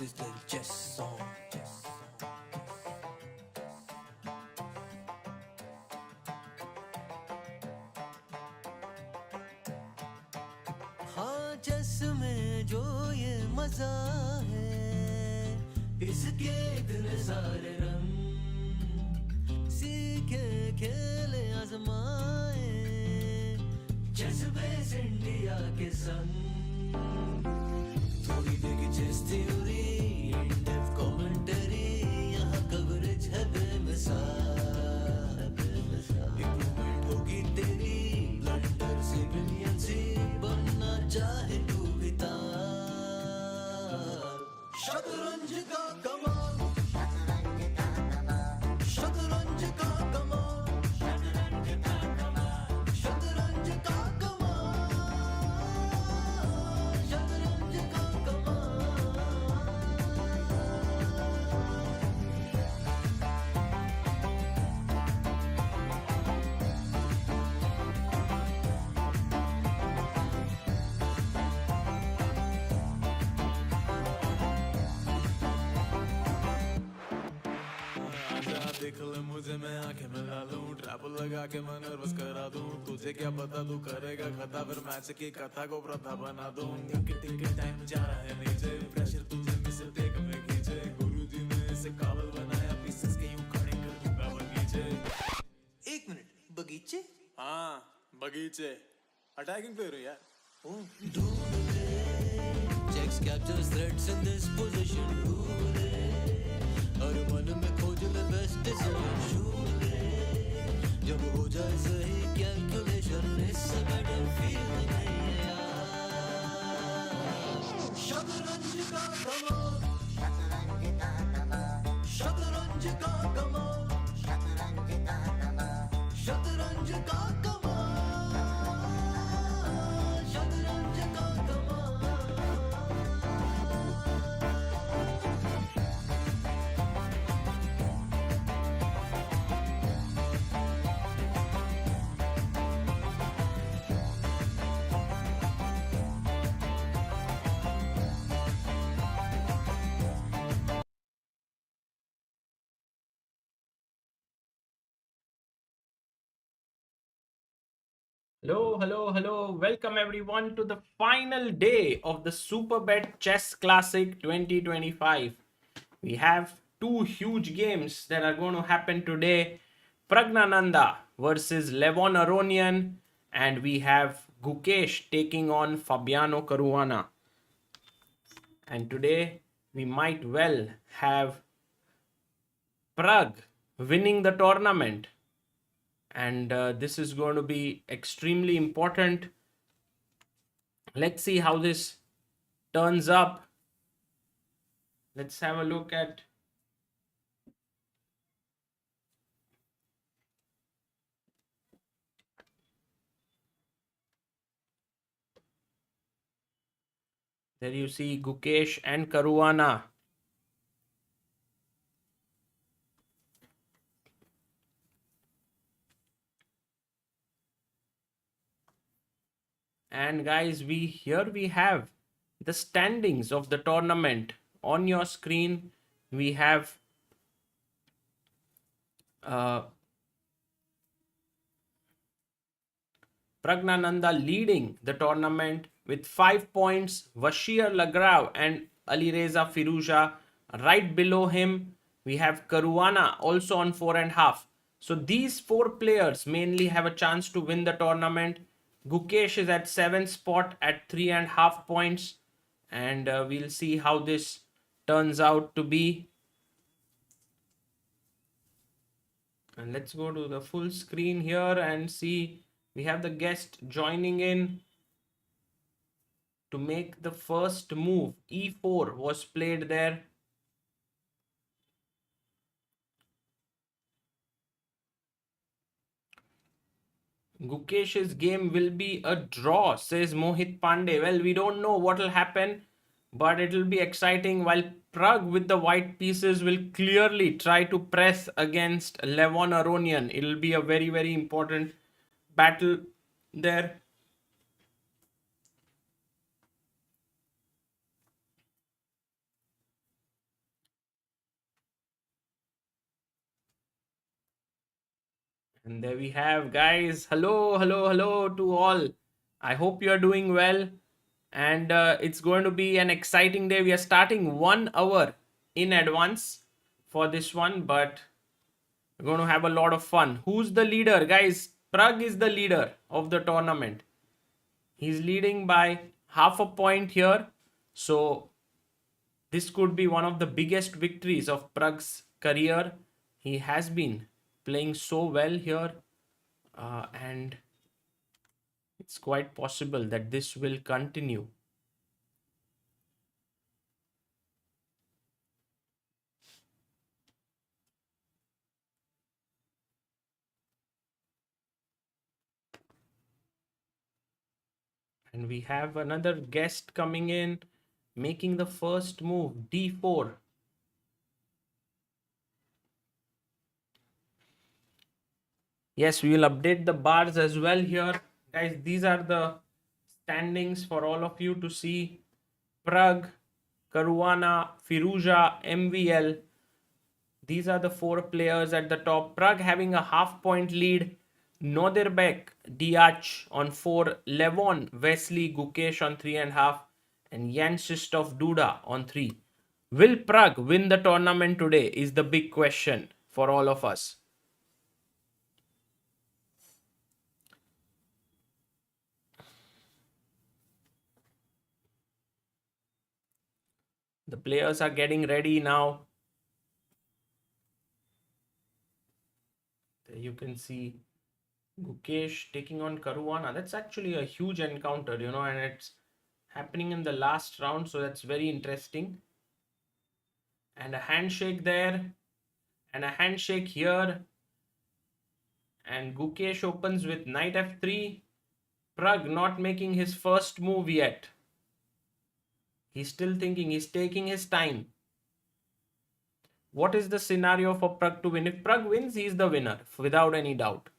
is the chess song. हाँ chess में जो ये मजा है इसके इतने सारे रंग सीखे खेले आजमाए ChessBase इंडिया के संग थोड़ी देखी चेस थ्योरी इन-डेप्थ कमेंटरी यहाँ कवरेज है बेमिसाल इम्प्रूवमेंट होगी तेरी ब्लंडर से ब्रिलियंसी बनना चाहे तू भी तार शतरंज का कमाल शतरंज का कमाल शतरंज का कमाल शतरंज का कमाल शतरंज का कमाल देख ले मुझे मैं आंखें मिला लूं ट्रैप लगा के मैं नर्वस करा दूं तुझे क्या पता तू करेगा खता फिर मैच की कथा को प्रथा बना दूं टिक टाइम जा रहा है नीचे प्रेशर तुझे मिसे देख में खींचे गुरुजी ने इसे काबल बनाया पीसेस के यूं खड़े कर दूंगा बगीचे 1 मिनट बगीचे हाँ बगीचे अटैकिंग प्लेयर है यार checks captures threats in this position हर मन में खोज ले बेस्ट डिसीजन जब हो जाए सही कैलकुलेशन इससे बेटर फील नहीं है यार शतरंज का कमाल शतरंज का कमाल शतरंज का कमाल शतरंज का कमाल शतरंज का कमाल Hello. Welcome everyone to the final day of the Superbet Chess Classic 2025. We have two huge games that are going to happen today. Praggnanandhaa versus Levon Aronian, and we have Gukesh taking on Fabiano Caruana. And today we might well have Pragg winning the tournament. And this is going to be extremely important. Let's see how this turns up. Let's have a look at there you see Gukesh and Caruana. And guys, we have the standings of the tournament on your screen. We have Praggnanandhaa leading the tournament with 5 points. Vachier-Lagrave and Alireza Firouzja right below him. We have Caruana also on 4.5. So these 4 players mainly have a chance to win the tournament. Gukesh is at 7th spot at 3.5 points. And we'll see how this turns out to be. And let's go to the full screen here and see. We have the guest joining in to make the first move. E4 was played there. Gukesh's game will be a draw, says Mohit Pandey. Well, we don't know what will happen, but it will be exciting. While Pragg with the white pieces will clearly try to press against Levon Aronian. It will be a very, very important battle there. And there we have, guys. Hello, hello, hello to all. I hope you are doing well. And it's going to be an exciting day. We are starting 1 hour in advance for this one, but we're going to have a lot of fun. Who's the leader, guys? Pragg is the leader of the tournament. He's leading by half a point here. So this could be one of the biggest victories of Pragg's career. He has been playing so well here. And it's quite possible that this will continue. And we have another guest coming in, making the first move, d4. Yes, we will update the bars as well here. Guys, these are the standings for all of you to see. Pragg, Caruana, Firouzja, MVL. These are the 4 players at the top. Pragg having a half-point lead. Nodirbek, Deac on 4. Levon, Wesley, Gukesh on 3.5. And Krzysztof Duda on 3. Will Pragg win the tournament today is the big question for all of us. The players are getting ready now. There you can see Gukesh taking on Caruana. That's actually a huge encounter, and it's happening in the last round, so that's very interesting. And a handshake there, and a handshake here. And Gukesh opens with knight f3. Pragg not making his first move yet. He's still thinking, he's taking his time. What is the scenario for Pragg to win? If Pragg wins, he's the winner, without any doubt.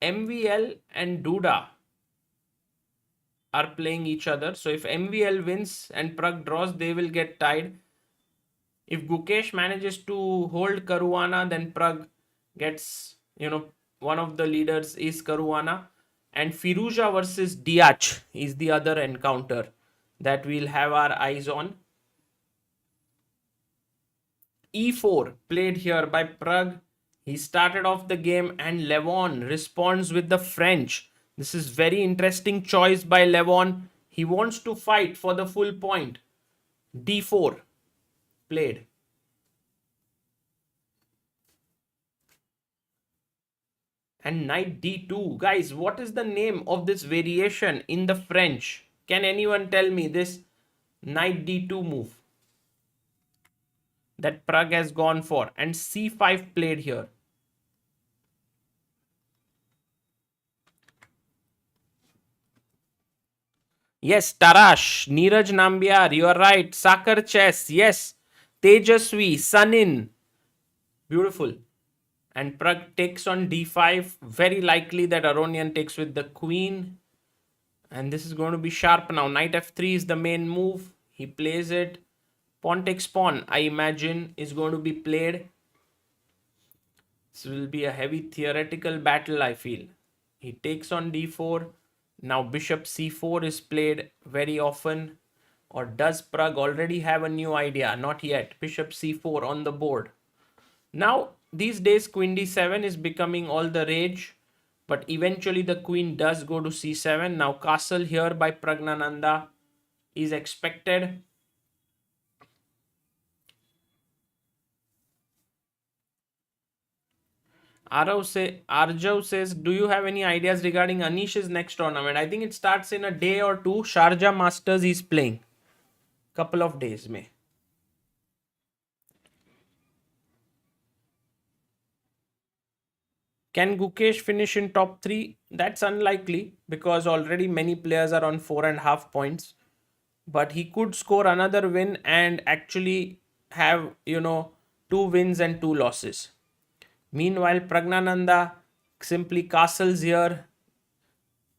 MVL and Duda are playing each other. So if MVL wins and Pragg draws, they will get tied. If Gukesh manages to hold Caruana, then Pragg gets, one of the leaders is Caruana. And Firouzja versus Deac is the other encounter that we'll have our eyes on. E4 played here by Pragg. He started off the game and Levon responds with the French. This is very interesting choice by Levon. He wants to fight for the full point. D4 played. And knight d2. Guys, what is the name of this variation in the French? Can anyone tell me this knight d2 move that Pragg has gone for? And c5 played here. Yes, Tarash, Neeraj Nambiar, you are right. Sagar Chess, yes. Tejasvi, Sanin. Beautiful. And Pragg takes on d5. Very likely that Aronian takes with the queen. And this is going to be sharp now. Knight f3 is the main move. He plays it. Pawn takes pawn, I imagine, is going to be played. This will be a heavy theoretical battle, I feel. He takes on d4. Now bishop c4 is played very often. Or does Pragg already have a new idea? Not yet. Bishop c4 on the board. Now, these days, queen d7 is becoming all the rage. But eventually the queen does go to c7. Now castle here by Praggnanandhaa is expected. Arjav says, do you have any ideas regarding Anish's next tournament? I think it starts in a day or two. Sharjah Masters is playing. Couple of days may. Can Gukesh finish in top 3? That's unlikely because already many players are on 4.5 points. But he could score another win and actually have, 2 wins and 2 losses. Meanwhile, Praggnanandhaa simply castles here.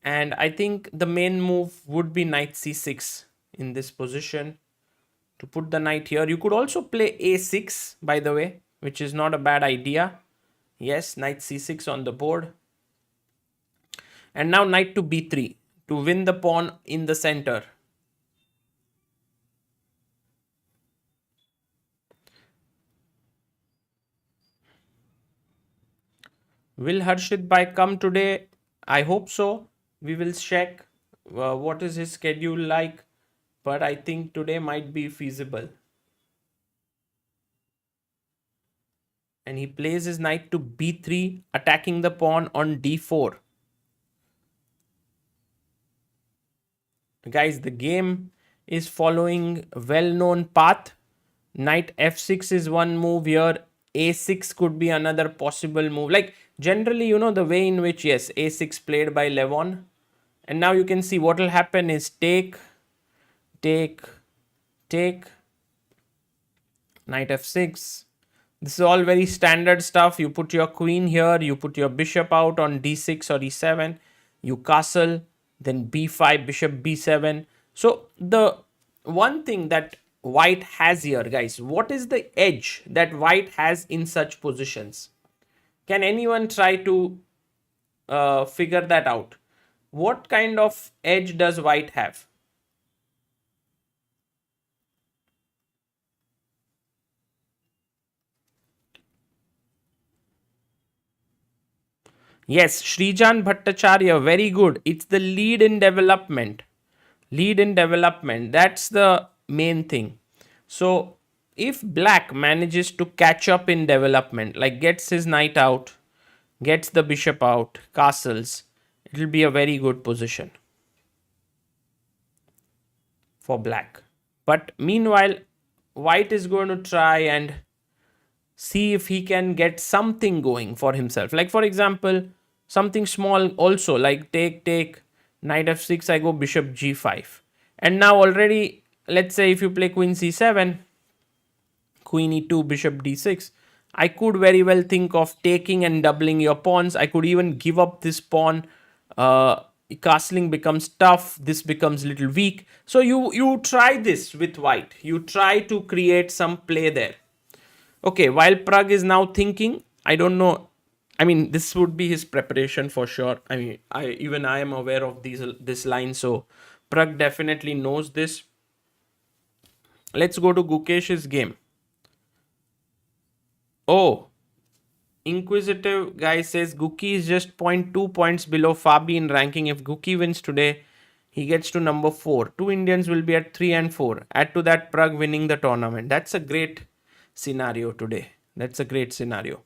And I think the main move would be knight c6 in this position. To put the knight here. You could also play a6, by the way, which is not a bad idea. Yes, knight c6 on the board. And now knight to b3 to win the pawn in the center. Will Harshit Bhai come today? I hope so. We will check what is his schedule like. But I think today might be feasible. And he plays his knight to b3, attacking the pawn on d4. Guys, the game is following a well-known path. Knight f6 is one move here. A6 could be another possible move. Like generally, you know, the way in which, yes, A6 played by Levon. And now you can see what will happen is take, knight f6. This is all very standard stuff. You put your queen here, you put your bishop out on d6 or e7, you castle, then b5, bishop b7. So the one thing that white has here, guys, what is the edge that white has in such positions? Can anyone try to figure that out? What kind of edge does white have? Yes, Srijan Bhattacharya, very good. It's the lead in development. Lead in development. That's the main thing. So if black manages to catch up in development, like gets his knight out, gets the bishop out, castles, it will be a very good position for black. But meanwhile, white is going to try and see if he can get something going for himself. Like for example, something small also, like take, knight f6, I go bishop g5. And now already, let's say if you play queen c7, queen e2, bishop d6, I could very well think of taking and doubling your pawns. I could even give up this pawn. Castling becomes tough. This becomes a little weak. So you try this with white. You try to create some play there. Okay, while Pragg is now thinking, I don't know. I mean, this would be his preparation for sure. I mean, I am aware of this line. So Pragg definitely knows this. Let's go to Gukesh's game. Oh, inquisitive guy says Guki is just 0.2 points below Fabi in ranking. If Guki wins today, he gets to number 4. 2 Indians will be at 3 and 4. Add to that Pragg winning the tournament. That's a great scenario today. That's a great scenario.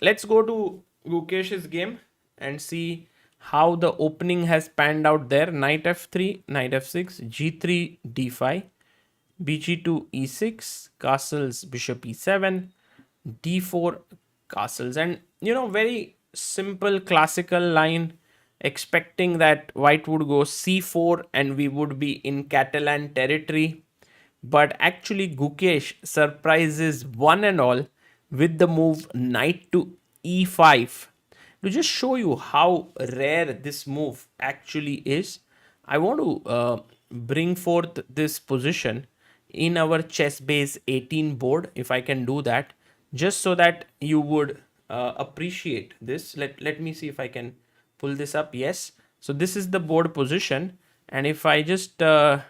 Let's go to Gukesh's game and see how the opening has panned out there. Knight f3, knight f6, g3, d5, bg2, e6, castles, bishop e7, d4, castles. And you know, very simple classical line, expecting that white would go c4 and we would be in Catalan territory. But actually Gukesh surprises one and all with the move knight to e5. To just show you how rare this move actually is, I want to bring forth this position in our ChessBase 18 board, if I can do that, just so that you would appreciate this. Let me see if I can pull this up. Yes. So this is the board position. And if I just do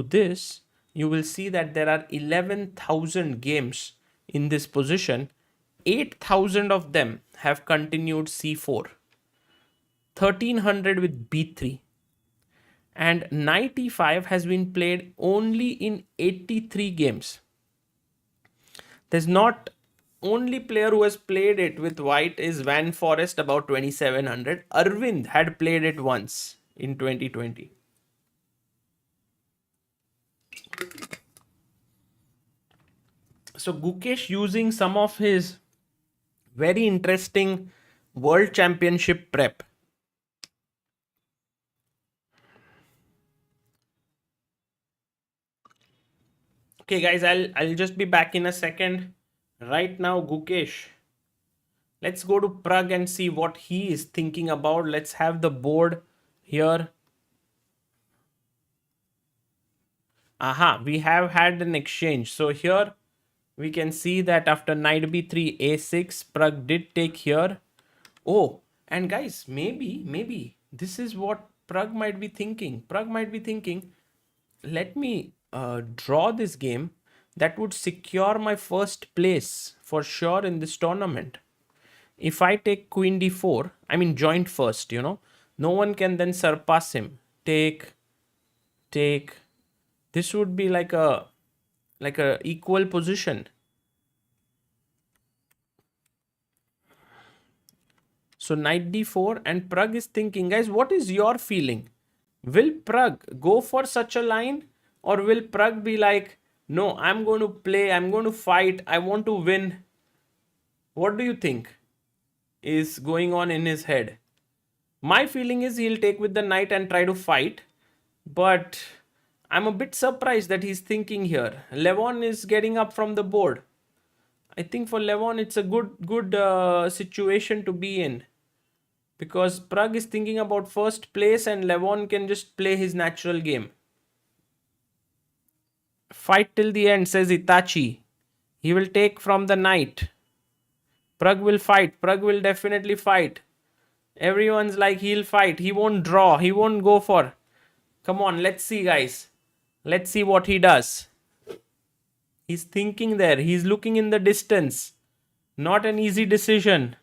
this, you will see that there are 11,000 games in this position. 8,000 of them have continued c4, 1,300 with b3, and knight e5 has been played only in 83 games. There's not only player who has played it with white is Van Forest, about 2,700. Arvind had played it once in 2020. So Gukesh, using some of his very interesting World Championship prep, okay guys, I'll just be back in a second. Right now, Gukesh, let's go to Pragg and see what he is thinking about. Let's have the board here. Aha, we have had an exchange. So here We can see that after knight b3, a6, Pragg did take here. Oh, and guys, maybe this is what Pragg might be thinking. Pragg might be thinking, let me draw this game. That would secure my first place for sure in this tournament. If I take queen d4, I mean joint first, no one can then surpass him. Take. This would be like a equal position. So knight d4, and Pragg is thinking, guys, what is your feeling? Will Pragg go for such a line, or will Pragg be like, no, I'm going to play, I'm going to fight, I want to win? What do you think is going on in his head? My feeling is he'll take with the knight and try to fight, but I'm a bit surprised that he's thinking here. Levon is getting up from the board. I think for Levon it's a good situation to be in, because Pragg is thinking about first place and Levon can just play his natural game. Fight till the end, says Itachi. He will take from the knight. Pragg will fight. Pragg will definitely fight. Everyone's like, he'll fight. He won't draw. He won't go for. Come on, let's see, guys. Let's see what he does. He's thinking there. He's looking in the distance. Not an easy decision.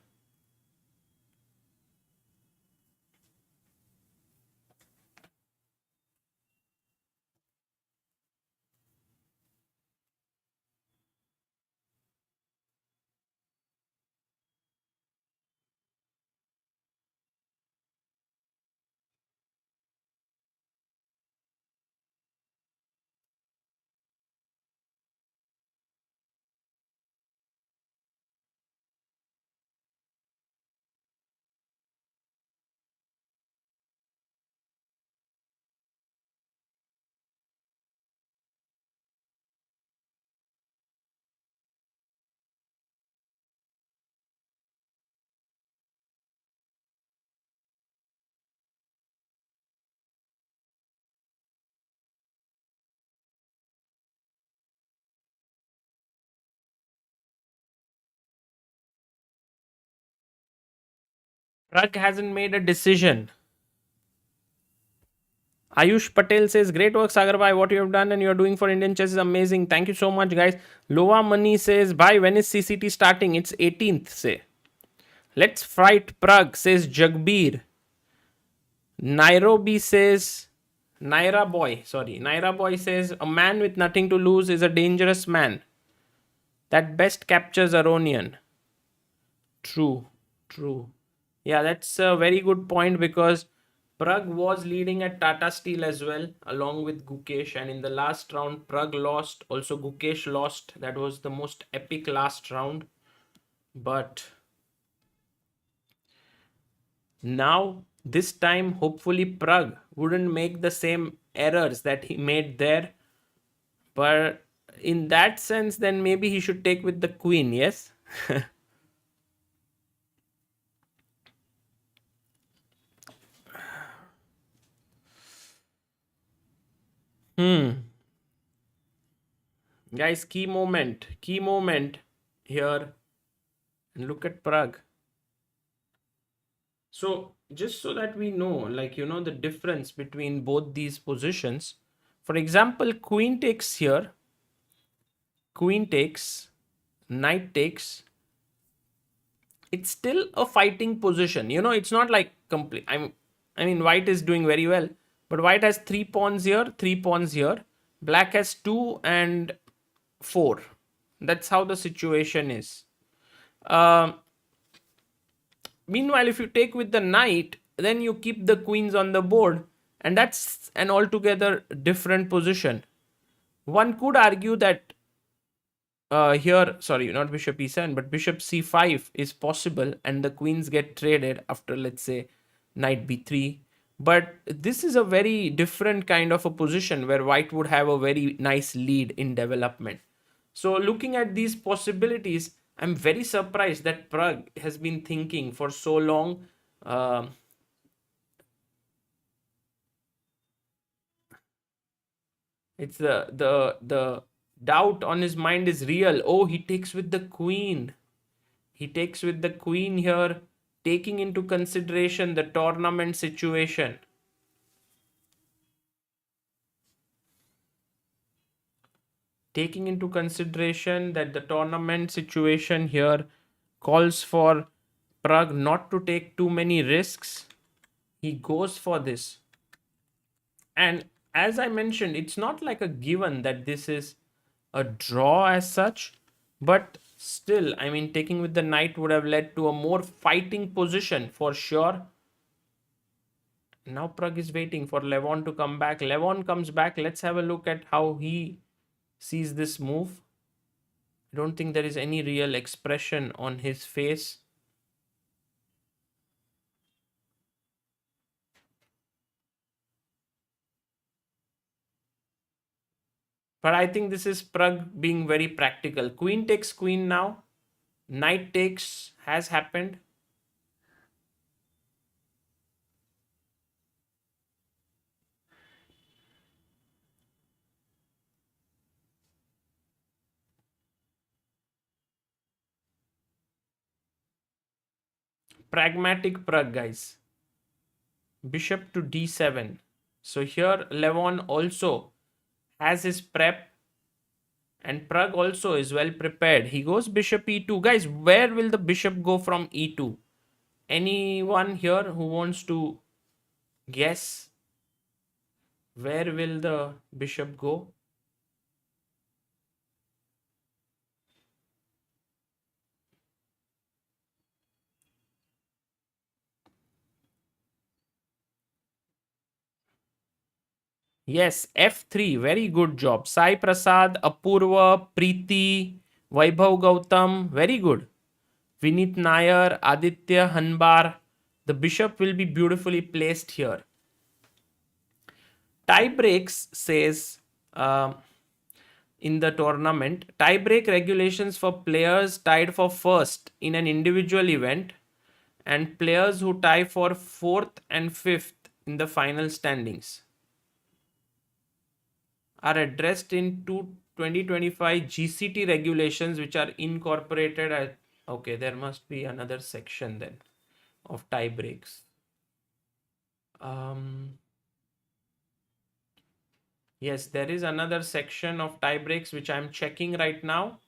Pragg hasn't made a decision. Ayush Patel says, great work, Sagar bhai. What you have done and you are doing for Indian chess is amazing. Thank you so much, guys. Loa Mani says, bhai, when is CCT starting? It's 18th, say. Let's fight Pragg, says Jagbir. Nairobi says, Naira Boy says, a man with nothing to lose is a dangerous man. That best captures Aronian. True. Yeah, that's a very good point, because Pragg was leading at Tata Steel as well, along with Gukesh. And in the last round, Pragg lost. Also, Gukesh lost. That was the most epic last round. But now, this time, hopefully, Pragg wouldn't make the same errors that he made there. But in that sense, then maybe he should take with the queen, yes? Guys, key moment here. And look at Pragg. So, just so that we know, the difference between both these positions. For example, queen takes here, queen takes, knight takes. It's still a fighting position. It's not like complete. I mean, white is doing very well, but white has 3 pawns here, 3 pawns here. Black has 2 and 4. That's how the situation is. Meanwhile, if you take with the knight, then you keep the queens on the board, and that's an altogether different position. One could argue that here, sorry, not bishop e7, but bishop c5 is possible, and the queens get traded after, let's say, knight b3. But this is a very different kind of a position where white would have a very nice lead in development. So looking at these possibilities, I'm very surprised that Pragg has been thinking for so long. It's the doubt on his mind is real. Oh, he takes with the queen. He takes with the queen here, taking into consideration the tournament situation. Taking into consideration that the tournament situation here calls for Pragg not to take too many risks, he goes for this. And as I mentioned, it's not like a given that this is a draw as such, but still, I mean, taking with the knight would have led to a more fighting position for sure. Now Pragg is waiting for Levon to come back. Levon comes back. Let's have a look at how he sees this move. I don't think there is any real expression on his face. But I think this is Pragg being very practical. Queen takes queen now. Knight takes has happened. Pragmatic Pragg, guys. Bishop to d7. So here Levon also has his prep. And Pragg also is well prepared. He goes bishop e2. Guys, where will the bishop go from e2? Anyone here who wants to guess where will the bishop go? Yes, f3. Very good job. Sai Prasad, Apurva, Preeti, Vaibhav Gautam. Very good. Vinit Nair, Aditya Hanbar. The bishop will be beautifully placed here. Tiebreaks says in the tournament, tiebreak regulations for players tied for first in an individual event and players who tie for fourth and fifth in the final standings are addressed in 2025 GCT regulations, which are incorporated at, okay, there must be another section then of tie breaks. Yes, there is another section of tie breaks which I'm checking right now.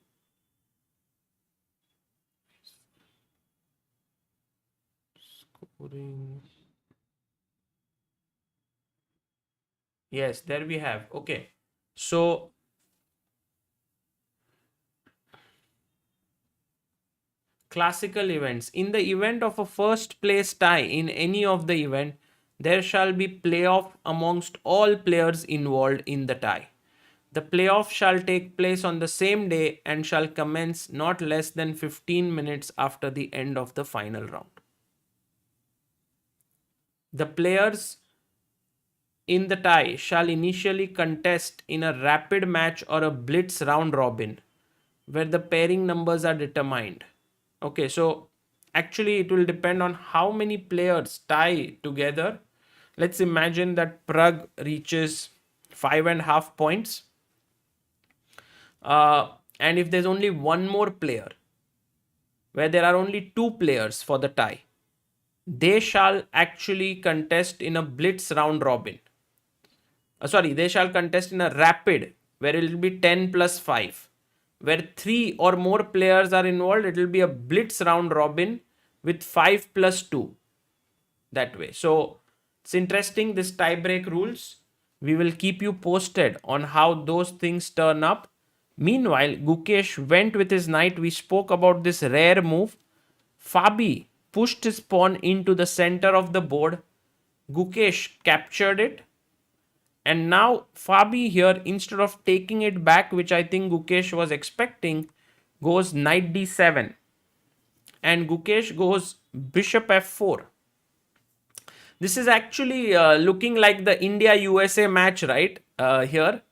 Scoring. Yes, there we have. Okay. So classical events. In the event of a first place tie in any of the event, there shall be playoff amongst all players involved in the tie. The playoff shall take place on the same day and shall commence not less than 15 minutes after the end of the final round. The players in the tie shall initially contest in a rapid match or a blitz round robin where the pairing numbers are determined. Okay, so actually it will depend on how many players tie together. Let's imagine that Pragg reaches 5.5 points. And if there's only one more player, where there are only two players for the tie, they shall actually contest in a blitz round robin. They shall contest in a rapid, where it will be 10 plus 5. Where 3 or more players are involved, it will be a blitz round robin with 5 plus 2. That way. So it's interesting, this tiebreak rules. We will keep you posted on how those things turn up. Meanwhile, Gukesh went with his knight. We spoke about this rare move. Fabi pushed his pawn into the center of the board. Gukesh captured it. And now Fabi here, instead of taking it back, which I think Gukesh was expecting, goes knight d7. And Gukesh goes bishop f4. This is actually looking like the India-USA match, right? Here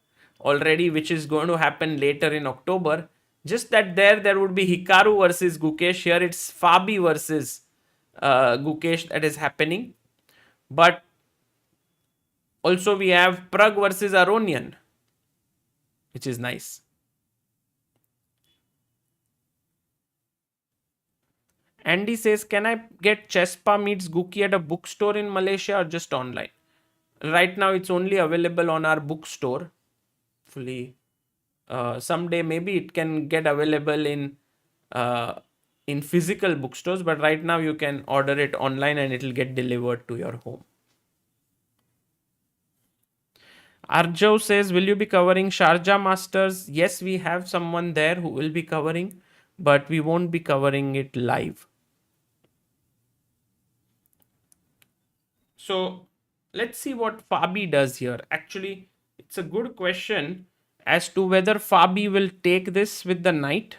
already, which is going to happen later in October. Just that there would be Hikaru versus Gukesh. Here it's Fabi versus Gukesh that is happening. But also we have Pragg versus Aronian, which is nice. Andy says, can I get Chesspa meets Guki at a bookstore in Malaysia or just online? Right now, it's only available on our bookstore. Fully. Someday maybe it can get available in physical bookstores, but right now you can order it online and it will get delivered to your home. Arjo says, will you be covering Sharjah Masters? Yes, we have someone there who will be covering, but we won't be covering it live. So let's see what Fabi does here. Actually, it's a good question as to whether Fabi will take this with the knight.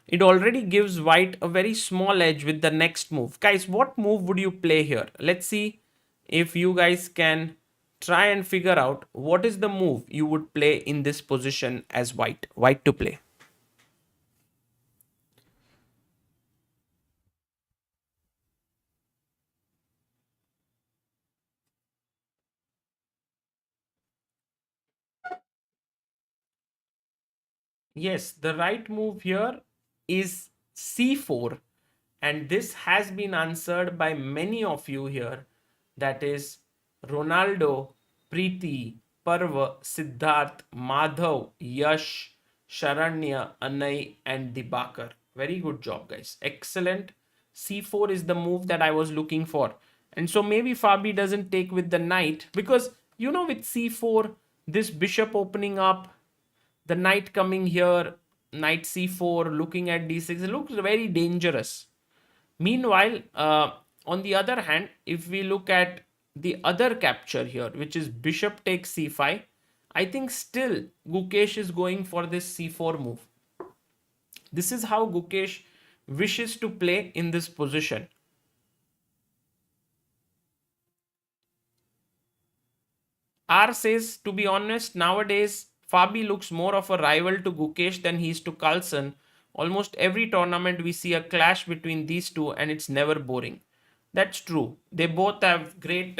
It already gives white a very small edge with the next move. Guys, what move would you play here? Let's see if you guys can try and figure out what is the move you would play in this position as white to play. Yes, the right move here is c4, and this has been answered by many of you here. That is Ronaldo, Preeti, Parva, Siddharth, Madhav, Yash, Sharanya, Anay, and Dibakar. Very good job, guys. Excellent. c4 is the move that I was looking for. And so maybe Fabi doesn't take with the knight because, you know, with c4, this bishop opening up, the knight coming here, knight c4, looking at d6, it looks very dangerous. Meanwhile, on the other hand, if we look at the other capture here, which is bishop takes c5, I think still Gukesh is going for this c4 move. This is how Gukesh wishes to play in this position. R says, to be honest, nowadays Fabi looks more of a rival to Gukesh than he is to Carlsen. Almost every tournament we see a clash between these two and it's never boring. That's true. They both have great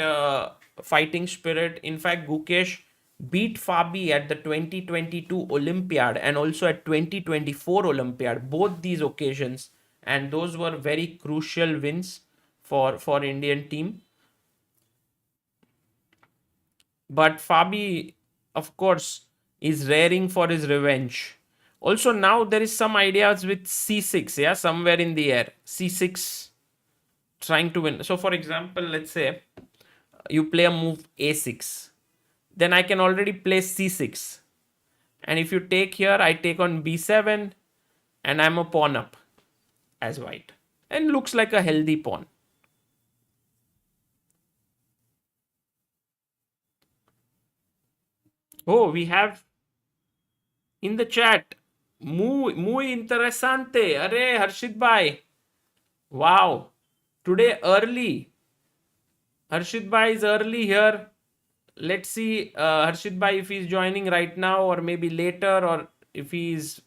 fighting spirit. In fact, Gukesh beat Fabi at the 2022 Olympiad and also at 2024 Olympiad, both these occasions. And those were very crucial wins for Indian team. But Fabi, of course, is raring for his revenge. Also, now there is some ideas with c6, yeah, somewhere in the air. c6 trying to win. So, for example, let's say you play a move a6. Then I can already play c6. And if you take here, I take on b7 and I'm a pawn up as white. And looks like a healthy pawn. Oh, we have in the chat, muy interesante. Arre, Harshit bhai. Wow. Today early. Harshit bhai is early here. Let's see Harshit bhai if he's joining right now or maybe later, or if he's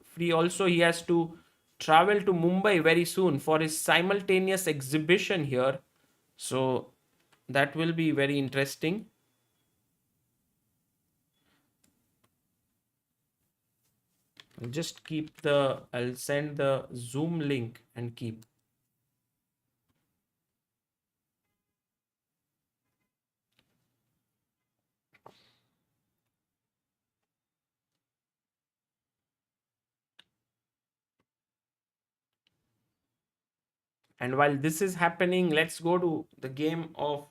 free also. He has to travel to Mumbai very soon for his simultaneous exhibition here. So that will be very interesting. Just keep I'll send the Zoom link and keep. And while this is happening, let's go to the game of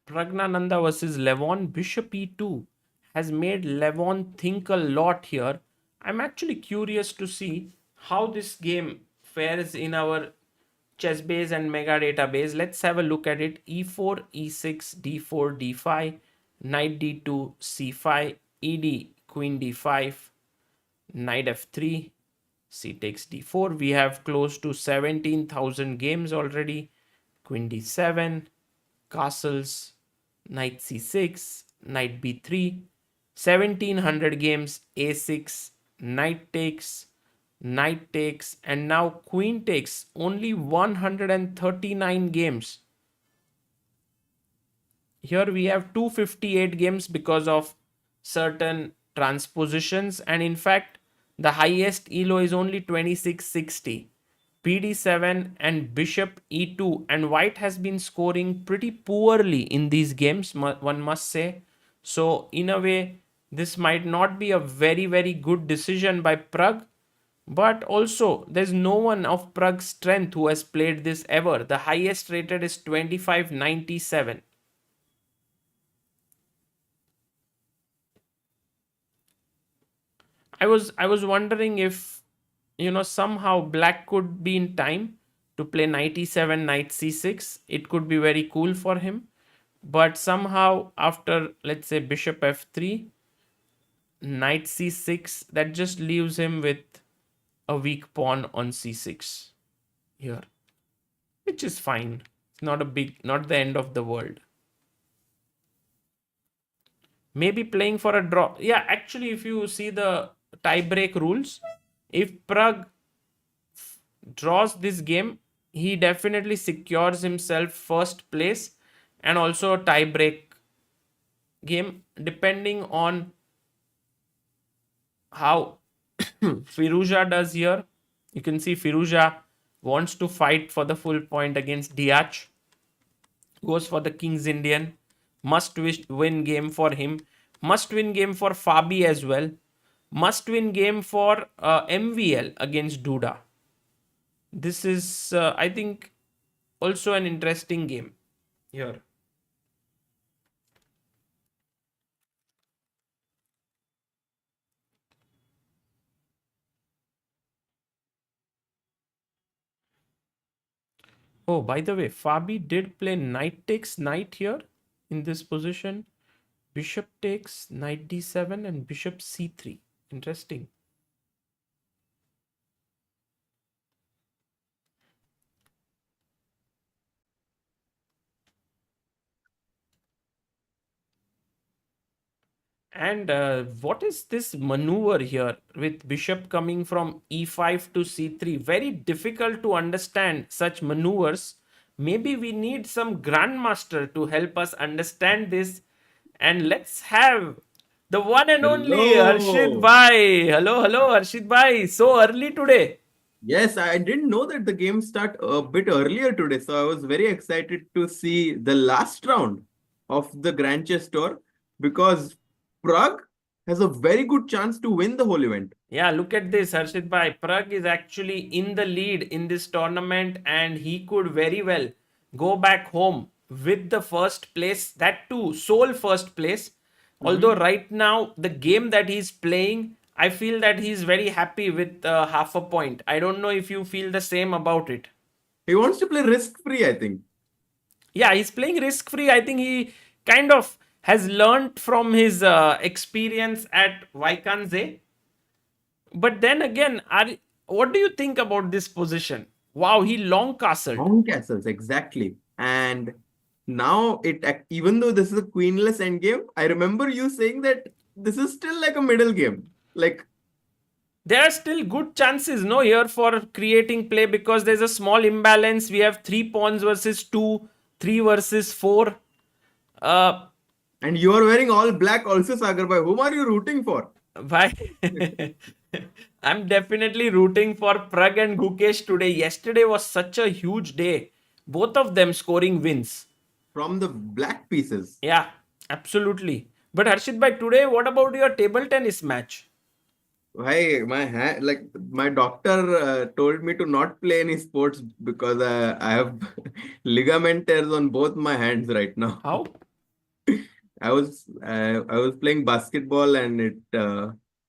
Praggnanandhaa versus Levon. Bishop e2 has made Levon think a lot here. I'm actually curious to see how this game fares in our ChessBase and Mega database. Let's have a look at it. e4, e6, d4, d5, knight d2, c5, ed, queen d5, knight f3, c takes d4. We have close to 17,000 games already. Queen d7, castles, knight c6, knight b3, 1700 games, a6, knight takes, and now queen takes. Only 139 games. Here we have 258 games because of certain transpositions, and in fact The highest elo is only 2660. PD7 and bishop e2, and white has been scoring pretty poorly in these games, one must say. So in a way, this might not be a very good decision by Pragg, but also there's no one of Pragg's strength who has played this ever. The highest rated is 2597. I was wondering if somehow black could be in time to play knight e7, knight c6. It could be very cool for him, but somehow after, let's say, bishop f3, knight c6, that just leaves him with a weak pawn on c6 here, which is fine. It's not the end of the world. Maybe playing for a draw. Yeah, actually, if you see the tiebreak rules, if Pragg draws this game, he definitely secures himself first place and also a tiebreak game, depending on how Firouzja does here. You can see Firouzja wants to fight for the full point against Deac. Goes for the King's Indian. Must win game for him. Must win game for Fabi as well. Must win game for MVL against Duda. This is, I think, also an interesting game here. Oh, by the way, Fabi did play knight takes knight here in this position. Bishop takes knight d7 and bishop c3. Interesting. And what is this maneuver here with bishop coming from e5 to c3? Very difficult to understand such maneuvers. Maybe we need some grandmaster to help us understand this. And let's have the one and only Harshit Bhai. Hello, Harshit Bhai. So early today. Yes, I didn't know that the game start a bit earlier today. So I was very excited to see the last round of the Grand Chess Tour because Pragg has a very good chance to win the whole event. Yeah, look at this, Harshit Bhai. Pragg is actually in the lead in this tournament and he could very well go back home with the first place, that too, sole first place. Although right now, the game that he's playing, I feel that he's very happy with half a point. I don't know if you feel the same about it. He wants to play risk-free, I think. Yeah, he's playing risk-free. I think he kind of has learned from his experience at Vaikanze. But then again, what do you think about this position? Wow, he long castled. Long castles, exactly. And now, even though this is a queenless endgame, I remember you saying that this is still like a middle game. Like, there are still good chances, no, here for creating play because there's a small imbalance. We have 3 pawns versus 2, 3 versus 4. And you are wearing all black also, Sagar. Bhai. Whom are you rooting for? Bhai, I'm definitely rooting for Pragg and Gukesh today. Yesterday was such a huge day. Both of them scoring wins. From the black pieces. Yeah, absolutely. But Harshit bhai, today, what about your table tennis match? Why my doctor told me to not play any sports because I have ligament tears on both my hands right now. How? I was playing basketball and it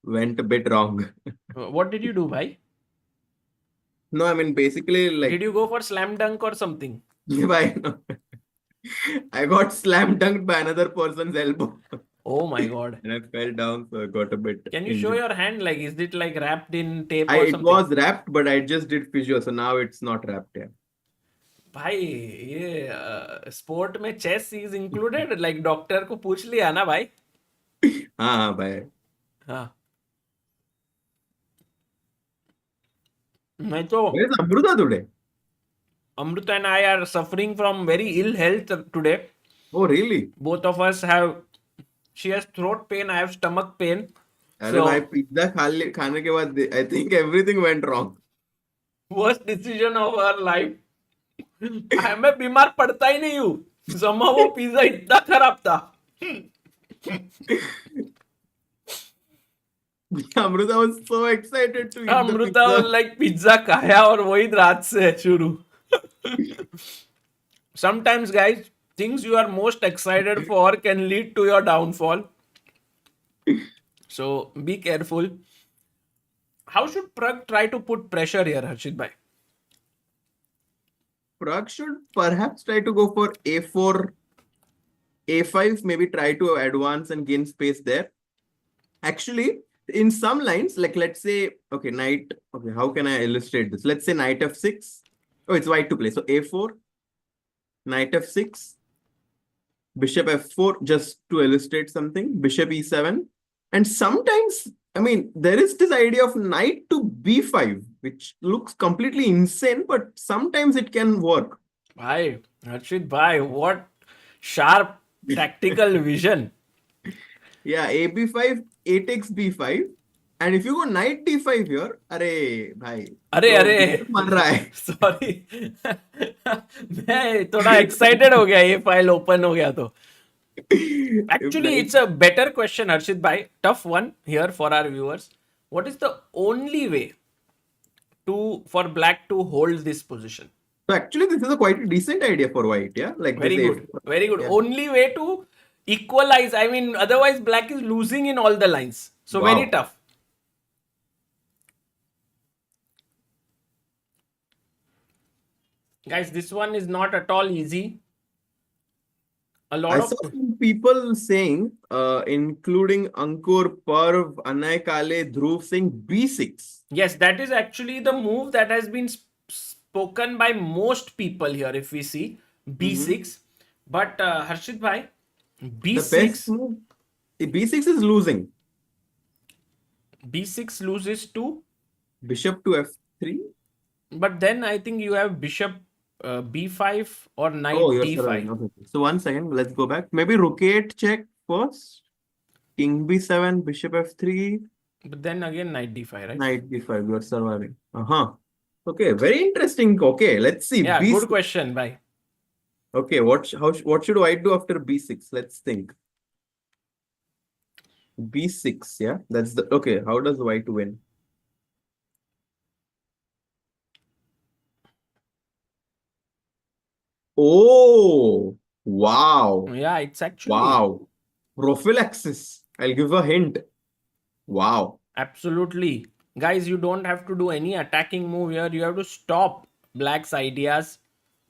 went a bit wrong. What did you do, bhai? No, I mean basically like. Did you go for slam dunk or something? I got slam dunked by another person's elbow. Oh my god. And I fell down, so I got a bit. Can you show your hand? Like, is it like wrapped in tape or something? It was wrapped, but I just did physio, so now it's not wrapped yet. भाई ये sport में chess is included like doctor को पूछ लिया ना भाई हाँ भाई हाँ मैं तो Where's Amruta today? Amruta and I are suffering from very ill health today. Oh really? Both of us have, she has throat pain, I have stomach pain. अरे भाई पिज्जा खाने के बाद I think everything went wrong. worst decision of our life. मैं बीमार पड़ता ही नहीं हूँ. Somehow वो पिज्जा इतना खराब था. Amruta was so excited to eat the Amrita pizza. was like pizza खाया और वही रात से शुरू. Sometimes guys, things you are most excited for can lead to your downfall. So be careful. How should Pragg try to put pressure here, Harshit bhai? Pragg should perhaps try to go for A4, A5, maybe try to advance and gain space there. Actually, in some lines, like let's say, okay, knight, okay, how can I illustrate this? Let's say knight F6. Oh, it's white to play. So A4, knight F6, bishop F4, just to illustrate something, bishop E7. And sometimes, I mean, there is this idea of knight to B5, which looks completely insane, but sometimes it can work. Bhai, Harshit bhai, what sharp tactical vision. Yeah, AB5, A takes B5. And if you go knight D5 here, अरे भाई अरे मर रहा है. Sorry. मैं थोड़ा excited हो गया ये file open हो गया तो. Actually, it's a better question, Harshit bhai. Tough one here for our viewers. What is the only way for black to hold this position? So actually, this is a quite decent idea for white, yeah? Like Very this good. Very good. Yeah. Only way to equalize. I mean, otherwise black is losing in all the lines. So Wow. very tough. Guys, this one is not at all easy. A lot I of saw some people saying, including Ankur, Parv, Anay Kale, Dhruv saying B6. Yes, that is actually the move that has been spoken by most people here. If we see B6, but Harshit bhai, B6. The best move, B6 is losing. B6 loses to Bishop to F3. But then I think you have bishop B5 or knight you're D5. right. Okay. So 1 second, let's go back. Maybe rook 8 check first. King B7, bishop F3. But then again knight D5, right? Knight D5, you're surviving. Okay, very interesting. Okay, let's see. Yeah, B6. good question, bhai. Okay, what should white do after B6? Let's think. B6, yeah? That's the okay. How does white win? Oh, wow. Yeah, it's actually Wow. Prophylaxis. I'll give a hint. Wow. absolutely. Guys, you don't have to do any attacking move here. You have to stop black's ideas.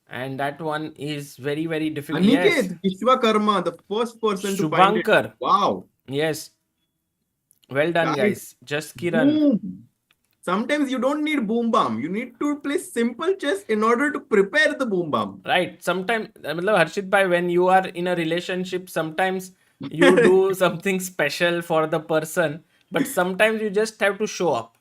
And that one is very, very difficult. Aniket, Vishwakarma, the first person to find it. Shubhankar. Wow. Yes. Well done, guys. Just Kiran. Boom. Sometimes you don't need boom bam. You need to play simple chess in order to prepare the boom bam. Right. Sometimes, Harshit bhai, when you are in a relationship, sometimes you do something special for the person, but sometimes you just have to show up.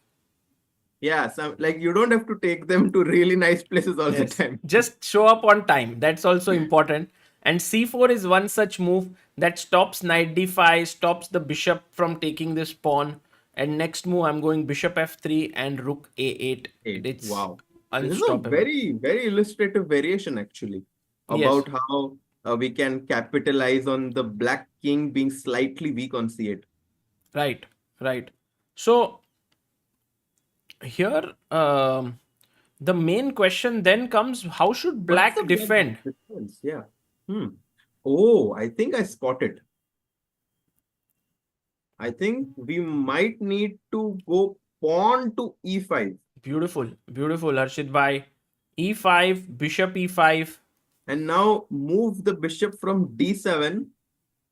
Yeah, like you don't have to take them to really nice places all the time. Just show up on time. That's also important. And C4 is one such move that stops knight D5, stops the bishop from taking this pawn. And next move, I'm going bishop F3 and rook A8. It's wow. unstoppable. This is a very, very illustrative variation actually about how we can capitalize on the black king being slightly weak on C8. Right, right. So here, the main question then comes, how should black defend? Yeah. Oh, I think I spot it. I think we might need to go pawn to E5. Beautiful, beautiful, Harshit bhai. E5, bishop E5. And now move the bishop from D7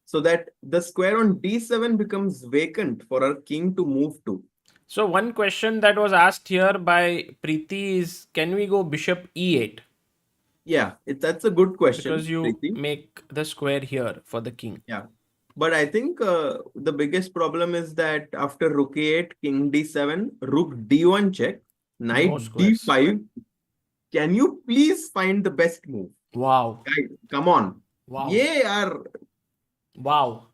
so that the square on D7 becomes vacant for our king to move to. So one question that was asked here by Preeti is, can we go bishop E8? Yeah, that's a good question. Because you Preeti. make the square here for the king. Yeah. But I think the biggest problem is that after rook a8, king d7, rook d1 check, knight d5. Can you please find the best move? Wow. Guys, come on. Wow. Yeah. Wow.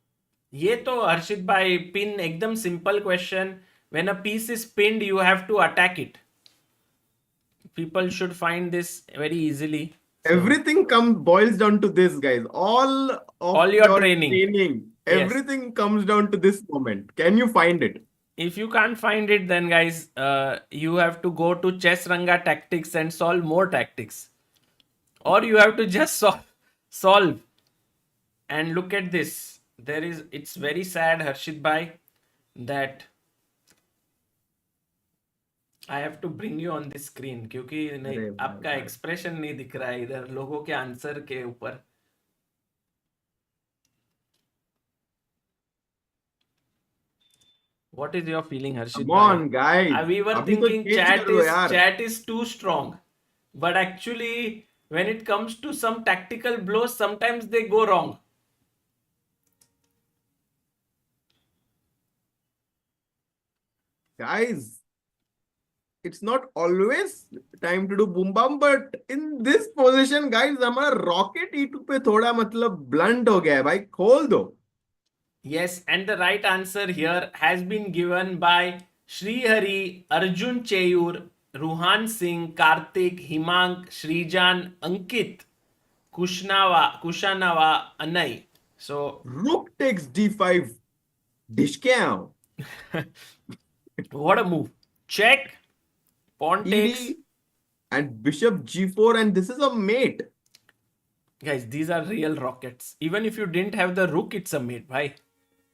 ये तो हर्षित भाई pin एकदम simple question. When a piece is pinned, you have to attack it. People should find this very easily. So, Everything boils down to this, guys. All of all your your training. training, Yes. everything comes down to this moment. Can you find it? If you can't find it, then guys, you have to go to Chess Ranga Tactics and solve more tactics. Or you have to just solve. And look at this. It's very sad, Harshit bhai, that I have to bring you on this screen क्योंकि नहीं अरे भाई आपका भाई। Expression नहीं दिख रहा है इधर लोगों के आंसर के ऊपर. What is your feeling, Harshit Come bhai? on, guys. We were अभी तो thinking change करो यार. chat is too strong, but actually when it comes to some tactical blows, sometimes they go wrong. Guys, it's not always time to do boom bam, but in this position, guys, हमारा rocket E2 पे थोड़ा मतलब blunt हो गया है भाई. खोल दो. Yes, and the right answer here has been given by Srihari, Arjun Cheyur, Ruhan Singh, Karthik, Himank, Srijan, Ankit, Kushanava, Anai. So, Rook takes D5. Discount. what a move. Check. Pawn takes. ED and bishop G4, and this is a mate. Guys, these are real rockets. Even if you didn't have the rook, it's a mate, bhai.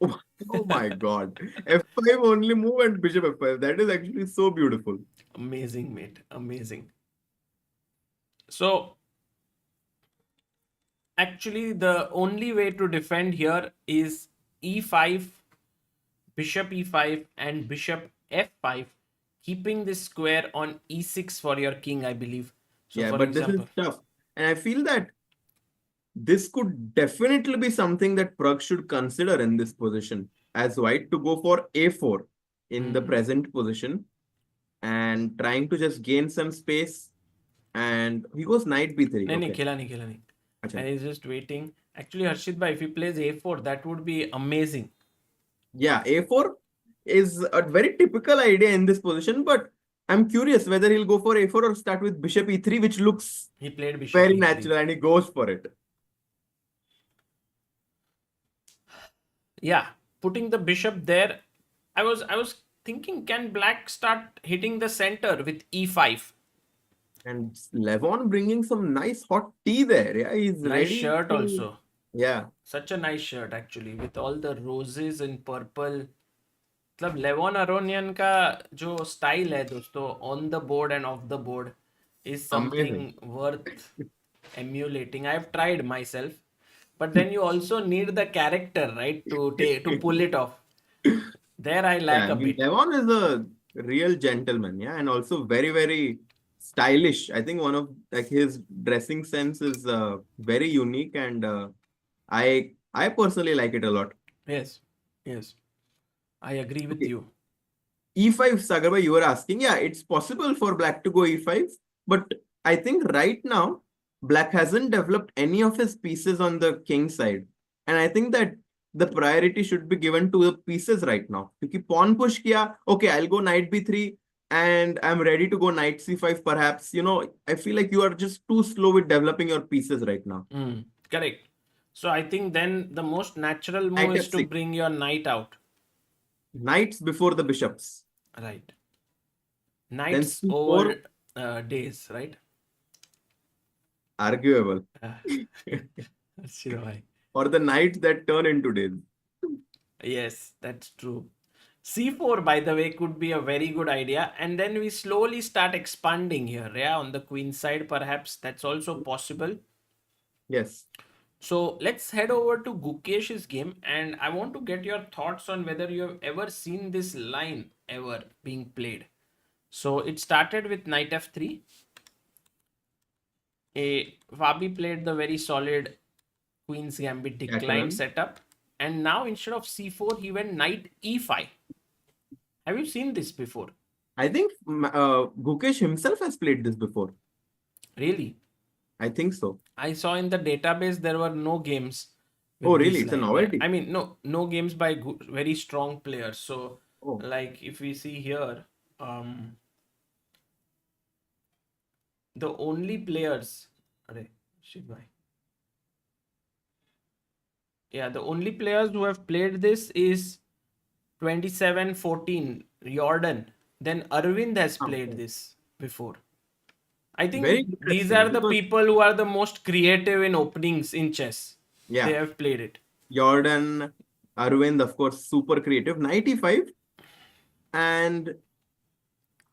Oh my god. F5 only move and bishop F5. That is actually so beautiful. Amazing, mate. Amazing. So, actually, the only way to defend here is E5, bishop E5, and bishop F5, keeping this square on E6 for your king, I believe. So, Yeah, for but example, this is tough. And I feel that this could definitely be something that Pragg should consider in this position as white to go for A4 in the present position and trying to just gain some space. And he goes knight B3. नहीं, खेला नहीं. Achha. And he's just waiting. Actually, Harshit bhai, if he plays A4, that would be amazing. Yeah, A4 is a very typical idea in this position, but I'm curious whether he'll go for A4 or start with bishop E3, which looks He played bishop very E3. natural, and he goes for it. Yeah, putting the bishop there. I was thinking, can black start hitting the center with E5? And Levon bringing some nice hot tea there. Yeah, he's Nice ready shirt to- also. Yeah. Such a nice shirt actually with all the roses and purple. मतलब लेवॉन Aronian का जो style है दोस्तों on the board and off the board is something Amazing. worth emulating. I have tried myself, but then you also need the character, right, to pull it off. There I lack Yeah, a bit. Levon is a real gentleman, yeah, and also very, very stylish. I think one of like his dressing sense is very unique, and I personally like it a lot. Yes, I agree with Okay. you. E5, Sagar, you were asking. Yeah, it's possible for black to go E5, but I think right now black hasn't developed any of his pieces on the king side, and I think that the priority should be given to the pieces right now. Because pawn push kiya, okay, I'll go knight b3 and I'm ready to go knight c5 perhaps. You know, I feel like you are just too slow with developing your pieces right now. Correct. So I think then the most natural move Knight is to f6. bring your knight out. Knights before the bishops. Right. Knights c4. over days, right? Arguable. Or the knights that turn into days. Yes, that's true. C4, by the way, could be a very good idea. And then we slowly start expanding here. Yeah, on the queen side, perhaps that's also possible. Yes. So let's head over to Gukesh's game. And I want to get your thoughts on whether you have ever seen this line ever being played. So it started with knight f3. Fabi played the very solid Queen's Gambit decline setup. And now instead of c4, he went knight e5. Have you seen this before? I think Gukesh himself has played this before. Really? I think so. I saw in the database there were no games Oh, with really? this It's a line. Yeah. novelty. I mean, no games by very strong players. So, Oh, like if we see here, the only players, Arey, shit, bhai. Yeah, the only players who have played this is 27-14 Jordan. Then Arvind has played okay. this before. I Very think these interesting are the because, people who are the most creative in openings in chess. They yeah, have played it. Jordan, Arvind, of course, super creative. Knight e5 and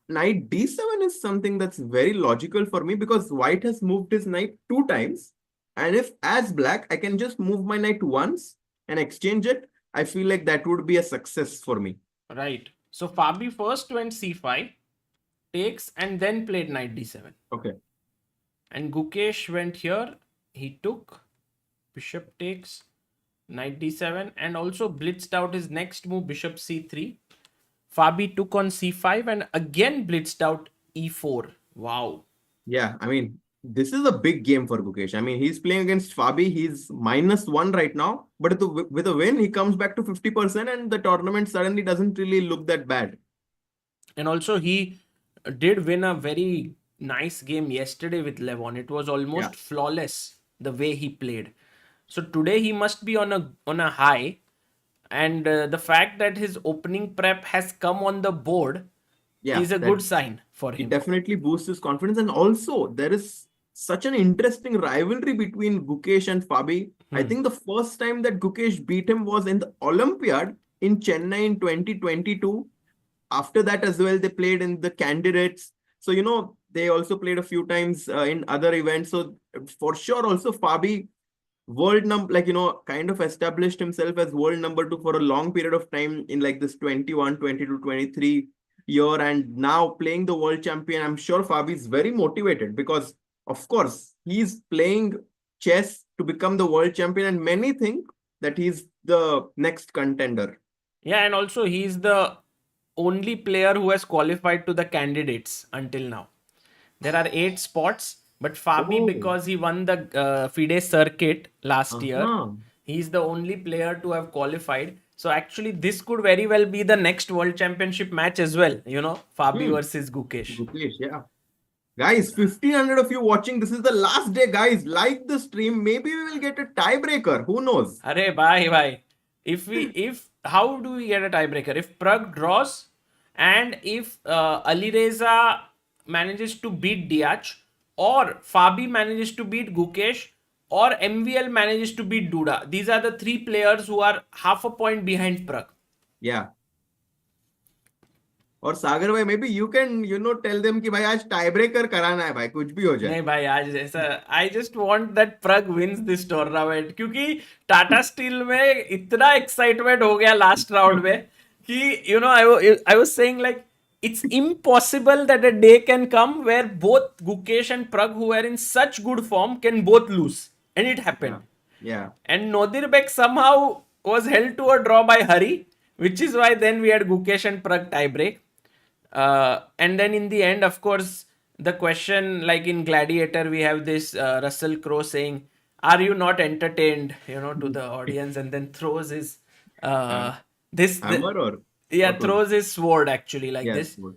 knight d7 is something that's very logical for me because white has moved his knight 2 times. And if as black, I can just move my knight once and exchange it, I feel like that would be a success for me. Right. So Fabi first went c5, takes, and then played knight d7. Okay. And Gukesh went here. He took, bishop takes, knight d7, and also blitzed out his next move, bishop c3. Fabi took on c5 and again blitzed out e4. Wow. Yeah, I mean, this is a big game for Gukesh. I mean, he's playing against Fabi. He's -1 right now, but with a win, he comes back to 50% and the tournament suddenly doesn't really look that bad. And also he did win a very nice game yesterday with Levon. It was almost flawless the way he played. So today he must be on a high, and the fact that his opening prep has come on the board Yeah, is a good sign for it him. definitely boosts his confidence. And also, there is such an interesting rivalry between Gukesh and Fabi. I think the first time that Gukesh beat him was in the Olympiad in Chennai in 2022. After that as well, they played in the candidates. So, they also played a few times in other events. So for sure, also Fabi world number, kind of established himself as world number 2 for a long period of time in like this 21, 22, 23 year. And now playing the world champion, I'm sure Fabi is very motivated because, of course, he's playing chess to become the world champion. And many think that he's the next contender. Yeah, and also he's the only player who has qualified to the candidates until now. There are 8 spots, but Fabi, because he won the FIDE circuit last year, he's the only player to have qualified. So actually, this could very well be the next World Championship match as well. Fabi versus Gukesh. Gukesh, yeah. Guys, 1,500 of you watching. This is the last day, guys. Like the stream. Maybe we will get a tiebreaker. Who knows? Arey, bye. How do we get a tiebreaker? If Pragg draws and if Alireza manages to beat Deac, or Fabi manages to beat Gukesh, or MVL manages to beat Duda. These are the 3 players who are half a point behind Pragg. Yeah. और सागर भाई, maybe you can tell them कि भाई आज tiebreaker कराना है भाई, कुछ भी हो जाए. नहीं भाई, आज ऐसा I just want that Pragg wins this tournament, क्योंकि टाटा स्टील में इतना एक्साइटमेंट हो गया लास्ट राउंड में कि I was saying like it's impossible that a day can come where both Gukesh and Pragg, who are in such good form, can both lose, and it happened. Yeah. And Nodirbek somehow was held to a draw by Hari, which is why then we had Gukesh and Pragg tiebreak. And then in the end, of course, the question, like in Gladiator, we have this Russell Crowe saying, "Are you not entertained?" To the audience, and then throws his Hammer throws his sword actually like this. Sword.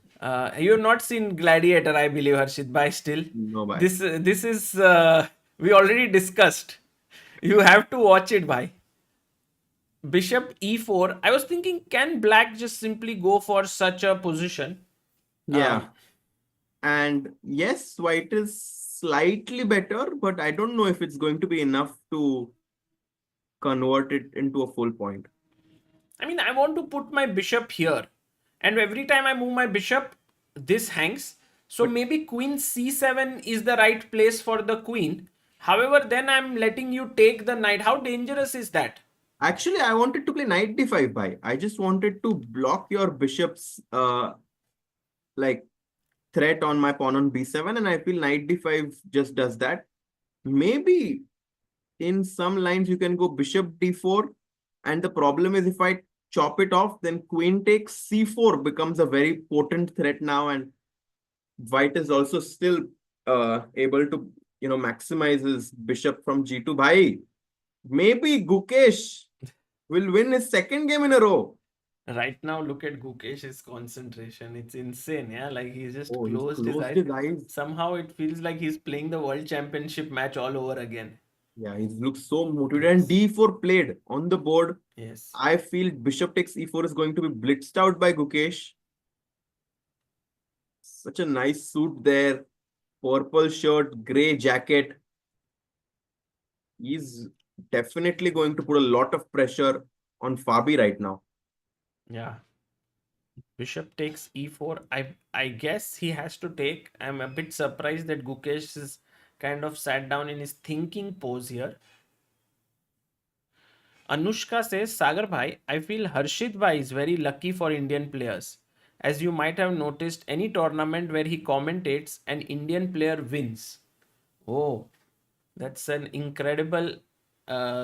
You have not seen Gladiator, I believe, Harshit, by still. No, bye. This is we already discussed. You have to watch it, bhai. Bishop e4. I was thinking, can black just simply go for such a position? Yeah. And yes, white is slightly better, but I don't know if it's going to be enough to convert it into a full point. I mean, I want to put my bishop here, and every time I move my bishop, this hangs. So maybe queen c7 is the right place for the queen. However, then I'm letting you take the knight. How dangerous is that? Actually, I wanted to play knight d5 bhai. I just wanted to block your bishop's threat on my pawn on b7, and I feel knight d5 just does that. Maybe in some lines you can go bishop d4, and the problem is if I chop it off, then queen takes c4 becomes a very potent threat now, and white is also still able to maximize his bishop from g2. Bhai, maybe Gukesh will win his second game in a row. Right now, look at Gukesh's concentration. It's insane. Yeah, like he just Oh, he's closed his closed eyes. his eyes. Somehow it feels like he's playing the World Championship match all over again. Yeah, he looks so motivated. And Yes. D4 played on the board. Yes. I feel bishop takes E4 is going to be blitzed out by Gukesh. Such a nice suit there. Purple shirt, grey jacket. He's definitely going to put a lot of pressure on Fabi right now. Yeah. Bishop takes e4. I guess he has to take. I'm a bit surprised that Gukesh is kind of sat down in his thinking pose here. Anushka says, Sagar bhai, I feel Harshit bhai is very lucky for Indian players. As you might have noticed, any tournament where he commentates, an Indian player wins. Oh, that's an incredible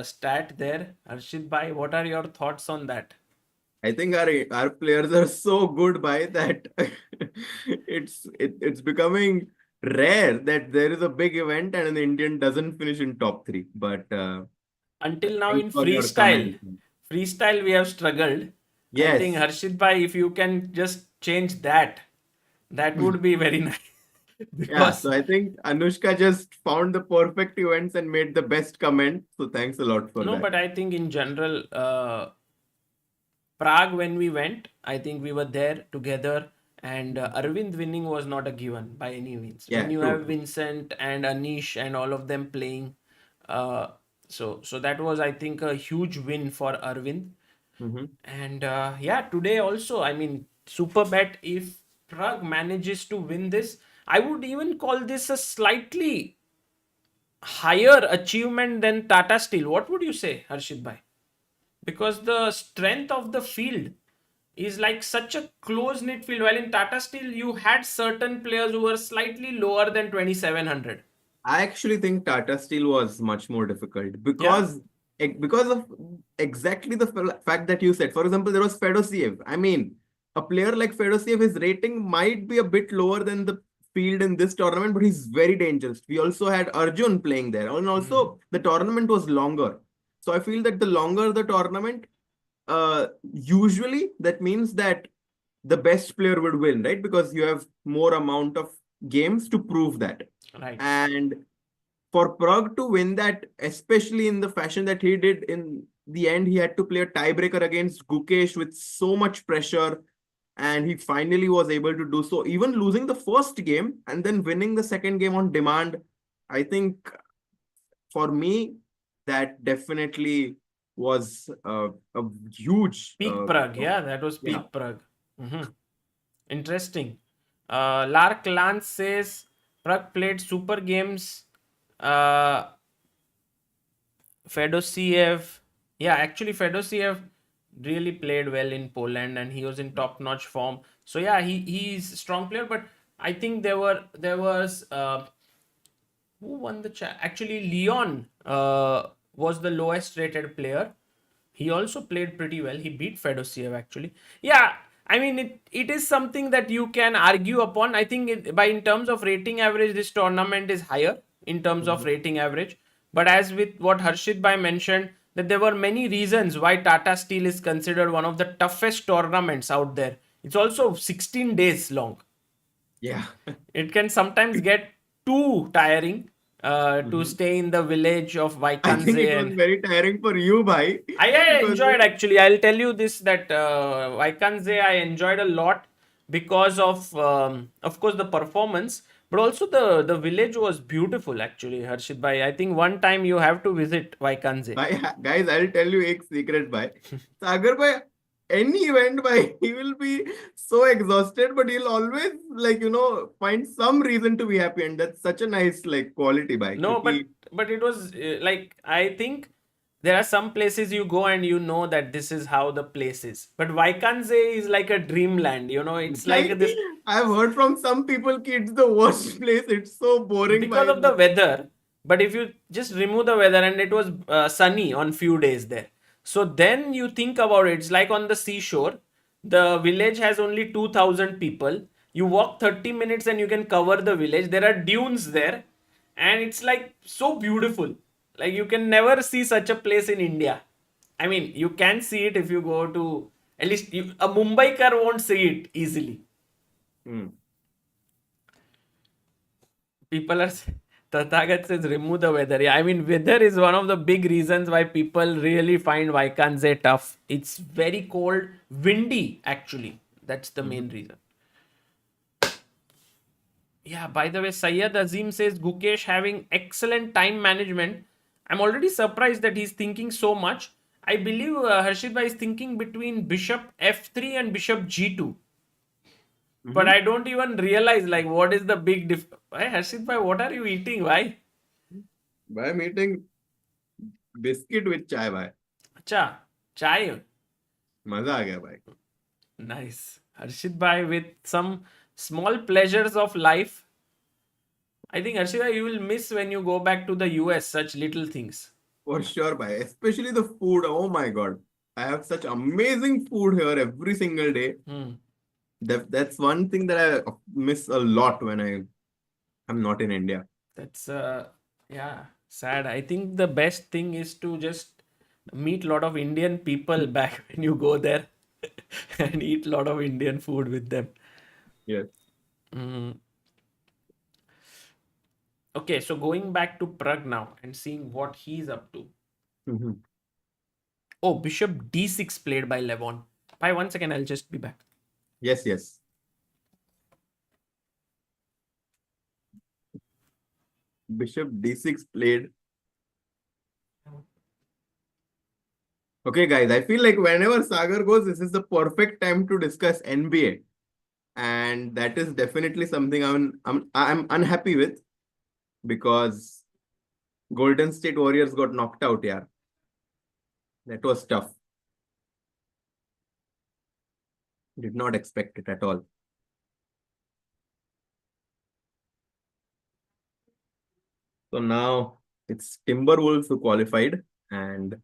stat there. Harshit bhai, what are your thoughts on that? I think our players are so good by that it's becoming rare that there is a big event and an Indian doesn't finish in top three. But Until now thanks in for your freestyle, comment. we have struggled. I think Yes. Harshit bhai, if you can just change that, that would be very nice. Yeah, Because so I think Anushka just found the perfect events and made the best comment. So thanks a lot for no, that. but I think in general, Prague, when we went, I think we were there together, and Arvind winning was not a given by any means. Yeah, When you true, have true. Vincent and Anish and all of them playing, uh, so that was, I think, a huge win for Arvind. Mhm. And yeah, today also, I mean, super bet if Pragg manages to win this, I would even call this a slightly higher achievement than Tata Steel. What would you say, Harshit bhai? Because the strength of the field is like such a close knit field. While in Tata Steel, you had certain players who were slightly lower than 2700. I actually think Tata Steel was much more difficult Yeah. because of exactly the fact that you said. For example, there was Fedosiev. I mean, a player like Fedosiev, his rating might be a bit lower than the field in this tournament, but he's very dangerous. We also had Arjun playing there, and also the tournament was longer. So I feel that the longer the tournament, usually that means that the best player would win, right? Because you have more amount of games to prove that. Right. And for Pragg to win that, especially in the fashion that he did in the end, he had to play a tiebreaker against Gukesh with so much pressure. And he finally was able to do so, even losing the first game and then winning the second game on demand. I think for me, that definitely was a huge. Peak Pragg. Yeah, that was Yeah. peak Pragg. Mhm. Interesting. Lark Lance says Pragg played super games. Uh, Fedosiev. Yeah, actually, Fedosiev really played well in Poland and he was in top notch form. So yeah, he's a strong player, but I think there was who won the chat? Actually, Leon was the lowest rated player. He also played pretty well. He beat Fedosiev actually. Yeah, I mean it is something that you can argue upon. I think by in terms of rating average, this tournament is higher in terms of Mhm. rating average. But as with what Harshit Bhai mentioned, that there were many reasons why Tata Steel is considered one of the toughest tournaments out there. It's also 16 days long. Yeah. It can sometimes get too tiring to Mhm. stay in the village of I think it Vaikanze was and very tiring for you, bhai, I because enjoyed actually. I'll tell you this that Vaikanze I enjoyed a lot because of course, the performance, but also the village was beautiful actually, Harshit bhai. I think one time you have to visit Vaikanze. bhai, guys, I'll tell you a secret, bhai. Sagar, bhai, any event, bhai, he will be so exhausted, but he'll always find some reason to be happy, and that's such a nice quality, bhai. No, Kyunki, but it was like I think there are some places you go and you know that this is how the place is. But Vaikanze is like a dreamland, it's like bhai, this I've heard from some people ki it's the worst place. It's so boring, because bhai. of the weather. But if you just remove the weather and it was sunny on few days there, so then you think about it, it's like on the seashore. The village has only 2000 people. You walk 30 minutes and you can cover the village. There are dunes there and it's like so beautiful. Like you can never see such a place in India. I mean, you can see it if you go to, at least a Mumbaikar won't see it easily. Hmm. People are Tathagat says remove the weather. Yeah, I mean weather is one of the big reasons why people really find Vaikanze tough. It's very cold, windy actually. That's the main reason. Yeah, by the way, Sayyid Azim says Gukesh having excellent time management. I'm already surprised that he's thinking so much. I believe Harshit Bhai is thinking between bishop f3 and bishop g2. But I don't even realize like what is the big Hey, Harshit Bhai, what are you eating? Why? I'm eating biscuit with chai, bhai. Acha, chai. मजा आ गया भाई. Nice. Harshit Bhai with some small pleasures of life. I think Harshit Bhai, you will miss when you go back to the US such little things. For sure, bhai. Especially the food. Oh my God. I have such amazing food here every single day. That's one thing that I miss a lot when I'm not in India. That's yeah, sad. I think the best thing is to just meet a lot of Indian people back when you go there and eat a lot of Indian food with them. Yes. Okay, so going back to Pragg now and seeing what he's up to. Oh, bishop d6 played by Levon. Bye, 1 second, I'll just be back. Yes, yes. Bishop d6 played. Okay, guys, I feel like whenever Sagar goes, this is the perfect time to discuss NBA. And that is definitely something I'm unhappy with, because Golden State Warriors got knocked out, yeah. That was tough. Did not expect it at all. So now it's Timberwolves who qualified, and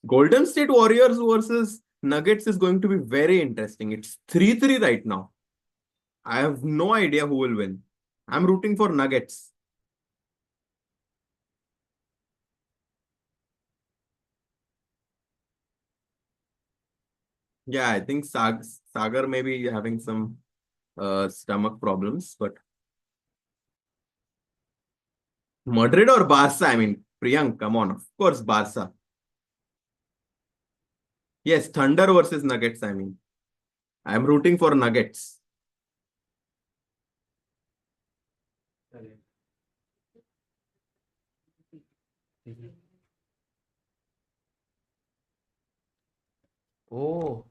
Golden State Warriors versus Nuggets is going to be very interesting. It's 3-3 right now. I have no idea who will win. I'm rooting for Nuggets. Yeah, I think Sagar may be having some stomach problems, but Madrid or Barca? I mean, Priyank, come on. Of course, Barca. Yes, Thunder versus Nuggets, I mean. I'm rooting for Nuggets. Oh,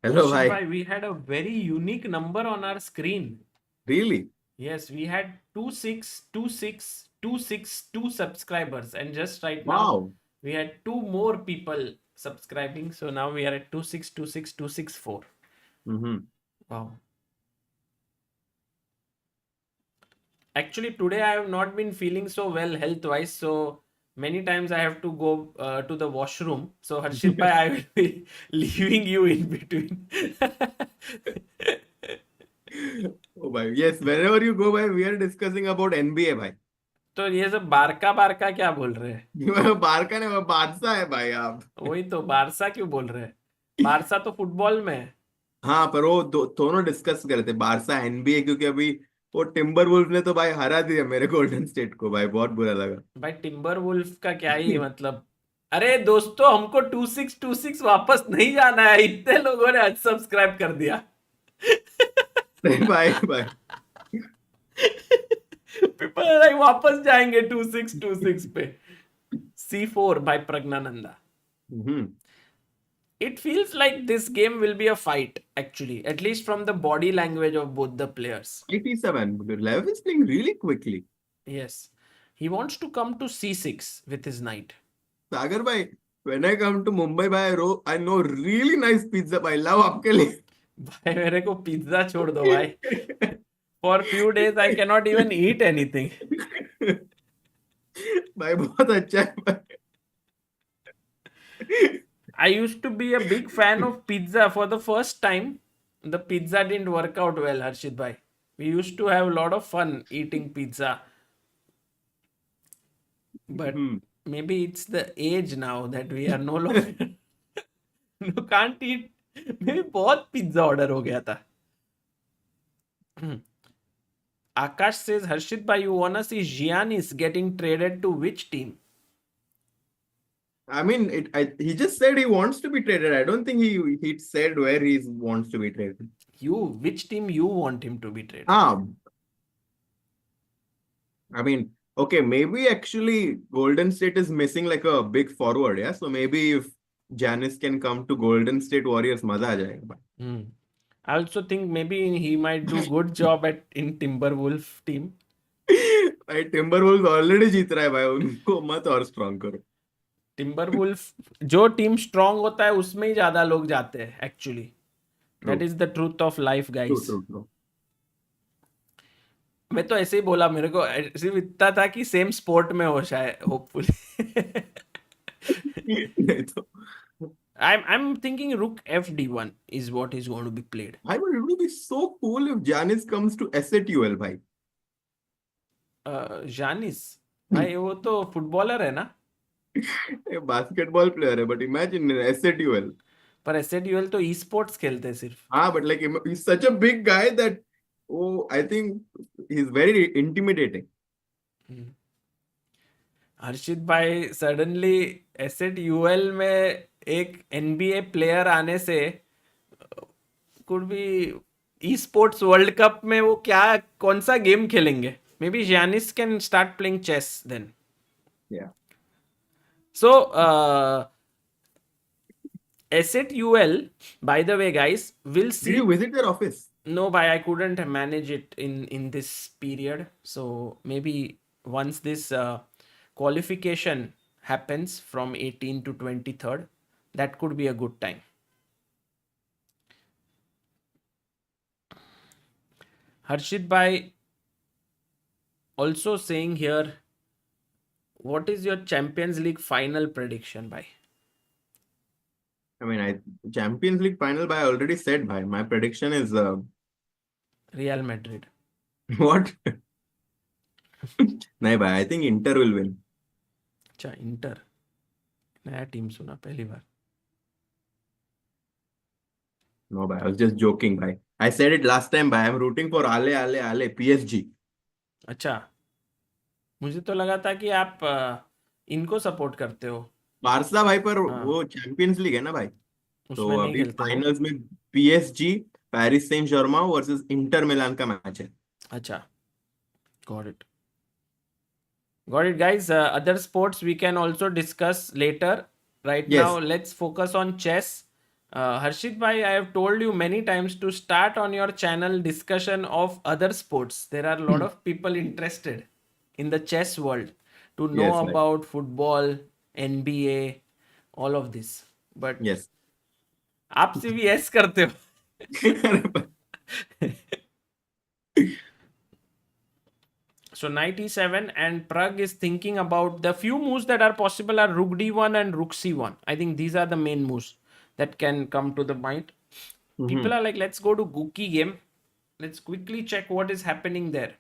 hello, Harshit bhai. Bhai, we had a very unique number on our screen. Really? Yes, we had 2626262 subscribers, and just right now Wow. we had 2 more people subscribing. So now we are at 2626264. Wow. Actually, today I have not been feeling so well health-wise, so many times I have to go to the washroom. So Harshit Bhai, I will be leaving you in between. Oh, bhai. Yes, whenever you go, bhai, we are discussing about NBA, bhai. तो ये सब बारका बारका क्या बोल रहे हैं? बारका नहीं, बादशाह है भाई आप. वही तो, बारसा क्यों बोल रहे हैं? बारसा तो फुटबॉल में है. हाँ, पर वो दोनों डिस्कस कर रहे थे, बारसा एनबीए, क्योंकि अभी वो टिम्बर वुल्फ ने तो भाई हरा दिया मेरे गोल्डन स्टेट को. भाई बहुत बुरा लगा. भाई टिम्बर वुल्फ का क्या ही मतलब. अरे दोस्तों, हमको 2626 वापस नहीं जाना है. इतने लोगों ने अनसब्सक्राइब कर दिया. नहीं भाई भाई. People are like, वापस जाएंगे 2626 पे. C4 by Praggnanandhaa. It feels like this game will be a fight, actually, at least from the body language of both the players. 87. Lev is playing really quickly. Yes. He wants to come to C6 with his knight. Sagar bhai, when I come to Mumbai, bhai, I know really nice pizza. Bhai, love आपके लिए. भाई मेरे को pizza छोड़ दो भाई. For few days I cannot even eat anything. भाई बहुत अच्छा है भाई. I used to be a big fan of pizza. For the first time, the pizza didn't work out well, Harshit bhai. We used to have a lot of fun eating pizza. But Maybe it's the age now that we are no longer no can't eat. Maybe बहुत pizza order हो गया था. Akash says, Harshit bhai, you wanna see Giannis getting traded to which team? I mean, he just said he wants to be traded. I don't think he said where he wants to be traded. Which team you want him to be traded? I mean, okay, maybe actually Golden State is missing like a big forward, yeah. So maybe if Giannis can come to Golden State Warriors, maza aa jayega. I also think maybe he might do good job in Timberwolf team. भाई Timberwolves already जीत रहा है भाई, उनको मत और strong करो. Timberwolf जो team strong होता है उसमें ही ज्यादा लोग जाते हैं actually. That is the truth of life guys. मैं तो ऐसे ही बोला, मेरे को सिर्फ इतना था कि सेम स्पोर्ट में हो शायद hopefully. I'm thinking rook fd1 is what is going to be played. I would, it would be so cool if Giannis comes to SATUL भाई. Giannis भाई वो तो फुटबॉलर है ना. बास्केटबॉल प्लेयर है, बट इमेजिन SATUL. पर SATUL तो e sports खेलते हैं सिर्फ. हाँ, but like he's such a big guy that I think he's very intimidating. हर्षित भाई सडनली SATUL में एक NBA प्लेयर आने से could be e sports world cup में वो क्या कौन सा गेम खेलेंगे. May be Giannis can start playing chess then. So SATUL, by the way guys, we'll see. Did you visit their office? No, bhai, I couldn't manage it in this period. So maybe once this qualification happens from 18 to 23rd, that could be a good time. Harshit bhai also saying here, what is your Champions League final prediction, bhai? I mean, Champions League final, bhai, I already said, bhai. My prediction is Real Madrid. What? नहीं bhai, I think Inter will win. अच्छा, Inter. नया team सुना पहली बार. No, bhai, I was just joking, bhai. I said it last time, bhai. I'm rooting for Ale, PSG. अच्छा, मुझे तो लगा था कि आप इनको सपोर्ट करते हो. बार्सा भाई, पर वो चैंपियंस लीग है ना भाई, तो अभी फाइनल्स में PSG Paris Saint Germain versus Inter Milan का मैच है. अच्छा, got it guys. Other sports we can also discuss later. Right now let's focus on chess. Harshit bhai, I have told you many times to start on your channel discussion of other sports. There are a lot of people interested in the chess world to know about football, NBA, all of this. But yes, आप से भी yes करते हो. So knight e7, and Pragg is thinking about the few moves that are possible are rook d1 and rook c1. I think these are the main moves that can come to the mind. People are like, let's go to Gukesh game. Let's quickly check what is happening there.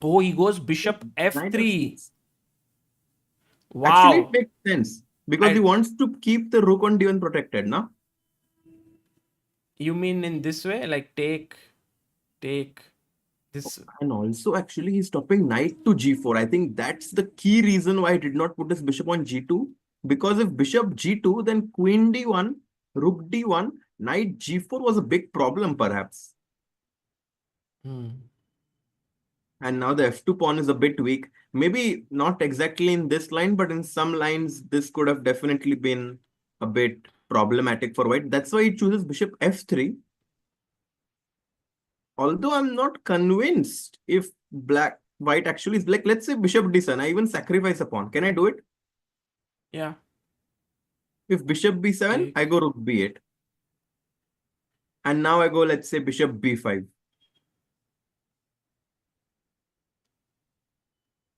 Oh, he goes bishop f3. Wow. Actually, it makes sense because he wants to keep the rook on d1 protected, no? You mean in this way, like take this? And also, actually, he's stopping knight to g4. I think that's the key reason why he did not put his bishop on g2. Because if bishop g2, then queen d1, rook d1, knight g4 was a big problem, perhaps. And now the f2 pawn is a bit weak. Maybe not exactly in this line, but in some lines, this could have definitely been a bit problematic for white. That's why he chooses bishop f3. Although I'm not convinced if white actually is like, let's say bishop d7, I even sacrifice a pawn. Can I do it? Yeah. If bishop b7, I go rook b8. And now I go, let's say bishop b5.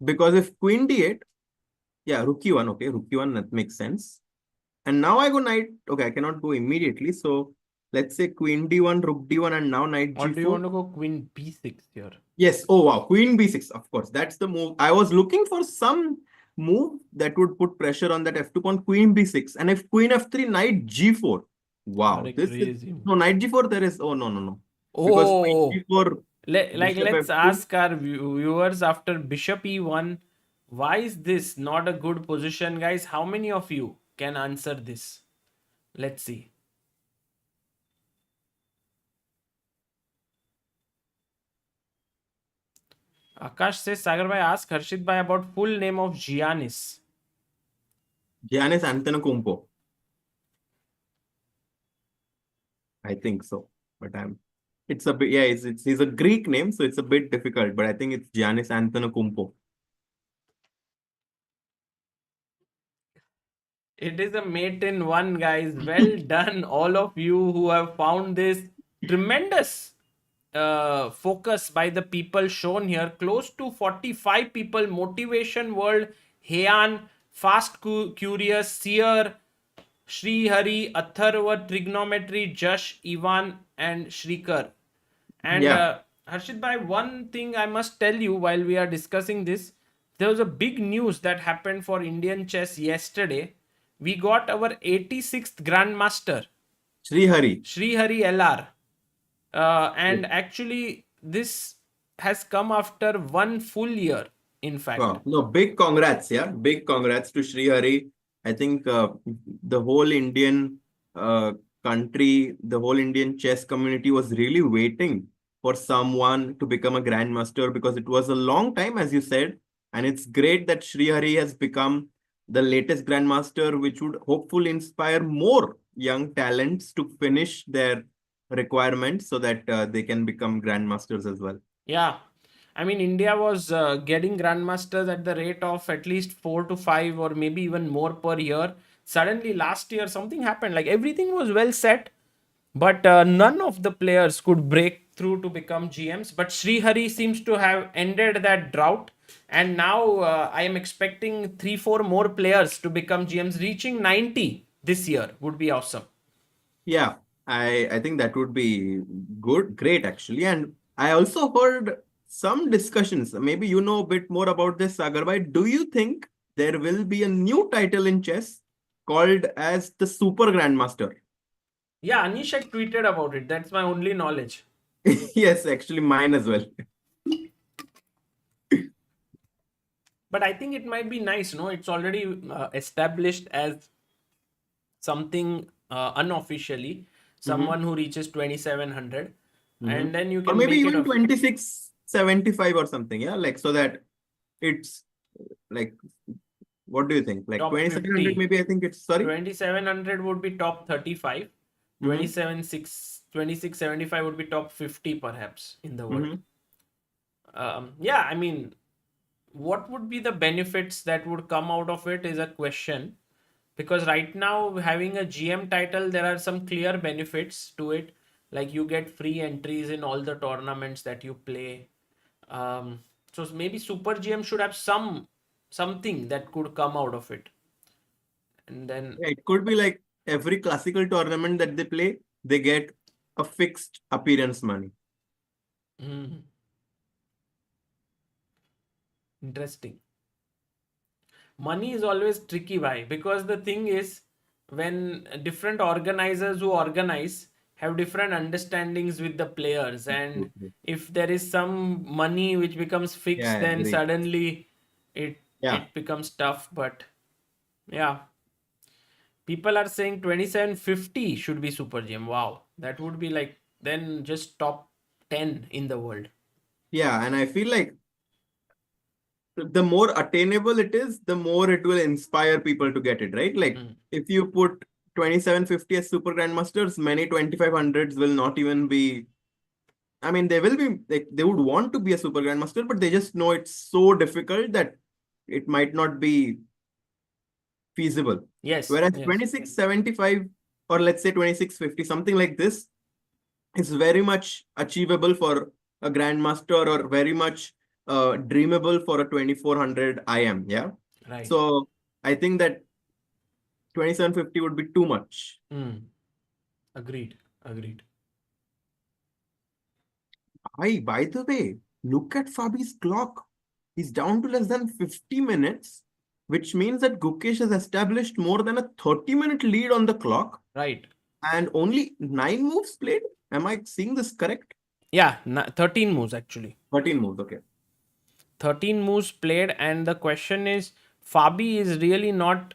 Because if queen d8, yeah, rook e1, okay, rook e1, that makes sense. And now I go knight, okay, I cannot go immediately. So let's say queen d1, rook d1, and now knight g4. Or do you want to go queen b6 here? Yes, oh wow, queen b6, of course, that's the move. I was looking for some move that would put pressure on that f2 pawn, queen b6, and if queen f3, knight g4. Wow, this is Crazy. no knight g4. There is no, because queen Oh, g4, bishop let's f2. ask our viewers after bishop e1, why is this not a good position, guys? How many of you can answer this? Let's see. Akash says, Sagar bhai, ask Harshit bhai about full name of Giannis. Giannis Antetokounmpo. I think so, but it's a bit, yeah, he's a Greek name, so it's a bit difficult, but I think it's Giannis Antetokounmpo. It is a mate in one, guys. Well done, all of you who have found this tremendous focus by the people shown here. Close to 45 people. Motivation World, Heian, Fast Curious, Seer, Sri Hari, Atharva, Trigonometry, Jash, Ivan, and Shrikar. And Yeah, Harshit bhai, one thing I must tell you while we are discussing this, there was a big news that happened for Indian chess yesterday. We got our 86th Grandmaster, Srihari. Srihari LR. Yeah. And actually, this has come after 1 full year, in fact. Wow. No, big congrats, yeah. Big congrats to Srihari. I think the whole Indian country, the whole Indian chess community was really waiting for someone to become a grandmaster because it was a long time, as you said. And it's great that Srihari has become the latest grandmaster, which would hopefully inspire more young talents to finish their requirements so that they can become grandmasters as well. Yeah. I mean, India was getting grandmasters at the rate of at least 4 to 5 or maybe even more per year. Suddenly, last year, something happened. Like everything was well set, but none of the players could break through to become GMs. But Srihari seems to have ended that drought. And now I am expecting 3, 4 more players to become GMs. Reaching 90 this year would be awesome. Yeah, I think that would be great actually. And I also heard some discussions. Maybe you know a bit more about this, Sagar bhai. Do you think there will be a new title in chess called as the Super Grandmaster? Yeah, Anish had tweeted about it. That's my only knowledge. Yes, actually mine as well. But I think it might be nice, no? It's already established as something unofficially, Mhm. someone who reaches 2700, Mhm. and then you Or can maybe make it even of 2675 or something. Yeah, like so that it's like, what do you think? Like top 2700, 50. maybe I think it's, sorry. 2700 would be top 35. Mhm. 2675 would be top 50 perhaps in the world. Mhm. Yeah, I mean, what would be the benefits that would come out of it is a question, because right now having a GM title, there are some clear benefits to it, like you get free entries in all the tournaments that you play. So maybe Super GM should have something that could come out of it. And then Yeah, it could be like every classical tournament that they play, they get a fixed appearance money. hmm, interesting. Money is always tricky. Why? Because the thing is, when different organizers who organize have different understandings with the players, and Mhm. if there is some money which becomes Yeah, fixed, I then agree. suddenly it Yeah, it becomes tough. But yeah, people are saying 2750 should be Super GM. Wow, that would be like then just top 10 in the world. yeah, and I feel like the more attainable it is, the more it will inspire people to get it, right? Like Mm. if you put 2750 as Super Grandmasters, many 2500s will not even be. I mean, they will be like they would want to be a Super Grandmaster, but they just know it's so difficult that it might not be feasible. Yes, Whereas yes. 2675 or let's say 2650, something like this is very much achievable for a grandmaster or very much dreamable for a 2400 IM. Yeah. Right. So I think that 2750 would be too much. Mm. Agreed. Agreed. By the way, look at Fabi's clock. He's down to less than 50 minutes which means that Gukesh has established more than a 30-minute lead on the clock Right. and only 9 moves played. Am I seeing this correct? Yeah, 13 moves actually. 13 moves, okay. 13 moves played, and the question is, Fabi is really not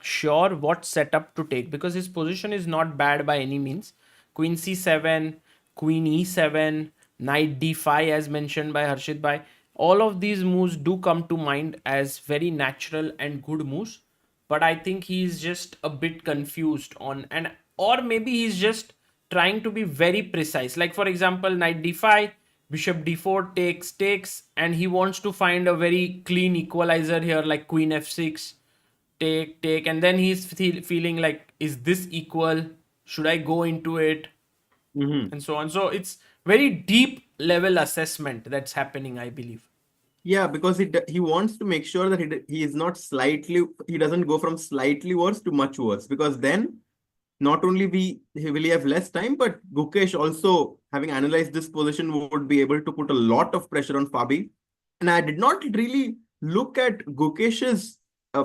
sure what setup to take because his position is not bad by any means. Queen c7, queen e7, knight d5, as mentioned by Harshit bhai. All of these moves do come to mind as very natural and good moves, but I think he's just a bit confused on, and or maybe he's just trying to be very precise. Like for example, knight d5, bishop d4 takes, and he wants to find a very clean equalizer here, like queen f6, take, and then he's feeling like, is this equal? Should I go into it? Mm-hmm. And so on. So it's very deep level assessment that's happening, I believe. Yeah, because he wants to make sure that he is not he doesn't go from slightly worse to much worse, because then not only will he have less time, but Gukesh also, having analyzed this position, would be able to put a lot of pressure on Fabi. And I did not really look at Gukesh's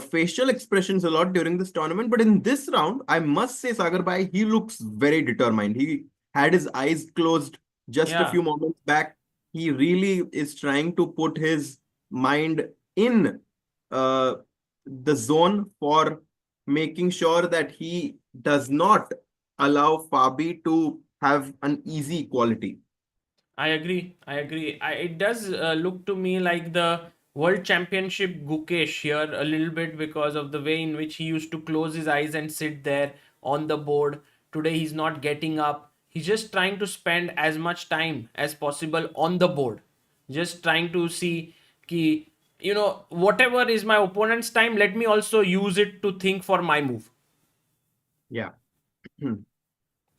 facial expressions a lot during this tournament, but in this round, I must say, Sagar bhai, he looks very determined. He had his eyes closed just a few moments back. He really is trying to put his mind in the zone for making sure that he does not allow Fabi to have an easy equality. I agree. It does look to me like the World Championship Gukesh here a little bit because of the way in which he used to close his eyes and sit there on the board. Today he's not getting up. He's just trying to spend as much time as possible on the board. Just trying to see ki, whatever is my opponent's time, let me also use it to think for my move. Yeah.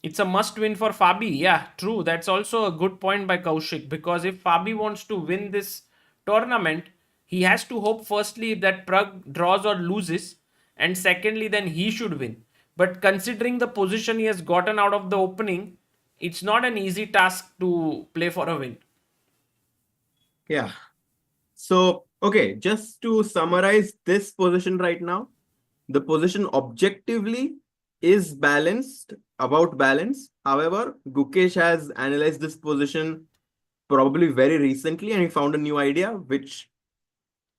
It's a must win for Fabi. Yeah, true. That's also a good point by Kaushik, because if Fabi wants to win this tournament, he has to hope firstly that Pragg draws or loses, and secondly, then he should win. But considering the position he has gotten out of the opening, it's not an easy task to play for a win. Yeah. So, okay, just to summarize this position right now, the position objectively is balanced, about balance. However, Gukesh has analyzed this position probably very recently, and he found a new idea which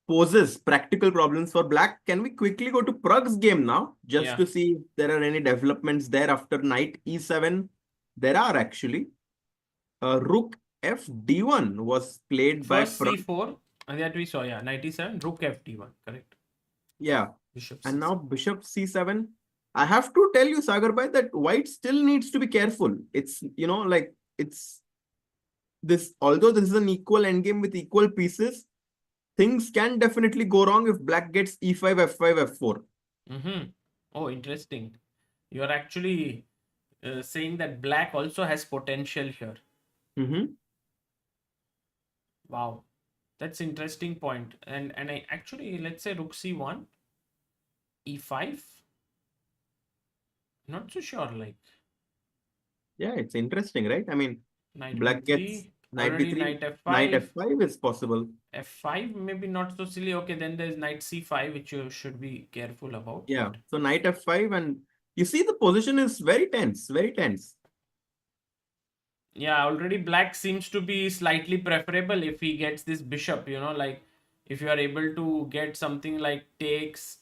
poses practical problems for black. Can we quickly go to Pragg's game now, just to see if there are any developments there after knight e7? There are actually. Rook f d1 was played by First Pragg. c4, and that we saw, yeah, knight e7, rook fd1, correct. Yeah. Bishop And c7. now bishop c7. I have to tell you, Sagar bhai, that white still needs to be careful. It's, it's this, although this is an equal endgame with equal pieces, things can definitely go wrong if black gets e5, f5, f4. Mm-hmm. Oh, interesting. You're actually saying that black also has potential here. Mm-hmm. Wow, that's interesting point. And I actually, let's say rook c1, e5. Not so sure. Like Yeah, it's interesting, right? I mean, knight black gets b3, knight already b3, knight knight f5, f5 is possible. f5 maybe not so silly. Okay, then there's knight c5, which you should be careful about. Yeah, But so knight f5, and you see the position is very tense, very tense. yeah, already black seems to be slightly preferable if he gets this bishop, like if you are able to get something like takes.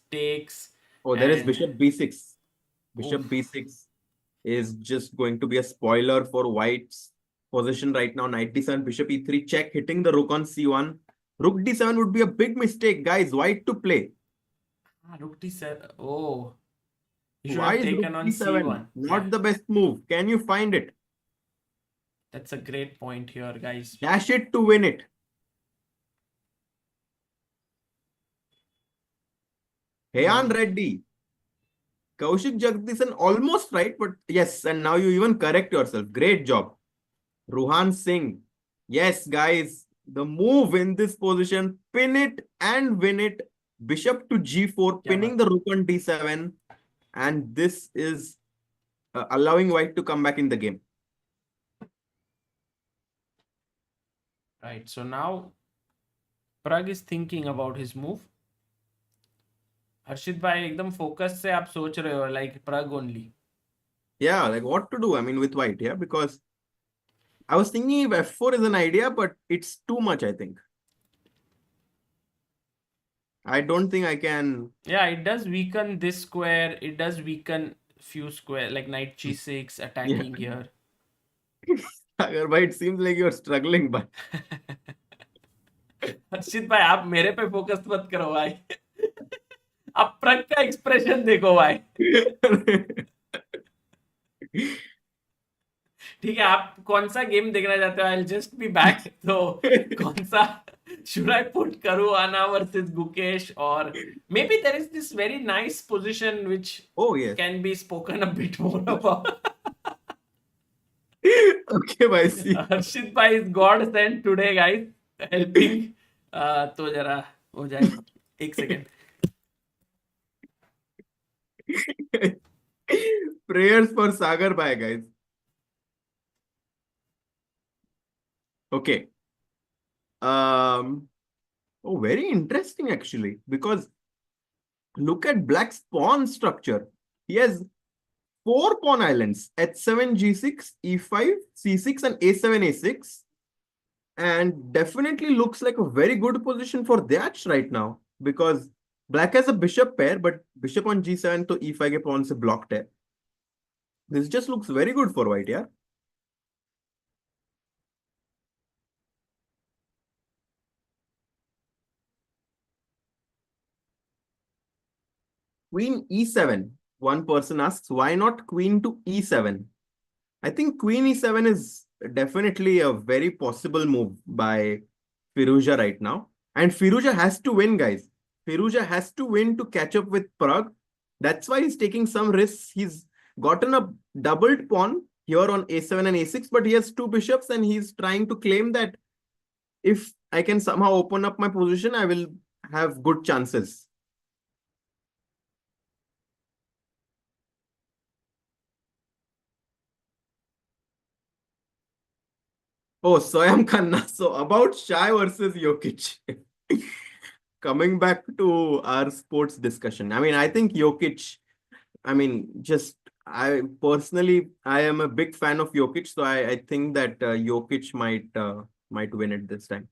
Oh, there is bishop b6. Bishop Oof. b6 is just going to be a spoiler for white's position right now. Knight d7, bishop e3, check, hitting the rook on c1. Rook d7 would be a big mistake, guys. White to play. Rook d7. Oh, you should Why have is rook taken on d7 c1. not the best move? Can you find it? That's a great point here, guys. Dash it to win it. Heyan Reddy. Kaushik Jagdishan almost right, but yes, and now you even correct yourself. Great job. Ruhan Singh. Yes, guys, the move in this position, pin it and win it. Bishop to g4, pinning the rook on d7. And this is allowing white to come back in the game. Right, so now Pragg is thinking about his move. हर्षित भाई एकदम focus से आप सोच रहे हो, like Pragg only. Yeah, like what to do? I mean, with white, yeah, because I was thinking if f4 is an idea, but it's too much, I think. I don't think I can. Yeah, it does weaken this square. It does weaken few square, like knight g6 Yeah. attacking here. Sagar bhai, it seems like you're struggling, but हर्षित भाई आप मेरे पे focus मत करो भाई. आप प्रग का expression देखो भाई. ठीक है, आप कौन सा गेम देखना चाहते हो? I just be back. तो कौन सा should I put Caruana versus Gukesh, or maybe there is this very nice position which oh, yes. can be spoken a bit more about. Okay, bhai, see. Harshit bhai is God sent today, guys, helping. तो जरा हो जाए. एक second. Prayers for Sagar bhai, guys. Okay. Oh, very interesting actually, because look at Black's pawn structure. He has 4 pawn islands: h7, g6, e5, c6, and a7, a6. And definitely looks like a very good position for Deac right now, because Black has a bishop pair, but bishop on g7 to e5 के pawn से blocked है. This just looks very good for white, yeah. Queen e7. One person asks, why not queen to e7? I think queen e7 is definitely a very possible move by Firouzja right now. And Firouzja has to win, guys. Firouzja has to win to catch up with Pragg. That's why he's taking some risks. He's gotten a doubled pawn here on a7 and a6, but he has 2 bishops and he's trying to claim that if I can somehow open up my position, I will have good chances. Oh, Soyam Khanna. So about Shah versus Jokic. Coming back to our sports discussion. I mean, I think Jokic, I personally, I am a big fan of Jokic. So I think that Jokic might win it this time.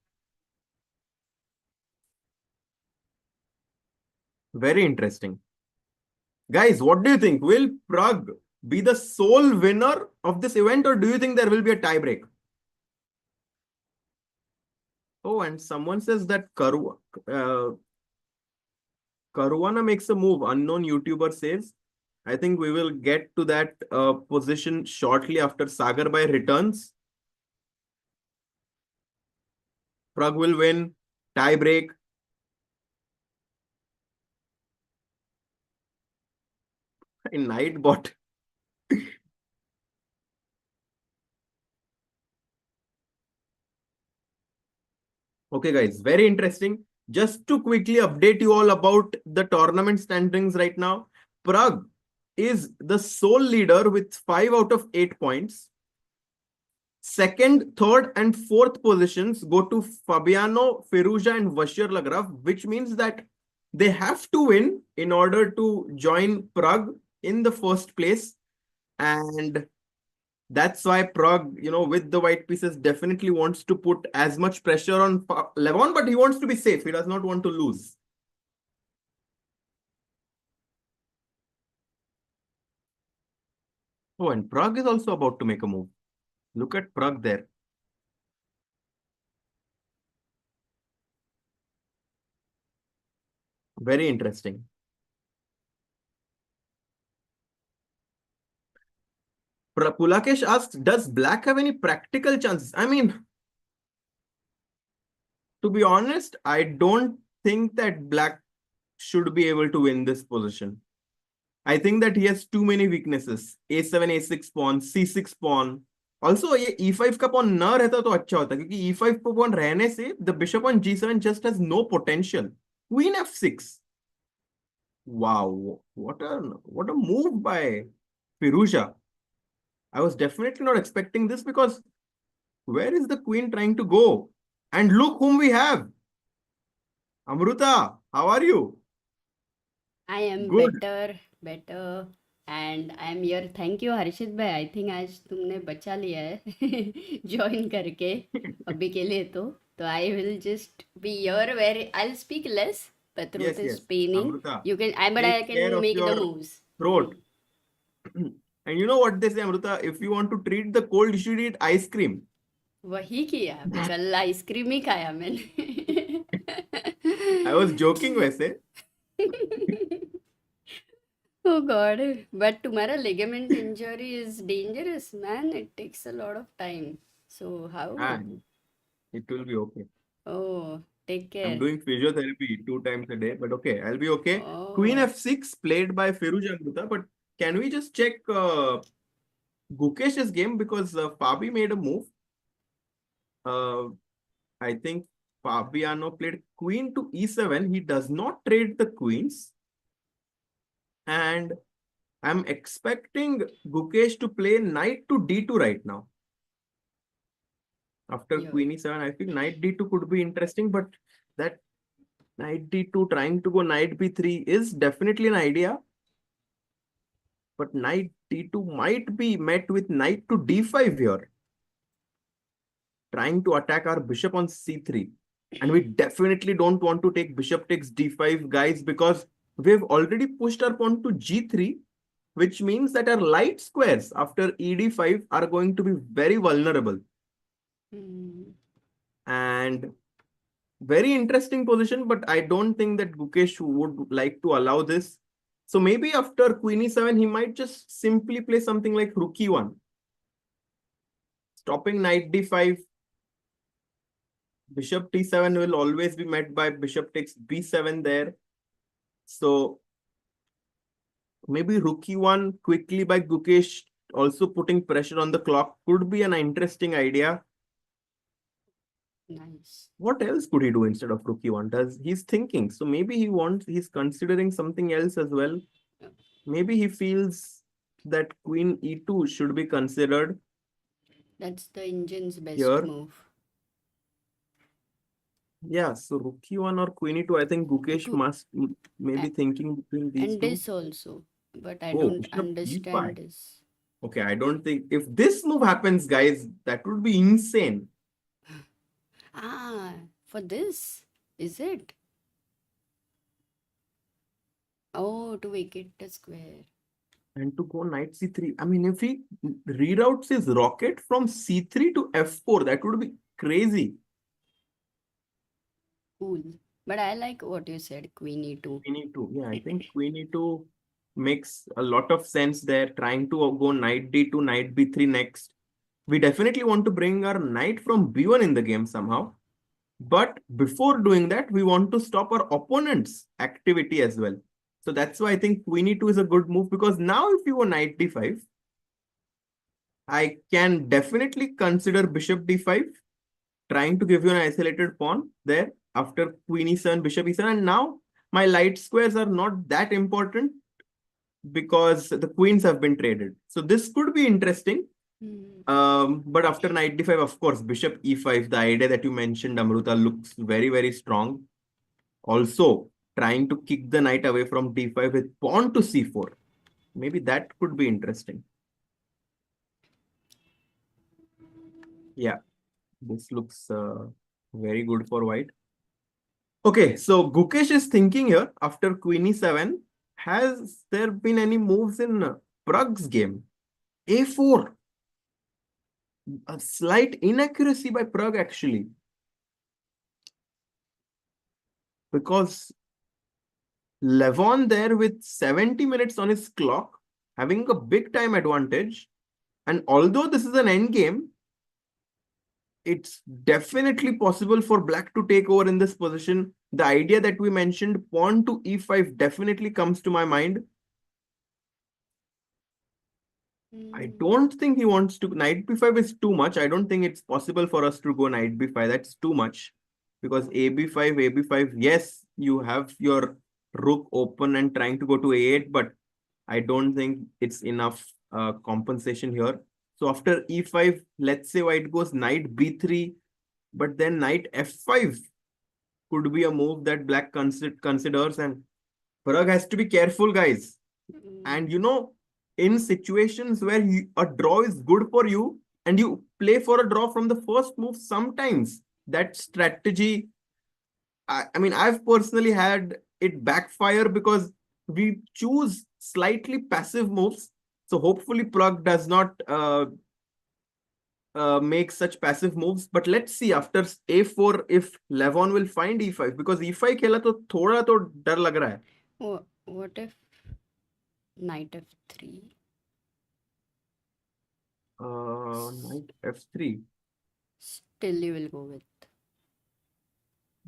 Very interesting. Guys, what do you think? Will Pragg be the sole winner of this event, or do you think there will be a tiebreak? Oh, and someone says that Caruana makes a move. Unknown YouTuber says. I think we will get to that position shortly after Sagar Bhai returns. Pragg will win. Tiebreak. Knight bot. Okay, guys, very interesting. Just to quickly update you all about the tournament standings right now. Pragg is the sole leader with 5 out of 8 points. Second, third, and fourth positions go to Fabiano, Firouzja, and Vachier-Lagrave, which means that they have to win in order to join Pragg in the first place. And that's why Pragg, with the white pieces, definitely wants to put as much pressure on Levon, but he wants to be safe. He does not want to lose. Oh, and Pragg is also about to make a move. Look at Pragg there. Very interesting. Pulakesh asks, does Black have any practical chances? I mean, to be honest, I don't think that Black should be able to win this position. I think that he has too many weaknesses. A7, A6 pawn, C6 pawn. Also, ये E5 का pawn ना रहता तो अच्छा होता, क्योंकि E5 पे pawn रहने से the bishop on G7 just has no potential. Queen F6. Wow, what a move by Firouzja. I was definitely not expecting this, because where is the queen trying to go? And look whom we have. Amruta, how are you? I am Good. better and I am here. Thank you Harshit भाई. I think आज तुमने बचा लिया है join करके अभी के लिए तो I will just be here where I'll speak less. But truth Yes, is yes. spinning. Amruta, You can but I take care can of make the your moves. throat. And you know what they say, Amruta? If you want to treat the cold, you should eat ice cream. वही किया कल ice cream ही खाया मैंने. I was joking, वैसे. Oh God, but tomorrow ligament injury is dangerous, man. It takes a lot of time. So how? And it will be okay. Oh, take I'm care. doing physiotherapy 2 times a day, but okay, I'll be okay. Queen Oh, f6 played by Firouzja, Amruta, but can we just check Gukesh's game because Fabi made a move. Uh, I think Fabiano played queen to e7. He does not trade the queens. And I'm expecting Gukesh to play knight to d2 right now. After yeah. queen e7, I feel knight d2 could be interesting, but that knight d2 trying to go knight b3 is definitely an idea. But knight d2 might be met with knight to d5 here. Trying to attack our bishop on c3. And we definitely don't want to take bishop takes d5, guys, because we've already pushed our pawn to g3, which means that our light squares after ed5 are going to be very vulnerable. Hmm. And very interesting position, but I don't think that Gukesh would like to allow this. So maybe after queen e7, he might just simply play something like rook e1. Stopping knight d5. Bishop t7 will always be met by bishop takes b7 there. So maybe rook e1 quickly by Gukesh, also putting pressure on the clock, could be an interesting idea. Nice. What else could he do instead of rook e1? He's thinking. So maybe he's considering something else as well. Maybe he feels that queen e2 should be considered. That's the engine's best Here. move. Yeah, so rook e1 or queen e2, I think Gukesh must maybe thinking between these And two. this also, but I Oh, don't bishop understand e5. this. Okay, I don't think if this move happens, guys, that would be insane. Ah, for this, is it? Oh, to vacate the square. And to go knight c3. I mean, if he reroutes his rocket from c3 to f4, that would be crazy. Cool. But I like what you said, queen e2. Queen e2. Yeah, I think queen e2 makes a lot of sense there. Trying to go knight d2, knight b3 next. We definitely want to bring our knight from b1 in the game somehow. But before doing that, we want to stop our opponent's activity as well. So that's why I think queen e2 is a good move, because now if you go knight d5, I can definitely consider bishop d5, trying to give you an isolated pawn there after queen e7, bishop e7. And now my light squares are not that important because the queens have been traded. So this could be interesting. But after knight d5, of course, bishop e5, the idea that you mentioned, Amruta, looks very, very strong. Also, trying to kick the knight away from d5 with pawn to c4. Maybe that could be interesting. Yeah, this looks very good for white. Okay, so Gukesh is thinking here after queen e7. Has there been any moves in Pragg's game? a4. A slight inaccuracy by Pragg actually. Because Levon there with 70 minutes on his clock, having a big time advantage. And although this is an endgame, it's definitely possible for black to take over in this position. The idea that we mentioned, pawn to e5, definitely comes to my mind. I don't think he wants to. Knight b5 is too much. I don't think it's possible for us to go knight b5. That's too much. Because ab5, yes, you have your rook open and trying to go to a8, but I don't think it's enough compensation here. So after e5, let's say white goes knight b3, but then knight f5 could be a move that black considers. And Pragg has to be careful, guys. Mm, And in situations where a draw is good for you and you play for a draw from the first move, sometimes that strategy, I mean, I've personally had it backfire because we choose slightly passive moves. So hopefully Pragg does not make such passive moves. But let's see after a4 if Levon will find e5, because e5 खेला तो थोड़ा तो डर लग रहा है. what if knight f3? Knight f3. Still you will go with.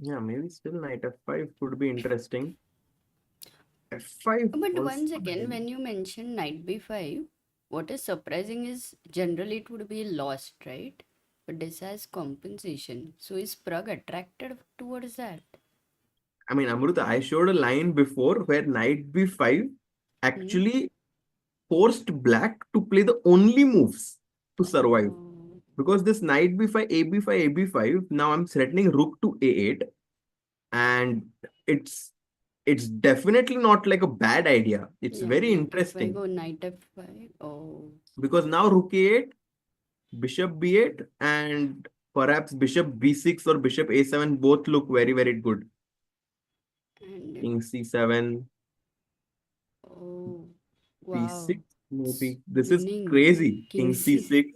Yeah, maybe still knight f5 could be interesting. f5 But was one second, fine. when you mentioned knight b5, what is surprising is generally it would be lost, right? But this has compensation. So is Pragg attracted towards that? I mean, Amruta, I showed a line before where knight b5 actually forced black to play the only moves to survive. Oh, Because this knight b5, ab5, ab5, now I'm threatening rook to a8. And it's definitely not like a bad idea. It's yeah, very but if I interesting. go knight f5, oh, Because now rook a8, bishop b8, and perhaps bishop b6 or bishop a7 both look very, very good. and King c7, oh, b6, wow, maybe. This is winning. crazy. King King c6,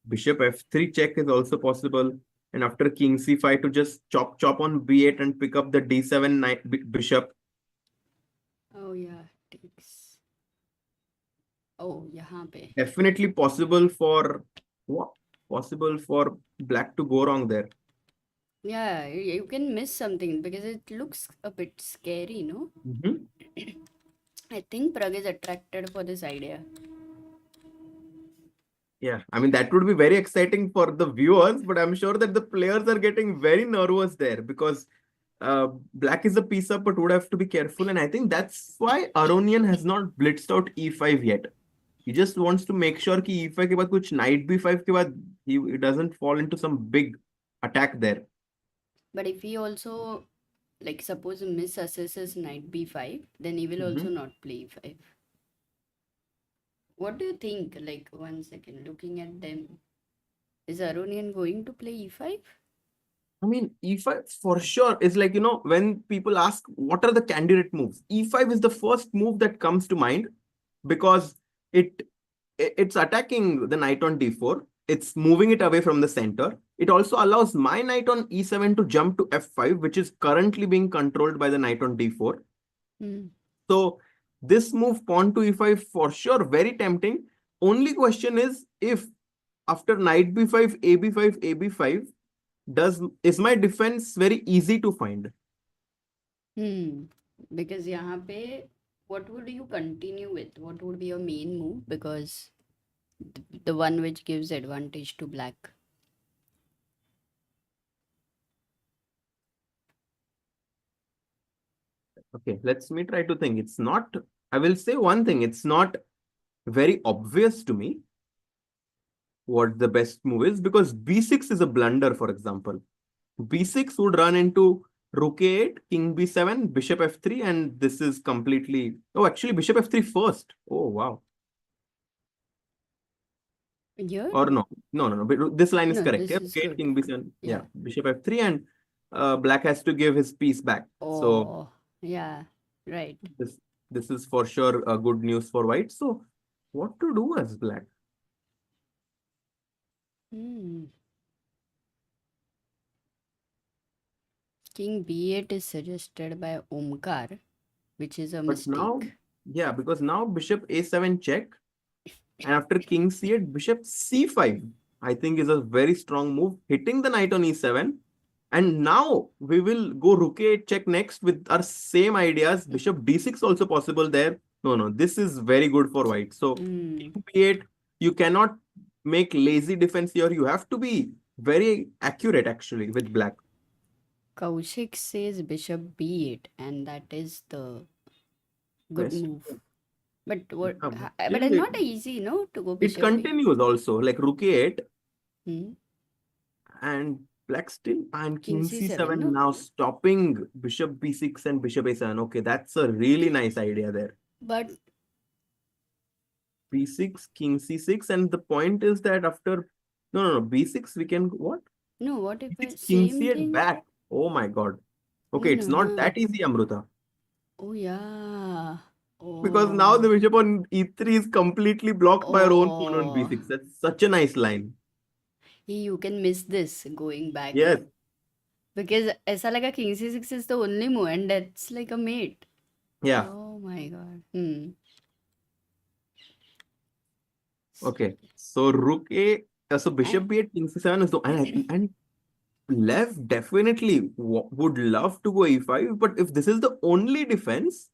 bishop f3 check is also possible. And after king c5 to just chop on b8 and pick up the d7 bishop. Oh yeah, takes. Oh, यहाँ पे. Definitely possible for what? Possible for black to go wrong there. Yeah, you can miss something because it looks a bit scary, no? Mhm. I think Pragg is attracted for this idea. Yeah, I mean, that would be very exciting for the viewers, but I'm sure that the players are getting very nervous there because black is a piece up, but would have to be careful. And I think that's why Aronian has not blitzed out e5 yet. He just wants to make sure कि e5 के बाद कुछ knight b5 के बाद he doesn't fall into some big attack there. But if he also, like, suppose misassesses knight b5, then he will also not play e5. What do you think? Like, one second, looking at them, is Aronian going to play e5? I mean, e5 for sure is like, when people ask what are the candidate moves, e5 is the first move that comes to mind because it's attacking the knight on d4. It's moving it away from the center. It also allows my knight on e7 to jump to f5, which is currently being controlled by the knight on d4. Hmm. So this move pawn to e5 for sure, very tempting. Only question is if after knight b5, ab5, ab5, is my defense very easy to find? Because यहाँ पे, what would you continue with? What would be your main move? Because the one which gives advantage to black. Okay, let's me try to think. It's not, I will say one thing, it's not very obvious to me what the best move is because b6 is a blunder, for example. b6 would run into rook a8, king b7, bishop f3, and this is completely... Oh, actually, bishop f3 first. Oh, wow. Here? Or no. But this line is No, correct. this Yeah, is rook 8, good. king b7. Yeah. Yeah, bishop f3, and black has to give his piece back. So Oh, yeah, right. this is for sure good news for white. So what to do as black? King b8 is suggested by Omkar, which is a But now, mistake. yeah, because now bishop a7 check, and after king c8, bishop c5, I think is a very strong move, hitting the knight on e7. And now we will go rook a8 check next with our same ideas. Bishop d6 also possible there. No, this is very good for white. So king b8, you cannot make lazy defense here. You have to be very accurate actually with black. Kaushik says bishop b8, and that is the good Best. move. But what? Yeah, But it's not easy, no, to go it bishop b8. continues also like rook a8 Hmm. and Black still and king King c7 C7, no? now stopping bishop b6 and bishop a7. Okay, that's a really nice idea there. But b6, king c6, and the point is that after no b6 we can what? no, what if I B6, king same c8 thing? back. Oh my god. No, Okay, it's no, not no. that easy, Amruta. Oh yeah. Because now the Oh, bishop on e3 is completely blocked by our own pawn on oh. b6. That's such a nice line. You can miss this going back. Yes. Because ऐसा लगा king c6 is the only move and that's like a mate. Yeah. Oh my god. Okay. So rook a. So bishop And b8, king c7 is the and Lev definitely would love to go e5, but if this is the only defense,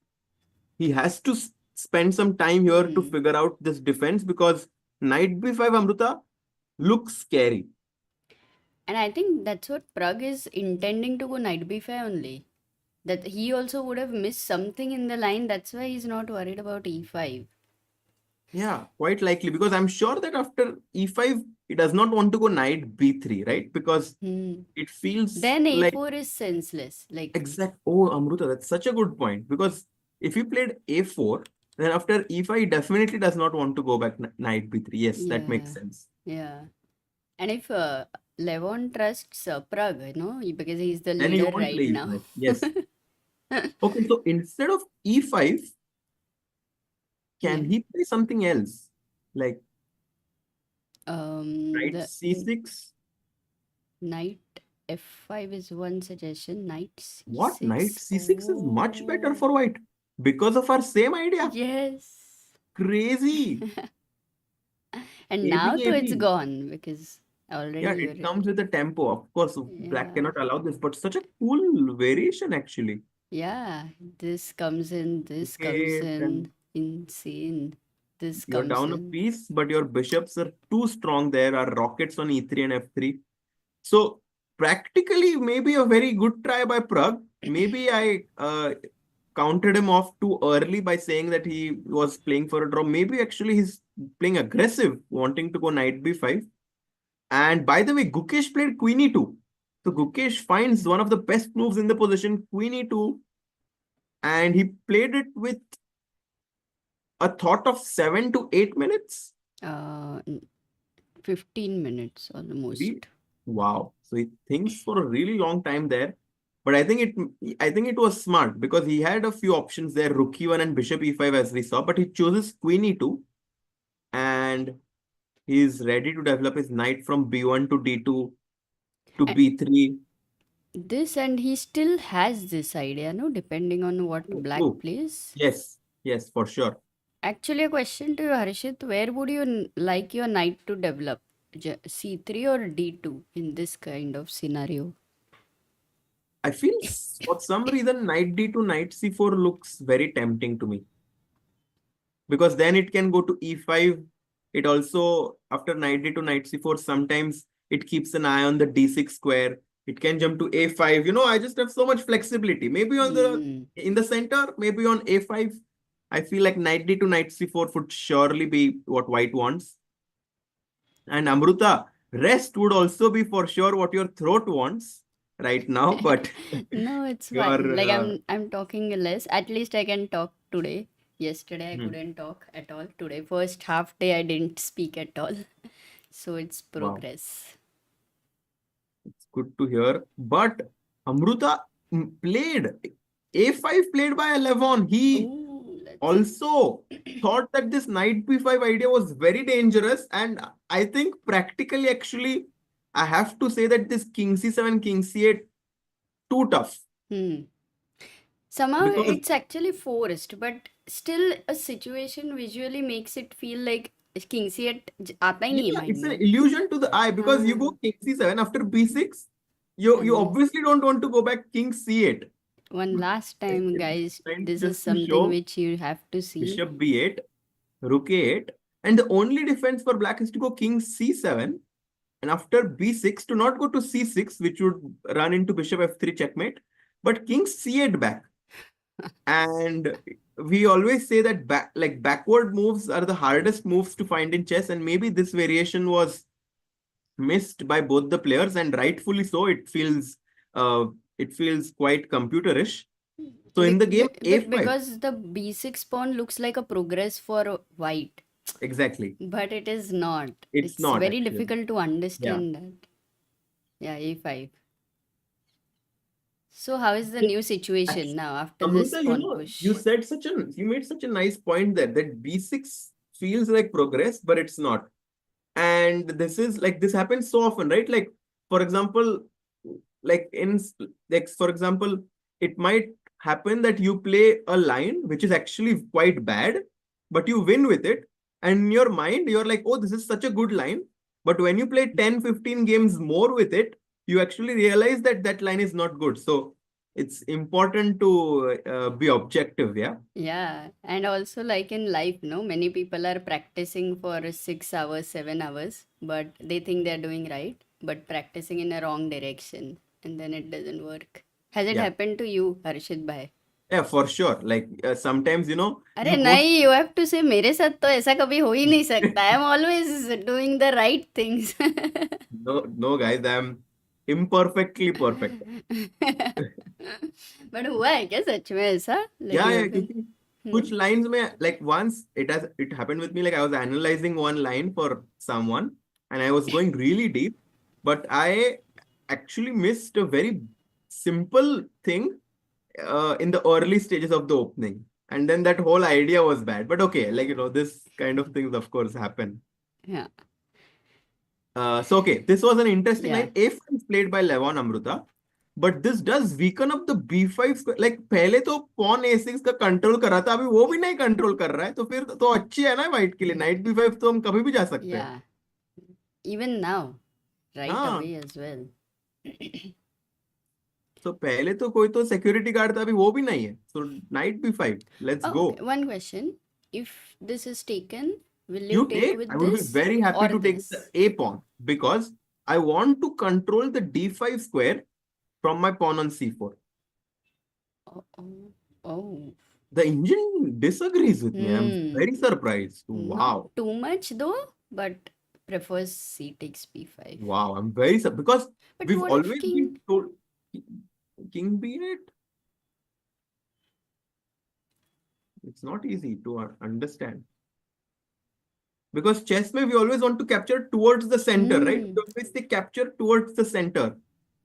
he has to spend some time here to figure out this defense because knight b5 Amruta looks scary. and I think that's what Pragg is intending to go knight b5 only. That he also would have missed something in the line. That's why he's not worried about e5. Yeah, quite likely because I'm sure that after e5 he does not want to go knight b3, right? Because it feels Then like a4 is senseless. Like exact. Oh, Amruta, that's such a good point because if he played a4, then after e5 he definitely does not want to go back knight b3. Yes, that makes yeah, sense. yeah. And if Levon trusts Pragg, because he's the Then he leader won't right play now. e5. Yes. Okay, so instead of e5, can Yeah. he play something else? Like knight The c6? knight f5 is one suggestion. Knight c6. What? Knight c6 is much better Oh, for white because of our same idea. yes. Crazy. And AB, now too it's AB. gone because already Yeah, you're it comes with a tempo. Of course, black yeah. cannot allow this, but such a cool variation actually. Yeah, this comes in, this comes Okay, in, then insane. This you're comes down a in. piece, but your bishops are too strong there. Are rockets on e3 and f3. So practically, maybe a very good try by Pragg. Maybe I counted him off too early by saying that he was playing for a draw. Maybe actually he's playing aggressive, wanting to go knight b5. And by the way, Gukesh played queen e2. So Gukesh finds one of the best moves in the position, queen e2. And he played it with a thought of 7 to 8 minutes. 15 minutes almost. Wow. So he thinks for a really long time there. But I think it was smart because he had a few options there, rook e1 and bishop e5 as we saw, but he chooses queen e2 and he's ready to develop his knight from b1 to d2 to And b3. this, and he still has this idea, no, depending on what black True. plays. Yes, for sure. Actually, a question to you, Harshit, where would you like your knight to develop? C3 or D2 in this kind of scenario? I feel for some reason knight d2, knight c4 looks very tempting to me. Because then it can go to e5. It also, after knight d2, knight c4, sometimes it keeps an eye on the d6 square. It can jump to a5. I just have so much flexibility. Maybe on in the center, maybe on a5. I feel like knight d2, knight c4 would surely be what white wants. And Amruta, rest would also be for sure what your throat wants right now. But No, it's your fine. Like I'm talking less. At least I can talk today. Yesterday I couldn't talk at all. Today, first half day I didn't speak at all. So it's wow, progress. it's good to hear. But Amruta played a5 played by Levon. He Ooh, let's see. also thought that this knight b5 idea was very dangerous, and I think practically actually I have to say that this king c7, king c8 too tough Somehow because it's actually forced, but still a situation visually makes it feel like king c8 आता ही नहीं है yeah, mind it's an में. illusion to the eye because you go king c7 after b6, you obviously don't want to go back king c8. One last time, guys, this is Just to something show which you have to see. bishop b8, rook a8, and the only defense for black is to go king c7, and after b6 to not go to c6, which would run into bishop f3 checkmate, but king c8 back. And we always say that backward moves are the hardest moves to find in chess, and maybe this variation was missed by both the players, and rightfully so. It feels quite computerish. So in the game A5, because the b6 pawn looks like a progress for white, exactly, but it is not. it's It's not very actually. difficult to understand that. Yeah, a5. So how is the new situation now after this Amruta, pawn push? you made such a nice point there that B6 feels like progress, but it's not. And this happens so often, right? Like, for example, it might happen that you play a line which is actually quite bad, but you win with it. And in your mind, you're like, oh, this is such a good line. But when you play 10, 15 games more with it, you actually realize that that line is not good. So it's important to be objective, yeah? Yeah, and also like in life, no, many people are practicing for 6 hours, 7 hours, but they think they're doing right, but practicing in a wrong direction, and then it doesn't work. Has it Yeah. happened to you, Harshit bhai? Yeah, for sure. Like sometimes, अरे you go. नहीं, you have to say मेरे साथ तो ऐसा कभी हो ही नहीं सकता. I'm always doing the right things. No, guys, I'm imperfectly perfect. But हुआ है क्या सच में ऐसा? Like Yeah, you yeah. have been. क्योंकि कुछ lines में, like once it happened with me, like I was analyzing one line for someone and I was going really deep, but I actually missed a very simple thing in the early stages of the opening. And then that whole idea was bad. But okay, like, this kind of things, of course, happen. Yeah. So, okay, this was an interesting Yeah. line. A5 is played by Levon Amruta. But this does weaken up the B5 square. Like पहले तो pawn A6 का control कर रहा था, अभी वो भी नहीं कंट्रोल कर रहा है, तो फिर तो अच्छी है ना व्हाइट के लिए. नाइट B5 तो हम कभी भी जा सकते हैं. Yeah. Even now, right हाँ. away as well. तो पहले तो कोई तो सिक्योरिटी गार्ड था, अभी वो भी नहीं है. So knight B5, let's Oh, go. okay. One question. If this is taken, will You you take take. with I would be this very happy or to take this? the A pawn because I want to control the D5 square from my pawn on C4. Oh, oh, oh. The engine disagrees with me. I'm very surprised. Not Wow. too much though, but prefers C takes B5. Wow, I'm very surprised because But we've what if always king? been told King B8. It's not easy to understand. Because chess mein we always want to capture towards the center, right? We always say capture towards the center.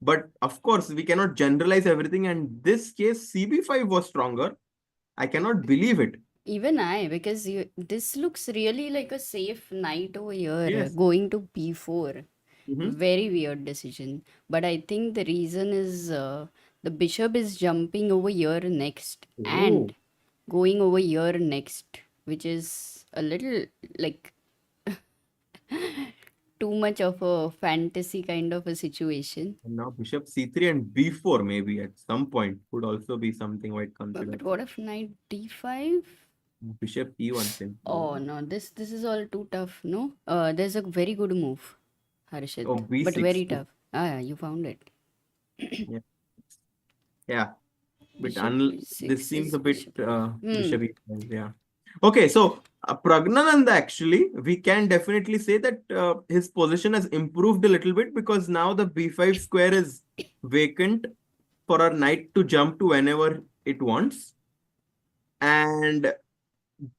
But of course, we cannot generalize everything. And this case, CB5 was stronger. I cannot believe it. Even I, because this looks really like a safe knight over here, Yes. going to B4. Mhm. Very weird decision. But I think the reason is the bishop is jumping over here next and going over here next, which is a little like too much of a fantasy kind of a situation. And now bishop C3 and B4 maybe at some point would also be something quite But considered. what if knight D5? Bishop E1 thing. Oh no, this is all too tough. No, there's a very good move, Harshit, Oh, but B6 very too. tough. Ah, you found it. Yeah. But Bishop this B6 seems is a bit bishop. bishop E5, yeah. Okay, so Praggnanandhaa, actually, we can definitely say that his position has improved a little bit because now the B5 square is vacant for our knight to jump to whenever it wants. And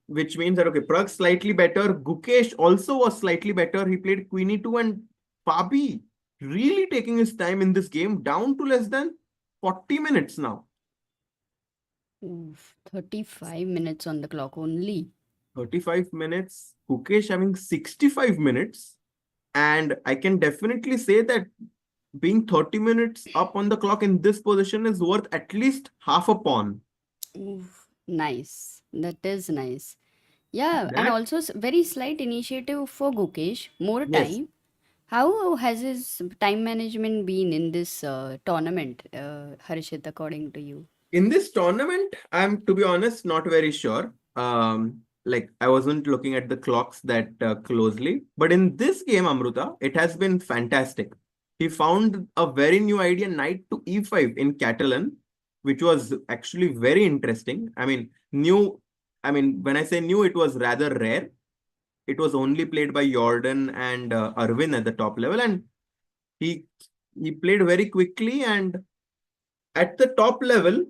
which means that, okay, Pragg slightly better. Gukesh also was slightly better. He played Queen E2 and Fabi really taking his time in this game down to less than 40 minutes now. Oof, 35 minutes on the clock only. 35 minutes. Gukesh having 65 minutes. And I can definitely say that being 30 minutes up on the clock in this position is worth at least half a pawn. Oof, nice. That is nice. Yeah, and That- also very slight initiative for Gukesh. More Yes. time. How has his time management been in this tournament, Harshit, according to you? In this tournament, I'm, to be honest, not very sure. Like I wasn't looking at the clocks that closely. But in this game, Amruta, it has been fantastic. He found a very new idea, knight to e5 in Catalan, which was actually very interesting. I mean, new. I mean, when I say new, it was rather rare. it was only played by Jordan and Arvin at the top level, and he played very quickly. And at the top level,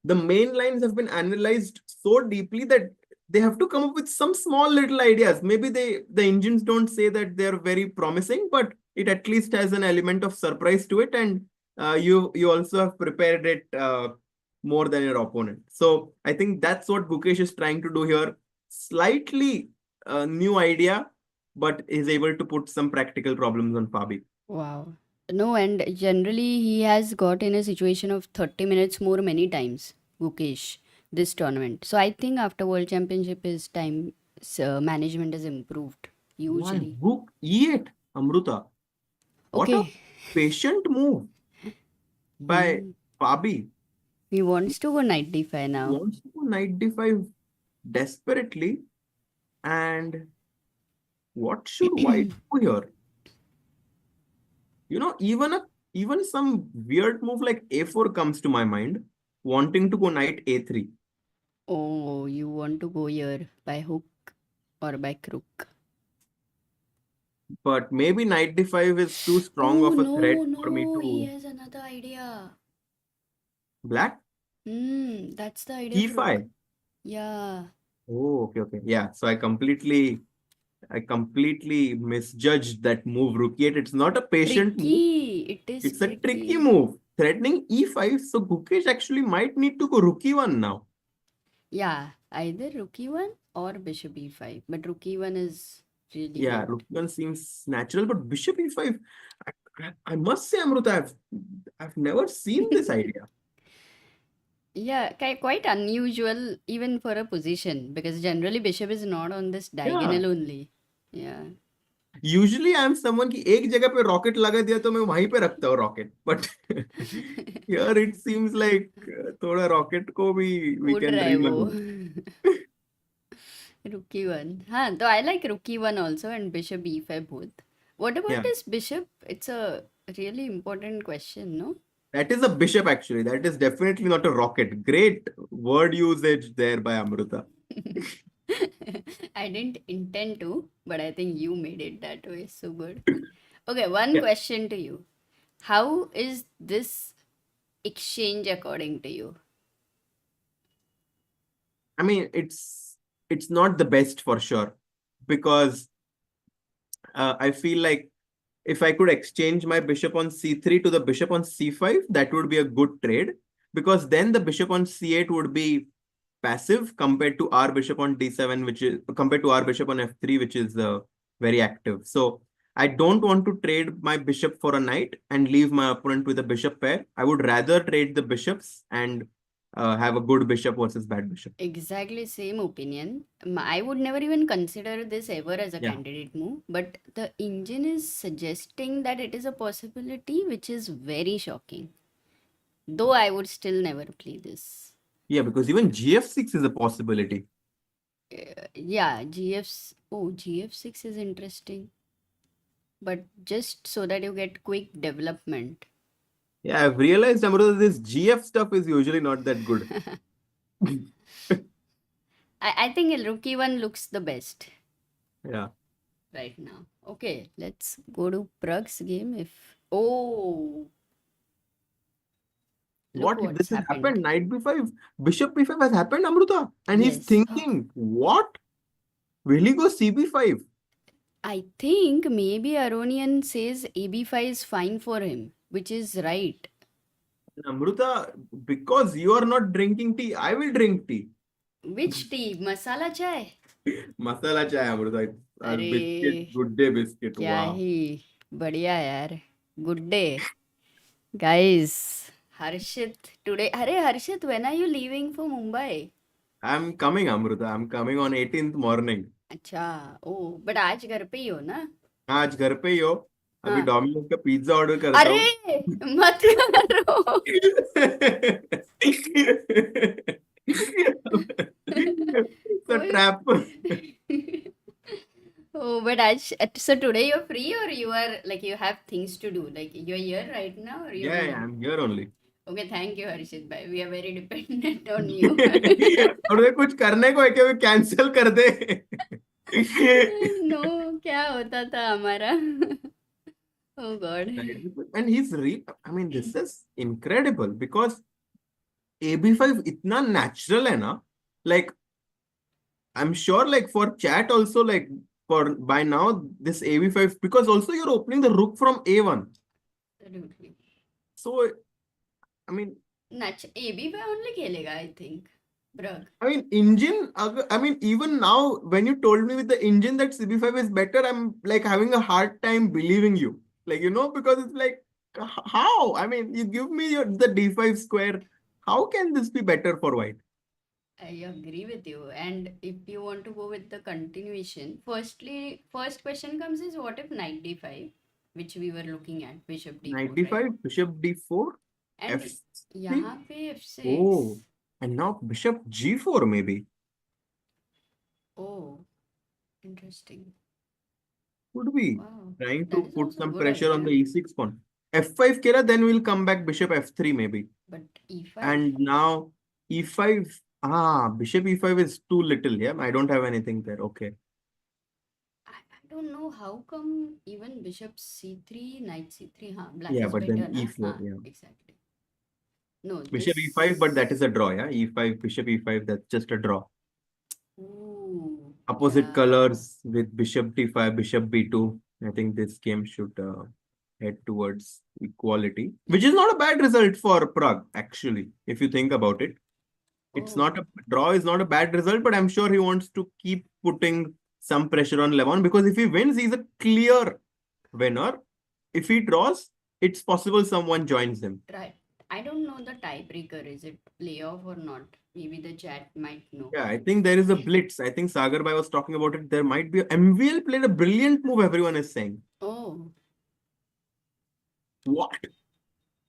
the main lines have been analyzed so deeply that they have to come up with some small little ideas. Maybe the engines don't say that they're very promising, but it at least has an element of surprise to it, and you also have prepared it more than your opponent. So I think that's what Gukesh is trying to do here. Slightly new idea, but is able to put some practical problems on Fabi. Wow. No, and generally he has got in a situation of 30 minutes more many times, Gukesh, this tournament. So I think after World Championship his time management has improved hugely. Book E8, Amruta. What a Okay. patient move by Hmm. Fabi. He wants to go knight d5 now. Wants to go knight d5 desperately. And what should white do here? You know, even some weird move like a4 comes to my mind, wanting to go knight a3. Oh, you want to go here by hook or by crook? But maybe knight d5 is too strong Oh, of a threat for me no, he to has another idea. black. That's the idea for E5. yeah. Oh, okay. Yeah. So I completely misjudged that move, rook e8. It's not a patient move. Tricky. It is It's a tricky tricky. move. Threatening e5. So Gukesh actually might need to go rook e1 now. Yeah, either rook e1 or bishop e5. But rook e1 is really Yeah, good. rook e1 seems natural, but bishop e5. I must say, Amruta, I've never seen this idea. Yeah, quite unusual even for a position because generally bishop is not on this diagonal only. Yeah. Usually I'm someone की एक जगह पे rocket लगा दिया तो मैं वहीं पे रखता हूँ rocket. But here it seems like थोड़ा rocket को भी we उड़ can रहा है dream a वो little. rook e1. हाँ, तो I like rook e1 also and bishop e5 both. What about Yeah. this bishop? It's a really important question, no? That is a bishop actually. That is definitely not a rocket. Great word usage there by Amruta. I didn't intend to, but I think you made it that way. So good. Okay, one Yeah. question to you. How is this exchange according to you? I mean, it's not the best for sure, because I feel like if I could exchange my bishop on c3 to the bishop on c5, that would be a good trade, because then the bishop on c8 would be passive compared to our bishop on d7, which is compared to our bishop on f3, which is very active. So I don't want to trade my bishop for a knight and leave my opponent with a bishop pair. I would rather trade the bishops and have a good bishop versus bad bishop. Exactly same opinion. I would never even consider this ever as a Yeah. candidate move, but the engine is suggesting that it is a possibility, which is very shocking. Though I would still never play this. Yeah, because even gf6 is a possibility. Yeah, GF6 is interesting. But just so that you get quick development. Yeah, I've realized, Amruta, this GF stuff is usually not that good. I think rook e1 looks the best Yeah. right now. Okay, let's go to Pragg's game. Look What? what's This has happened. happened. Knight b5, bishop b5 has happened, Amruta. And he's Yes. thinking, what? Will he go cb5? I think maybe Aronian says ab5 is fine for him, which is right. Amruta, because you are not drinking tea, I will drink tea. Which tea? Masala chai? Masala chai, Amruta. अरे Biscuit, good day biscuit. क्या Wow. ही बढ़िया यार. Good day. Guys, Harshit today. अरे Harshit, when are you leaving for Mumbai? I'm coming, Amruta. I'm coming on 18th morning. अच्छा, but आज घर पे ही हो ना? आज घर पे ही हो. अभी हाँ. डोमिनोज का पिज्जा ऑर्डर करता अरे हूँ. मत करो. It's a trap. But so today you're free or you are like you have things to do? Like you're here right now or you're Yeah, I'm here only. Okay, thank you Harshit bhai. We are very dependent on you. और कुछ करने को है क्या, cancel कर दे. No क्या होता था हमारा. Oh God. And I mean, this is incredible because AB5 इतना natural है ना. Like, I'm sure like for chat also, like for by now this AB5, because also you're opening the rook from A1. Absolutely. So, I mean, AB पे only खेलेगा I think. Pragg. I mean, I mean, even now, when you told me with the engine that CB5 is better, I'm like having a hard time believing you. Like, because it's like, how? I mean, you give me the D5 square. How can this be better for white? I agree with you. And if you want to go with the continuation, first question comes is what if knight d5, which we were looking at, bishop d4, Knight right? D5, bishop D4, And F6. यहाँ पे f6. Oh, and now bishop G4 maybe. Oh, interesting. Could be Wow. trying That to is put also some good pressure on the idea. E6 pawn. F5 kera, then we'll come back bishop F3 maybe. But e5? And now E5, bishop E5 is too little. Yeah, I don't have anything there. Okay. I don't know how come even bishop c3, knight c3, black Yeah, is but then better, na? E4, yeah. Exactly. No, Bishop this... E5, but that is a draw, yeah. E5, bishop E5, that's just a draw. Ooh, Opposite yeah. colors with bishop D5, bishop B2. I think this game should head towards equality, which is not a bad result for Pragg, actually, if you think about it. It's not a draw is not a bad result, but I'm sure he wants to keep putting some pressure on Levon, because if he wins, he's a clear winner. If he draws, it's possible someone joins him. Right. I don't know the tiebreaker. Is it playoff or not? Maybe the chat might know. Yeah, I think there is a blitz. I think Sagar Bhai was talking about it. There might be MVL played a brilliant move, everyone is saying. Oh, What?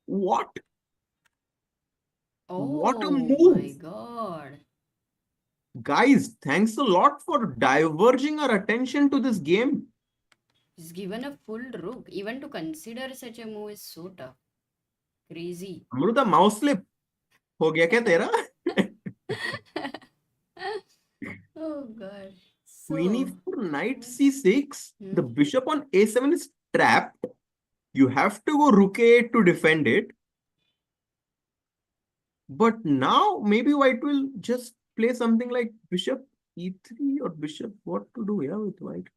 What a oh my move! God. Guys, thanks a lot for diverging our attention to this game. He's given a full rook. Even to consider such a move is so tough. Crazy. Amruta, mouse slip. हो गया क्या तेरा? Oh God. Queen So, e4, knight c6. The hmm. bishop on a7 is trapped. You have to go rook a8 to defend it. But now maybe white will just play something like bishop e3 or bishop. What to do here with white?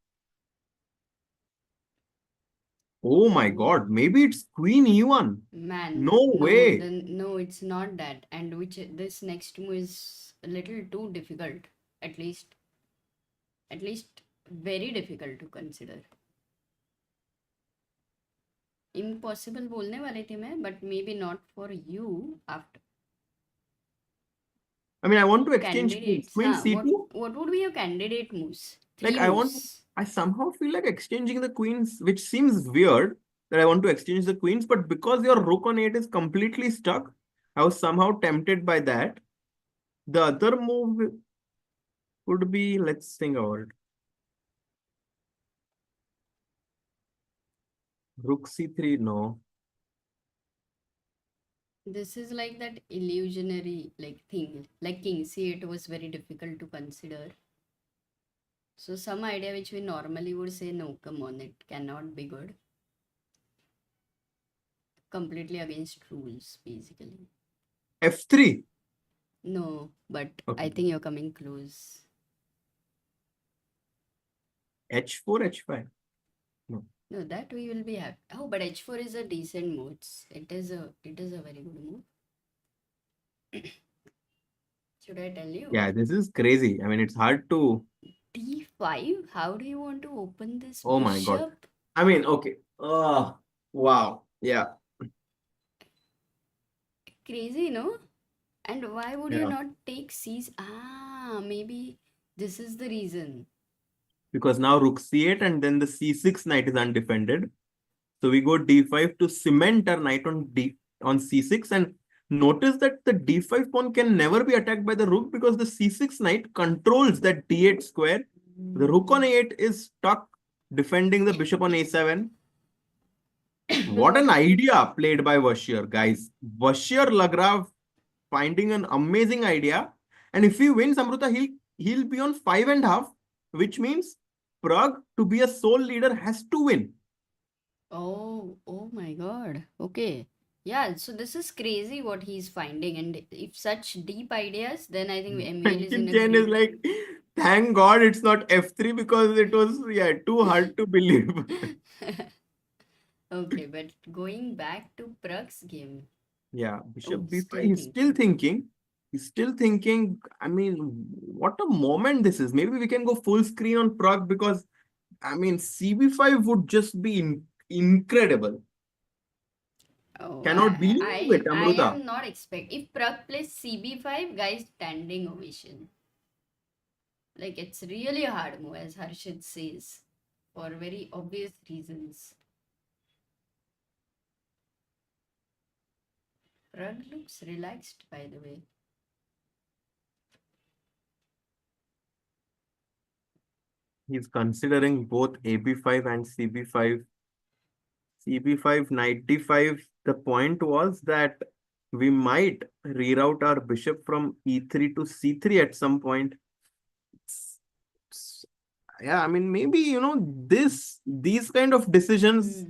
Oh my God, maybe it's queen e1. Man, No way. no, it's not that. And this next move is a little too difficult. At least very difficult to consider. Impossible बोलने वाली थी मैं, but maybe not for you after. I mean, I want to exchange Candidates. queen c2. What would be your candidate moves? Like Three moves. I somehow feel like exchanging the queens, which seems weird that I want to exchange the queens, but because your rook on 8 is completely stuck, I was somehow tempted by that. The other move would be, let's think about it. Rook c3, no. This is like that illusionary thing. Like king c8 was very difficult to consider. So some idea which we normally would say, no, come on, it cannot be good. Completely against rules, basically. f3. No, but Okay. I think you're coming close. h4, h5. No, that we will be happy. Oh, but h4 is a decent move. It is a very good move. Should I tell you? Yeah, this is crazy. I mean, it's hard to... d5? How do you want to open this Oh my God. I mean, okay. Wow. Yeah. Crazy, no? And why would you Yeah. not take c's? Maybe this is the reason. Because now rook c8 and then the c6 knight is undefended. So we go d5 to cement our knight on c6, and notice that the d5 pawn can never be attacked by the rook because the c6 knight controls that d8 square. The rook on a8 is stuck defending the bishop on a7. What an idea played by Vachier, guys. Vachier-Lagrave finding an amazing idea. And if he wins, Amruta, he'll be on 5.5. which means Pragg, to be a sole leader, has to win. Oh my God. Okay. Yeah, so this is crazy what he's finding. And if such deep ideas, then I think MVL is in Ankit a Jain is great. like, thank God it's not F3 because it was too hard to believe. Okay, but going back to Pragg's game. Yeah, Oh, Bishop B5. still He's still thinking. thinking. He's still thinking. I mean, what a moment this is. Maybe we can go full screen on Pragg because I mean, CB5 would just be incredible. Oh, Cannot believe it, I Amruta. am not expect if Pragg plays CB5, guys, standing ovation. Like it's really a hard move, as Harshit says, for very obvious reasons. Pragg looks relaxed, by the way. He's considering both AB5 and CB5. CB5, knight D5. The point was that we might reroute our bishop from E3 to C3 at some point. Yeah, I mean, maybe, these kind of decisions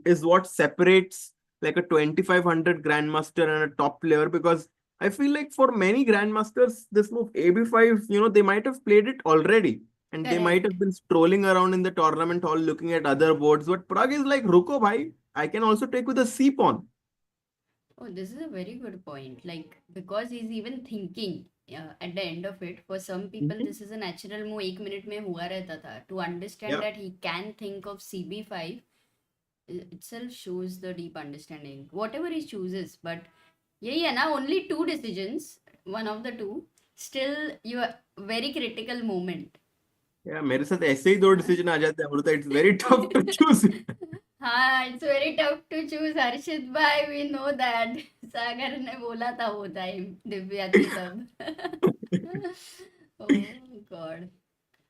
is what separates like a 2500 grandmaster and a top player, because I feel like for many grandmasters, this move AB5, they might have played it already and they might Correct. have been strolling around in the tournament hall looking at other boards. But Pragg is like, Ruko bhai, I can also take with a C pawn. Oh, this is a very good point. Like, because he's even thinking at the end of it, for some people, Mhm. this is a natural move, 1 minute में हुआ रहता था. To understand Yeah. that he can think of CB5 itself shows the deep understanding. Whatever he chooses, but yeah, now only two decisions, one of the two. Still, you are very critical moment. Yeah, मेरे साथ ऐसे ही दो decision आ जाते हैं Amrita. It's very tough to choose. हाँ, it's very tough to choose Harshit bhai. We know that. सागर ने बोला था वो time दिव्या थी तब. Oh God.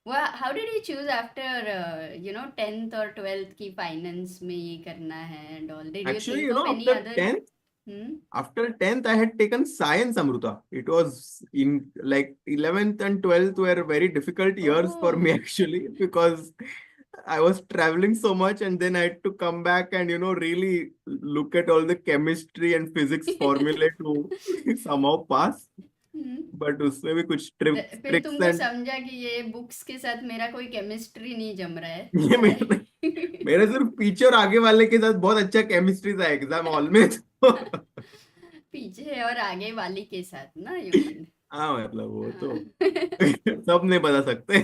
Well, how did you choose after 10th or 12th की finance में ये करना है and all? Did you Actually, think of any after other? 10th, Hmm? after 10th, I had taken science, Amruta. It was in like 11th and 12th were very difficult years for Oh. me actually, because I was traveling so much and then I had to come back and, really look at all the chemistry and physics formulae to somehow pass. Hmm. But उसमें भी कुछ tricks, फिर tricks तुमको and समझा कि ये books के साथ मेरा कोई केमिस्ट्री नहीं जम रहा है. ये मेरे सिर्फ पीछे और आगे वाले के साथ बहुत अच्छा केमिस्ट्री था एग्जाम हॉल में. पीछे और आगे वाली के साथ ना, यू मीन. हाँ मतलब वो तो सब नहीं बता सकते.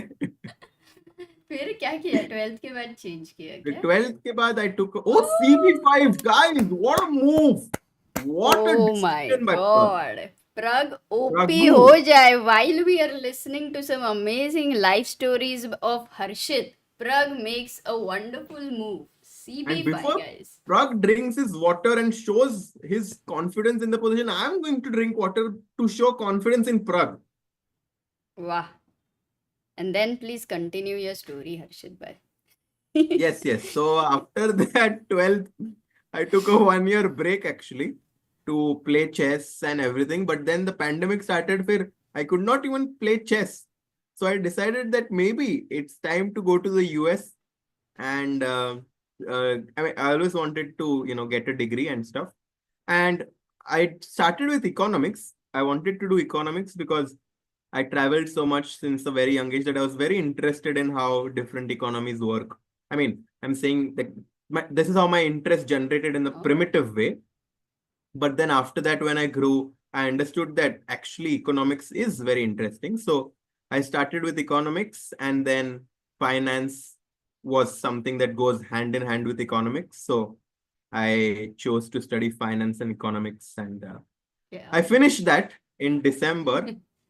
फिर क्या किया? 12th के बाद चेंज किया क्या? 12th के बाद I took CB5, guys. What a move! What a Oh my decision by Pragg. God. Pragg OP Praggu. हो जाए. While we are listening to some amazing life stories of Harshit, Pragg makes a wonderful move. And CB5, before guys. Pragg drinks his water and shows his confidence in the position, I'm going to drink water to show confidence in Pragg. Wow. And then please continue your story, Harshit bhai. Yes, yes. So after that 12th, I took a 1 year break actually to play chess and everything. But then the pandemic started where I could not even play chess. So I decided that maybe it's time to go to the US. And I mean, I always wanted to, get a degree and stuff. And I started with economics. I wanted to do economics because I traveled so much since a very young age that I was very interested in how different economies work. I mean, I'm saying that this is how my interest generated in the Oh. primitive way. But then after that, when I grew, I understood that actually economics is very interesting. So I started with economics, and then finance was something that goes hand in hand with economics. So I chose to study finance and economics, and Yeah. I finished that in December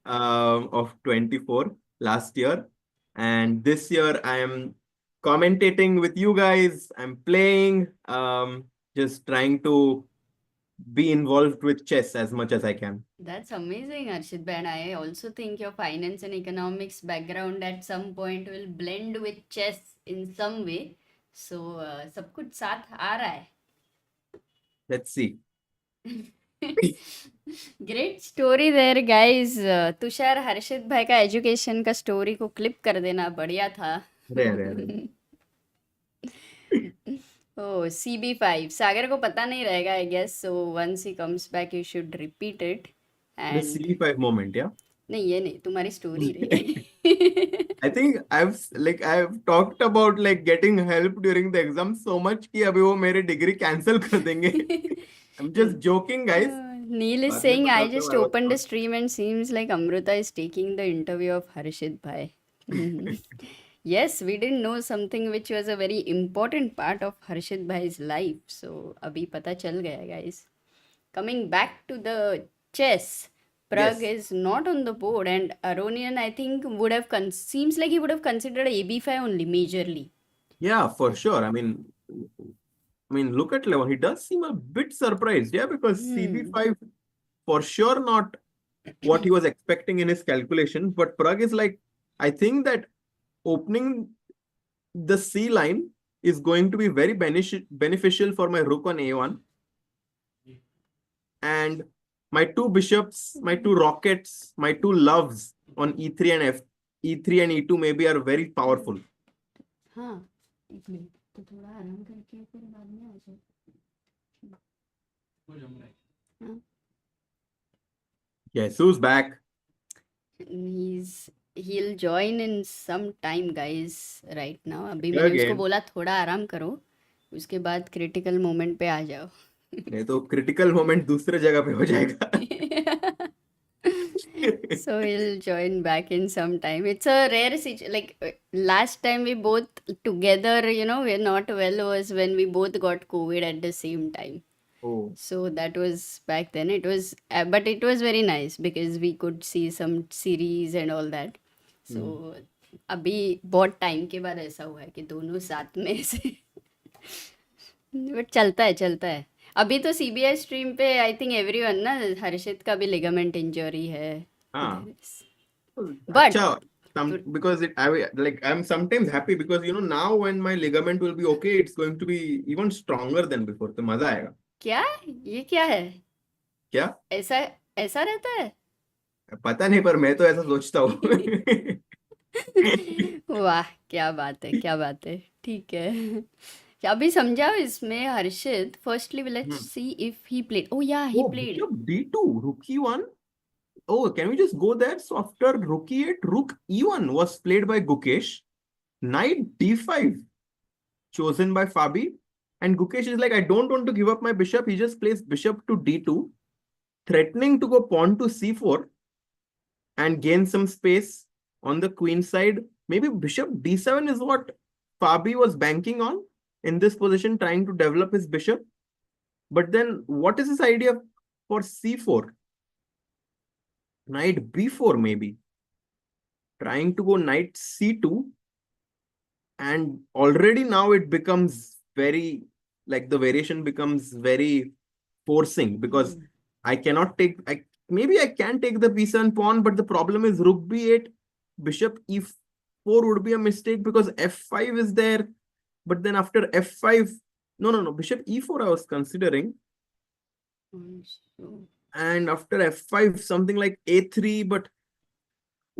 of 24 last year. And this year I am commentating with you guys. I'm playing, just trying to be involved with chess as much as I can. That's amazing, Harshit bhai. And I also think your finance and economics background at some point will blend with chess in some way. So सब कुछ साथ आ रहा है. Let's see. Great story there guys. Tushar Harshit भाई का education का story को clip कर देना, बढ़िया था. अरे अरे अरे. ओ CB5 सागर को पता नहीं रहेगा I guess, so once he comes back you should repeat it. The and CB5 moment, yeah. नहीं, ये नहीं, तुम्हारी स्टोरी रही. I think I've talked about like getting help during the exam so much कि अभी वो मेरे डिग्री कैंसिल कर देंगे. I'm just joking, guys. Neil is बाद में saying, I बताता just हूँ, I was opened the not. stream and seems like Amruta is taking the interview of Harshit bhai. Yes, we didn't know something which was a very important part of Harshit bhai's life. So अभी पता चल गया guys. Coming back to the chess, Pragg Yes. is not on the board, and Aronian I think would have seems like he would have considered AB5 only majorly. Yeah, for sure. I mean, look at Levon. He does seem a bit surprised, yeah, because CB5 for sure not what he was expecting in his calculation. But Pragg is like, I think that opening the C line is going to be very beneficial for my rook on A1. And my two bishops, my two rockets, my two loves on E3 and E3 and E2 maybe are very powerful. हाँ, एक minute तो थोड़ा आराम करके फिर बाद में आ जाओ. हाँ. Yes, who's back? He'll join in some time guys. Right now अभी क्या मैंने उसको game? बोला थोड़ा आराम करो, उसके बाद क्रिटिकल मोमेंट पे आ जाओ. नहीं तो क्रिटिकल मोमेंट दूसरे जगह पे हो जाएगा. So he'll join back in some time. It's a rare situation. Like last time we both together, you know, we're not well, was when we both got COVID at the same time. Oh, So that was back then. It was, but it was very nice because we could see some series and all that. So अभी बहुत time के बाद ऐसा हुआ है कि दोनों साथ में ऐसे. बट चलता है चलता है. अभी तो CBI स्ट्रीम पे आई थिंक एवरीवन ना, हर्षित का भी लिगामेंट इंजरी है. हाँ. But अच्छा, because I'm sometimes happy because now when my ligament will be okay, it's going to be even stronger than before. तो मजा आएगा. क्या ये क्या है? क्या? ऐसा ऐसा रहता है? पता नहीं, पर मैं तो ऐसा सोचता हूँ. वाह, क्या बात है, क्या बात है. ठीक है. अभी समझाओ इसमें हर्षित. Firstly, let's see if he played. Oh yeah, he Oh, played. bishop D2, rook E1. Oh, can we just go there? So after rook E8, rook E1 was played by Gukesh. Knight D5 chosen by Fabi. And Gukesh is like, I don't want to give up my bishop. He just plays bishop to D2, threatening to go pawn to C4 and gain some space on the queen side. Maybe bishop D7 is what Fabi was banking on in this position, trying to develop his bishop. But then what is his idea for C4? Knight B4 maybe. Trying to go knight C2. And already now it becomes very, like the variation becomes very forcing because I cannot take, maybe I can take the B7 pawn, but the problem is rook B8, bishop E4 would be a mistake because F5 is there. But then after F5, no, bishop E4 I was considering. And after F5, something like A3, but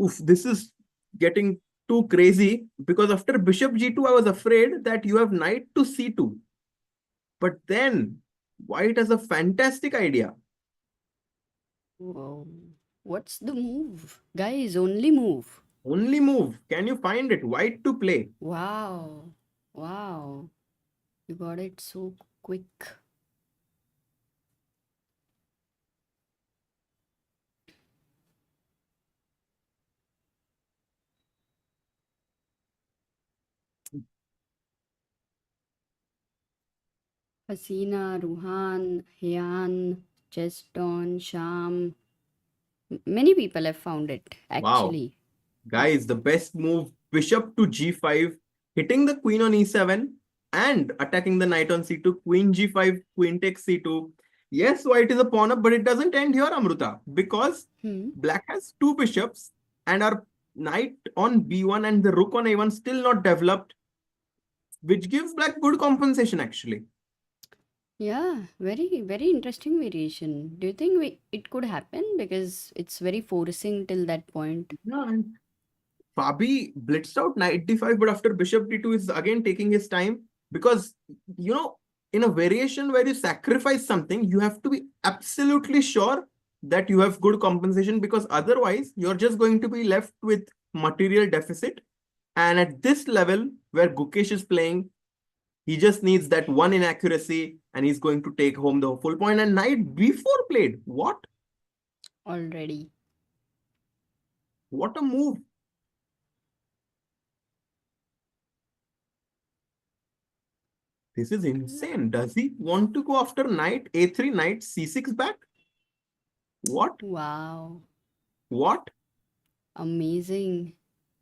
oof, this is getting too crazy because after bishop G2, I was afraid that you have knight to C2. But then white has a fantastic idea. Wow. What's the move? Guys, only move. Only move. Can you find it? White to play. Wow. Wow. You got it so quick. Hasina, Ruhan, Hyan, Cheston, Sham. Many people have found it, actually. Wow. Guys, the best move, bishop to G5, hitting the queen on E7 and attacking the knight on C2, queen G5, queen takes C2. Yes, white is a pawn up, but it doesn't end here, Amruta, because black has two bishops and our knight on B1 and the rook on A1 still not developed, which gives black good compensation actually. Yeah, very, very interesting variation. Do you think it could happen? Because it's very forcing till that point. Yeah, and Fabi blitzed out knight d5, but after bishop d2 is again taking his time because, you know, in a variation where you sacrifice something, you have to be absolutely sure that you have good compensation, because otherwise you're just going to be left with material deficit. And at this level where Gukesh is playing, he just needs that one inaccuracy and he's going to take home the full point. And knight b4 played. What? Already. What a move. This is insane. Does he want to go after knight a3, knight c6 back? What? Wow. What? Amazing.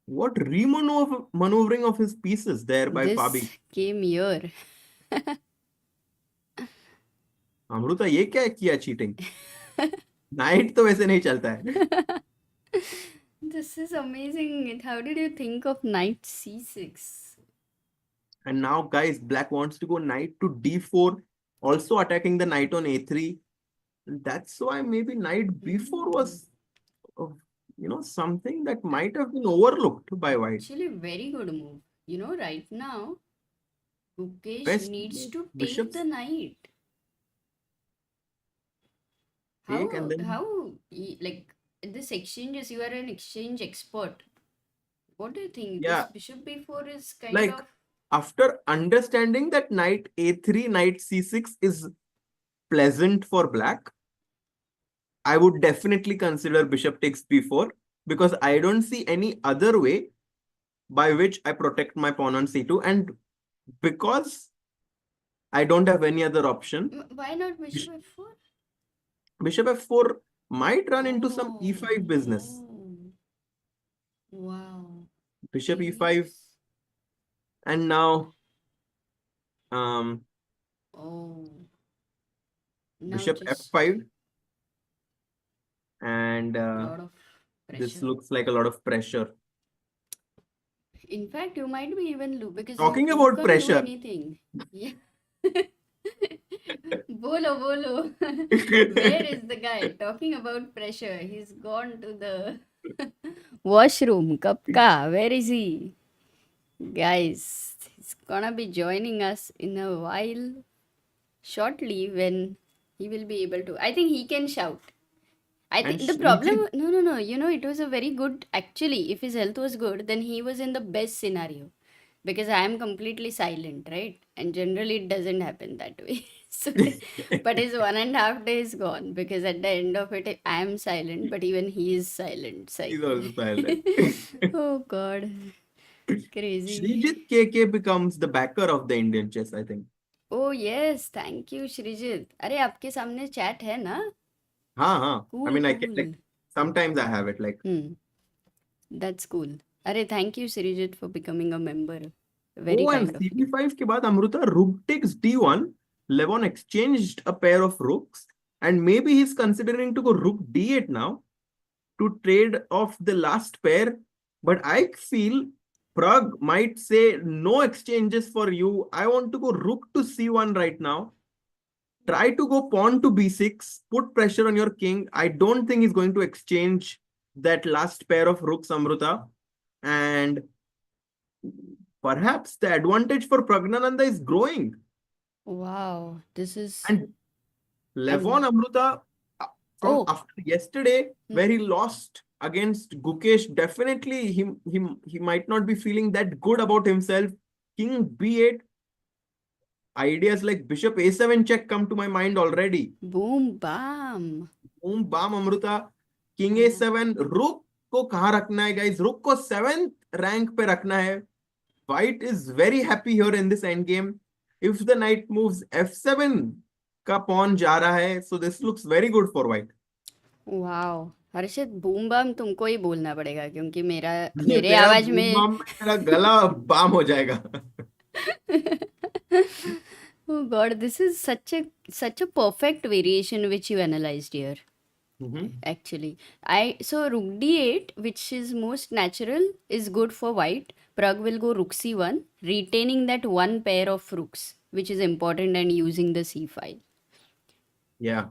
What maneuvering of his pieces there by This Fabi? came here. Amrita ये क्या किया cheating? Night तो वैसे नहीं चलता है. This is amazing. How did you think of knight c6? And now, guys, black wants to go knight to d4, also attacking the knight on a3. That's why maybe knight b4 was, something that might have been overlooked by white. Actually, very good move. You know, right now, Gukesh Best needs to take bishops the knight. take and then Like, this exchanges, you are an exchange expert. What do you think? Yeah. This bishop b4 is kind Like, of. after understanding that knight a3, knight c6 is pleasant for black, I would definitely consider bishop takes b4, because I don't see any other way by which I protect my pawn on c2, and because I don't have any other option, Why not bishop f4? bishop f4 might run into some Oh, e5 business. oh. Wow. Bishop e5, Yes. and now Oh. Now bishop just f5, and lot of this pressure. looks like a lot of pressure. In fact, you might be even lose because Talking you about can't pressure. do anything. Yeah. Bolo. Where is the guy talking about pressure? He's gone to the washroom. Kapka, where is he? Guys, he's gonna be joining us in a while shortly when he will be able to. I think he can shout. I And think the problem, no. You know, it was a very good. Actually, if his health was good, then he was in the best scenario because I am completely silent, right? And generally, it doesn't happen that way. So, but his 1.5 days gone because at the end of it, I am silent, but even he is silent. He's also silent. Oh God, crazy. Srijit KK becomes the backer of the Indian chess, I think. Oh yes, thank you, Shrijit. अरे आपके सामने chat है ना? I Cool, mean, I can, cool. like, sometimes I have it like. That's cool. अरे thank you, Shrijit, for becoming a member. Very And kind of you. CP5 के बाद Amruta rook takes d1. Levon exchanged a pair of rooks, and maybe he's considering to go rook d8 now to trade off the last pair. But I feel Pragg might say no exchanges for you. I want to go rook to c1 right now. Try to go pawn to b6, put pressure on your king. I don't think he's going to exchange that last pair of rooks, Amruta. And perhaps the advantage for Praggnanandhaa is growing. Wow, this is. And Levon Amruta, from Oh. after yesterday, where he lost against Gukesh, definitely he might not be feeling that good about himself. King b8. Ideas like bishop a7 check come to my mind already. Boom, bam. Boom, bam, Amruta. King a7. Rook को कहाँ रखना है, guys? Rook को 7th rank पे रखना है. White is very happy here in this endgame. If the knight moves f7 का pawn जा रहा है, so this looks very good for white. Wow. Harshit boom bam तुमको ही बोलना पड़ेगा क्योंकि मेरे तेरा आवाज boom में bam में तेरा गला बाम हो जाएगा. Oh God, this is such a perfect variation which you analyzed here. actually. So rook d8, which is most natural, is good for white. Pragg will go rook c1, retaining that one pair of rooks, which is important, and using the c file. Yeah.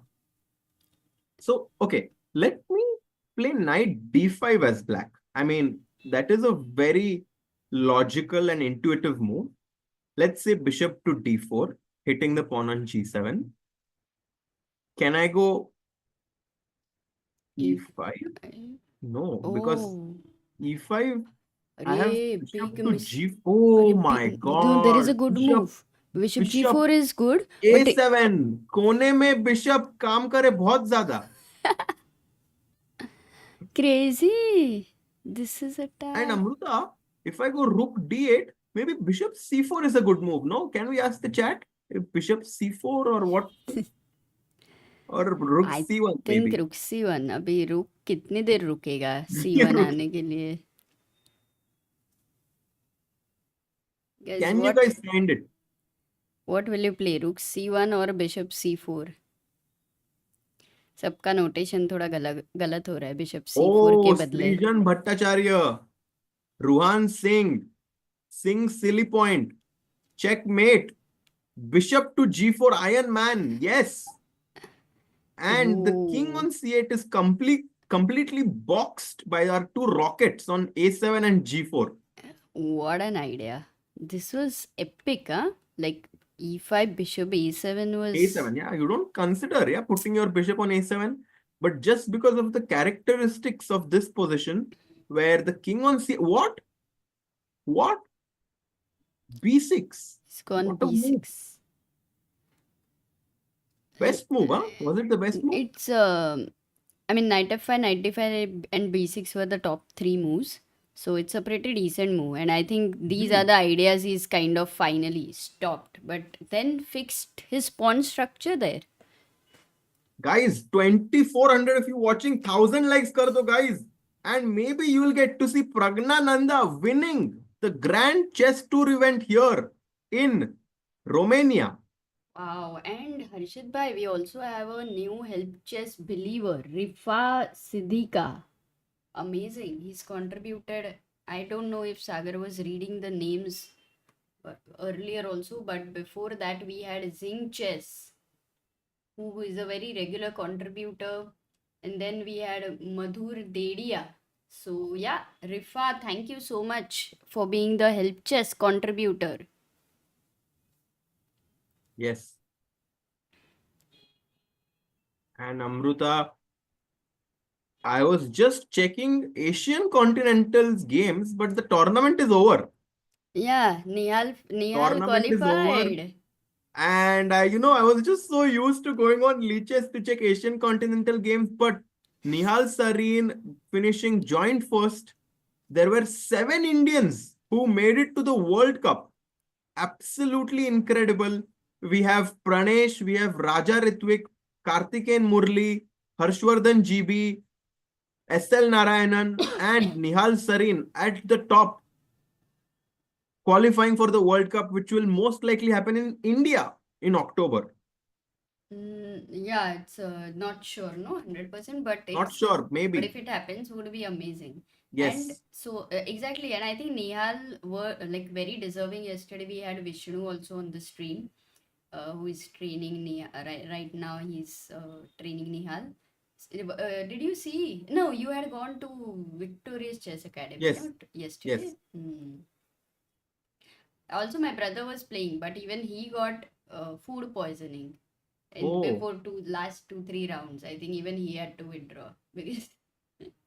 So, okay, let me play knight d5 as black. I mean, that is a very logical and intuitive move. Let's say bishop to d4, hitting the pawn on g7. Can I go e5? No, because Oh, e5, I have big bishop to miss. g4. Oh my No, there is a God. good Bishop, move. Bishop bishop g4 is good, but a7. कोने में bishop काम करे बहुत ज्यादा. crazy. This is And attack. Amruta, if I go rook d8, maybe bishop c4 is a good move, no? Can we ask the chat if bishop c4 or what? Or rook I c1 think maybe. रुक c1. अभी रुक कितनी देर रुकेगा c1 आने के लिए? Guys, Can you guys find it? what will you play? रुक c1 और bishop c4. सबका नोटेशन थोड़ा गलत हो रहा है बिशप c4 के Oh, बदले. Srijan Bhattacharya, Ruhan Singh silly point, checkmate, bishop to g4, Iron Man, yes. And the king Ooh. on c8 is completely boxed by our two rockets on a7 and g4. What an idea. This was epic, huh? Like e5, bishop a7 was... a7, yeah, you don't consider, yeah, putting your bishop on a7, but just because of the characteristics of this position, where the king on c, what? b6. It's gone What a move. b6. Best move, huh? Was it the best move? It's, I mean, knight f5, knight d5, and b6 were the top 3 moves. So it's a pretty decent move. And I think these are the ideas he's kind of finally stopped. But then fixed his pawn structure there. Guys, 2400 if you're watching, 1000 likes kar do, guys. And maybe you will get to see Praggnanandhaa winning the Grand Chess Tour event here in Romania. Wow, and Harshit bhai, we also have a new help chess believer, Rifa Siddika. Amazing. He's contributed. I don't know if Sagar was reading the names earlier also, but before that we had Zing Chess, who is a very regular contributor, and then we had Madhur Dedia. So yeah, Rifa, thank you so much for being the help chess contributor. Yes. And Amruta, I was just checking Asian Continental's games, but the tournament is over. Yeah, Nihal Tournament is over. qualified. And I was just so used to going on leeches to check Asian Continental games, but Nihal Sarin finishing joint first. There were 7 Indians who made it to the World Cup. Absolutely incredible. We have Pranesh, we have Raja Ritwik, Karthikeyan Murli, Harshvardhan GB, SL Narayanan, and Nihal Sarin at the top, qualifying for the World Cup, which will most likely happen in India in October. Yeah, it's not sure, no, 100%, but Not sure, maybe. But if it happens, would be amazing. Yes. And so exactly, and I think Nihal were like very deserving. Yesterday we had Vishnu also on the stream, who is training Nihal right now. He's training Nihal. Did you see? No, you had gone to Victorious Chess Academy. Yes. Not yesterday. Yes. Also, my brother was playing, but even he got food poisoning before last 2-3 rounds. I think even he had to withdraw because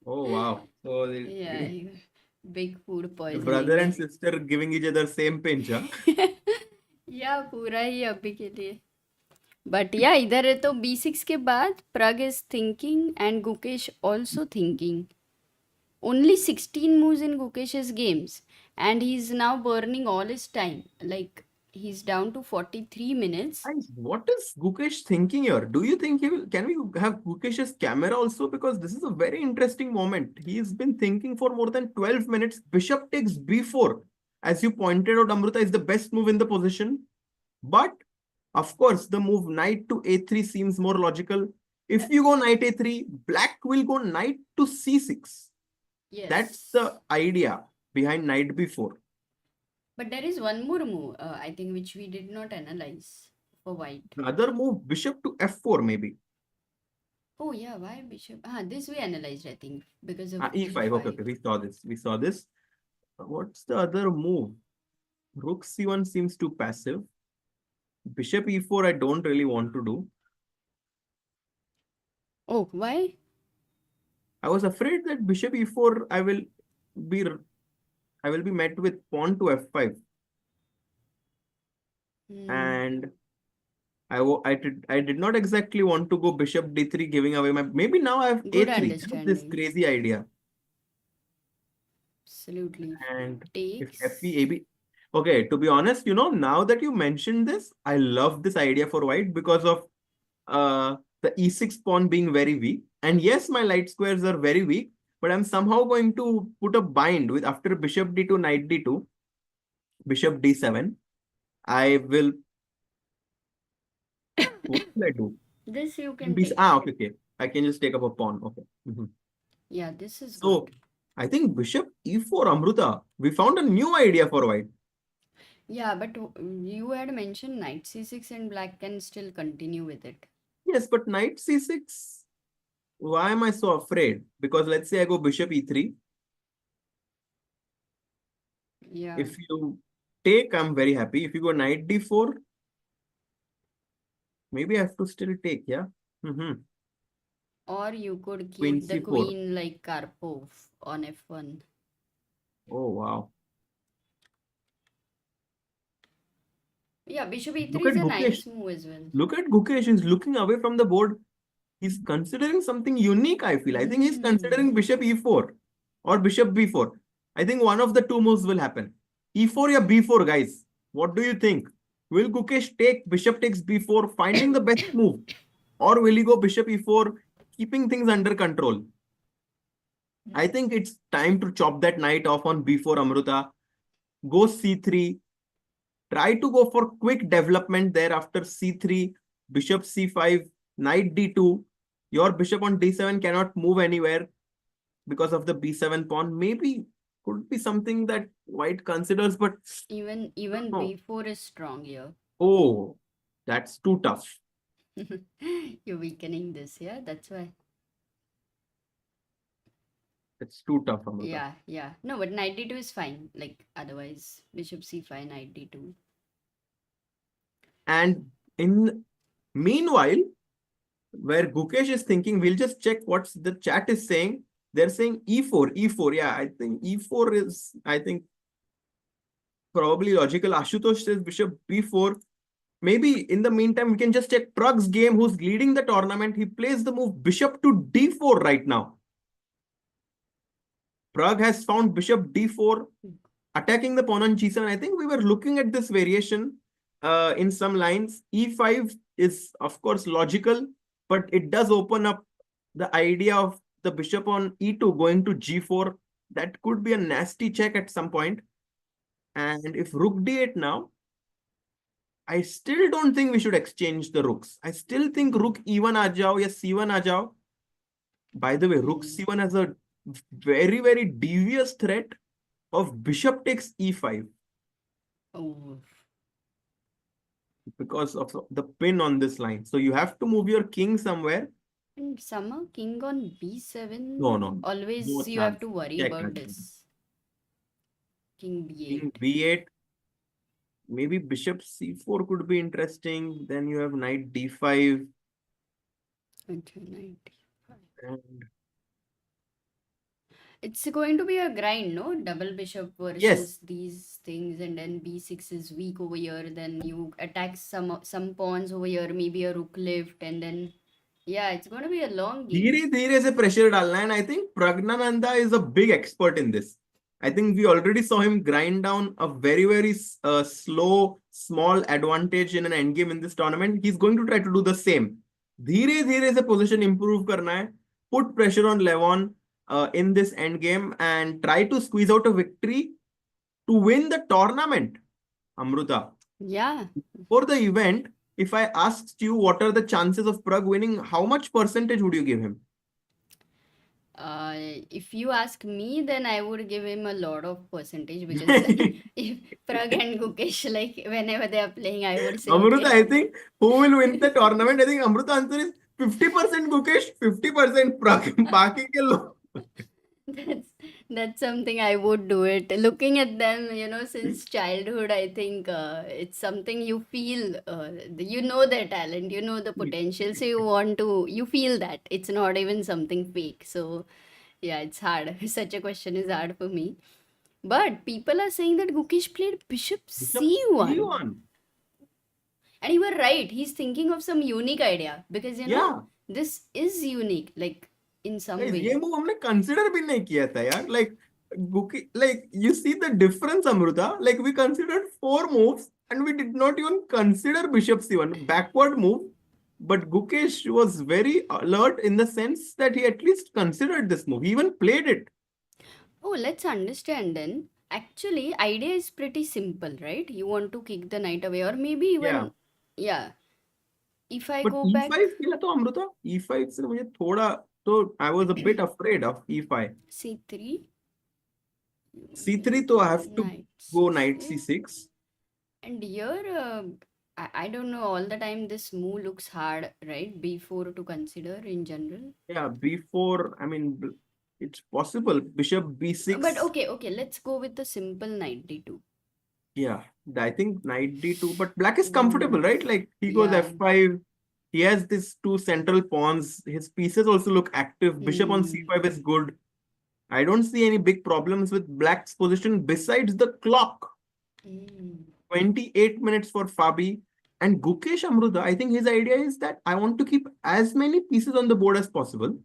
Oh wow! So yeah, big food poisoning. brother and sister giving each other same pinch, huh? Yeah, पूरा ही अभी के लिए. But yeah, इधर है तो B6 के बाद Pragg is thinking and Gukesh also thinking. Only 16 moves in Gukesh's games, and he's now burning all his time. Like he's down to 43 minutes. Guys, what is Gukesh thinking here? Do you think he will? Can we have Gukesh's camera also? Because this is a very interesting moment. He's been thinking for more than 12 minutes. Bishop takes b4, as you pointed out, Amruta, is the best move in the position. But of course, the move knight to a3 seems more logical. If you go knight a3, black will go knight to c6. Yes. That's the idea behind knight b4. But there is one more move, I think, which we did not analyze for white. The other move, bishop to f4 maybe. Oh yeah, why bishop? This we analyzed, I think, because of e5. Okay, we saw this. What's the other move? Rook c1 seems too passive. Bishop e4 I don't really want to do. Oh, why? I was afraid that bishop e4 I will be met with pawn to f5. And I did not exactly want to go bishop d3, giving away my. Maybe now I have Good a3. This understanding. crazy idea. Absolutely. And Takes. if fe ab. Okay, to be honest, now that you mentioned this, I love this idea for white because of the e6 pawn being very weak. And yes, my light squares are very weak, but I'm somehow going to put a bind with after bishop d2, knight d2, bishop d7. I will. What will I do? This you can take. Okay. I can just take up a pawn. Okay. Yeah, this is So good. I think bishop e4, Amruta. We found a new idea for white. Yeah, but you had mentioned knight c6 and black can still continue with it. Yes, but knight c6. Why am I so afraid? Because let's say I go bishop e3. Yeah. If you take, I'm very happy. If you go knight d4, maybe I have to still take, yeah? Or you could Queen keep the c4. queen like Karpov on f1. Oh, wow. Yeah, bishop e3 Look is at a nice Gukesh. move as well. Look at Gukesh. He's looking away from the board. He's considering something unique, I feel. I think he's considering bishop e4 or bishop b4. I think one of the two moves will happen. E4 or b4, guys. What do you think? Will Gukesh take bishop takes b4, finding the best move? Or will he go bishop e4, keeping things under control? I think it's time to chop that knight off on b4, Amruta. Go c3. Try to go for quick development there after c3, bishop c5, knight d2. Your bishop on d7 cannot move anywhere because of the b7 pawn. Maybe could be something that white considers, but Even no. b4 is strong here. Oh, that's too tough. You're weakening this, yeah? That's why. It's too tough, Amruta. Yeah. No, but knight d2 is fine. Like, otherwise, bishop c5, knight d2. And in meanwhile, where Gukesh is thinking, we'll just check what the chat is saying. They're saying e4. Yeah, I think e4 is, probably logical. Ashutosh says bishop b4. Maybe in the meantime, we can just check Pragg's game, who's leading the tournament. He plays the move bishop to d4 right now. Pragg has found bishop d4, attacking the pawn on g7. I think we were looking at this variation in some lines. e5 is, of course, logical, but it does open up the idea of the bishop on e2 going to g4. That could be a nasty check at some point. And if rook d8 now, I still don't think we should exchange the rooks. I still think rook e1 aa jao, ya c1 aa jao. By the way, rook c1 has a very, very devious threat of bishop takes e5. Oh. Because of the pin on this line. So you have to move your king somewhere. And somehow king on b7. No. Always No you have chance. to worry Check about that. this. King b8. King b8. Maybe bishop c4 could be interesting. Then you have knight d5. Okay, knight d5. And it's going to be a grind, no? Double bishop versus these things, and then b6 is weak over here. Then you attack some pawns over here, maybe a rook lift, and then yeah, it's going to be a long game. धीरे se pressure डालना, and I think Praggnanandhaa is a big expert in this. I think we already saw him grind down a very, very slow, small advantage in an endgame in this tournament. He's going to try to do the same. धीरे se position improve करना है. Put pressure on Levon in this endgame and try to squeeze out a victory to win the tournament. Amruta. Yeah. For the event, if I asked you what are the chances of Pragg winning, how much percentage would you give him? If you ask me, then I would give him a lot of percentage because if Pragg and Gukesh, like whenever they are playing, I would say Amruta, okay. I think who will win the tournament? I think Amruta answer is 50% Gukesh, 50% Pragg. Baki ke log. That's that's something I would do it. Looking at them, since childhood, I think it's something you feel. You know their talent, you know the potential, so you feel that it's not even something fake. So yeah, it's hard. Such a question is hard for me. But people are saying that Gukesh played Bishop Bishop C1. C1. And you were right. He's thinking of some unique idea because Yeah. this is unique, like in some Guys, way. ये move हमने consider भी नहीं किया था यार. Like you see the difference, Amruta. Like we considered 4 moves and we did not even consider Bishop C1 backward move. But Gukesh was very alert in the sense that he at least considered this move. He even played it. Oh, let's understand then. Actually, idea is pretty simple, right? You want to kick the knight away, or maybe Yeah. even, yeah. If I But go E5 back, खेला तो Amrita E5 से मुझे थोड़ा तो I was a bit afraid of E5. C3, C3 तो I have to knight go knight C6. C6. And here, I don't know, all the time this move looks hard, right? B4 to consider in general. Yeah, B4. I mean, it's possible. Bishop B6. But okay, let's go with the simple knight D2. Yeah, I think knight D2. But black is comfortable, right? Like he goes Yeah. F5. He has these 2 central pawns. His pieces also look active. Bishop on C5 is good. I don't see any big problems with black's position besides the clock. 28 minutes for Fabi. And Gukesh Amruta, I think his idea is that I want to keep as many pieces on the board as possible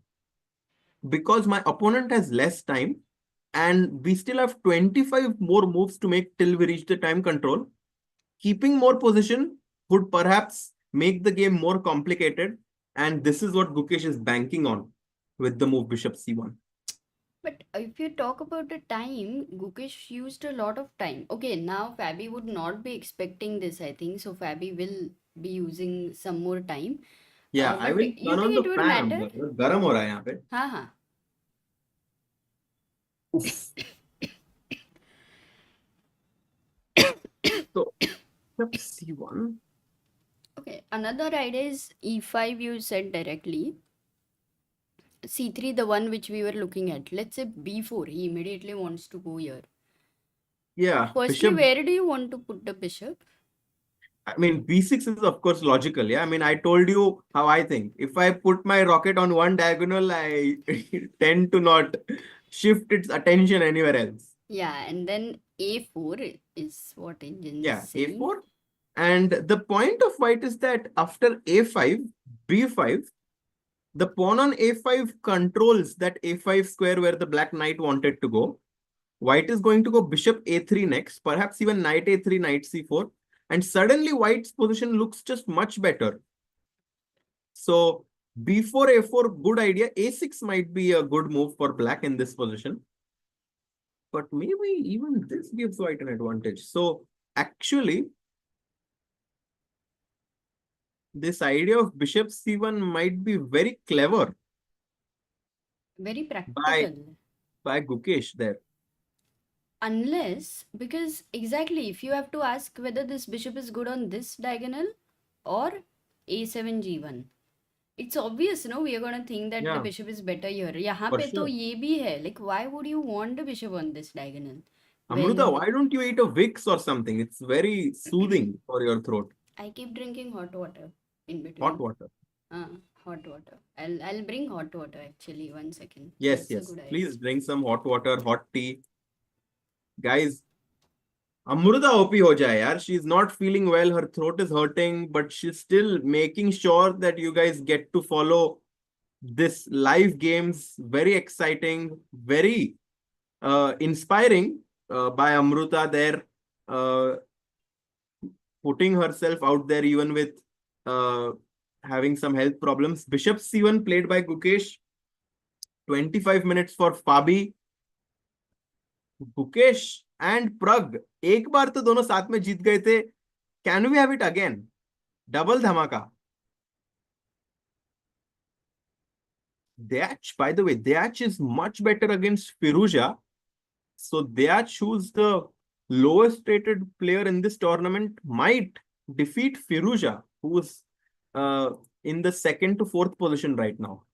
because my opponent has less time and we still have 25 more moves to make till we reach the time control. Keeping more position would perhaps make the game more complicated, and this is what Gukesh is banking on with the move Bishop C1. But if you talk about the time, Gukesh used a lot of time. Okay, now Fabi would not be expecting this, I think. So Fabi will be using some more time. Yeah, I But will you turn on think the it would fan. matter? Garam ho raha hai yahan pe. हाँ. Oof. So, Bishop C1. Okay, another idea is E5 you said directly. C3, the one which we were looking at. Let's say B4, he immediately wants to go here. Yeah, Firstly, Bishop. where do you want to put the bishop? I mean, B6 is of course logical. Yeah, I mean, I told you how I think. If I put my rocket on one diagonal, I tend to not shift its attention anywhere else. Yeah, and then A4 is what engine Yeah, is saying. A4. And the point of white is that after A5, B5, the pawn on A5 controls that A5 square where the black knight wanted to go. White is going to go bishop A3 next, perhaps even knight A3, knight C4. And suddenly white's position looks just much better. So B4, A4, good idea. A6 might be a good move for black in this position. But maybe even this gives white an advantage. So actually, this idea of bishop C1 might be very clever. Very practical. By Gukesh there. Unless, because exactly, if you have to ask whether this bishop is good on this diagonal or A7 G1, it's obvious, no? We are going to think that the bishop is better here. यहाँ पे तो ये भी है. Like, why would you want the bishop on this diagonal? Amruta, why don't you eat a Vicks or something? It's very soothing for your throat. I keep drinking hot water in between. Hot water. Hot water. I'll bring hot water actually. 1 second. Yes, please drink some hot water, hot tea. Guys, Amruta OP ho jaye yaar. She's not feeling well. Her throat is hurting, but she's still making sure that you guys get to follow this live games. Very exciting, very inspiring by Amruta there. Putting herself out there even with having some health problems. Bishop C1 played by Gukesh. 25 minutes for Fabi. Gukesh and Pragg एक बार तो दोनों साथ में जीत गए थे. Can we have it again? Double dhamaka. Deac, by the way, Deac is much better against Firouzja. So Deac, who's the lowest rated player in this tournament, might defeat Firouzja, who's uh, in the 2nd to 4th position right now.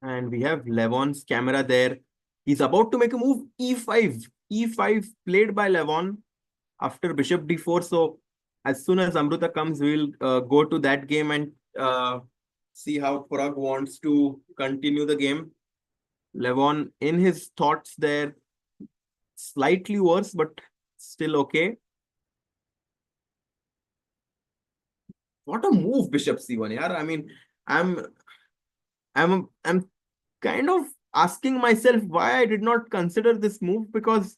And we have Levon's camera there. He's about to make a move, e5. e5 played by Levon after bishop d4. So as soon as Amruta comes, we'll go to that game and see how Pragg wants to continue the game. Levon in his thoughts there, slightly worse, but still okay. What a move, bishop c1, yeah. I mean, I'm kind of asking myself why I did not consider this move, because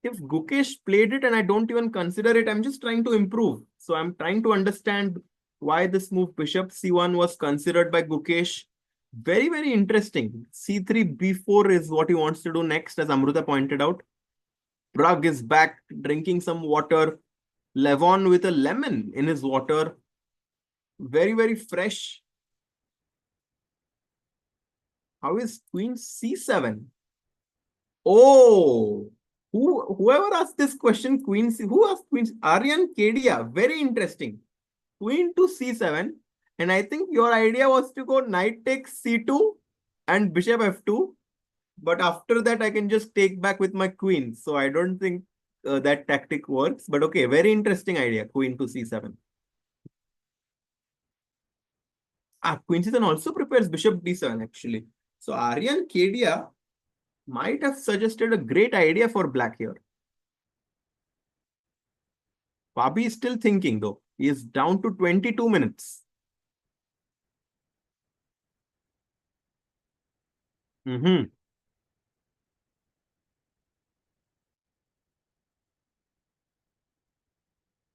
if Gukesh played it and I don't even consider it, I'm just trying to improve. So I'm trying to understand why this move bishop c1 was considered by Gukesh. Very, very interesting. c3, b4 is what he wants to do next, as Amruta pointed out. Pragg is back drinking some water. Levon with a lemon in his water. Very, very fresh. How is queen c7? Oh, whoever asked this question, who asked queen? Aryan Kedia, very interesting. Queen to c7. And I think your idea was to go knight takes c2 and bishop f2. But after that, I can just take back with my queen. So I don't think that tactic works. But okay, very interesting idea, queen to c7. Queen c7 also prepares bishop d7 actually. So Aryan Kedia might have suggested a great idea for black here. Fabi is still thinking though. He is down to 22 minutes.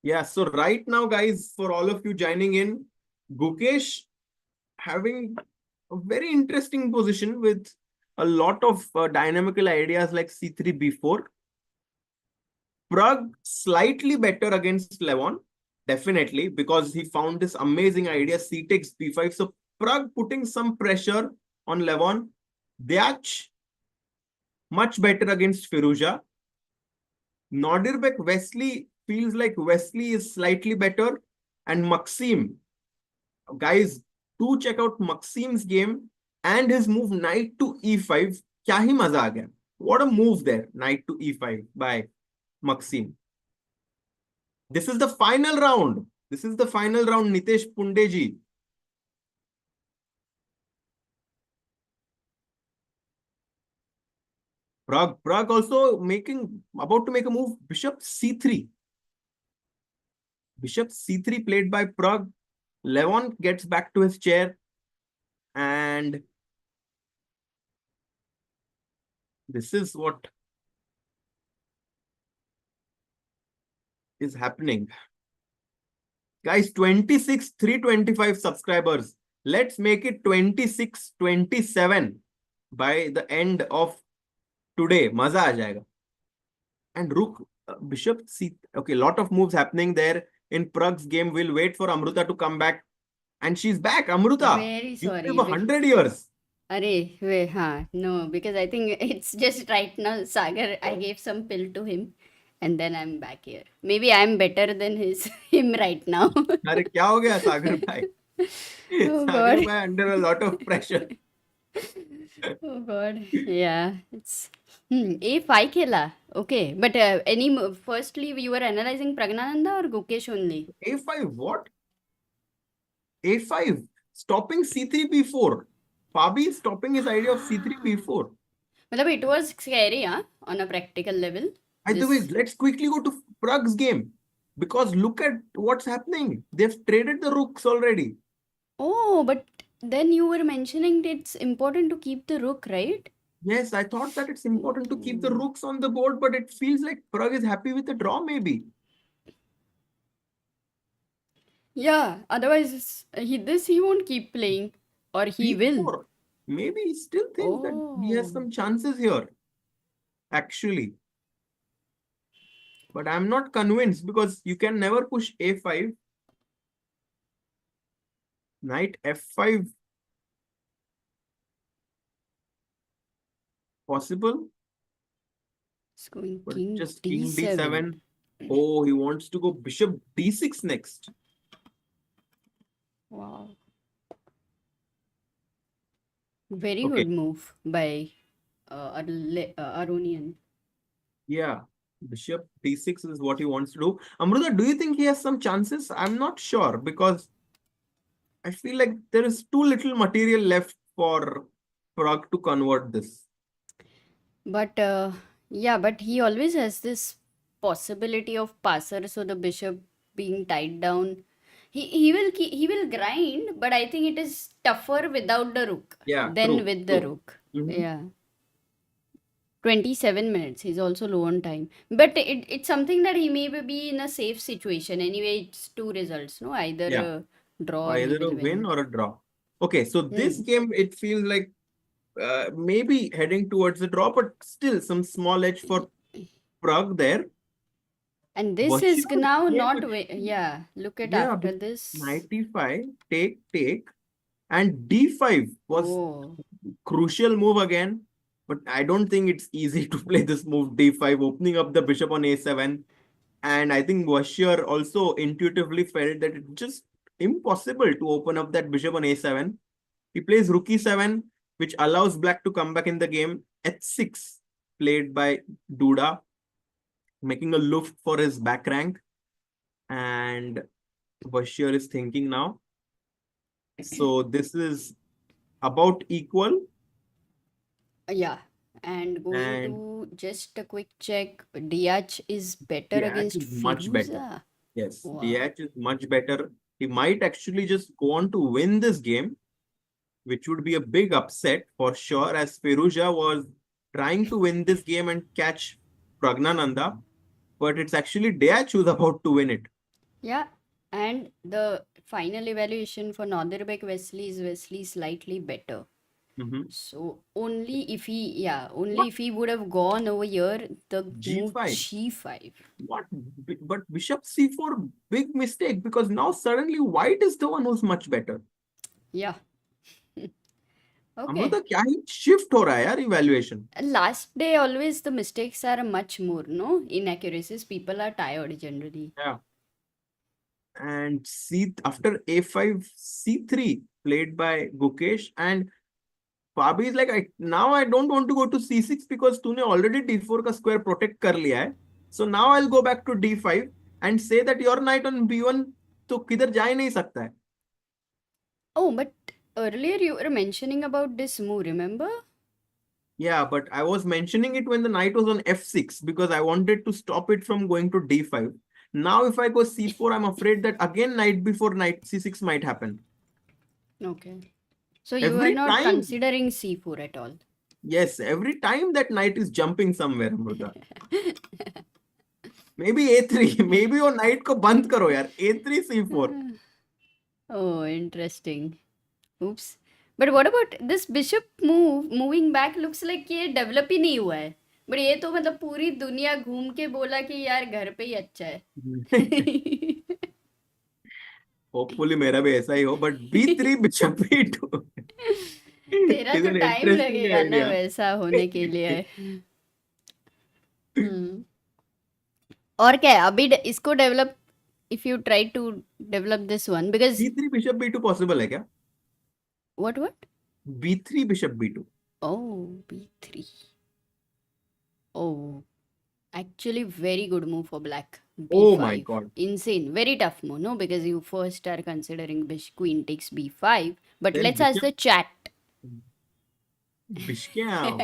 Yeah, so right now, guys, for all of you joining in, Gukesh having a very interesting position with a lot of dynamical ideas like c3, b4. Pragg slightly better against Levon, definitely, because he found this amazing idea, c takes b5. So Pragg putting some pressure on Levon. Deac much better against Firouzja. Nodirbek Wesley feels like Wesley is slightly better. And Maxime, guys, do check out Maxime's game and his move knight to e5. Kya hi maza aa gaya. What a move there, knight to e5 by Maxime. This is the final round. This is the final round, Nitesh Pundeji. Pragg also about to make a move, bishop c3. Bishop c3 played by Pragg. Levon gets back to his chair. And this is what is happening. Guys, 26,325 subscribers. Let's make it 26,27 by the end of today. Maza aa jayega. And rook, bishop c. Okay, lot of moves happening there in Pragg's game. We'll wait for Amruta to come back. And she's back, Amruta. Very sorry. You live 100 years. Wait, no, because I think it's just right now, Sagar, I gave some pill to him and then I'm back here. Maybe I'm better than him right now. Arey, kya ho gaya, Sagar bhai? Oh Sagar God. bhai under a lot of pressure. Oh God. Yeah, it's A5 khela. Okay, but firstly, you were analyzing Praggnanandhaa or Gukesh only? A5, what? A5, stopping c3, b4. Fabi is stopping his idea of c3, b4. Matlab, it was scary, on a practical level. By the way, let's quickly go to Pragg's game. Because look at what's happening. They've traded the rooks already. Oh, but then you were mentioning it's important to keep the rook, right? Yes, I thought that it's important to keep the rooks on the board, but it feels like Pragg is happy with the draw, maybe. Yeah, otherwise he won't keep playing, or he will. B4. Maybe he still thinks that he has some chances here. actually. But I'm not convinced because you can never push a5. Knight f5 possible, It's going but king just king d7. d7. Oh, he wants to go bishop d6 next. Wow. Very Okay. good move by Aronian. Yeah, bishop d6 is what he wants to do. Amruta, do you think he has some chances? I'm not sure because I feel like there is too little material left for Pragg to convert this. But yeah, but he always has this possibility of passer, so the bishop being tied down. He will grind, but I think it is tougher without the rook Yeah, than true, with the true. rook. Mhm. Yeah. 27 minutes. He's also low on time. But it's something that he may be in a safe situation. Anyway, it's two results, no? Either Yeah, a draw or he either a will win win. or a draw. Okay, so this Hmm. game, it feels like maybe heading towards a draw, but still some small edge for Pragg there. And this is Vachier now played not... a Yeah, look at Yeah, after this. knight e5, take, and d5 was Oh, crucial move again. But I don't think it's easy to play this move d5, opening up the bishop on a7. And I think Vachier also intuitively felt that it's just impossible to open up that bishop on a7. He plays rook e7, which allows black to come back in the game. h6 played by Duda, making a luft for his back rank. And Vachier is thinking now. So this is about equal. yeah. And going And to just a quick check. Deac is better Deac against is much better. Firouzja. Yes, Wow. Deac is much better. He might actually just go on to win this game, which would be a big upset for sure, as Firouzja was trying to win this game and catch Praggnanandhaa. But it's actually Deac who's about to win it. Yeah. And the final evaluation for Nodirbek Wesley is Wesley slightly better. Mhm. So only What? if he would have gone over here, the move G5. g5. What? But Bishop C4, big mistake because now suddenly White is the one who's much better. Yeah. Amrita Okay. क्या ही shift हो रहा है यार evaluation. Last day, always the mistakes are much more, no? Inaccuracies. People are tired generally. Yeah. And after a5 c3 played by Gukesh, and Fabi is like, now I don't want to go to c6 because तूने already d4 का square protect कर लिया है. So now I'll go back to d5 and say that your knight on b1 तो किधर जा ही नहीं सकता है. Oh, but earlier you were mentioning about this move, remember? Yeah, but I was mentioning it when the knight was on f6 because I wanted to stop it from going to d5. Now if I go c4, I'm afraid that again knight before knight c6 might happen. Okay. So you were Every not time. considering c4 at all. Yes, every time that knight is jumping somewhere, Amruta. Maybe a3. Maybe your knight को बंद करो यार. a3 c4. Oh, interesting. Oops. But what about this bishop moving back looks like ये develop ही नहीं हुआ है. But ये तो मतलब पूरी दुनिया घूम के बोला कि यार घर पे ही अच्छा है. Hopefully मेरा भी ऐसा ही हो. But b3 bishop b2 तेरा is तो an टाइम interesting लगेगा ना idea. वैसा होने के लिए. और क्या है अभी इसको develop if you try to develop this one because b3 bishop b2 possible है क्या? what b3 bishop b2. oh b3 oh actually very good move for black Oh my b5 God. insane very tough move no because you first are considering queen takes b5 but Then let's ask the chat Bishkam.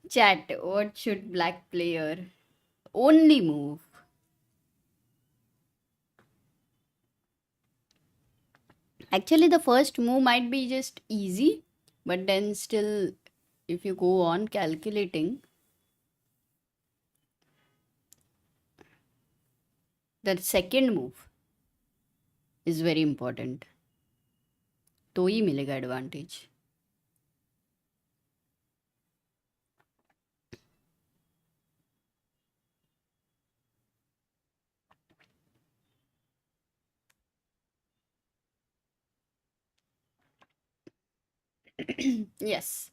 chat what should black player only move actually the first move might be just easy but then still if you go on calculating the second move is very important तो ही मिलेगा advantage Yes.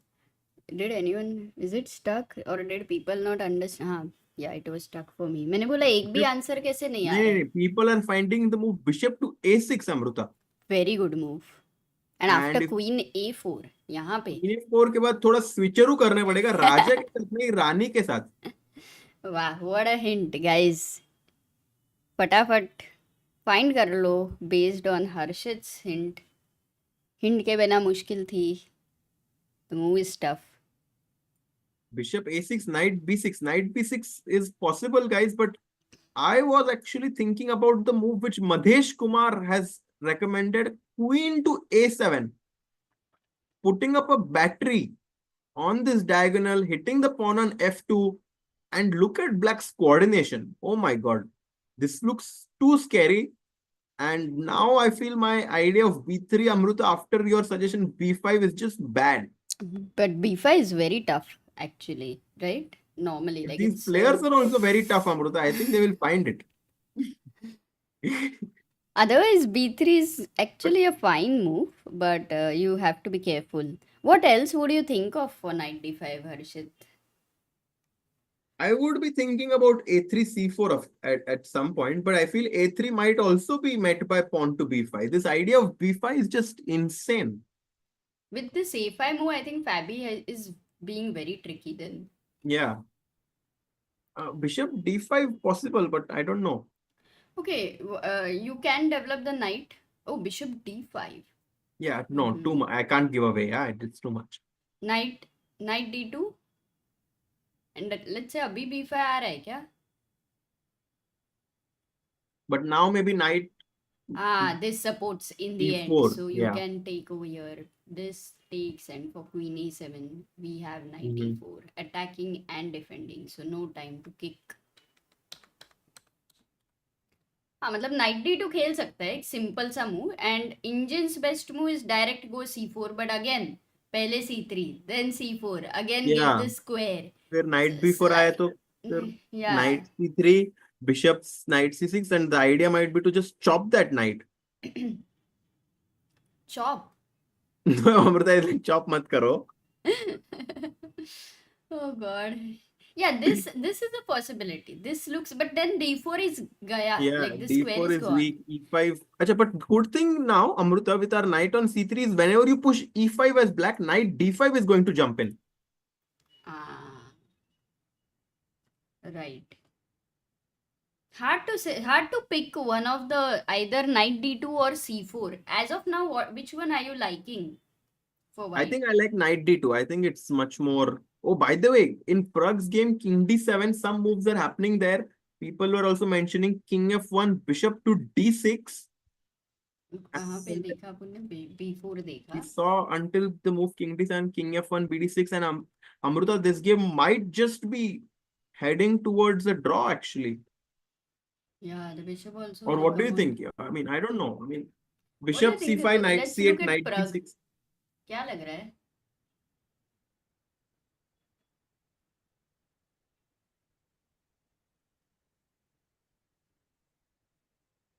Did anyone, is it stuck or did people not understand? हाँ, yeah, it was stuck for me. मैंने बोला एक भी answer कैसे नहीं आ रहा है. People are finding the move bishop to a6, Amruta. Very good move. And And after if queen a4 यहाँ पे. queen a4 के बाद थोड़ा स्विचरू करने पड़ेगा राजा के साथ नहीं रानी के साथ. वाह, what a hint, guys. फटाफट फाइंड कर लो based on Harshit's hint. Hint के बिना मुश्किल थी. The move is tough. Bishop a6, knight b6. Knight b6 is possible, guys, but I was actually thinking about the move which Madhesh Kumar has recommended, queen to a7. Putting up a battery on this diagonal, hitting the pawn on f2, and look at black's coordination. Oh my god. This looks too scary. And now I feel my idea of b3, Amruta, after your suggestion, b5 is just bad. But b5 is very tough, actually, right? Normally, like These it's players are also very tough, Amruta. I think they will find it. Otherwise, b3 is actually a fine move, but you have to be careful. What else would you think of for knight d5, Harshit? I would be thinking about a3, c4 at some point, but I feel a3 might also be met by pawn to b5. This idea of b5 is just insane. With this a5 move, I think Fabi is being very tricky then. Yeah. Bishop d5 possible, but I don't know. Okay, you can develop the knight. Oh, bishop d5. Yeah, no, too much. I can't give away. Yeah, it's too much. Knight d2. And let's say अभी b5 आ रहा है क्या? But now maybe knight. This supports in the end. e4, So you yeah. can take over here. This takes, and for queen a7, we have knight e4. Attacking and defending. So no time to kick. हाँ मतलब knight d2 खेल सकता है एक simple सा move and engines best move is direct go c4 but again पहले c3 then c4 again give the square फिर knight b4 आया तो फिर knight c3 bishop knight c6 and the idea might be to just chop that knight. chop. No, Amruta, chop mat karo. Oh god. Yeah, this is a possibility. This looks, but then d4 is gaya. Yeah, like this d4 square is is gone. weak. e5. Achha, but good thing now, Amruta, with our knight on c3 is whenever you push e5 as black, knight d5 is going to jump in. Right. Hard to say. Hard to pick one of the either knight d2 or c4. As of now, which one are you liking? For white? I think I like knight d2. I think it's much more. Oh, by the way, in Pragg's game, king d7, some moves are happening there. People were also mentioning king f1, bishop to d6. कहाँ पे देखा आपने? b4 देखा. We saw until the move king d7, king f1, bd6, and Amruta, this game might just be heading towards a draw actually. Yeah, the bishop also. Or what do you think? I mean, I don't know. I mean, bishop c5, knight c8, knight d6. क्या लग रहा है?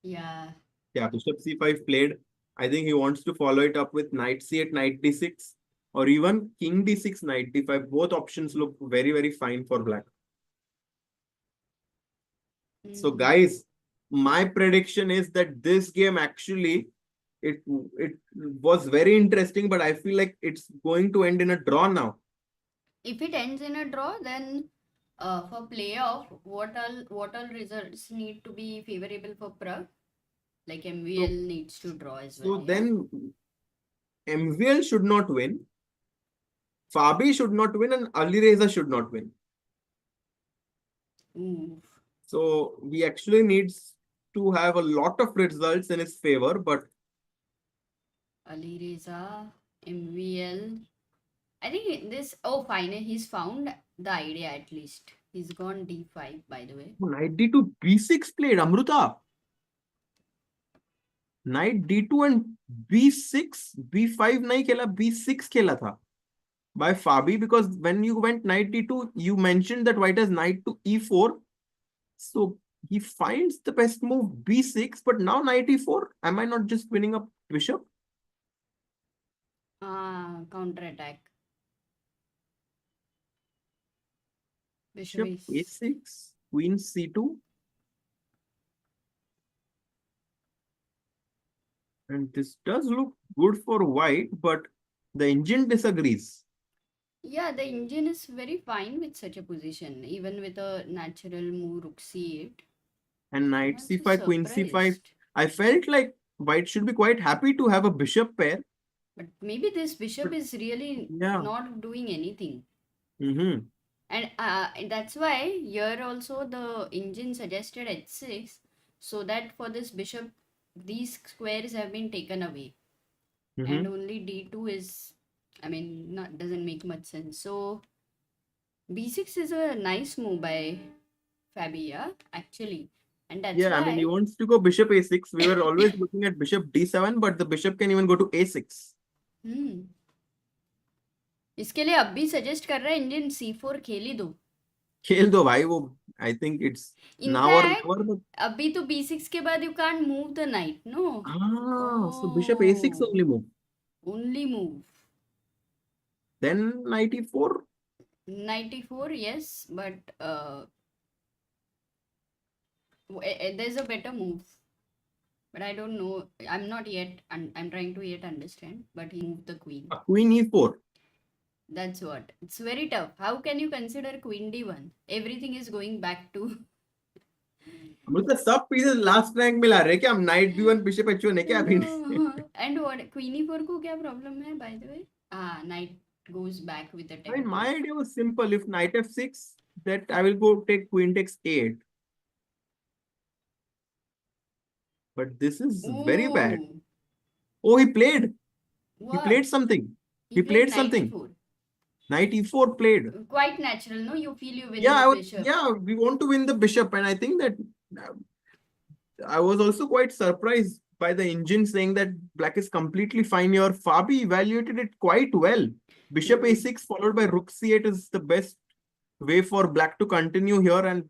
Yeah. Yeah, bishop c5 played. I think he wants to follow it up with knight c8, knight d6, or even king d6, knight d5. Both options look very, very fine for black. So guys, my prediction is that this game actually, it was very interesting, but I feel like it's going to end in a draw now. If it ends in a draw, then for playoff, what all results need to be favorable for Pragg? Like MVL needs to draw as well. So then MVL should not win, Fabi should not win, and Alireza should not win. Ooh. So he actually needs to have a lot of results in his favor, but Alireza, MVL. I think this. Oh, finally, he's found the idea at least. He's gone d5, by the way. Knight d2, b6 played, Amruta. Knight d2 and b6, b5 nahi khela, b6 khela tha by Fabi, because when you went knight d2, you mentioned that white has knight to e4. So he finds the best move b6, but now knight e4. Am I not just winning a bishop? Counter attack. Bishop Bishop is a6, queen c2. And this does look good for white, but the engine disagrees. yeah, the engine is very fine with such a position, even with a natural move rook c8. And knight I'm also c5, queen c5. surprised. I felt like white should be quite happy to have a bishop pair. But maybe this bishop But is really yeah. not doing anything. Mm-hmm. And that's why here also the engine suggested h6, so that for this bishop, these squares have been taken away. And Mm-hmm. only d2 is, I mean, not doesn't make much sense. So b6 is a nice move by Fabia, actually. And that's Yeah, I mean, he why wants to go bishop a6. We were always looking at bishop d7, but the bishop can even go to a6. इसके लिए अब भी suggest कर रहा है engine c4 खेल ही दो. खेल दो भाई वो. I think it's now or in fact never. But... अभी तो b6 के बाद you can't move the knight, no? So bishop a6 Oh, only move. only move. Then knight e4. Knight e4, yes, but there's a better move. But I don't know. I'm not yet, I'm trying to yet understand. But he moved the queen. Queen e4. That's what. It's very tough. How can you consider queen d1? Everything is going back to. मतलब सब pieces last rank में ला रहे हैं क्या हम knight b1 bishop h1 है क्या अभी And what queen e4 को क्या problem है by the way? Knight goes back with a I mean, tempo. my idea was simple. If knight f6, that I will go take queen takes 8. But this is very bad. Ooh, Oh, he played. He what? played something. He played knight something. e4. Knight e4 played. Quite natural, no? You feel you win Yeah, the bishop. we want to win the bishop. And I think that I was also quite surprised by the engine saying that black is completely fine here. Fabi evaluated it quite well. Bishop a6 followed by rook c8 is the best way for black to continue here. And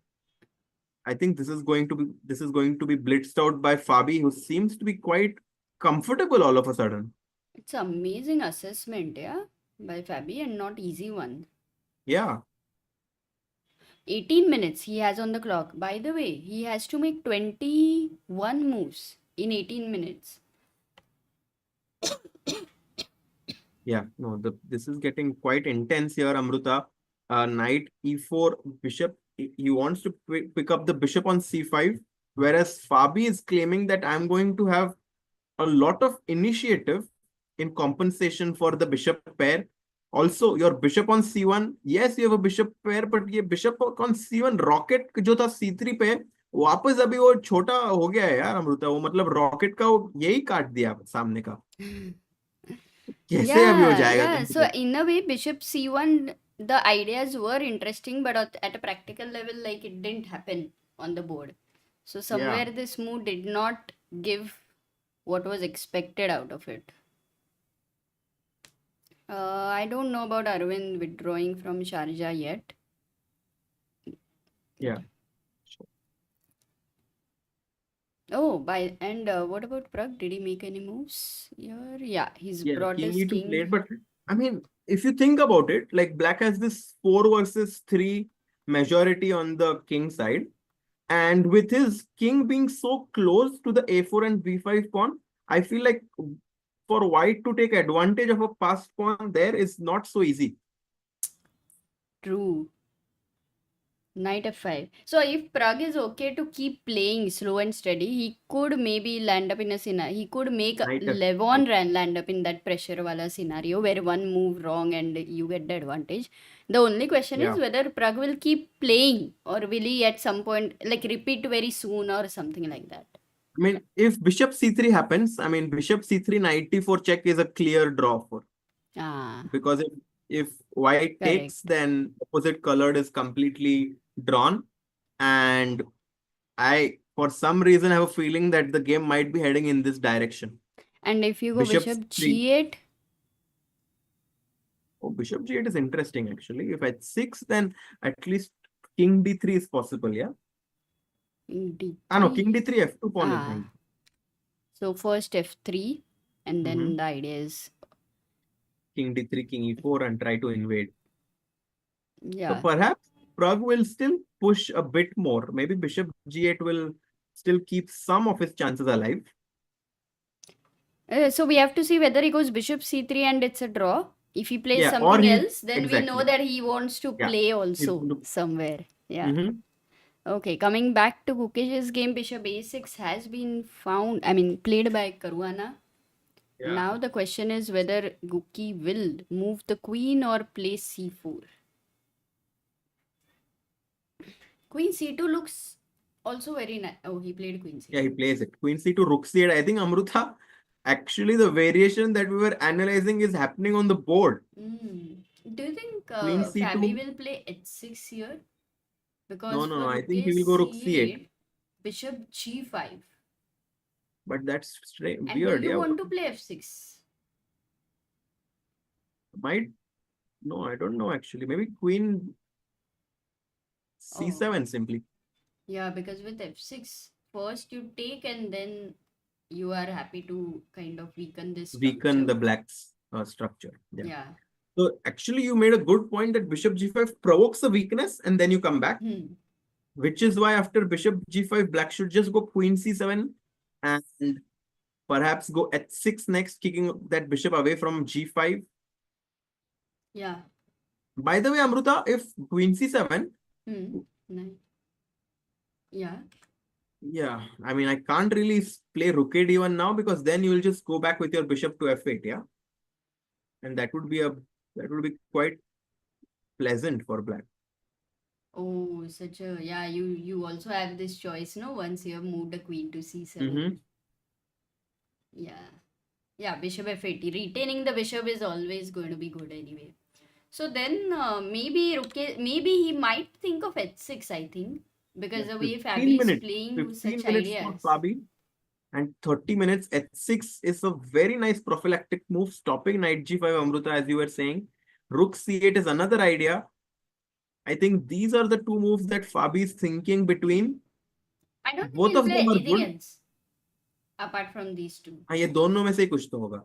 I think this is going to be blitzed out by Fabi, who seems to be quite comfortable all of a sudden. It's amazing assessment, yeah, by Fabi, and not easy one. Yeah. 18 minutes he has on the clock. By the way, he has to make 21 moves in 18 minutes. Yeah, no, this is getting quite intense here, Amruta. Knight e4, bishop. He wants to pick up the bishop on c5, whereas Fabi is claiming that I'm going to have a lot of initiative in compensation for the bishop pair. Also, your bishop on c1, yes, you have a bishop pair, but ये bishop on c1 rocket जो था c3 पे वापस अभी वो छोटा हो गया है यार अमृता. वो मतलब रॉकेट का वो यही काट दिया सामने का. कैसे अभी हो जाएगा? Yeah. So in a way, bishop c1, the ideas were interesting, but at a practical level, like it didn't happen on the board. So somewhere this move did not give what was expected out of it. I don't know about Arvind withdrawing from Sharjah yet. Yeah. Oh, what about Pragg? Did he make any moves here? Yeah, he's brought king his e2 king. played, but I mean, if you think about it, like black has this 4 versus 3 majority on the king side, and with his king being so close to the a4 and b5 pawn, I feel like for white to take advantage of a passed pawn there is not so easy. True. Knight f5. So if Pragg is okay to keep playing slow and steady, he could maybe land up in a scenario. He could make Levon land up in that pressure wala scenario where one move wrong and you get the advantage. The only question is whether Pragg will keep playing or will he at some point like repeat very soon or something like that. I mean, if bishop c3 happens, I mean, bishop c3 knight e4 check is a clear draw for. Because if white takes, then opposite colored is completely drawn. And I, for some reason, have a feeling that the game might be heading in this direction. And if you go bishop g8? Oh, bishop g8 is interesting, actually. If at 6, then at least king d3 is possible, yeah? King d3. No, king d3, f2 pawn is fine. So first f3, and then the idea is king d3, king e4 and try to invade. So Yeah. perhaps Pragg will still push a bit more. Maybe bishop g8 will still keep some of his chances alive. So we have to see whether he goes bishop c3 and it's a draw. If he plays Yeah, or something he else, then we know exactly. that he wants to Yeah. play He's also going to- somewhere. Yeah. Mhm. Okay, coming back to Gukesh's game, bishop a6 has been played by Caruana. Yeah. Now the question is whether Guki will move the queen or play c4. Queen c2 looks also very nice. Oh, he played queen c2. Yeah, he plays it. Queen c2, rook c8. I think Amruta, actually the variation that we were analyzing is happening on the board. Do you think Queen c2. Fabi will play h6 here? Because No. for I think he Gukesh will go rook c8. c8, bishop g5. But that's strange, And weird. do you Yeah, want to play f6? might. No, I don't know actually. Maybe queen c7 simply. Yeah, because with f6, first you take and then you are happy to kind of weaken this Weaken the structure. black's structure. Yeah. Yeah. So actually you made a good point that bishop g5 provokes a weakness and then you come back. Which is why after bishop g5, black should just go queen c7 and perhaps go h6 next, kicking that bishop away from g5. Yeah. By the way, Amruta, if queen c7, Nice. Yeah. yeah, I mean, I can't really play rook a d1 now because then you will just go back with your bishop to f8, yeah? And that would be quite pleasant for black. Oh, such a, yeah, you also have this choice, no? Once you have moved a queen to c7. Yeah. Yeah, bishop f8. Retaining the bishop is always going to be good anyway. So then maybe he might think of h6, I think. Because the way Fabi is playing 15 such minutes ideas. for Fabi and 30 minutes. h6 is a very nice prophylactic move, stopping knight g5, Amruta, as you were saying. Rook c8 is another idea. I think these are the two moves that Fabi is thinking between. I don't think Both he'll of play them are anything good. else apart from these two. हाँ, ये दोनों में से कुछ तो होगा.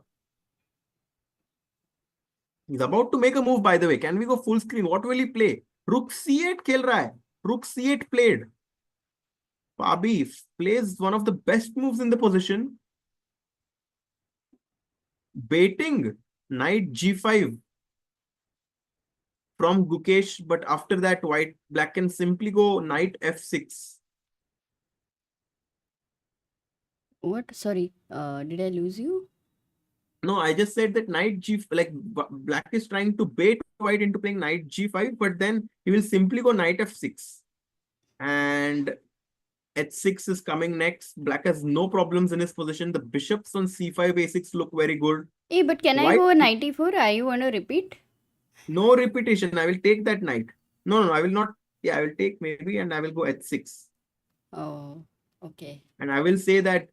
He's about to make a move, by the way. Can we go full screen? What will he play? Rook c8 खेल रहा है. Rook c8 played. Fabi plays one of the best moves in the position. Baiting knight g5 from Gukesh, but after that, black can simply go knight f6. What? Sorry, did I lose you? No, I just said that knight g, like black is trying to bait white into playing knight g5, but then he will simply go knight f6. And h6 is coming next. Black has no problems in his position. The bishops on c5, a6 look very good. Hey, but can I go knight e4? Are you want to repeat? No repetition. I will take that knight. No, I will not. Yeah, I will take maybe and I will go h6. Oh, okay. And I will say that,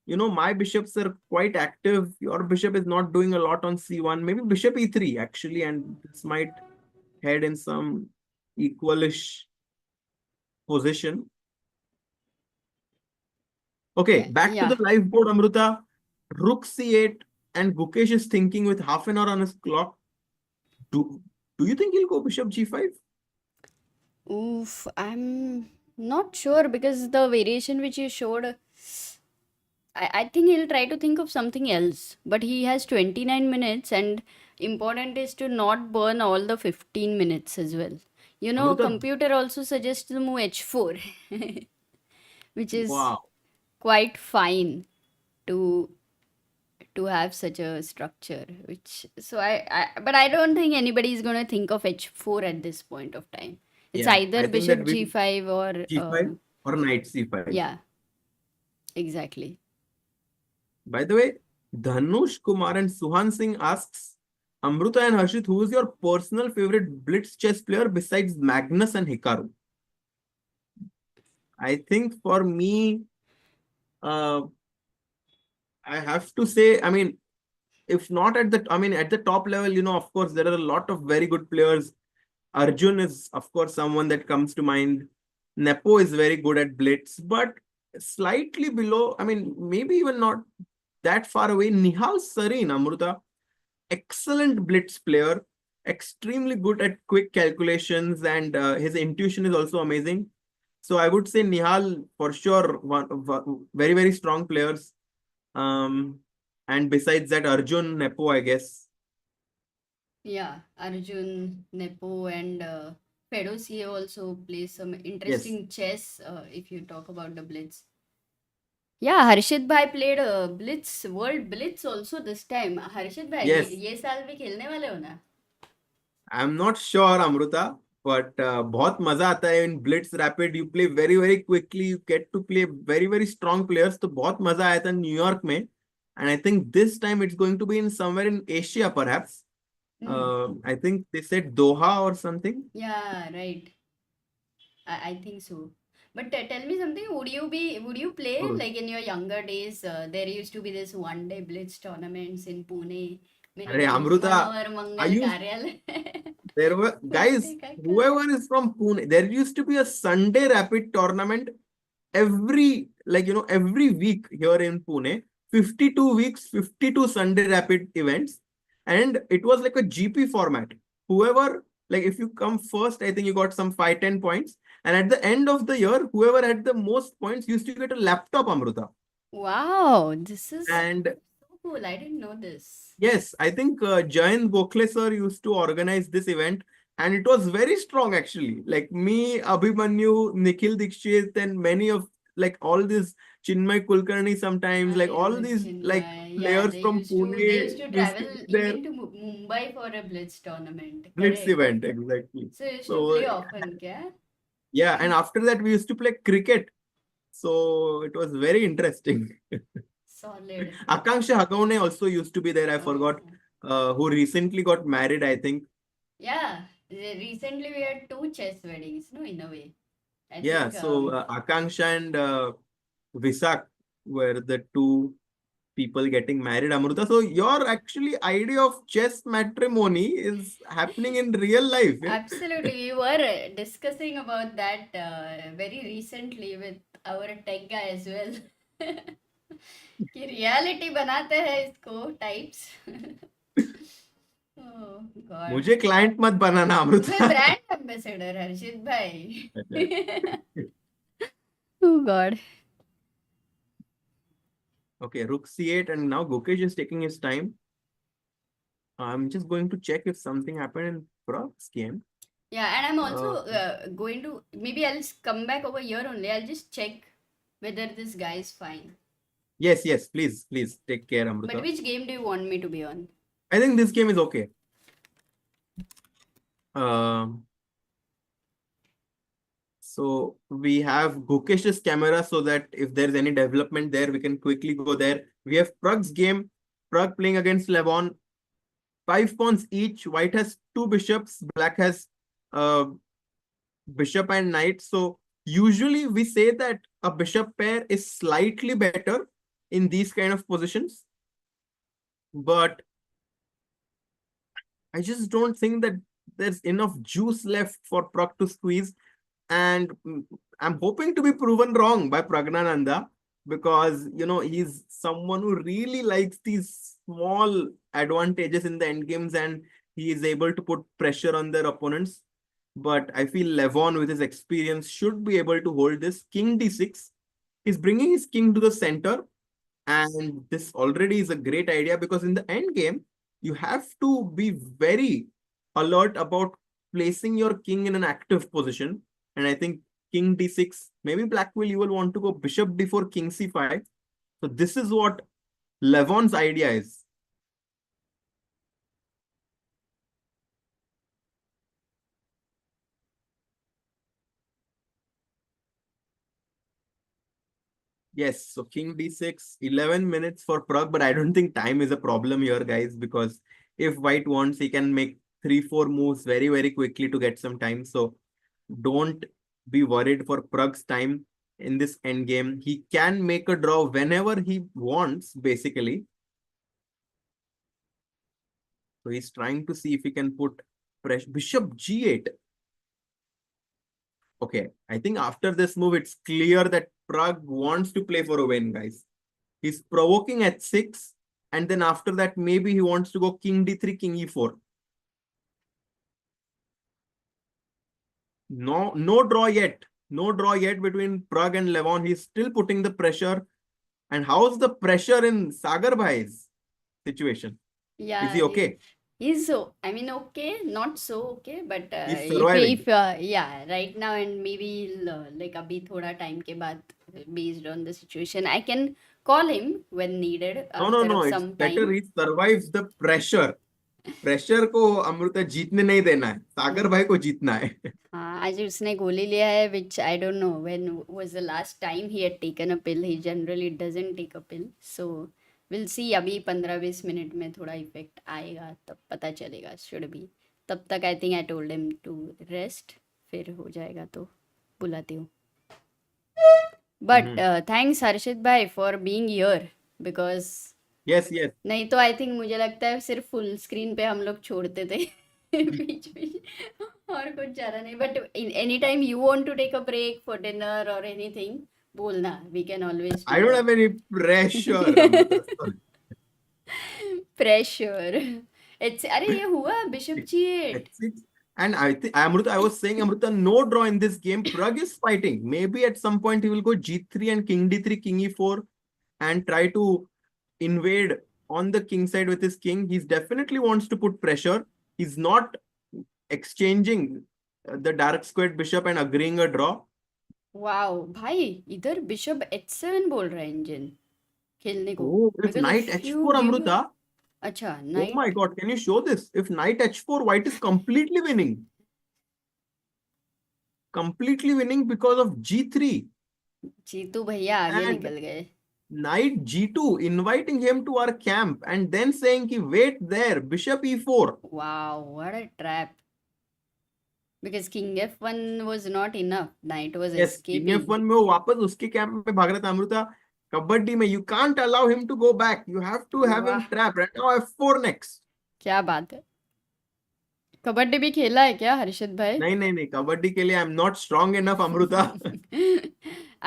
you know, my bishops are quite active. Your bishop is not doing a lot on c1. Maybe bishop e3 actually, and this might head in some equalish position. Okay, back to the live board, Amruta. Rook c8 and Gukesh is thinking with half an hour on his clock. Do you think he'll go bishop g5? Oof, I'm not sure because the variation which you showed, I think he'll try to think of something else. But he has 29 minutes and important is to not burn all the 15 minutes as well. You know, Amruta, computer also suggests to move h4, which is wow, quite fine to have such a structure. Which but I don't think anybody is going to think of h4 at this point of time. It's either bishop g5 or g5 or knight c5. Yeah, exactly. By the way, Dhanush Kumar and Suhan Singh asks, Amruta and Harshit, who is your personal favorite Blitz chess player besides Magnus and Hikaru? I think for me, I have to say, I mean, if not at the top level, you know, of course, there are a lot of very good players. Arjun is, of course, someone that comes to mind. Nepo is very good at Blitz, but slightly below, I mean, maybe even not that far away. Nihal Sarin, Amruta. excellent blitz player, extremely good at quick calculations, and his intuition is also amazing. So I would say Nihal for sure, very, very strong players. And besides that, Arjun, Nepo, I guess. Yeah, Arjun, Nepo, and Fedosi also plays some interesting chess if you talk about the Blitz. Yeah, Harshit bhai played Blitz, World Blitz also this time. Harshit bhai, Yes. ये साल भी खेलने वाले हो ना? I'm not sure, Amruta, but बहुत मजा आता है in Blitz Rapid. You play very, very quickly. You get to play very, very strong players. तो बहुत मजा आया था न्यूयॉर्क में. And I think this time it's going to be in somewhere in Asia, perhaps. I think they said Doha or something. Yeah, right. I think so. But tell me something, would you play Oh. like in your younger days? There used to be this one day Blitz tournaments in Pune. मेरे अरे दोस्त Amruta, Manohar are Mangal you? कार्यालय There were guys, बोलते काका. whoever is from Pune, there used to be a Sunday Rapid tournament every, like, every week here in Pune. 52 weeks, 52 Sunday Rapid events. And it was like a GP format. Whoever, like, if you come first, I think you got some 5-10 points. And at the end of the year, whoever had the most points used to get a laptop, Amruta. Wow, this is And so cool. I didn't know this. yes, I think Jayant Gokhale sir used to organize this event, and it was very strong actually. Like me, Abhimanyu, Nikhil Dikshit, and many of like all these Chinmay Kulkarni sometimes, like all these like Chinmay. Yeah, players they from used to Pune travel used to be there. even to Mumbai for a Blitz tournament. Blitz Correct. event, exactly. So you used to So play often, kya? yeah, and after that we used to play cricket. So it was very interesting. Solid. Akanksha Hagaone also used to be there. I Oh. forgot who recently got married, I think. Yeah, recently we had two chess weddings, no, in a way. I Yeah, think, so Akanksha and Visak were the two people getting married, Amruta. So your actually idea of chess matrimony is happening in real life. Yeah? absolutely. We were discussing about that very recently with our tech guy as well. कि reality बनाते हैं इसको types. Oh God. मुझे client मत बनाना मैं Amrita. Brand ambassador हर्षित भाई. Oh God. Okay, Rook C8, and now Gukesh is taking his time. I'm just going to check if something happened in Pragg's game. Yeah, and I'm also going to, maybe I'll come back over here only. I'll just check whether this guy is fine. Yes, please take care, Amruta. But which game do you want me to be on? I think this game is okay. So we have Gukesh's camera so that if there's any development there, we can quickly go there. We have Pragg's game. Pragg playing against Levon. 5 pawns each. White has 2 bishops. Black has bishop and knight. So usually we say that a bishop pair is slightly better in these kind of positions. But I just don't think that there's enough juice left for Pragg to squeeze. And I'm hoping to be proven wrong by Praggnanandhaa, because, he's someone who really likes these small advantages in the endgames, and he is able to put pressure on their opponents. But I feel Levon, with his experience, should be able to hold this. King d6. He's bringing his king to the center. And this already is a great idea, because in the endgame, you have to be very alert about placing your king in an active position. And I think king d6, maybe black will even want to go bishop d4, king c5. So this is what Levon's idea is. Yes, so king d6, 11 minutes for Pragg, but I don't think time is a problem here, guys, because if white wants, he can make 3-4 moves very, very quickly to get some time. So don't be worried for Pragg's time in this endgame. He can make a draw whenever he wants, basically. So he's trying to see if he can put pressure. Bishop g8. Okay, I think after this move, it's clear that Pragg wants to play for a win, guys. He's provoking at 6, and then after that maybe he wants to go king d3, king e4. No draw yet. No draw yet between Pragg and Levon. He's still putting the pressure. And how's the pressure in Sagar Bhai's situation? Yeah, Is he okay? he's okay, not so okay, but He's surviving. yeah, right now, and maybe like abhi thoda time ke baad, based on the situation, I can call him when needed after No. It's some better time. he survives the pressure. Pressure को अमृता जीतने नहीं देना है, सागर भाई को जीतना है. हाँ, आज उसने गोली लिया है, which I don't know when was the last time he had taken a pill. He generally doesn't take a pill, so we'll see. अभी 15-20 मिनट में थोड़ा इफेक्ट आएगा, तब पता चलेगा. Should be. तब तक I think I told him to rest. फिर हो जाएगा तो बुलाती हूँ. But thanks Harshit bhai for being here, because Yes. नहीं तो आई थिंक मुझे लगता है सिर्फ फुल स्क्रीन पे हम लोग छोड़ते थे बीच बीच और कुछ ज़्यादा नहीं. But any time you want to take a break for dinner और एनीथिंग, बोलना. We can always I don't have any pressure. Amruta. Pressure. It's अरे ये हुआ बिशप जी8. And I think Amruta, I was saying Amruta, no draw in this game. Pragg is fighting. Maybe at some point he will go g3 and king d3, king e4 and try to invade on the king side with his king. He definitely wants to put pressure. He's not exchanging the dark squared bishop and agreeing a draw. Wow भाई, इधर bishop h7 बोल रहा है engine खेलने को. Oh, if Because knight if you h4 give- Amruta. अच्छा, Oh night. my God, can you show this? If knight h4, white is completely winning. Completely winning because of g3. Jeetu भैया आगे And- निकल गए. Knight g2, inviting him to our camp and then saying ki wait there, bishop e4. Wow, what a trap. Because king f1 was not enough. Knight was Yes, king escaping. f1 में वो वापस उसके camp में भाग रहा था. अमृता, कबड्डी में you can't allow him to go back. You have to have him वाह. trapped. Right now f4 next. क्या बात है. कबड्डी भी खेला है क्या हर्षित भाई? नहीं, कबड्डी के लिए I'm not strong enough, Amrita.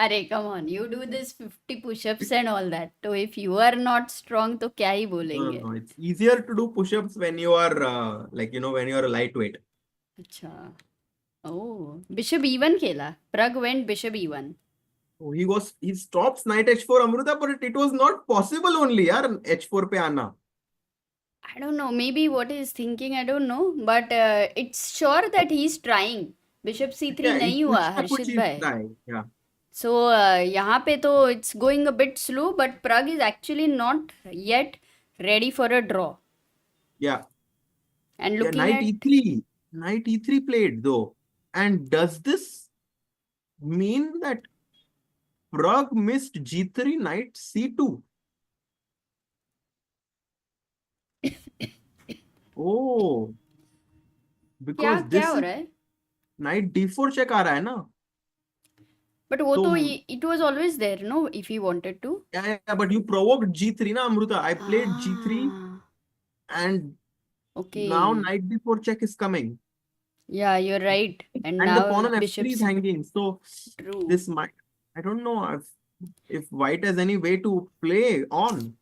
अरे come on, you do this 50 push-ups and all that. तो if you are not strong तो क्या ही बोलेंगे. No, it's easier to do push-ups when you are when you are a lightweight. अच्छा. Oh, bishop e1 खेला. Pragg went bishop e1. Oh, he stops knight h4 Amruta, but it was not possible only यार h4 पे आना. I don't know, maybe what he's thinking, I don't know, but it's sure that he's trying. Bishop c3 Yeah, नहीं कुछ हुआ ना कुछ हर्षित he's भाई. trying. Yeah. So यहाँ पे तो it's going a bit slow, but Pragg is actually not yet ready for a draw. Yeah. And Yeah, looking knight at e3. Knight e3 played though. And does this mean that Pragg missed g3, knight c2? Oh, क्या because क्या this हो is रहा है? knight d4 check आ रहा है ना. But वो तो तो it was always there, no? If he wanted to. Yeah, but you provoked g3 na Amruta. I played g3 Ah, and okay. now knight d4 check is coming. Yeah, you're right. And And the now pawn on bishop f3 is c- hanging. So True. this might, I don't know if white has any way to play on.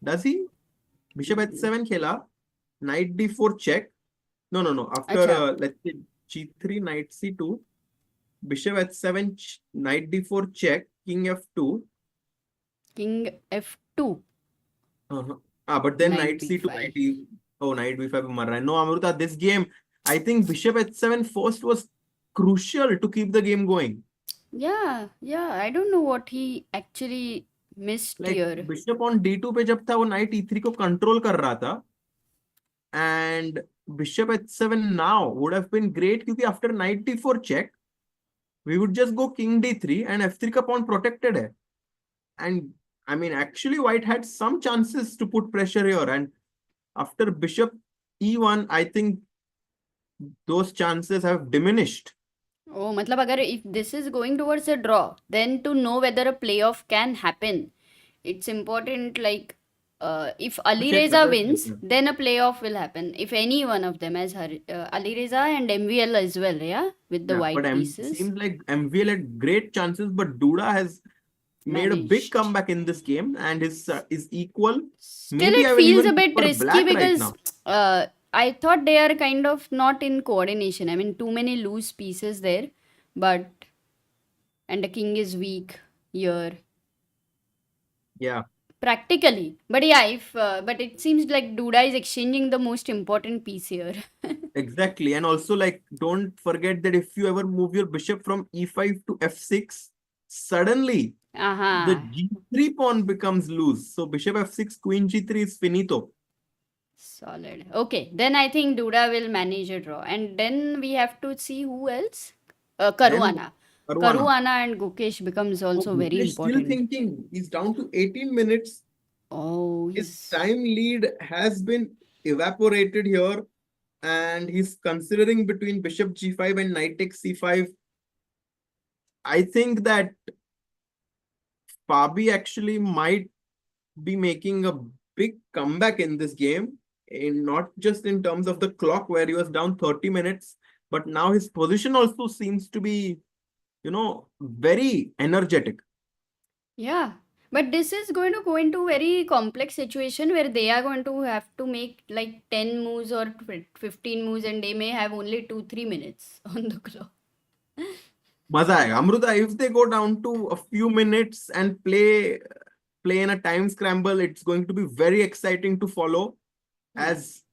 Does he? Bishop h7 khela, knight d4 check. No. After अच्छा. let's say g3, knight c2, bishop h7, knight d4 check, king f2. King f2. But then Knight knight c2, b5. knight e. Oh, knight b5 mar raha hai. No, Amruta, this game, I think bishop h7 first was crucial to keep the game going. Yeah, I don't know what he actually missed Like here. bishop on d2 पे जब था वो knight e3 को control कर रहा था, and bishop h7 now would have been great क्योंकि after knight d4 check we would just go king d3 and f3 का pawn protected है. And I mean actually white had some chances to put pressure here, and after bishop e1 I think those chances have diminished. Oh, मतलब अगर if this is going towards a draw, then to know whether a playoff can happen, it's important like if Alireza whether- wins, then a playoff will happen. If any one of them, as Alireza and MVL as well, yeah, with the Yeah, white but pieces. seems like MVL had great chances, but Duda has made a big managed. comeback in this game and is equal. Still, Maybe it I will feels even a bit prefer risky black right because now. I thought they are kind of not in coordination. I mean, too many loose pieces there, but and the king is weak here Yeah, practically. But yeah, if but it seems like Duda is exchanging the most important piece here. exactly. And also, like, don't forget that if you ever move your bishop from e5 to f6, suddenly the Aha. g3 pawn becomes loose. So bishop f6, queen g3 is finito. Solid. Okay, then I think Duda will manage a draw. And then we have to see who else? Then Caruana. Caruana. Caruana and Gukesh becomes Oh, also very Gukesh still important. thinking. He's down to 18 minutes. Oh, His he's. time lead has been evaporated here, and he's considering between bishop g5 and knight takes c5. I think that Fabi actually might be making a big comeback in this game, in not just in terms of the clock where he was down 30 minutes, but now his position also seems to be, very energetic. Yeah. But this is going to go into very complex situation where they are going to have to make like 10 moves or 15 moves and they may have only 2-3 minutes on the clock. Maza aayega. Amruta, if they go down to a few minutes and play in a time scramble, it's going to be very exciting to follow. Yeah. As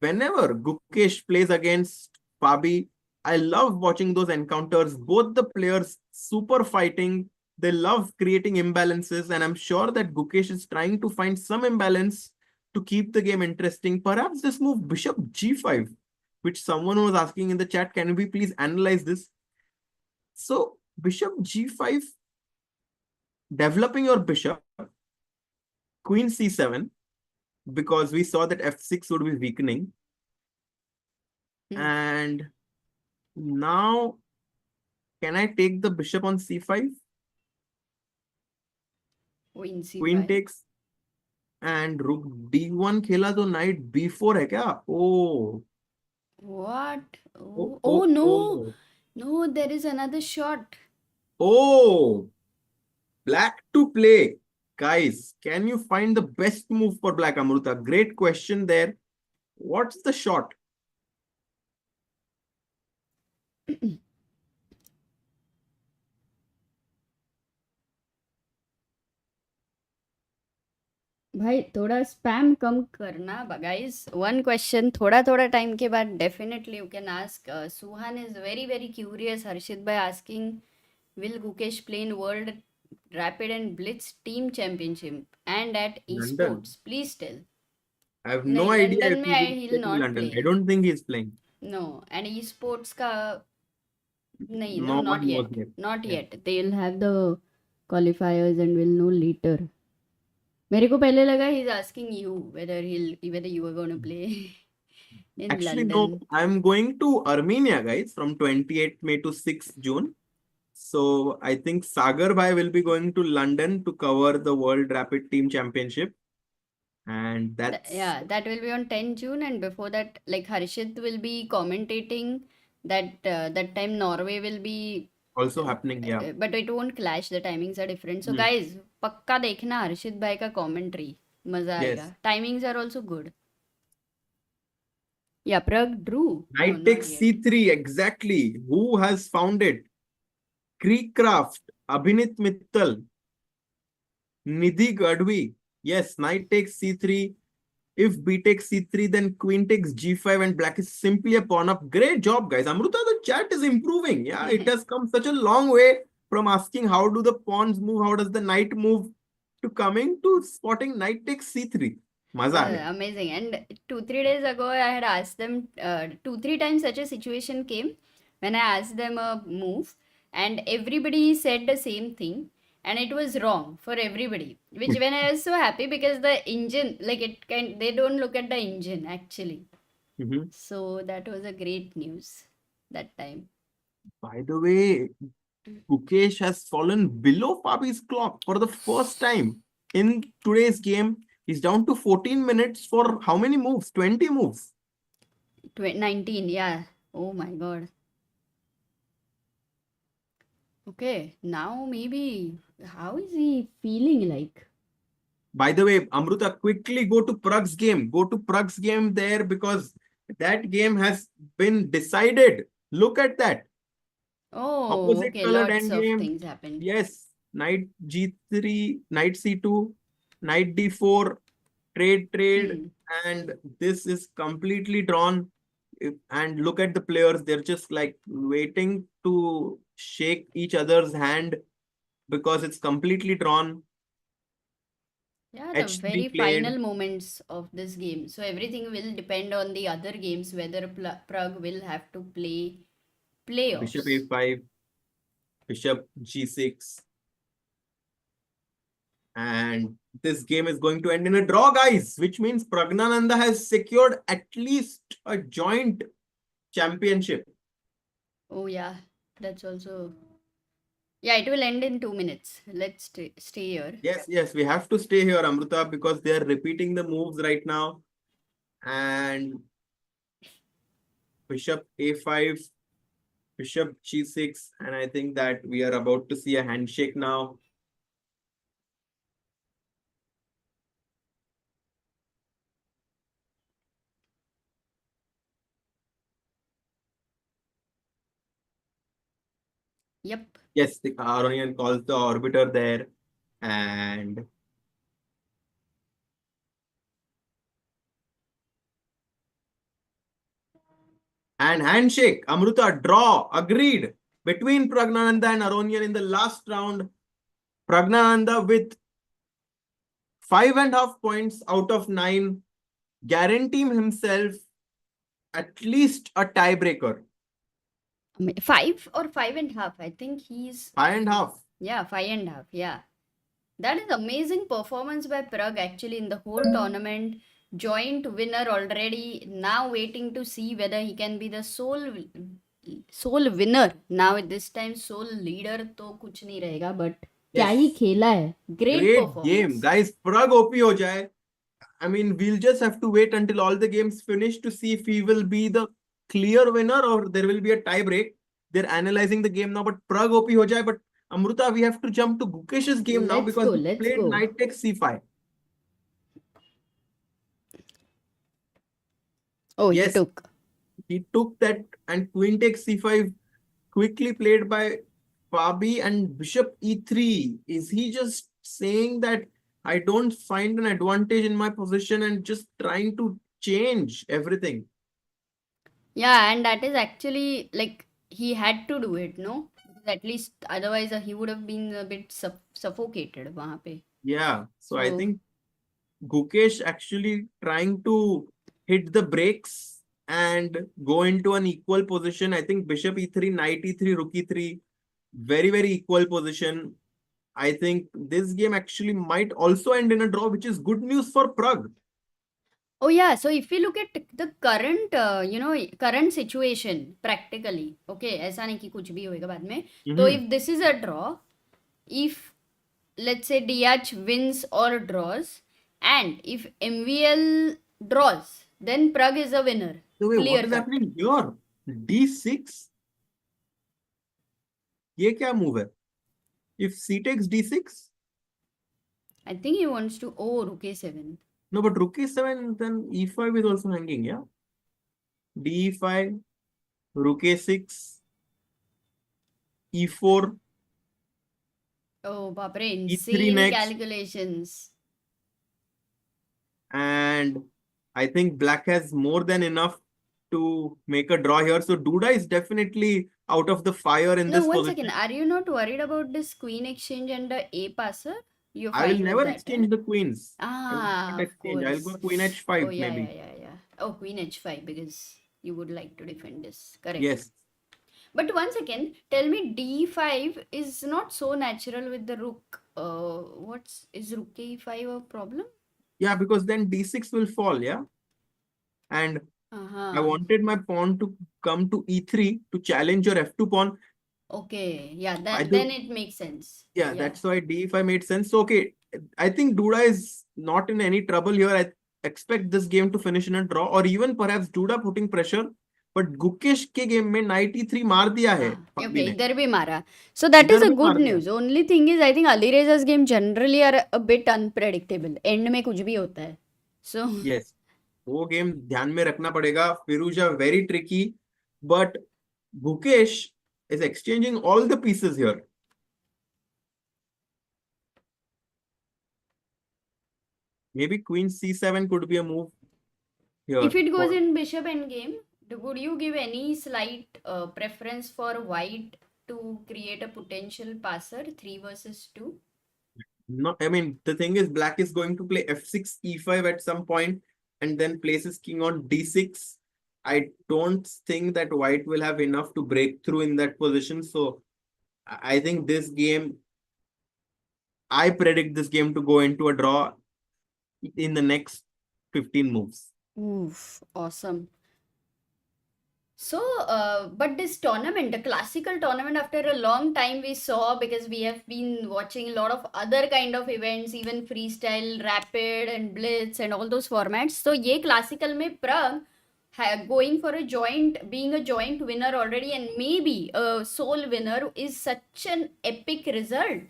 whenever Gukesh plays against Fabi, I love watching those encounters. Both the players super fighting. They love creating imbalances, and I'm sure that Gukesh is trying to find some imbalance to keep the game interesting. Perhaps this move bishop g5, which someone was asking in the chat, can we please analyze this? So bishop g5, developing your bishop, queen c7, because we saw that f6 would be weakening. And now, can I take the bishop on c5? Queen C5. Queen takes and rook d1 खेला तो knight b4 है क्या? Oh, What? oh, Oh oh, no. oh, No, there is another shot. oh. Black to play. Guys, can you find the best move for black, Amruta? Great question there. What's the shot? भाई थोड़ा spam कम करना guys. One question थोड़ा थोड़ा time के बाद definitely you can ask. Suhan is very very curious, Harshit भाई asking, will Gukesh play in World Rapid and Blitz Team Championship and at London. esports? Please tell. I have no नहीं, idea London if में he will he'll play in not London. play. I don't think he's playing. No, and esports का नहीं, No not one knows yet. yet. Not Yeah. yet. They'll have the qualifiers and we'll know later. मेरे को पहले लगा he's asking you whether you are going to play in Actually, London. no, I'm going to Armenia, guys, from 28th May to 6th June. So I think Sagar bhai will be going to London to cover the World Rapid Team Championship. And that's Yeah, that will be on 10 June, and before that, like Harshit will be commentating that time Norway will be, also happening. Yeah. but it won't clash. The timings are different. So Hmm. guys, पक्का देखना हर्षित भाई का commentary, मजा Yes. आएगा. Timings are also good. Yeah, Pragg drew. No, Knight not takes yet. c3. Exactly. Who has found it? Creekcraft, Abhinit Mittal, Nidhi Gadvi. Yes, knight takes c3. If b takes c3, then queen takes g5 and black is simply a pawn up. Great job, guys. Amruta, the chat is improving. Yeah, it has come such a long way from asking how do the pawns move, how does the knight move, to coming to spotting knight takes c3. Maza aa gaya. Amazing. And 2-3 days ago, I had asked them 2-3 times such a situation came when I asked them a move, and everybody said the same thing, and it was wrong for everybody. Which when I was so happy because the engine, like they don't look at the engine actually. Mhm. So that was a great news that time. By the way, Gukesh has fallen below Fabi's clock for the first time in today's game. He's down to 14 minutes for how many moves? 20 moves. 19, yeah. Oh my god. Okay, now maybe how is he feeling like? By the way, Amruta, quickly go to Pragg's game. Go to Pragg's game there because that game has been decided. Look at that. Oh, Opposite okay, colored lots of endgame. things happened. Yes. Knight G3, Knight C2, Knight D4, trade. Hmm. And this is completely drawn. And look at the players. They're just like waiting to shake each other's hand because it's completely drawn. Yeah, the H3 very played. final moments of this game. So everything will depend on the other games whether Pragg will have to play Bishop playoffs. A5, Bishop G6. And this game is going to end in a draw, guys, which means Praggnanandhaa has secured at least a joint championship. Oh yeah, that's also. Yeah, it will end in 2 minutes. Let's stay here. Yes, we have to stay here, Amruta, because they are repeating the moves right now. And Bishop A5, Bishop G6, and I think that we are about to see a handshake now. Yep. Yes, the Aronian calls the orbiter there. And handshake, Amruta, draw, agreed between Praggnanandhaa and Aronian in the last round. Praggnanandhaa with 5.5 points out of 9, guaranteeing himself at least a tiebreaker. 5 or 5.5. I think he's 5.5. Yeah, 5.5. Yeah. That is amazing performance by Pragg actually in the whole tournament. Joint winner already. Now waiting to see whether he can be the sole winner. Now at this time sole leader तो कुछ नहीं रहेगा but क्या ही Yes. खेला है. Great Great performance. game. Guys, Pragg OP ho jaye. I mean, we'll just have to wait until all the games finish to see if he will be the clear winner or there will be a tie break. They're analyzing the game now, but Pragg OP ho jaye. But Amruta, we have to jump to Gukesh's game now because he played knight takes c5. Oh, Yes. he took. He took that and queen takes c5 quickly played by Fabi and bishop e3. Is he just saying that I don't find an advantage in my position and just trying to change everything? Yeah, and that is actually like he had to do it, no? At least otherwise he would have been a bit suffocated वहाँ पे. Yeah. So I So- think Gukesh actually trying to hit the brakes and go into an equal position. I think bishop e3, knight e3, rook e3, very equal position. I think this game actually might also end in a draw, which is good news for Pragg. Oh yeah, so if we look at the current, current situation practically, okay, ऐसा नहीं कि कुछ भी होएगा बाद में. So if this is a draw, if let's say Deac wins or draws, and if MVL draws, then Pragg is a winner. So wait, Clear what is cut. happening here? D6? ये क्या move है? If c takes d6? I think he wants to. Oh, rook a7. No, but rook a7, then e5 is also hanging, yeah? d5, rook a6, e4. Oh, bapre, E3 insane next. calculations. And I think black has more than enough to make a draw here. So Duda is definitely out of the fire in No, this one position. second. Are you not worried about this queen exchange and the a passer? You're I will fine with never that, exchange eh? the queens. I will Ah, not of exchange. I'll course. go queen h5 Oh, yeah, maybe. yeah. Oh, queen h5 because you would like to defend this. Correct. Yes. But one second, tell me d5 is not so natural with the rook. Is rook a5 a problem? Yeah, because then d6 will fall, yeah? And I Uh-huh. wanted my pawn to come to e3 to challenge your f2 pawn. Okay, yeah, I then do- it makes sense. Yeah, that's why d5 made sense. So, okay, I think Duda is not in any trouble here. I expect this game to finish in a draw or even perhaps Duda putting pressure. But Gukesh के game में night E3 मार दिया है हाँ, फाबी okay, ने, इधर भी मारा. So that is इधर a भी good मार दिया. news. Only thing is, I think Alireza's game generally are a bit unpredictable. End में कुछ भी होता है. So यस, वो गेम ध्यान में रखना पड़ेगा. फिरोजा very tricky, but Gukesh is exchanging all the pieces here. Maybe queen c7 could be a move here. if it goes for- in bishop endgame, would you give any slight preference for white to create a potential passer 3 versus 2? No, I mean, the thing is, black is going to play f6, e5 at some point, and then places king on d6. I don't think that white will have enough to break through in that position. So I think this game, I predict this game to go into a draw in the next 15 moves. Oof, awesome. So, but this tournament, the classical tournament, after a long time we saw, because we have been watching a lot of other kind of events, even freestyle, rapid and blitz and all those formats. So, ye classical में Pragg going for a joint, being a joint winner already and maybe a sole winner is such an epic result.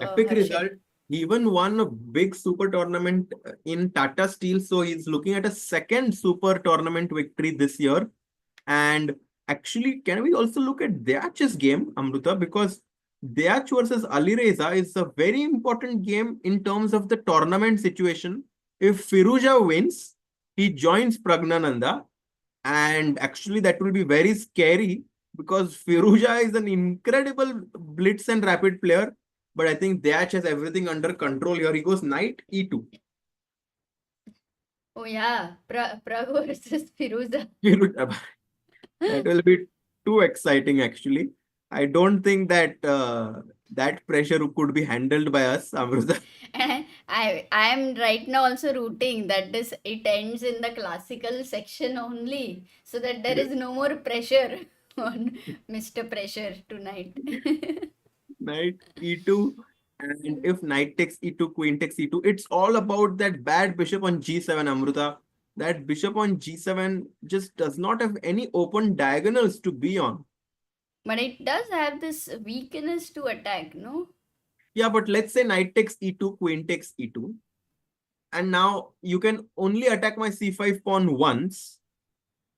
Epic Harshit. result. He even won a big super tournament in Tata Steel. So he's looking at a second super tournament victory this year. And actually, can we also look at Deac's game, Amruta? Because Deac versus Alireza is a very important game in terms of the tournament situation. If Firouzja wins, he joins Praggnanandhaa. And actually, that will be very scary because Firouzja is an incredible blitz and rapid player. But I think Deac has everything under control here. He goes knight E2. Oh yeah, Pragg versus Firouzja. That will be too exciting, actually. I don't think that that pressure could be handled by us, Amruta. And I am right now also rooting that this it ends in the classical section only, so that there is no more pressure on Mr. Pressure tonight. Knight E2. And if knight takes E2, queen takes E2, it's all about that bad bishop on G7, Amruta. That bishop on G7 just does not have any open diagonals to be on. But it does have this weakness to attack, no? Yeah, but let's say knight takes E2, queen takes E2. And now you can only attack my C5 pawn once.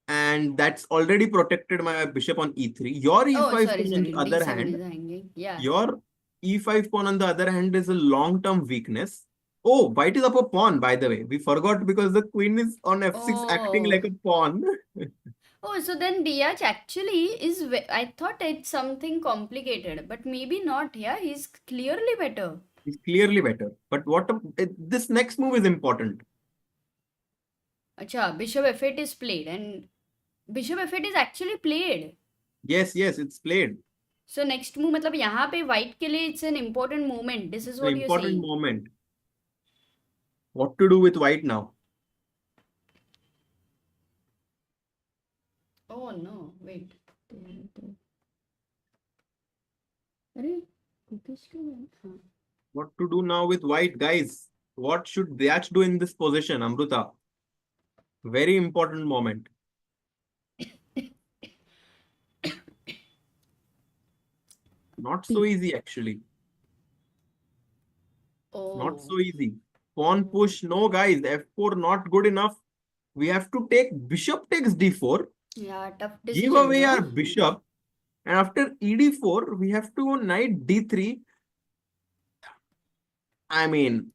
And that's already protected my bishop on E3. Your E5 Oh, pawn sorry, on the other D7 hand, is hanging. Yeah. your E5 pawn on the other hand is a long-term weakness. Oh, white is up a pawn, by the way. We forgot because the queen is on F6 acting Oh. like a pawn. Oh, so then Deac actually is. I thought it's something complicated, but maybe not. Yeah, he's clearly better. It's clearly better. But this next move is important. Acha, bishop f8 is played and bishop f8 is actually played. Yes, it's played. So next move मतलब यहाँ पे white के लिए it's an important moment. This is An what you're important saying. moment. What to do with white now? Oh no, wait. अरे Gukesh क्यों है? हाँ. What to do now with white, guys? What should Deac do in this position, Amruta? Very important moment. Not so easy, actually. Oh. Not so easy. Pawn push. No, guys. F4 not good enough. We have to take bishop takes D4. Yeah, tough Give decision. away No? our bishop. And after ED4, we have to go knight D3. I mean,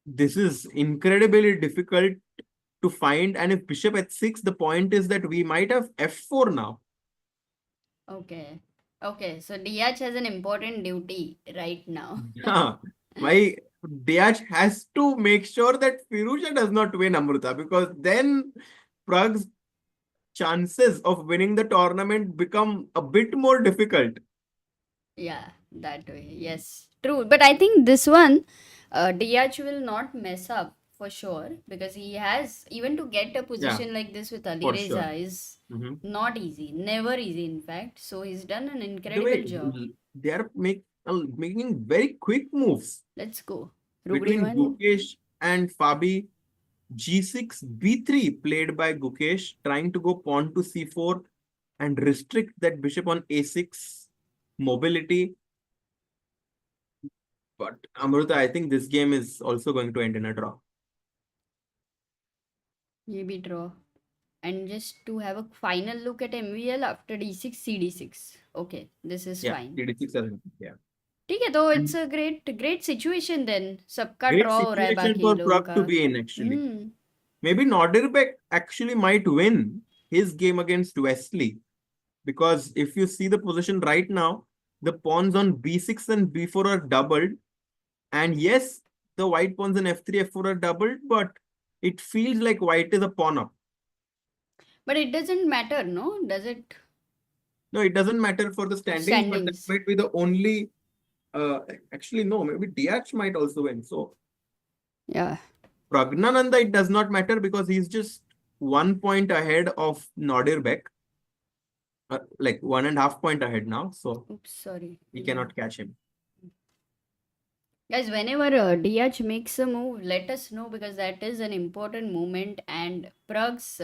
this is incredibly difficult to find. And if bishop h6, the point is that we might have F4 now. Okay. Okay, so Deac has an important duty right now. My Deac has to make sure that Firouzja does not win, Amruta, because then Pragg's chances of winning the tournament become a bit more difficult. Yeah, that way. Yes, true. But I think this one, Deac will not mess up for sure, because he has, even to get a position like this with Alireza sure. is Mhm. not easy, never easy in fact. So he's done an The incredible way job. they are making very quick moves Let's go. between Rugby one. Gukesh and Fabi. G6, B3 played by Gukesh, trying to go pawn to C4 and restrict that bishop on A6 mobility. But Amruta, I think this game is also going to end in a draw. Maybe draw. And just to have a final look at MVL after D6, CD6. Okay, this is Yeah, fine. CD6 7. Yeah. ठीक है, तो it's a great situation then. सबका Great draw हो रहा है situation बाकी for लोगों Pragg का. to be in actually. Hmm. Maybe Nodirbek actually might win his game against Wesley. Because if you see the position right now, the pawns on B6 and B4 are doubled. And yes, the white pawns in F3, F4 are doubled, but it feels like white is a pawn up. But it doesn't matter, no? Does it? No, it doesn't matter for the standings, but that Standings. might be the only... actually, no, maybe Deac might also win. So, Yeah. Praggnanandhaa, it does not matter because he's just 1 point ahead of Nodirbek. Like 1.5 point ahead now. So, Oops, sorry. we cannot catch him. Guys, whenever Deac makes a move, let us know because that is an important moment. And Pragg's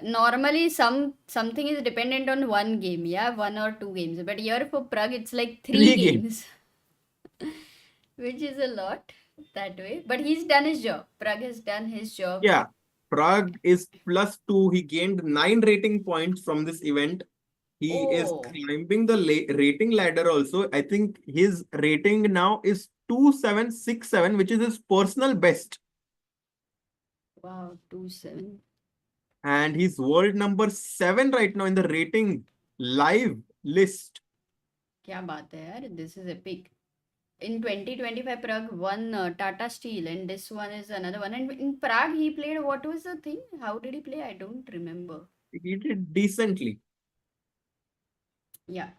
normally something is dependent on one game, yeah, 1 or 2 games. But here for Pragg, it's like 3 Three games, which is a lot that way. But he's done his job. Pragg has done his job. Yeah, Pragg is +2. He gained 9 rating points from this event. He is Oh. climbing the rating ladder also. I think his rating now is 2767, which is his personal best. Wow, 2-7. And he's world number 7 right now in the rating live list. क्या बात है यार, this is epic. In 2025, Pragg won Tata Steel, and this one is another one. And in Pragg, he played, what was the thing? How did he play? I don't remember. He did decently. Yeah.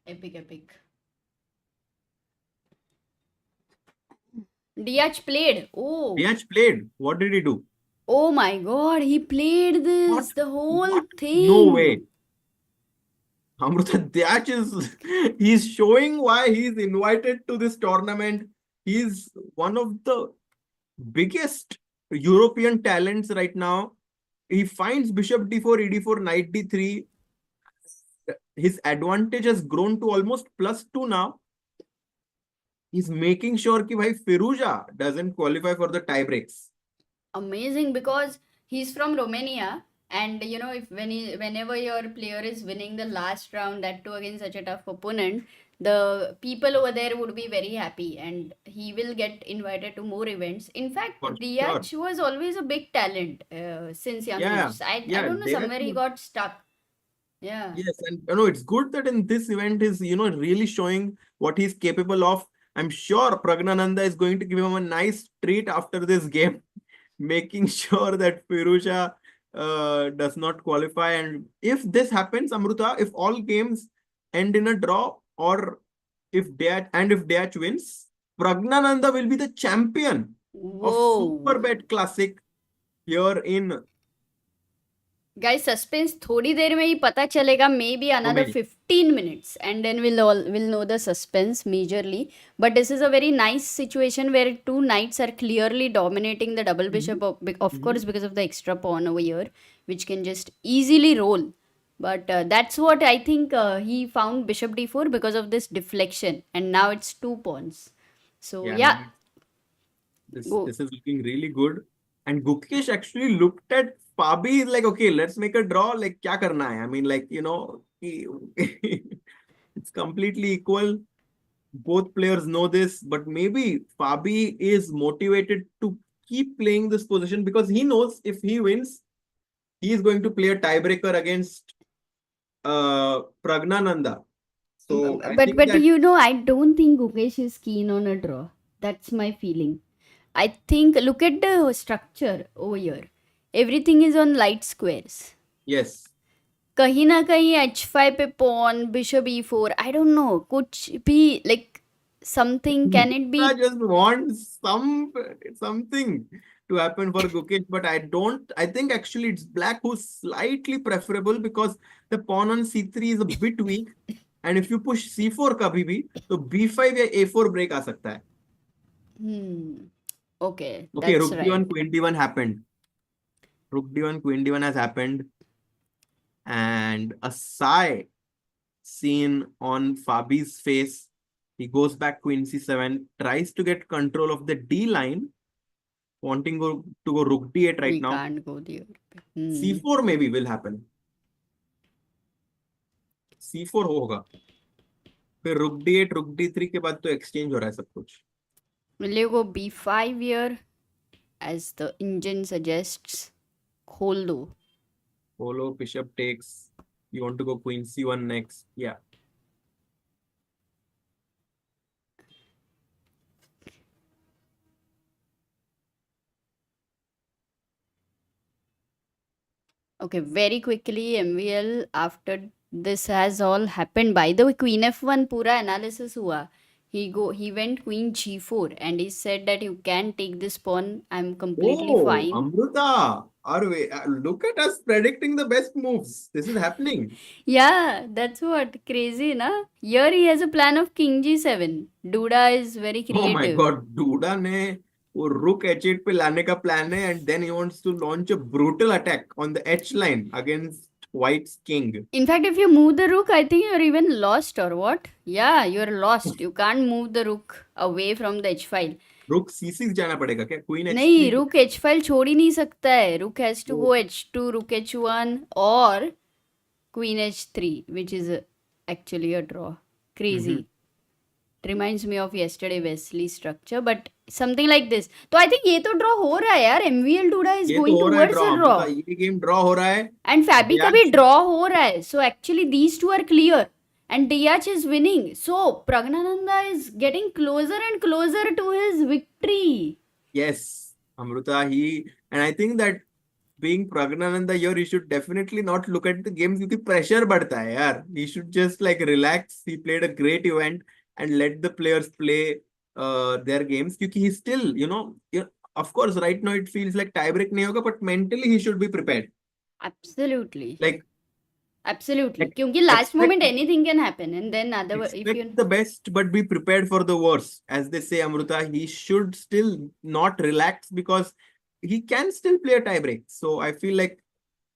Epic. Deac played. Oh. Deac played. What did he do? Oh my God, he played this, What? the whole What? thing. No way. Amruta, Deac he's showing why he's invited to this tournament. He's one of the biggest European talents right now. He finds bishop d4, e4, knight d3. His advantage has grown to almost +2 now. He's making sure that Firouzja doesn't qualify for the tie breaks. Amazing, because he's from Romania, and you know, whenever your player is winning the last round, that too against such a tough opponent, the people over there would be very happy, and he will get invited to more events. In fact, For Deac sure. was always a big talent since young Yeah, age. I yeah, don't know, Deac somewhere he was- got stuck. Yeah. Yes, and it's good that in this event is really showing what he's capable of. I'm sure Praggnanandhaa is going to give him a nice treat after this game, making sure that Firouzja does not qualify. And if this happens, Amruta, if all games end in a draw, or if Deac wins, Praggnanandhaa will be the champion of Whoa. Superbet Classic here in Guys, suspense थोड़ी देर में ही पता चलेगा, maybe another Romania. 15 minutes, and then we'll know the suspense majorly. But this is a very nice situation where two knights are clearly dominating the double bishop, of course, because of the extra pawn over here, which can just easily roll. But that's what I think he found bishop d4 because of this deflection, and now it's 2 pawns. So yeah. This Go. is looking really good. And Gukesh actually looked at Fabi like, okay, let's make a draw. Like, kya karna hai? I mean, like, it's completely equal. Both players know this, but maybe Fabi is motivated to keep playing this position because he knows if he wins, he is going to play a tiebreaker against Praggnanandhaa. So, I think But that- you know, I don't think Gukesh is keen on a draw. That's my feeling. I think, look at the structure over here. Everything is on light squares. yes. कहीं ना कहीं h5 पे pawn, bishop e4, I don't know, कुछ भी, like something, can it be? I just want something to happen for Gukesh, but I think actually it's black who's slightly preferable because the pawn on c3 is a bit weak, and if you push c4 kabhi bhi, तो b5 या a4 break आ सकता है. Okay, Okay, that's Rook right. D1, Queen D1 happened. Rook D1, Queen D1 has happened. And a sigh seen on Fabi's face. He goes back Queen C7, tries to get control of the D line, wanting to go Rook D8 right We now. can't go there. C4 maybe will happen. C4 होगा. फिर Rook D8, Rook D3 के बाद तो exchange हो रहा है सब कुछ. Will you go B5 here, as the engine suggests? खोल दो. Polo, bishop takes. You want to go Queen C1 next. Yeah. Okay, very quickly, MVL, after this has all happened. By the way, Queen F1 पूरा analysis हुआ. He went Queen G4 and he said that you can take this pawn. I'm completely Oh, fine. Amruta. Look at us predicting the best moves. This is happening. Yeah, that's what. Crazy, na? Here he has a plan of King G7. Duda is very Oh my creative. God, Duda ने वो Rook H8 पे लाने का plan है, and then he wants to launch a brutal attack on the H line against White's king. In fact, if you move the rook, I think you're even lost, or what? Yeah, you're lost. You can't move the rook away from the H file. Rook C6 जाना पड़ेगा क्या? Queen नहीं, H3. rook H file छोड़ ही नहीं सकता है. Rook has to Oh. go H2, rook H1 or Queen H3, which is actually a draw. Crazy. It reminds me of yesterday Wesley structure, but something like this. तो I think ये तो draw हो रहा है यार. MVL Duda is ये going तो हो रहा है towards draw. a draw. Amruta, ये game draw हो रहा है. And Fabi का Deac- भी draw हो रहा है. So actually these two are clear. And Deac is winning. So Praggnanandhaa is getting closer and closer to his victory. Yes, Amruta, and I think that being Praggnanandhaa here, he should definitely not look at the games क्योंकि pressure बढ़ता है यार. He should just like relax. He played a great event and let the players play their games क्योंकि he still, of course, right now it feels like tiebreak नहीं होगा, but mentally he should be prepared. Absolutely. Absolutely. Like, क्योंकि last expect- moment anything can happen. And then otherwise, if expect you... the best but be prepared for the worst. As they say, Amruta, he should still not relax because he can still play a tiebreak. So I feel like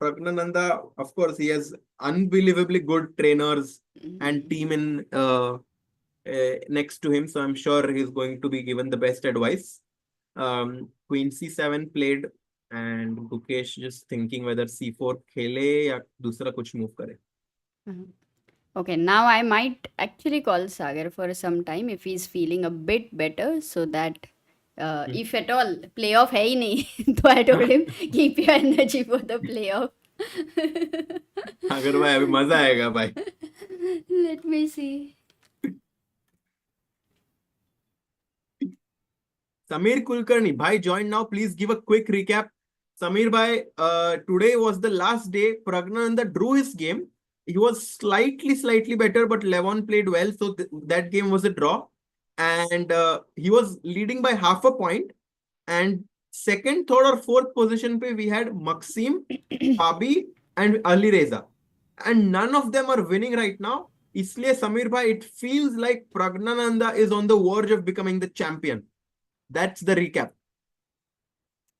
Praggnanandhaa, of course, he has unbelievably good trainers and team in next to him. So I'm sure he's going to be given the best advice. Queen C7 played and Gukesh just thinking whether C4 खेले या दूसरा कुछ move करे. Okay, now I might actually call Sagar for some time if he's feeling a bit better, so that if at all playoff है ही नहीं, तो I told him keep your energy for the playoff. अगर भाई अभी मजा आएगा भाई. Let me see. Samir Kulkarni, bhai, join now. Please give a quick recap. Samir bhai, today was the last day. Praggnanandhaa drew his game. He was slightly better, but Levon played well. So that game was a draw. And he was leading by half a point. And second, third or fourth position pe we had Maxime, Fabi and Alireza. And none of them are winning right now. Isliye Samir bhai, it feels like Praggnanandhaa is on the verge of becoming the champion. That's the recap.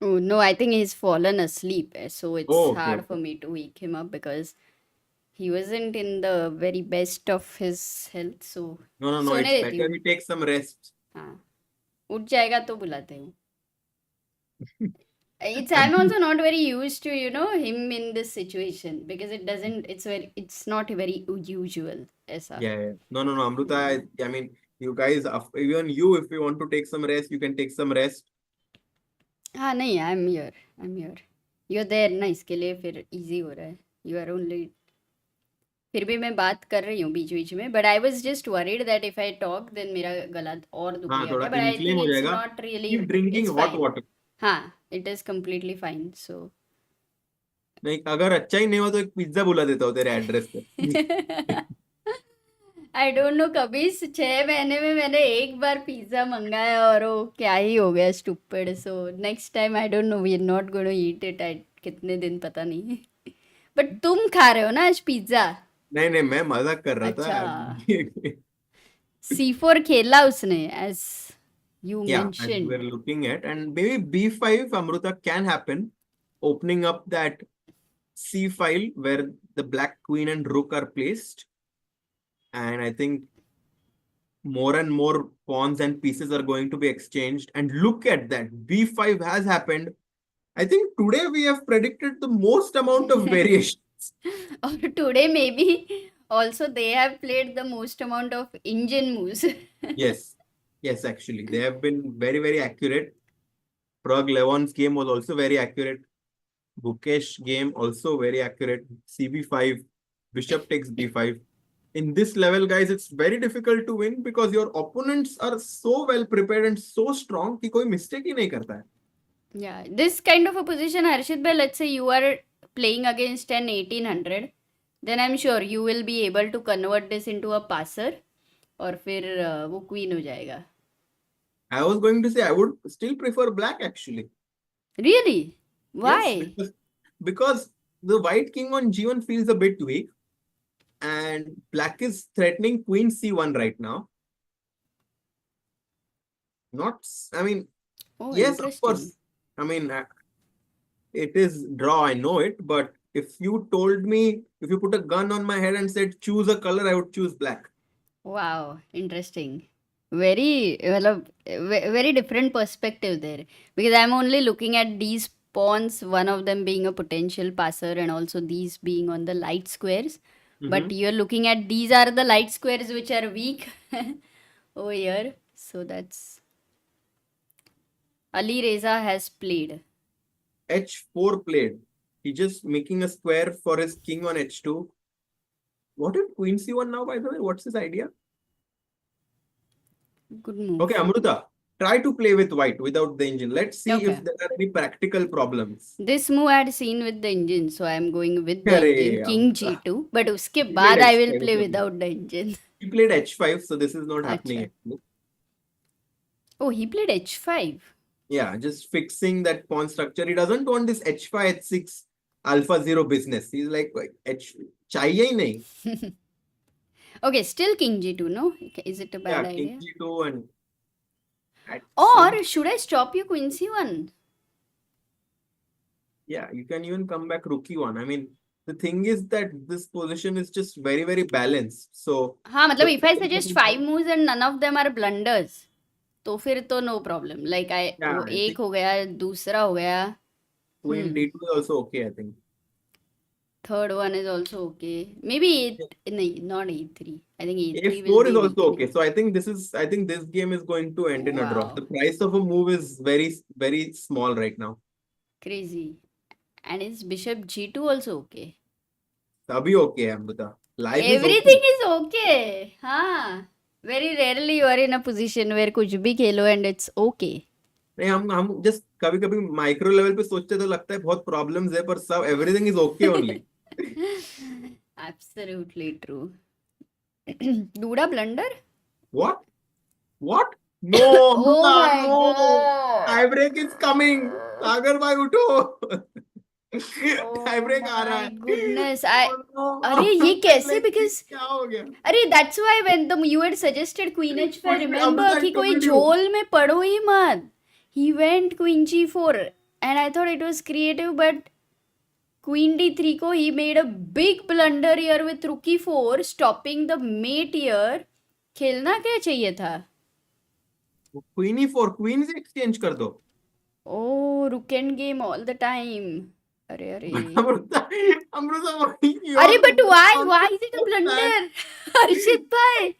Oh, no, I think he's fallen asleep. So it's Oh, okay, hard okay. for me to wake him up because he wasn't in the very best of his health. So No, सोने it's देती better हूँ. we take some rest. हाँ, उठ जाएगा तो बुलाते हूँ. I'm also not very used to, him in this situation because it's not very usual. ऐसा. Yeah. No, Amruta, I mean, you guys, even you, if you want to take some rest, you can take some rest. हाँ नहीं, I'm here. You're there ना, इसके लिए फिर easy हो रहा है. You are only... फिर भी मैं बात कर रही हूँ बीच में, but I was just worried that if I talk then मेरा गला और दुख हाँ, गया थोड़ा क्या, but I inflame think हो it's जाएगा. not really... Keep drinking it's hot fine. water. हाँ, it is completely fine. So नहीं, अगर अच्छा ही नहीं हुआ तो एक पिज्जा बुला देता हूँ तेरे एड्रेस पे. आई डोंट नो, कभी 6 महीने में मैंने एक बार पिज्जा मंगाया और वो क्या ही हो गया, stupid. So next time I don't know, we are not going to eat it. कितने दिन पता नहीं. बट तुम खा रहे हो ना आज पिज्जा? नहीं, मैं मजाक कर रहा था. अच्छा. C4 खेला उसने as You Yeah, as mentioned. we're looking at, and maybe b5 Amruta can happen, opening up that c file where the black queen and rook are placed. And I think more and more pawns and pieces are going to be exchanged. And look at that, b5 has happened. I think today we have predicted the most amount of variations. Or today maybe also they have played the most amount of engine moves. Yes, yes, actually, they have been very, very accurate. Pragg Levon's game was also very accurate. Gukesh game also very accurate. CB5, bishop takes b5. In this level, guys, it's very difficult to win because your opponents are so well prepared and so strong कि कोई mistake ही नहीं करता है. Yeah, this kind of a position, Harshit bhai, let's say you are playing against an 1800, then I'm sure you will be able to convert this into a passer और फिर वो queen हो जाएगा. I was going to say I would still prefer black actually. Really? Yes, Why? because the white king on g1 feels a bit weak, and black is threatening queen c1 right now. Not, I mean, Oh, yes, of interesting. course. I mean, it is draw, I know it, but if you told me, if you put a gun on my head and said choose a color, I would choose black. Wow, interesting. Very, well, very different perspective there. Because I'm only looking at these pawns, one of them being a potential passer and also these being on the light squares. But you're looking at these are the light squares which are weak over here. So that's Alireza has played. h4 played. He just making a square for his king on h2. What if queen c1 now, by the way? What's his idea? Good move. Okay, Amruta, try to play with white without the engine. Let's see Okay. if there are any practical problems. This move I had seen with the engine, so I'm going with the Arey, engine. King Amruta. G2. But uske He baad played I will h5 play only. without the engine. He played h5, so this is not happening Acha. actually. Oh, he played H5. Yeah, just fixing that pawn structure. He doesn't want this h5, h6 alpha 0 business. He's like, h chahiye hi nahi. Okay, still King G2, no? Is it a bad Yeah, idea? king g2 and at Or should I stop you Queen C1? yeah, you can even come back rook e1. I mean, the thing is that this position is just very, very balanced. So हाँ मतलब if I suggest 5 moves and none of them are blunders, तो फिर तो no problem. Like yeah, वो I एक think हो गया, दूसरा हो गया, queen d2 is also okay, I think. third one is also okay. Maybe 8, no, not A3. I think A3 will a4 be is also weakening. okay. So I think this game is going to end in a draw. Wow. The price of a move is very, very small right now. Crazy. And is Bishop G2 also okay? Abhi okay, Amruta. Life is Everything okay. is okay. हाँ. Very rarely you are in a position where कुछ भी खेलो and it's okay. नहीं हम just कभी कभी micro level पे सोचते तो लगता है बहुत प्रॉब्लम्स है पर सब everything is okay only. Absolutely true. Duda blunder? What? What? No, Oh Amruta, my no. god. Tiebreak is coming. सागर भाई उठो. Oh Tiebreak आ रहा my है. goodness. Oh no. अरे ये कैसे? Because क्या हो गया? अरे that's why when you had suggested Queen H5, remember Amruta, I कि कोई told you. झोल में पड़ो ही मत. He went Queen G4 and I thought it was creative, but Queen D3 को he made a big blunder here with Rook E4, stopping the mate here. खेलना क्या चाहिए था? Queen e4, queen से exchange कर दो. Oh, Rook endgame all the time. अरे अरे. Amruta, अरे but why is it a blunder? Harshit bhai.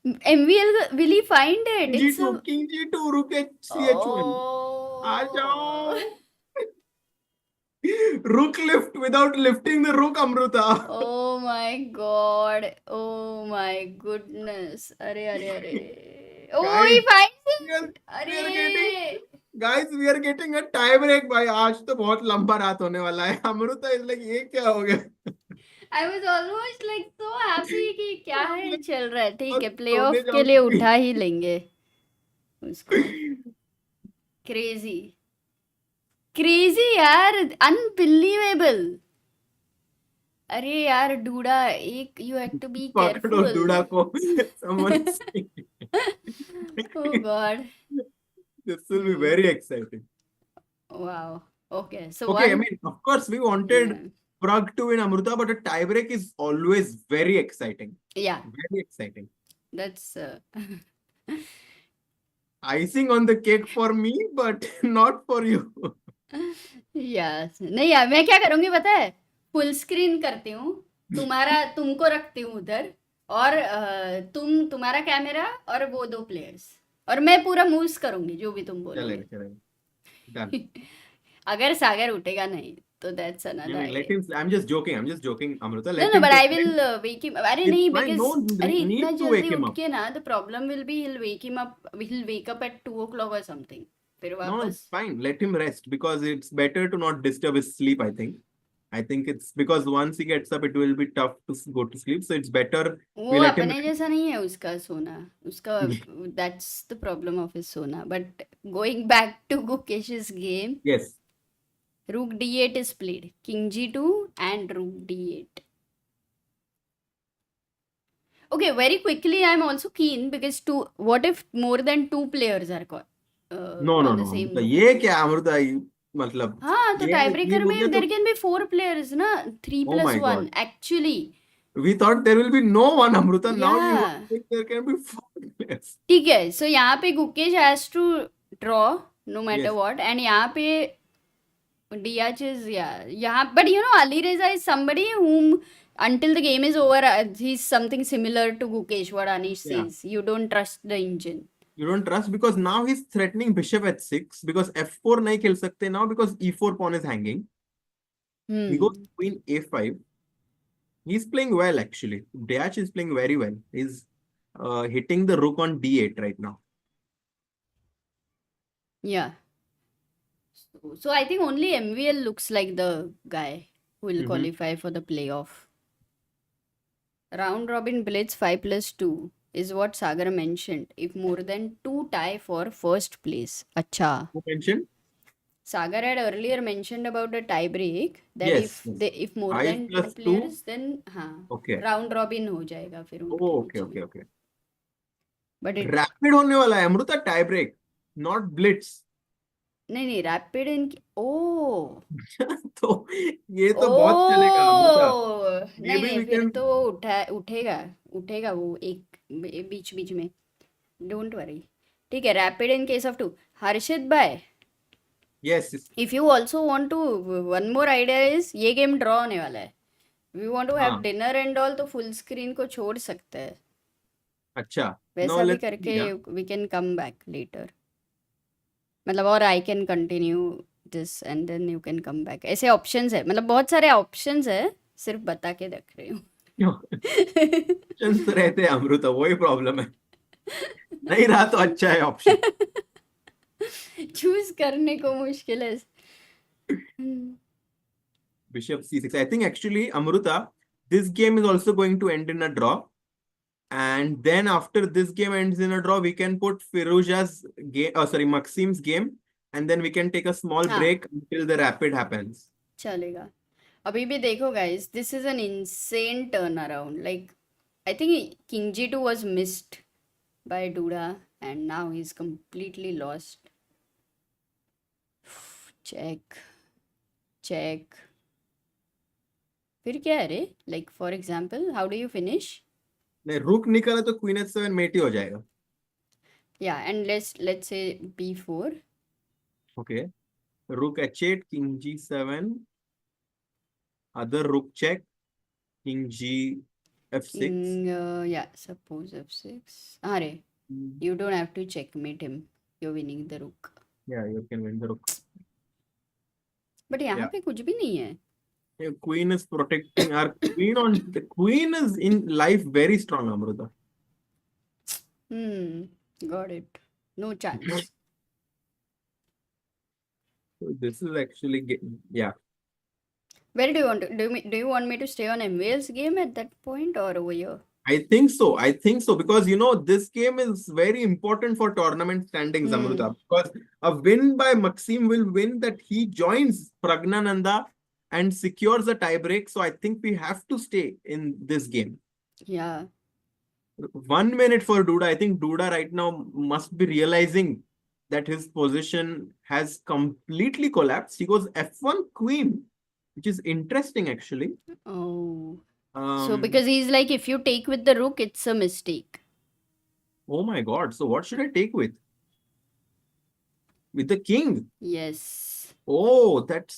MVL will he find it? It's a... King G2, rook CH1. Uh Oh. जाओ. Rook lift without lifting the rook, Amruta. Oh my god. Oh my goodness. अरे अरे अरे. Oh, he finds it. अरे. Guys, we are getting a tie break भाई. आज तो बहुत लंबा रात होने वाला है. Amruta is like, ये क्या हो गया? I was almost like so happy कि क्या है चल रहा है. ठीक है, सोने प्लेऑफ के जाऊंगी. लिए उठा ही लेंगे उसको. Crazy यार, unbelievable. अरे यार डूडा एक you had to be पकड़ो careful. दूड़ा को. Someone say. Oh God. This will be very exciting. Wow. Okay. So Okay, I one. mean, of course, we wanted Yeah. Pragg to win Amruta, but a tiebreak is always very exciting. Yeah. Very exciting. That's Icing on the cake for me, but not for you. Yes नहीं यार मैं क्या करूंगी पता है full screen करती हूँ तुमको रखती हूँ उधर और तुम्हारा कैमरा और वो 2 प्लेयर्स और मैं पूरा मूव्स करूंगी जो भी तुम बोलोगे चलेगा, चलेगा. Done. अगर सागर उठेगा नहीं तो that's I another mean, let him. I'm just joking. I'm just joking, Amruta. No, Let no, him but I take will it. wake him. अरे It's नहीं fine. because No अरे need इतना to wake जल्दी him उठ up. के ना the problem will be he'll wake him up. He'll wake up at 2 o'clock or something. फिर No, वापस it's fine. Let him rest because it's better to not disturb his sleep, I think. I think it's because once he gets up, it will be tough to go to sleep. So it's better वो we let him अपने जैसा नहीं है उसका सोना उसका that's the problem of his सोना but going back to Gukesh's game Yes. rook d8 is played king g2 and rook d8 okay very quickly I'm also keen because what if more than 2 players are No, no, on the no. same तो rook ये क्या अमृता मतलब हाँ तो ये tiebreaker बोल में दिया there तो can be 4 players ना 3 oh plus my 1 God. actually We thought there will be no one Amruta. Now you yeah are saying there can be 4 players. ठीक है सो यहाँ पे Gukesh has to draw no matter Yes. What and यहाँ पे Diac is यहाँ but you know Alireza is somebody whom until the game is over he's something similar to Gukesh what Anish Yeah. says you don't trust the engine You don't trust because now he's threatening bishop h6 because f4 नहीं खेल सकते now because e4 pawn is hanging. He goes queen a5. He's playing well actually. Deac is playing very well. He's hitting the rook on d8 right now. yeah so I think only MVL looks like the guy who will qualify for the playoff round robin blitz 5+2 is what Sagar mentioned if more than 2 tie for first place acha Who mentioned? Sagar had earlier mentioned about the tie break that Yes. if more 5 than 2 plus 2. players then हाँ Okay. round robin हो जाएगा फिर उनके Oh, बीच okay, में okay, okay. but it Rapid होने वाला है Amrita tie break, not blitz. नहीं रैपिड इन ओ तो ये तो बहुत चलेगा अमृता. नहीं Maybe नहीं we फिर can. तो उठेगा वो एक बीच बीच में डोंट वरी ठीक है rapid in case of 2 Harshit भाई Yes. If you also want to one more idea is ये गेम ड्रॉ होने वाला है वी वांट टू हैव हाँ. डिनर एंड ऑल तो फुल स्क्रीन को छोड़ सकते हैं अच्छा. Now वैसा भी let's see. करके Yeah. We can come back later मतलब और I can continue this and then you can come back ऐसे ऑप्शंस है मतलब बहुत सारे ऑप्शंस है सिर्फ बता के रख रही हूँ ऑप्शंस रहते हैं अमृता वही प्रॉब्लम है नहीं रहा तो अच्छा है ऑप्शन चूज करने को मुश्किल है Bishop c6. I think actually, Amruta, this game is also going to end in a draw. And then after this game ends in a draw, we can put Firouzja's game, Maxime's game. And then we can take a small हाँ break until the rapid happens. चलेगा अभी भी देखो guys this is an insane turnaround like I think king g2 was missed by Duda and now he's completely lost check check फिर क्या है रे like for example how do you finish नहीं रुक निकाला तो queen h7 मेट ही हो जाएगा. yeah and let's say b4 Okay. Rook h8, king g7, other rook check, king g f6. yeah suppose f6 अरे you don't have to checkmate him you're winning the rook Yeah, you can win the rook. but यहाँ Yeah. पे कुछ भी नहीं है Yeah, queen is protecting our queen on the queen is in life very strong, Amruta. got it no chance So this is actually yeah. where do you want to do you want me to stay on MVL's game at that point or over here I think so. I think so because you know this game is very important for tournament standings, Amruta. Because a win by Maxime will win that he joins Praggnanandhaa and secures a tiebreak. So I think we have to stay in this game. Yeah. 1 minute for Duda. I think Duda right now must be realizing that his position has completely collapsed. He goes F1 queen, which is interesting actually. Oh. So Um, because he's like, if you take with the rook, it's a mistake. oh my God. So what should I take with? With the king? Yes. Oh, that's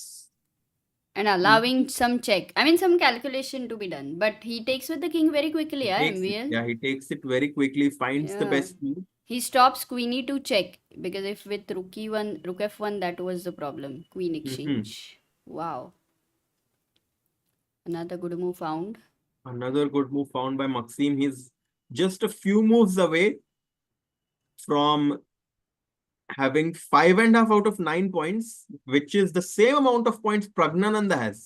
And allowing some check. I mean, some calculation to be done. But he takes with the king very quickly, yeah, takes it. MVL. Yeah, he takes it very quickly, finds the Yeah. best move. He stops queen e2 check. Because if with rook e1, rook f1, that was the problem. Queen exchange. Wow. Another good move found. Another good move found by Maxime. He's just a few moves away from having 5.5 out of 9 points, which is the same amount of points Praggnanandhaa has.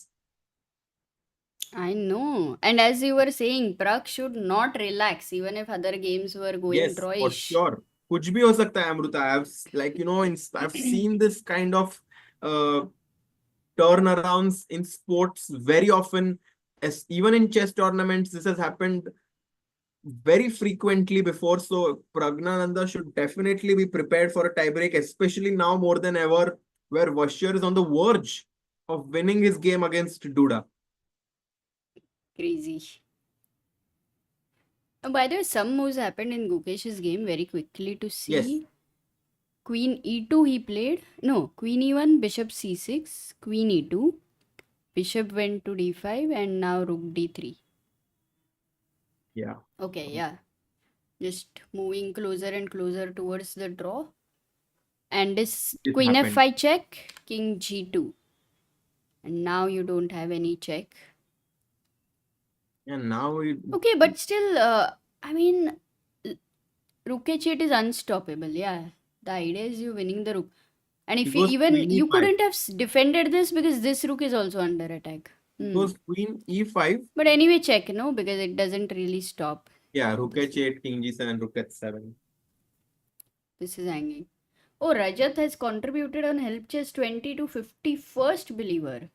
I know. And as you were saying, Pragg should not relax even if other games were going Yes, for drawish. sure. कुछ भी हो सकता है Amruta. I've seen this kind of turnarounds in sports very often. As even in chess tournaments, this has happened very frequently before. So Praggnanandhaa should definitely be prepared for a tiebreak, especially now more than ever, where Vachier is on the verge of winning his game against Duda. Crazy. By the way, some moves happened in Gukesh's game very quickly to see. Yes. Queen e2 he played. No, queen e1, bishop c6, queen e2. Bishop went to d5 and now rook d3. Yeah. Okay, yeah. Just moving closer and closer towards the draw. And this It queen happened. f5 check, king g2. And now you don't have any check. And now Okay, but still, I mean, rook h8 is unstoppable. Yeah, the idea is you winning the rook. And if It you was even queen you e5. couldn't have defended this because this rook is also under attack. it was queen e5. But anyway, check, no, because it doesn't really stop. Yeah, rook h8, king g7, rook h7. This is hanging. Oh, Rajat has contributed on Help Chess 20 to 51st believer.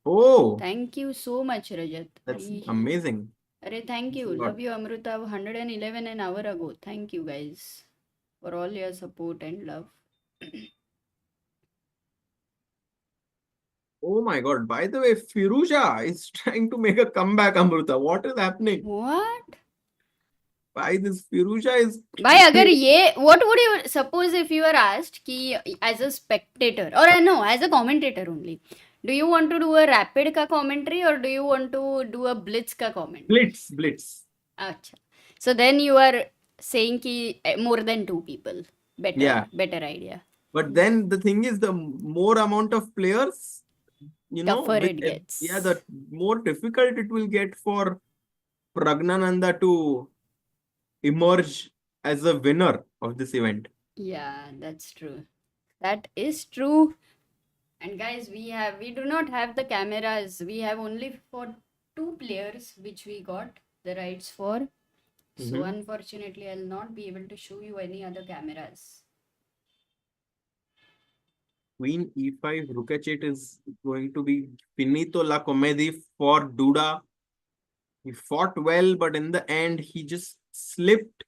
Oh, Thank you so much, Rajat. that's amazing. Arey, thank you. Thanks a lot. Love you, Amruta. 111 an hour ago. Thank you, guys, for all your support and love. Oh my God. By the way, Firouzja is trying to make a comeback, Amruta. What is happening? What? Why this Firouzja is... Bhai, agar ye, what would you suppose if you were asked ki, as a spectator or no, as a commentator only? Do you want to do a rapid ka commentary or do you want to do a blitz ka commentary? Blitz. Acha. So then you are saying ki more than two people. Better, Yeah. better idea. But then the thing is, the more amount of players, Tougher with it gets. Yeah, the more difficult it will get for Praggnanandhaa to emerge as a winner of this event. Yeah, that's true. That is true. And guys, we do not have the cameras. We have only for 2 players which we got the rights for. So unfortunately, I'll not be able to show you any other cameras. Queen e5, rook h8 is going to be finito la comedy for Duda. He fought well, but in the end, he just slipped.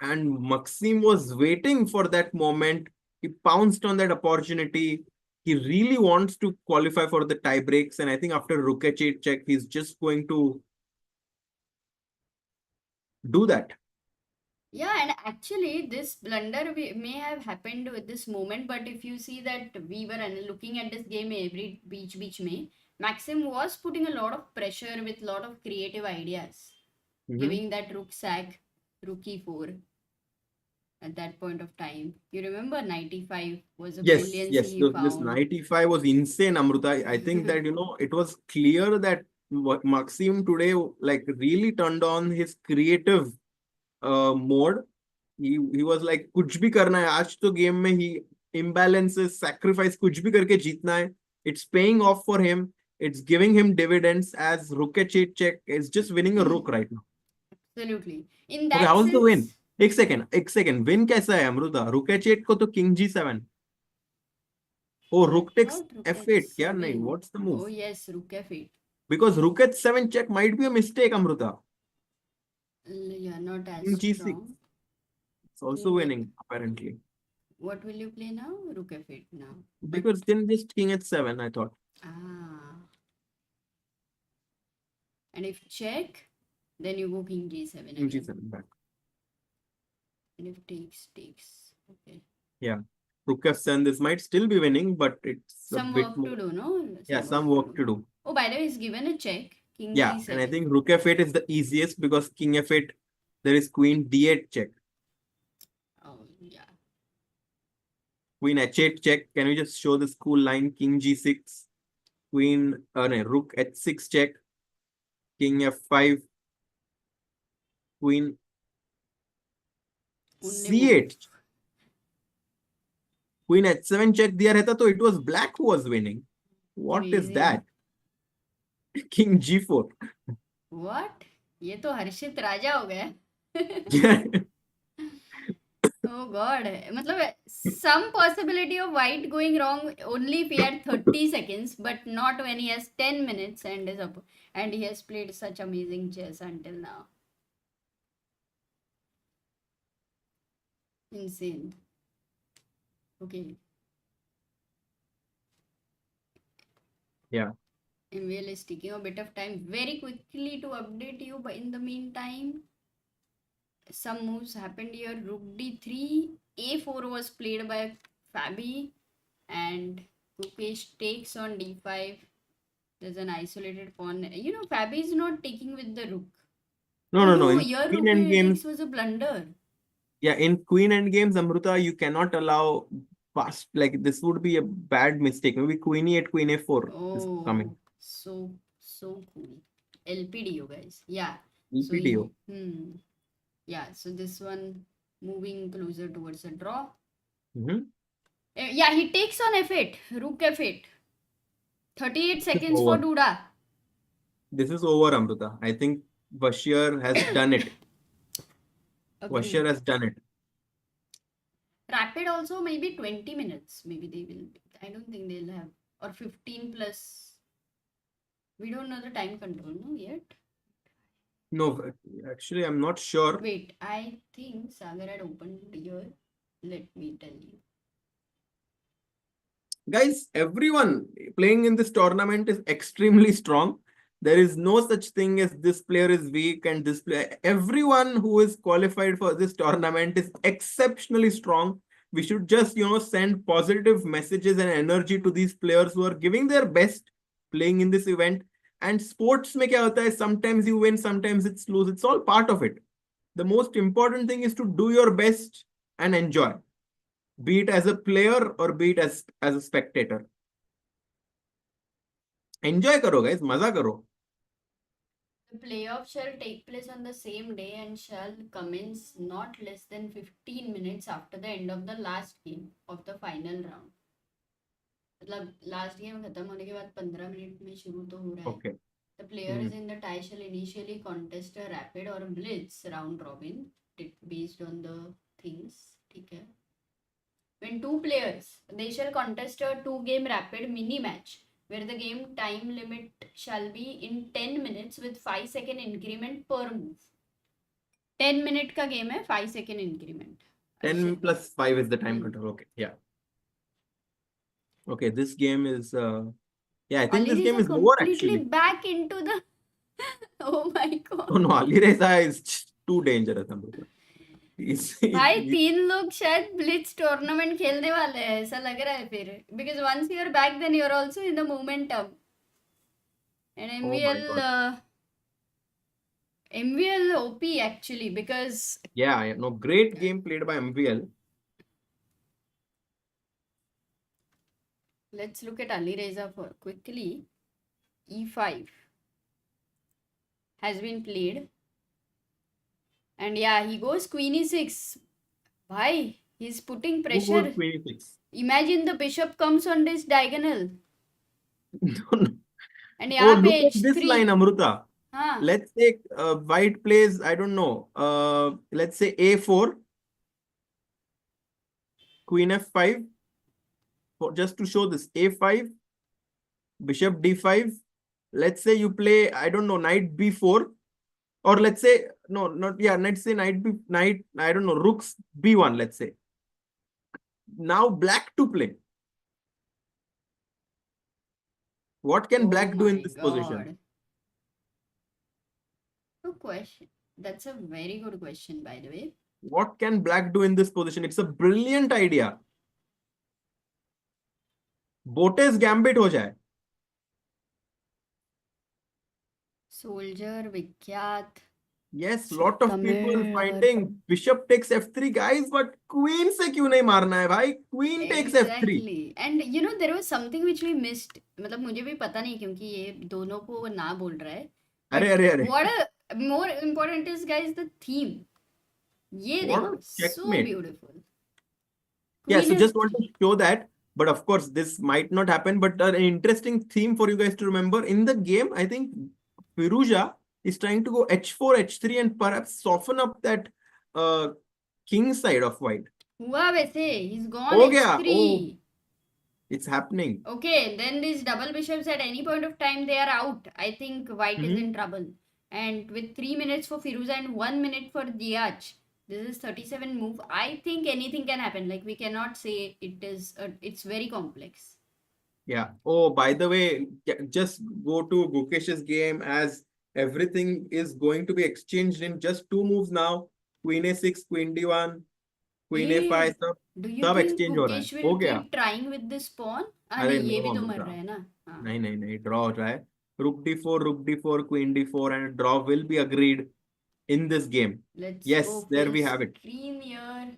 And Maxime was waiting for that moment. He pounced on that opportunity. He really wants to qualify for the tie breaks. And I think after rook h8 check, he's just going to do that. Yeah, and actually, this blunder may have happened with this moment, but if you see that we were looking at this game every beach mein, Maxime was putting a lot of pressure with a lot of creative ideas, giving that rook sack, rook e4 at that point of time. You remember knight e5 was a brilliance Yes, he this found. knight e5 was insane, Amruta. I think that, it was clear that Maxime today really turned on his creative mode. He was like, कुछ भी करना है आज तो game में, he imbalances, sacrifice, कुछ भी करके जीतना है. It's paying off for him. It's giving him dividends as rook h8 check is just winning a rook right now. Absolutely. In that Okay, how's sense, the win? एक second win कैसा है Amrita? rook h8 को तो king g7. Oh, rook takes Thought rook f8. Yeah, h7. nahin. What's the move? Oh yes, rook f8. Because rook h7 check might be a mistake, Amruta. Yeah, not as King g6. strong. It's also King winning, apparently. What will you play now? Rook f8 now. Because then just king h7, I thought. Ah. And if check, then you go king g7 King again. g7 back. And if takes. Okay. Yeah. Rook f7, this might still be winning, but it's Some a bit work more. to do, no? Yeah, some work to do. Oh, by the way, he's given a check. King Yeah, g7. and I think rook f8 is the easiest because king f8, there is queen d8 check. Oh, yeah. Queen h8 check. Can we just show the school line? King g6, queen, no, rook h6 check, king f5, queen c8. Queen h7 check दिया रहता तो it was black who was winning. What is Crazy. that? King g4. What? ये तो हर्षित राजा हो गया. Oh God. मतलब some possibility of white going wrong only if he had 30 seconds, but not when he has 10 minutes and is up, and he has played such amazing chess until now. Insane. Okay. Yeah. MVL is taking a bit of time very quickly to update you, but in the meantime, some moves happened here. Rook d3, a4 was played by Fabi, and Gukesh takes on d5. There's an isolated pawn. You know, Fabi is not taking with the rook. No. In Here queen rook endgames, d6 was a blunder. yeah, in queen endgames, Amruta, you cannot allow fast. Like this would be a bad mistake. Maybe queen e8, queen a4 is coming. So cool. LPDO, guys. Yeah. LPDO. Yeah, so this one moving closer towards a draw. Mm-hmm. Yeah, he takes on f8, rook f8. 38 seconds for over. Duda. This is over, Amruta. I think Vachier has done it. Vachier has done it. Rapid also maybe 20 minutes. Maybe they will. I don't think they'll have. Or 15 plus. We don't know the time control, no, yet? No, actually, I'm not sure. Wait, I think Sagar had opened here. Let me tell you. Guys, everyone playing in this tournament is extremely strong. There is no such thing as this player is weak and this player. Everyone who is qualified for this tournament is exceptionally strong. We should just, send positive messages and energy to these players who are giving their best playing in this event. And sports mein kya hota hai? Sometimes you win, sometimes it's lose. It's all part of it. The most important thing is to do your best and enjoy. Be it as a player or be it as a spectator. Enjoy karo, guys. Maza karo. The playoff shall take place on the same day and shall commence not less than 15 minutes after the end of the last game of the final round. मतलब last game खत्म होने के बाद 15 minute में शुरू तो हो रहा है. Okay. The players in the tie shall initially contest a rapid or blitz round robin based on the things. ठीक है. When two players, they shall contest a 2-game rapid mini match where the game time limit shall be in 10 minutes with 5-second increment per move. 10 minute का game है, 5-second increment. 10 plus 5 is the time control. Okay, yeah. Okay, this game is... I think this game is over actually. Completely back into the... Oh my God. Oh no, Alireza is too dangerous. भाई 3 लोग शायद Blitz tournament खेलने वाले हैं ऐसा लग रहा है फिर because once you are back then you are also in the momentum and MVL OP actually because great game played by MVL. Let's look at Alireza for quickly. E5 has been played. And yeah, he goes queen e6. Bhai, he's putting pressure. Queen e6? Imagine the bishop comes on this diagonal. No. And yeah, look at this line, Amruta. Let's say white plays, I don't know, let's say a4, queen f5, just to show this. A5, bishop D5. Let's say you play, I don't know, knight B4. Or let's say, no, not, yeah, let's say knight, I don't know, rooks B1, let's say. Now black to play. What can black do in this position? Good question. That's a very good question, by the way. What can black do in this position? It's a brilliant idea. Bote's gambit हो जाए. Soldier, Vikyat. Yes, lot of people finding bishop takes f3, guys, but queen से क्यों नहीं मारना है भाई? Queen takes f3. Exactly. And you know, there was something which we missed. मतलब मुझे भी पता नहीं क्योंकि ये दोनों को ना बोल रहा है. अरे. What a more important is, guys, the theme. ये देखो, so beautiful. Yeah, so just want to show that. But of course, this might not happen. But an interesting theme for you guys to remember in the game, I think Firouzja is trying to go h4, h3 and perhaps soften up that king side of white. हुआ वैसे, he's gone h3. Oh, it's happening. Okay, then these double bishops at any point of time, they are out. I think white is in trouble. And with 3 minutes for Firouzja and 1 minute for Deac, this is 37 move. I think anything can happen. Like, we cannot say it is, it's very complex. Yeah. Oh, by the way, just go to Gukesh's game as everything is going to be exchanged in just 2 moves now. Queen a6, queen d1, queen a5. Do you think Gukesh will keep trying with this pawn? नहीं, ये भी तो मर रहा है ना. नहीं, draw हो रहा है. Rook d4, queen d4 and draw will be agreed in this game. Yes, there we have it. Screen here.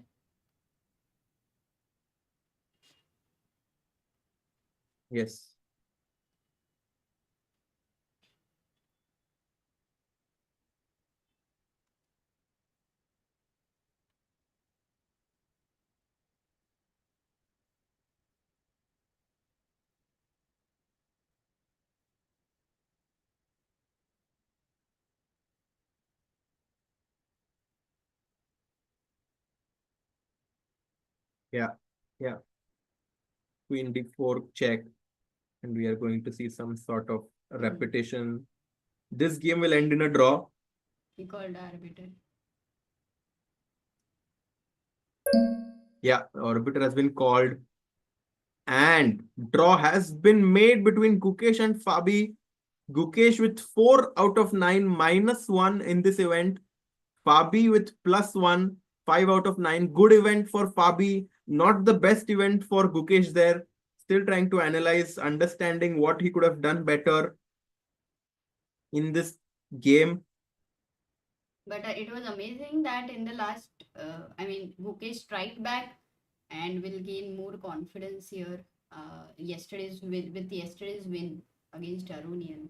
Yes. Yeah. Queen d4 check. And we are going to see some sort of repetition. This game will end in a draw. He called arbiter. Yeah, arbiter has been called. And draw has been made between Gukesh and Fabi. Gukesh with 4 out of 9, -1 in this event. Fabi with +1, 5 out of 9. Good event for Fabi. Not the best event for Gukesh there. Still trying to analyze, understanding what he could have done better in this game. But it was amazing that in the last, Gukesh strike back and will gain more confidence here. Yesterday's with yesterday's win against Aronian.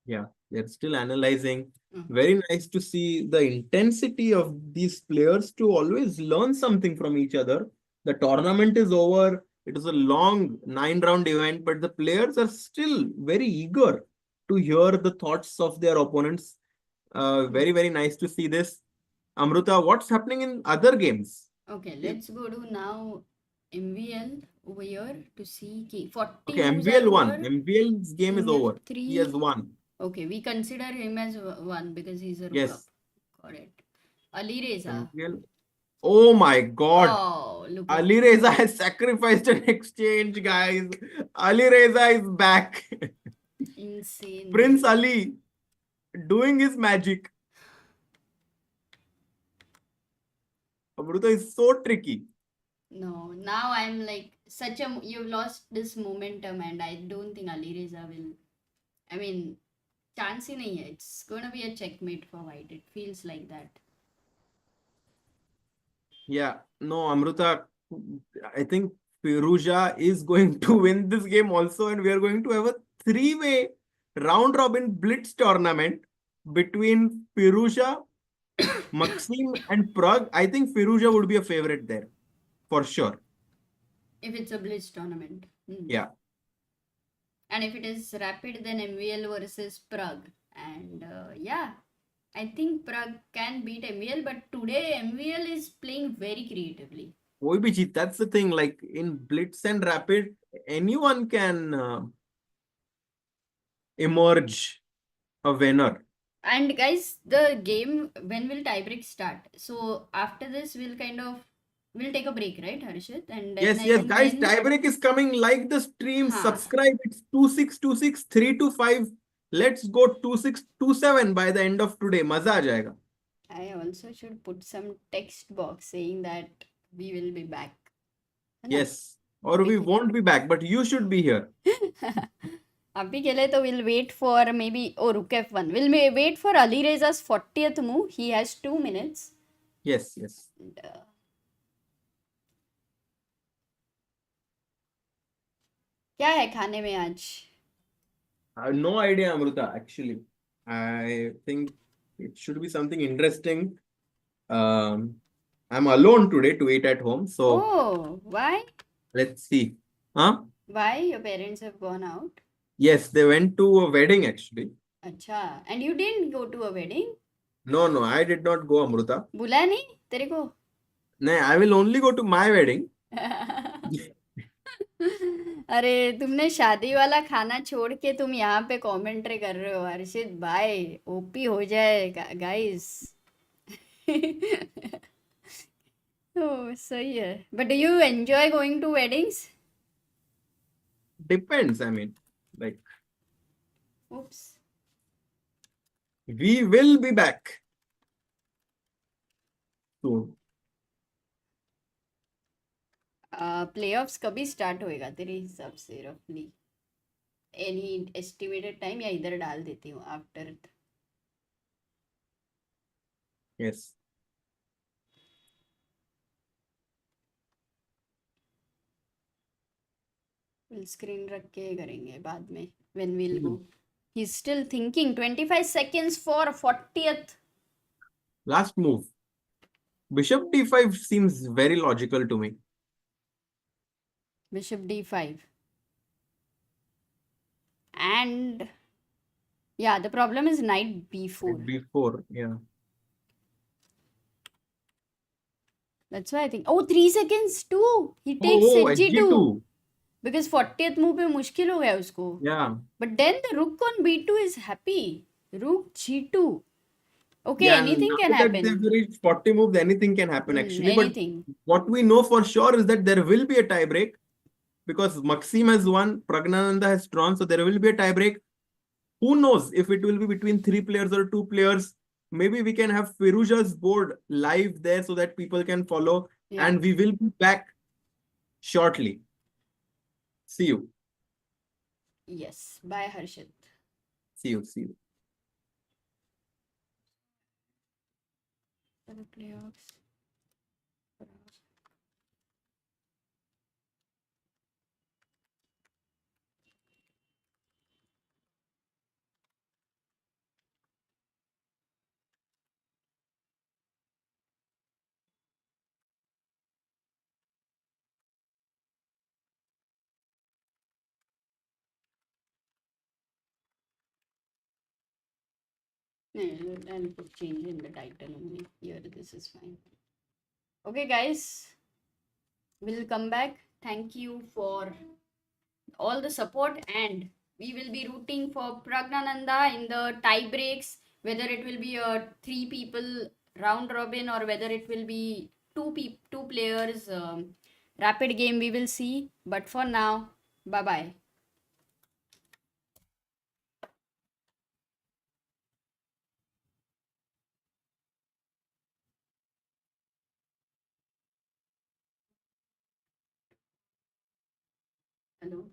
Yeah, they're still analyzing. Very nice to see the intensity of these players to always learn something from each other. The tournament is over. It was a long 9-round event, but the players are still very eager to hear the thoughts of their opponents. Very, very nice to see this. Amruta, what's happening in other games? Okay, let's go to now MVL over here to see 40. Okay, MVL won. MVL's game is over. He has won. Okay, we consider him as one because he's a rook up. Got it. Alireza. Oh my God. Oh, look. Alireza has sacrificed an exchange, guys. Alireza is back. Insane. Prince Ali doing his magic. Amruta is so tricky. No, now I'm like you've lost this momentum and I don't think Alireza will, chance ही नहीं है. It's gonna be a checkmate for white. It feels like that. Yeah, no, Amruta, I think Firouzja is going to win this game also, and we are going to have a 3-way round robin blitz tournament between Firouzja, Maxime and Pragg. I think Firouzja would be a favorite there for sure. If it's a blitz tournament. Yeah. And if it is rapid, then MVL versus Pragg. And I think Pragg can beat MVL, but today MVL is playing very creatively. कोई भी जीत, that's the thing. Like in Blitz and Rapid, anyone can emerge a winner. And guys, the game, when will tiebreak start? So after this, we'll take a break, right, Harshit? And then Yes, guys, then tiebreak is coming. Like the stream, हाँ, subscribe. It's 2626 325. Let's go 2627 by the end of today. मजा आ जाएगा. I also should put some text box saying that we will be back. है ना? Yes, or we won't be back, but you should be here. अभी के लिए तो we'll wait for maybe rook f1. We'll wait for Alireza's 40th move. He has 2 minutes. Yes. And, क्या है खाने में आज? I have no idea, Amruta, actually. I think it should be something interesting. I'm alone today to eat at home, so Oh, why? let's see. Huh? Why? Your parents have gone out? Yes, they went to a wedding actually. अच्छा, and you didn't go to a wedding? No, I did not go, Amruta. बुलाया नहीं तेरे को? No, I will only go to my wedding. अरे तुमने शादी वाला खाना छोड़ के तुम यहाँ पे कमेंट्री कर रहे हो हर्षित भाई, ओपी हो जाए गाइस. ओह सही है. But do you enjoy going to weddings? Depends, I mean, like, Oops. we will be back soon. Playoffs कभी स्टार्ट होएगा तेरे हिसाब से रफली? एनी एस्टिमेटेड टाइम या इधर डाल देती हूँ आफ्टर? Yes. फुल स्क्रीन रख के करेंगे बाद में when we'll go. He's still thinking. 25 seconds for 40th. Last move. Bishop d5 seems very logical to me. Bishop d5. And yeah, the problem is knight b4. b4, yeah. That's why I think. Oh, 3 seconds too. He takes Hg2. Because 40th move पे मुश्किल हो गया उसको. Yeah. But then the rook on b2 is happy. Rook g2. Okay, Yeah, anything can now that happen. they've reached 40 moves, anything can happen actually. Anything. But what we know for sure is that there will be a tiebreak because Maxime has won, Praggnanandhaa has drawn, so there will be a tiebreak. Who knows if it will be between 3 players or 2 players? Maybe we can have Firouzja's board live there so that people can follow. Yeah. And we will be back shortly. See you. Yes. Bye, Harshit. See you. Playoffs. I'll put change in the title only. Here, this is fine. Okay, guys. We'll come back. Thank you for all the support, and we will be rooting for Praggnanandhaa in the tie breaks, whether it will be a 3 people round robin or whether it will be 2 players rapid game. We will see. But for now, bye bye. Hello.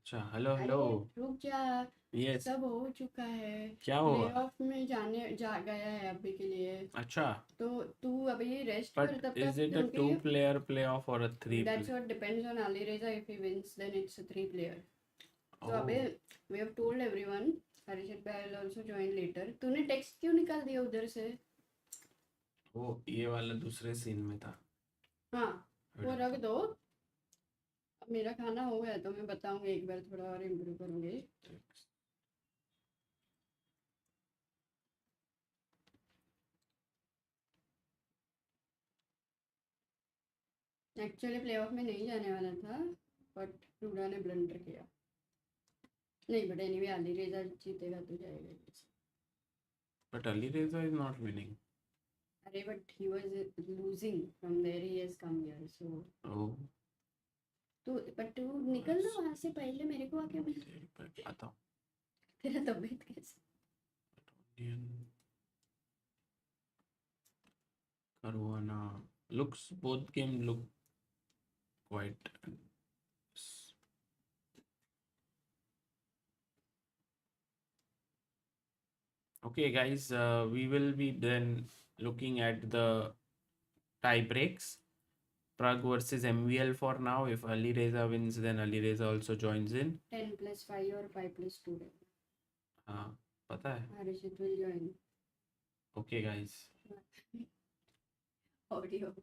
अच्छा hello अरे hello रुक जा, yes सब हो चुका है, क्या हुआ प्लेऑफ में जा गया है अभी के लिए। अच्छा तो तू अभी रेस्ट कर बट तब इज तक, इट अ क्योंकि 2 player playoff or a 3 that's player what depends on Alireza. If he wins then it's a 3 player. तो oh अबे we have told everyone, Harshit bhai will also join later. तूने text क्यों निकाल दिया उधर से? वो ये वाला दूसरे सीन में था हाँ वो रख दो। अब मेरा खाना हो गया तो मैं बताऊंगी, एक बार थोड़ा और इम्प्रूव करूंगी। एक्चुअली प्लेऑफ में नहीं जाने वाला था बट डूडा ने ब्लंडर किया। नहीं बट एनीवे अलीरेजा जीतेगा तो जाएगा। but Alireza is not winning अरे but he was losing from there, he has come here so. oh तो बट तू निकल ना वहां से, पहले मेरे को आके मिल। आता हूँ तेरा तबीयत कैसे? Caruana looks both game look quite okay guys we will be then looking at the tie breaks. Pragg versus MVL for now. If Alireza wins, then Alireza also joins in. 10 + 5 और 5 + 2 हाँ पता है Harshit will join okay guys audio.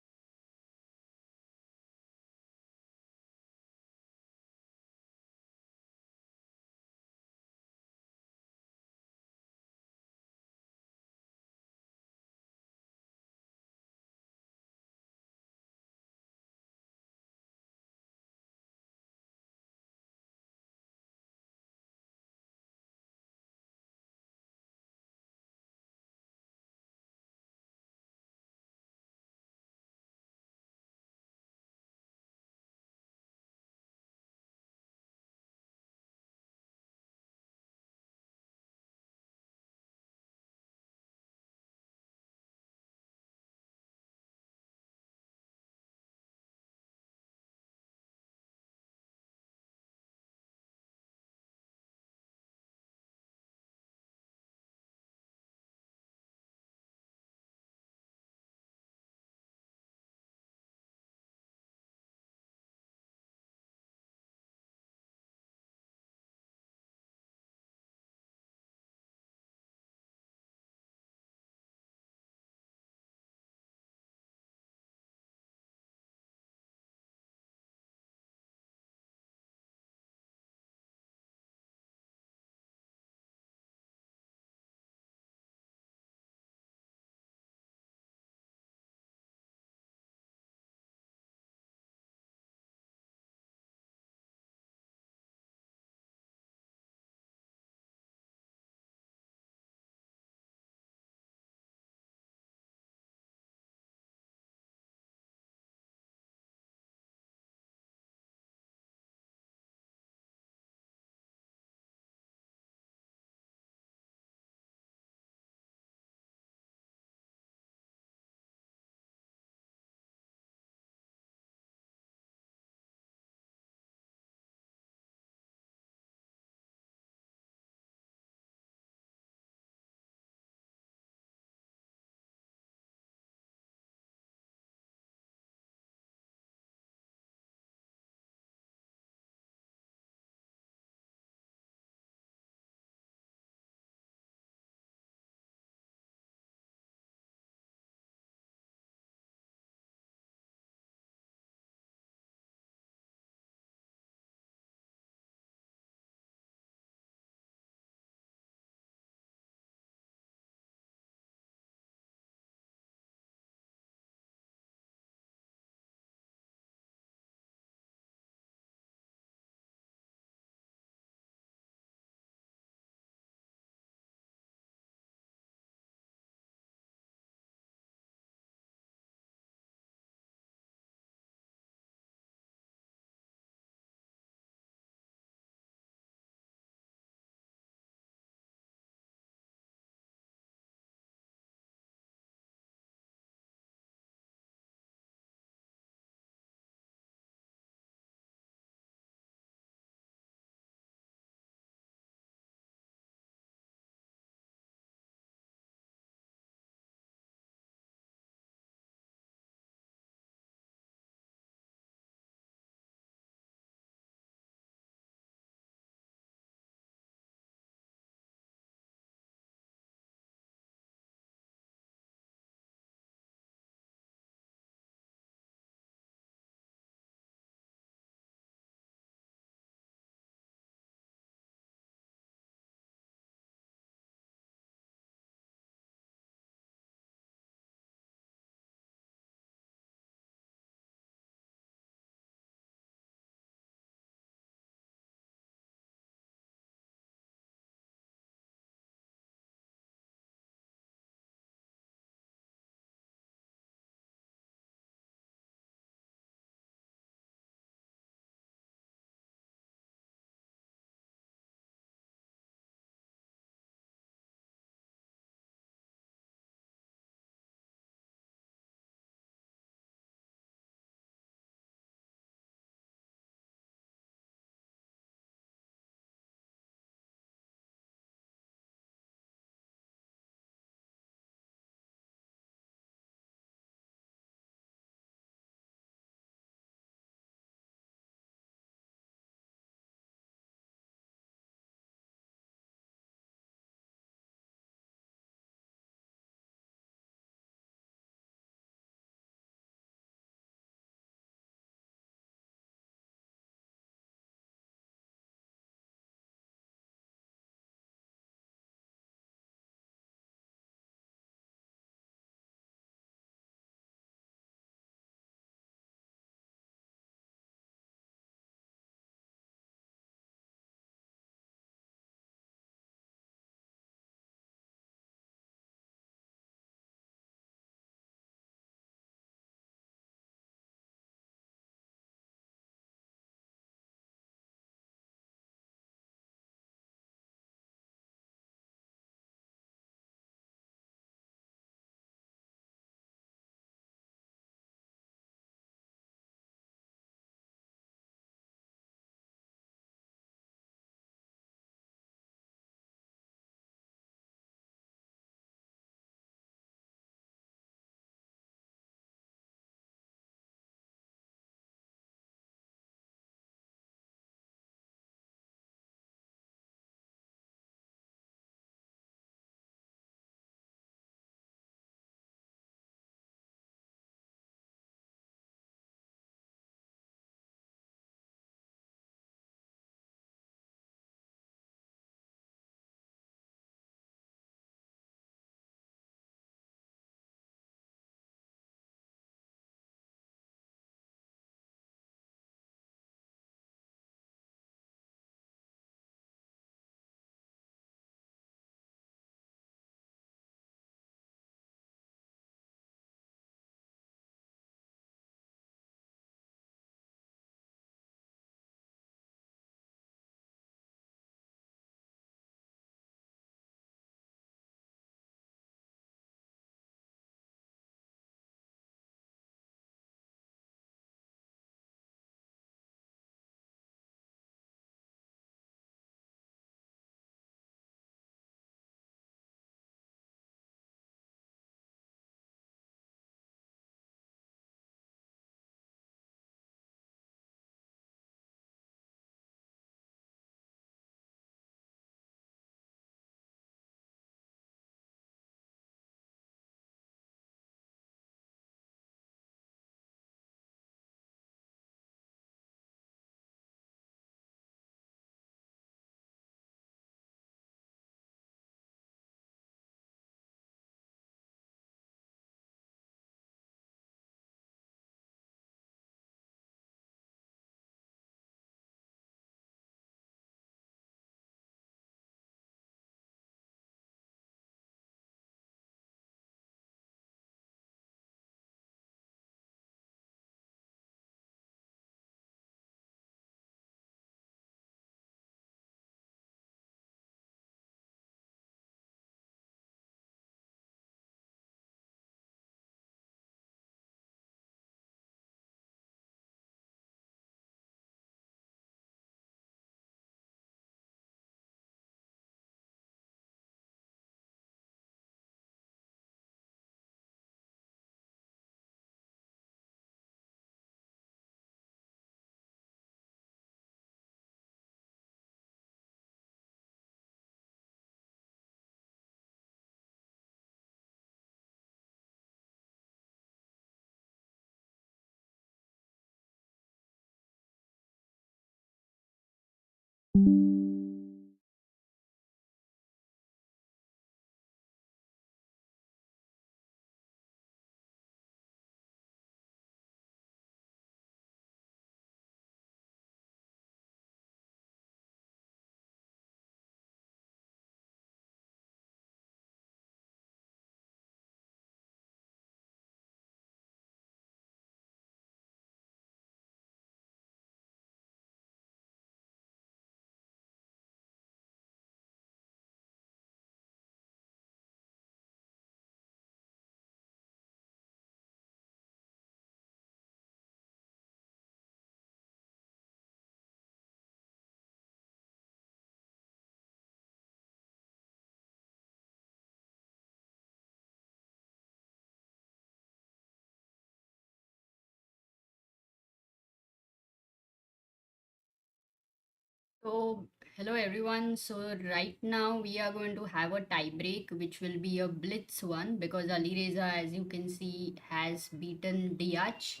So, hello everyone. So, right now we are going to have a tie break, which will be a blitz one because Alireza, as you can see, has beaten Deac.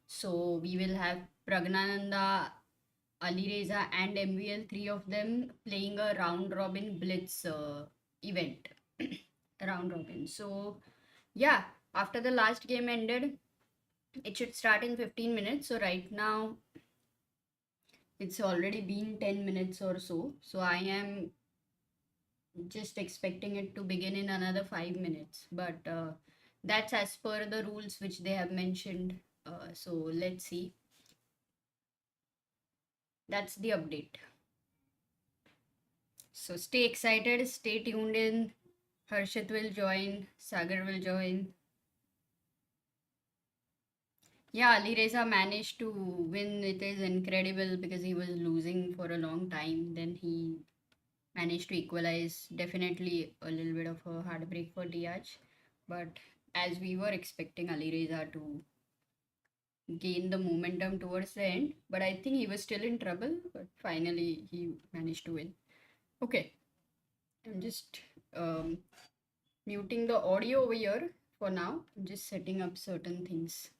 So, we will have Praggnanandhaa, Alireza, and MVL, three of them playing a round robin blitz event. Round robin. So, yeah, after the last game ended, it should start in 15 minutes. So, right now it's already been 10 minutes or so. So I am just expecting it to begin in another 5 minutes. But that's as per the rules which they have mentioned. So let's see. That's the update. So stay excited, stay tuned in. Harshit will join, Sagar will join. Yeah, Alireza managed to win. It is incredible because he was losing for a long time. Then he managed to equalize. Definitely a little bit of a heartbreak for Deac, but as we were expecting Alireza to gain the momentum towards the end, but I think he was still in trouble, but finally he managed to win. Okay, I'm just muting the audio over here for now. I'm just setting up certain things.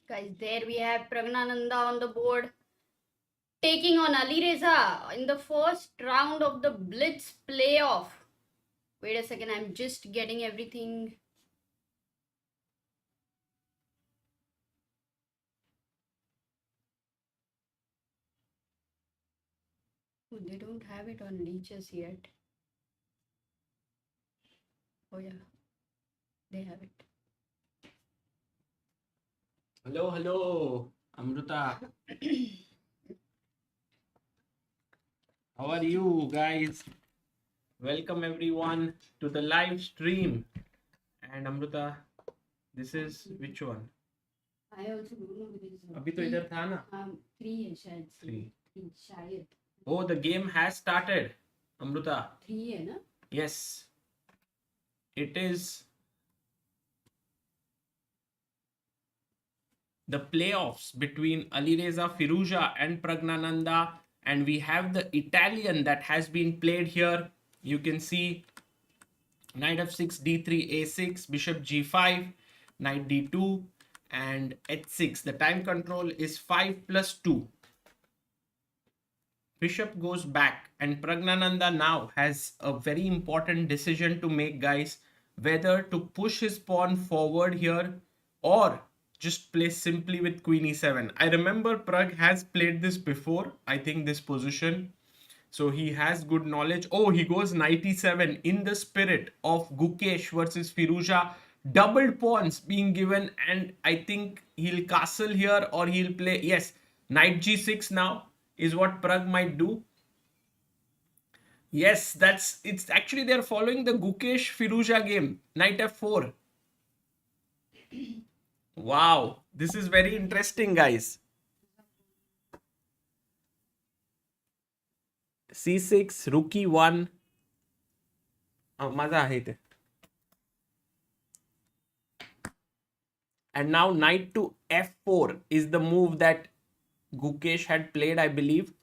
Guys, there we have Praggnanandhaa on the board, taking on Alireza in the first round of the Blitz playoff. Wait a second, I'm just getting everything. Oh, they don't have it on leeches yet. Oh yeah, they have it. Hello, hello, Amruta. How are you guys? Welcome everyone to the live stream. And Amruta, this is which one? I also don't know because अभी तो इधर था ना? 3 है शायद से. 3. शायद. Oh, the game has started. Amruta. 3 है ना? Yes. It is the playoffs between Alireza Firouzja and Praggnanandhaa, and we have the Italian that has been played here. You can see knight f6, d3, a6, bishop g5, knight d2, and h6. The time control is 5+2. Bishop goes back, and Praggnanandhaa now has a very important decision to make, guys, whether to push his pawn forward here or just play simply with queen e7. I remember Pragg has played this before, I think this position. So he has good knowledge. Oh, he goes knight e7 in the spirit of Gukesh versus Firouzja. Doubled pawns being given, and I think he'll castle here or he'll play, yes, knight g6 now is what Pragg might do. Yes, it's actually they're following the Gukesh Firouzja game. Knight f4. Wow, this is very interesting, guys. c6, rook e1. मजा आहे ते. And now knight to f4 is the move that Gukesh had played, I believe.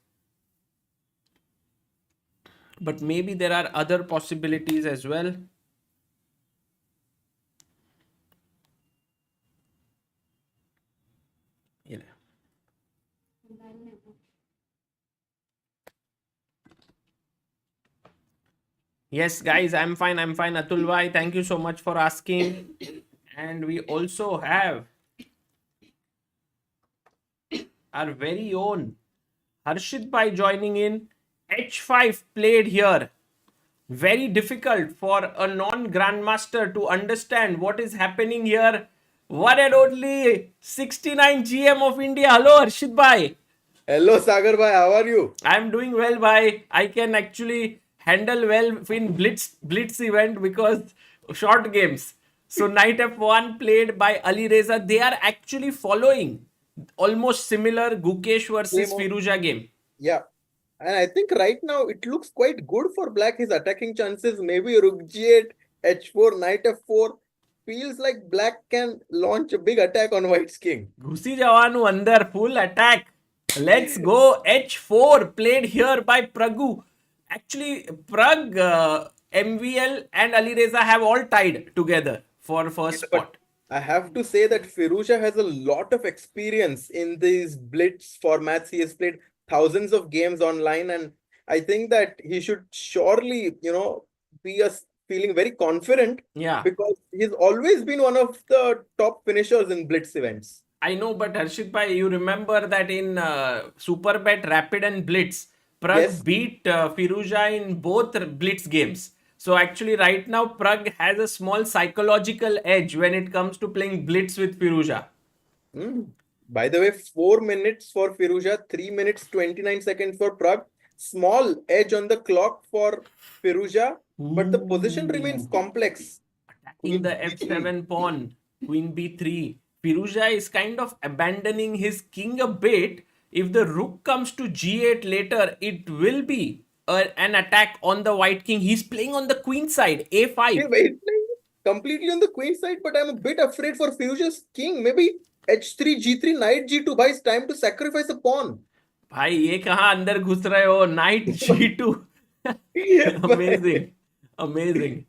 But maybe there are other possibilities as well. Yes, guys, I'm fine. Atul bhai, thank you so much for asking. And we also have our very own Harshit bhai joining in. h5 played here. Very difficult for a non-grandmaster to understand what is happening here. One and only 69 GM of India. Hello, Harshit bhai. Hello, Sagar bhai. How are you? I'm doing well, bhai. I can actually handle well in Blitz event because short games. So knight f1 played by Alireza. They are actually following almost similar Gukesh versus Firouzja game. Yeah. And I think right now it looks quite good for black. His attacking chances, maybe rook g8, h4, knight f4. Feels like black can launch a big attack on white's king. Ghusi Javanu under full attack. Let's go. h4 played here by Pragg. Actually, Pragg, MVL and Alireza have all tied together for first spot. I have to say that Firouzja has a lot of experience in these Blitz formats. He has played thousands of games online, and I think that he should surely, be feeling very confident. Yeah. Because he's always been one of the top finishers in Blitz events. I know, but Harshit bhai, you remember that in Superbet Rapid and Blitz, Pragg beat Firouzja in both Blitz games. So actually right now Pragg has a small psychological edge when it comes to playing Blitz with Firouzja. By the way, 4 minutes for Firouzja, 3 minutes 29 seconds for Pragg. Small edge on the clock for Firouzja, but the position remains complex. Attacking the f7 pawn, queen b3. Firouzja is kind of abandoning his king a bit. If the rook comes to g8 later, it will be an attack on the white king. He's playing on the queen side, a5. He's playing completely on the queen side, but I'm a bit afraid for Firouzja's king. Maybe h3, g3, knight g2. Bhai, it's time to sacrifice a pawn. भाई ये कहाँ अंदर घुस रहे हो? Knight g2. Amazing.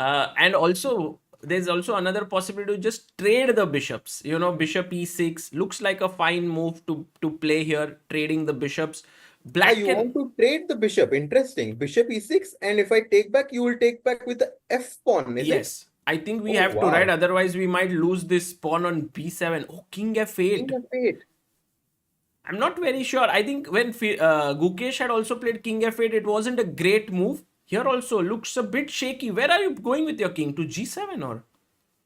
And also there's also another possibility to just trade the bishops. Bishop e6 looks like a fine move to play here, trading the bishops. Black you want to trade the bishop. Interesting. Bishop e6, and if I take back, you will take back with the f pawn. Yes. I think we have to, right? Otherwise, we might lose this pawn on b7. Oh, king f8. King f8. I'm not very sure. I think when Gukesh had also played king f8, it wasn't a great move. Here also looks a bit shaky. Where are you going with your king? To g7 or?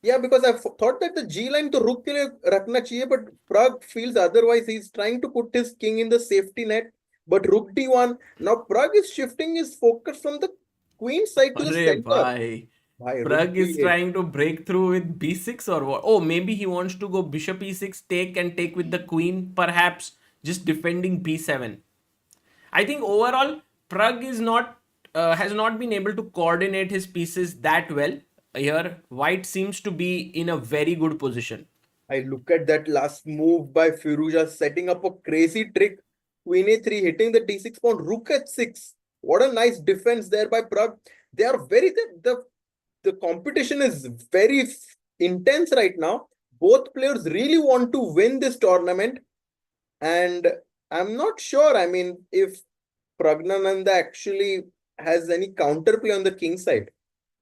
Yeah, because I thought that the G line to rook ke liye rakhna chahiye, but Pragg feels otherwise. He's trying to put his king in the safety net, but rook d1. Now Pragg is shifting his focus from the queen side to the Arre center. bhai. Bhai, rook Pragg is d8. trying to break through with b6 or what? Oh, maybe he wants to go bishop e6, take and take with the queen, perhaps just defending b7. I think overall, Pragg is not has not been able to coordinate his pieces that well. Here, White seems to be in a very good position. I look at that last move by Firouzja, setting up a crazy trick. Queen a3, hitting the d6 pawn, rook h6. What a nice defense there by Pragg. They are very the competition is very intense right now. Both players really want to win this tournament, and I'm not sure. I mean, if Praggnanandhaa actually has any counterplay on the king side.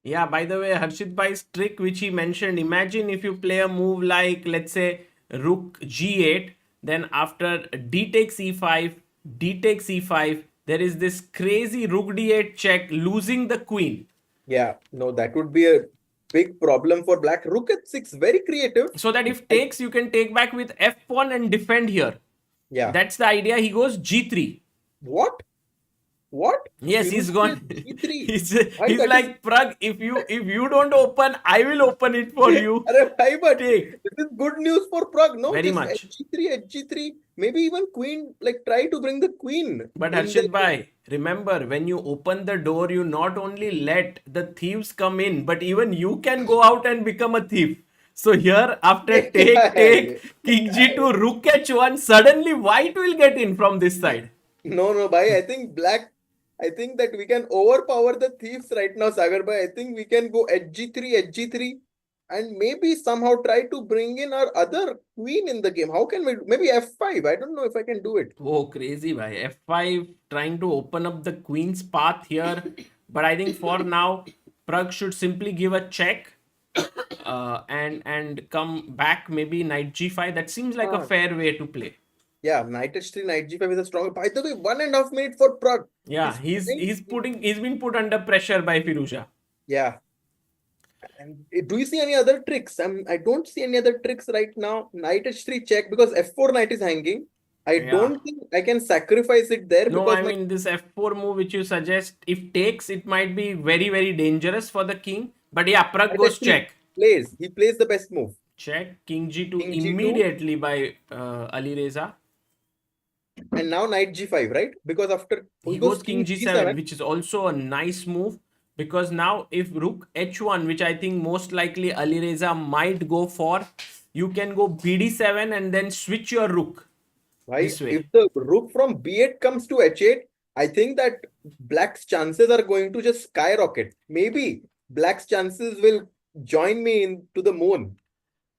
Yeah, by the way, Harshit Bhai's trick which he mentioned, imagine if you play a move like, let's say, rook g8, then after d takes e5, d takes e5, there is this crazy rook d8 check, losing the queen. Yeah, no, that would be a big problem for black. Rook h6, very creative. So that if takes, you can take back with f pawn and defend here. Yeah. That's the idea. He goes g3. What? What? Yes, he's Firouzja gone. plays g3. he's Why, he's that like, Pragg, if you don't open, I will open it for you. Arre bhai, but Take. this is good news for Pragg. No, Very just much. hg3, maybe even queen, like try to bring the queen. But in Harshit the- Bhai, remember, when you open the door, you not only let the thieves come in, but even you can go out and become a thief. So here, after take, king g2, rook h1, suddenly white will get in from this side. No, bhai, I think black, I think that we can overpower the thieves right now, Sagar bhai. I think we can go hg3, and maybe somehow try to bring in our other queen in the game. How can we? Maybe f5. I don't know if I can do it. Oh, crazy, bhai. F5 trying to open up the queen's path here. But I think for now, Pragg should simply give a check and come back, maybe knight g5. That seems like a fair way to play. Yeah, knight h3, knight g5 is a strong. By the way, 1.5 minute for Pragg. Yeah, he's been put under pressure by Firouzja. Yeah. And do you see any other tricks? I don't see any other tricks right now. Knight h3 check because f4 knight is hanging. I don't think I can sacrifice it there No, because I mean this f4 move which you suggest, if takes, it might be very, very dangerous for the king. But yeah, Pragg goes check. He plays the best move. Check, king g2 King G2. immediately by Alireza. And now knight g5, right? Because after He goes king g7, which is also a nice move. Because now if rook h1, which I think most likely Alireza might go for, you can go bd7 and then switch your rook. Right? This way. If the rook from b8 comes to h8, I think that black's chances are going to just skyrocket. Maybe black's chances will join me into the moon.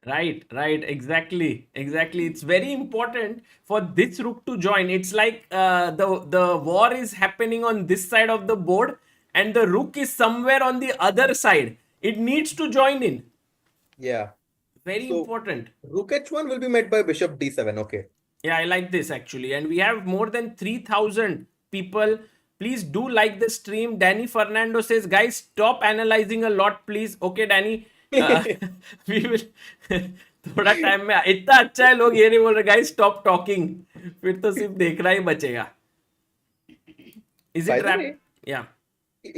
Right, exactly. It's very important for this rook to join. It's like the war is happening on this side of the board and the rook is somewhere on the other side. It needs to join in. Yeah. Very important. Rook h1 will be met by bishop d7. Okay. Yeah, I like this actually. And we have more than 3,000 people. Please do like the stream. Danny Fernando says, guys, stop analyzing a lot, please. Okay, Danny. We will थोड़ा time में इतना अच्छा है लोग ये नहीं बोल रहे गाइस स्टॉप टॉकिंग फिर तो सिर्फ देखना ही बचेगा इज By इट the रैप way, या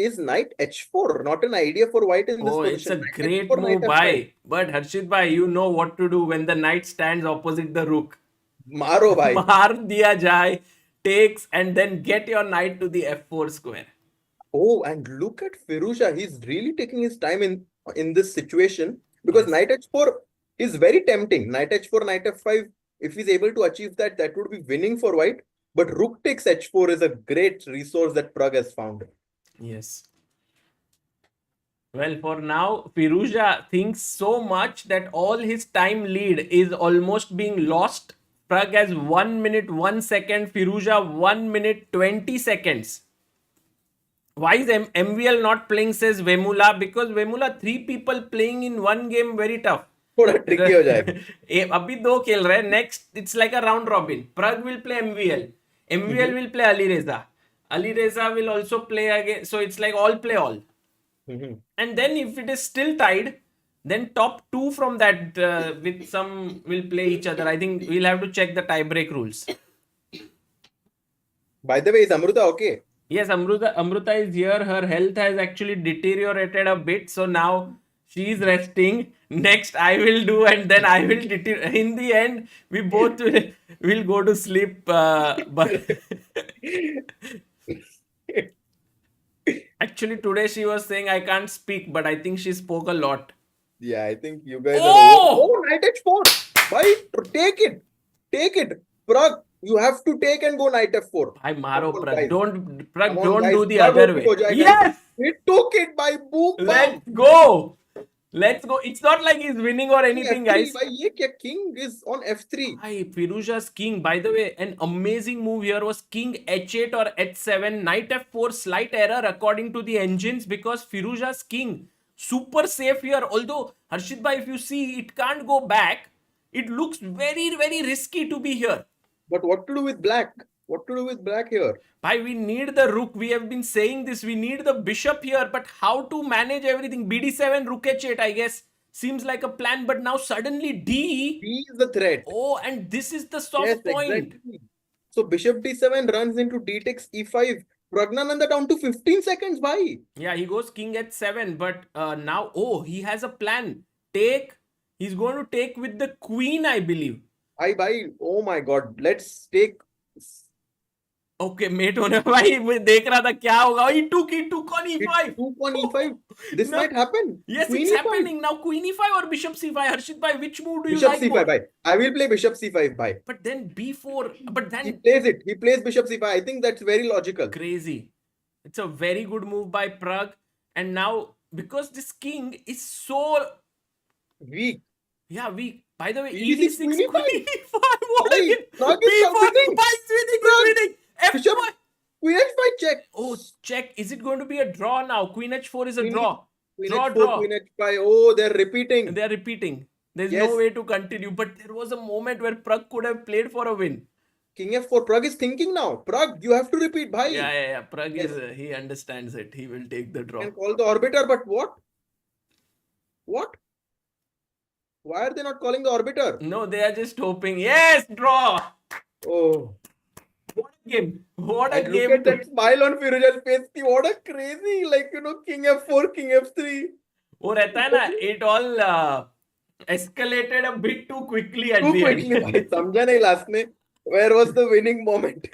is knight h4 not an idea for white in this oh it's position? a Knight great h4, move knight f5. bhai but Harshit bhai you know what to do when the knight stands opposite the rook Maro bhai. मार दिया जाए takes and then get your knight to the f4 square. Oh, and look at Firouzja. He's really taking his time in this situation because knight h4 is very tempting. Knight h4, knight f5. If he's able to achieve that, that would be winning for white. But rook takes h4 is a great resource that Pragg has found. Yes. Well, for now, Firouzja thinks so much that all his time lead is almost being lost. Pragg has 1 minute 1 second. Firouzja 1 minute 20 seconds. Why is MVL not playing, says Vemula? Because Vemula, 3 people playing in one game, very tough. थोड़ा tricky हो जाएगा. अभी 2 खेल रहे हैं. Next, it's like a round robin. Pragg will play MVL. MVL will play Alireza. Alireza will also play again. So it's like all play all. And then if it is still tied, Then top two from that with some will play each other. I think we'll have to check the tiebreak rules. By the way, is Amruta okay? Yes, Amruta is here. Her health has actually deteriorated a bit, so now she's resting. Next, I will do, and then I will deteriorate. In the end, we both will go to sleep. But actually, today she was saying I can't speak, but I think she spoke a lot. Yeah, I think you guys Oh! are. Oh, knight h4. Bhai, take it. Take it. Pragg, you have to take and go knight f4. I maro Come on, Pragg. guys. Pragg, Come on, don't guys. do the Pragg other out way. ho jayega. Yes! He took it by boom. Let's Bam. go. Let's go. It's not like he's winning or anything, F3, guys. bhai, ye kya? King is on f3. Hi, Firouzja's king. By the way, an amazing move here was king h8 or h7, knight f4, slight error according to the engines because Firouzja's king. Super safe here. Although, Harshit bhai, if you see, it can't go back. It looks very, very risky to be here. But what to do with black? What to do with black here? Bhai, we need the rook. We have been saying this. We need the bishop here. But how to manage everything? bd7, rook h8, I guess. Seems like a plan. But now suddenly D. D is the threat. Oh, and this is the soft Yes, point. exactly. So bishop d7 runs into d takes e5. Praggnanandhaa down to 15 seconds, bhai. Yeah, he goes king h7. But now, oh, he has a plan. Take. He's going to take with the queen, I believe. Bhai, oh my god. Let's take. Okay, mate होने भाई मैं देख रहा था क्या होगा. He took on It e5. took on e5. This No. might happen. Yes, Queen it's e5. happening now. Queen e5 or bishop c5. Harshit bhai, which move do you Bishop like c5, more? bhai. I will play bishop c5, bhai. But then b4. But He then plays it. He plays bishop c5. I think that's very logical. crazy. It's a very good move by Pragg. And now because this king is so Weak. weak. By the way, E6, e6, queen queen e5. e5. What Bhai, again? Pragg is b4, winning. he's winning. Bishop. f5. Queen h5 check. Oh, check. Is it going to be a draw now? Queen h4 is a Queen- draw. Queen Draw, h4, draw. queen h5. Oh, they're repeating. They are repeating. There's Yes. no way to continue. But there was a moment where Pragg could have played for a win. King f4. Pragg is thinking now. Pragg, you have to repeat, bhai. Yeah. Pragg Yes. is he understands it. He will take the draw. Can call the orbiter, but what? What? Why are they not calling the orbiter? No, they are just hoping. Yes, draw. Oh, What a game. What a and look game. at that smile on Firouzja's face. Ki What a crazy, king f4, king f3. वो रहता है ना, it all escalated a bit too quickly at Too the quickly, end. bhai. Samjha nahi last mein. Where was the winning moment?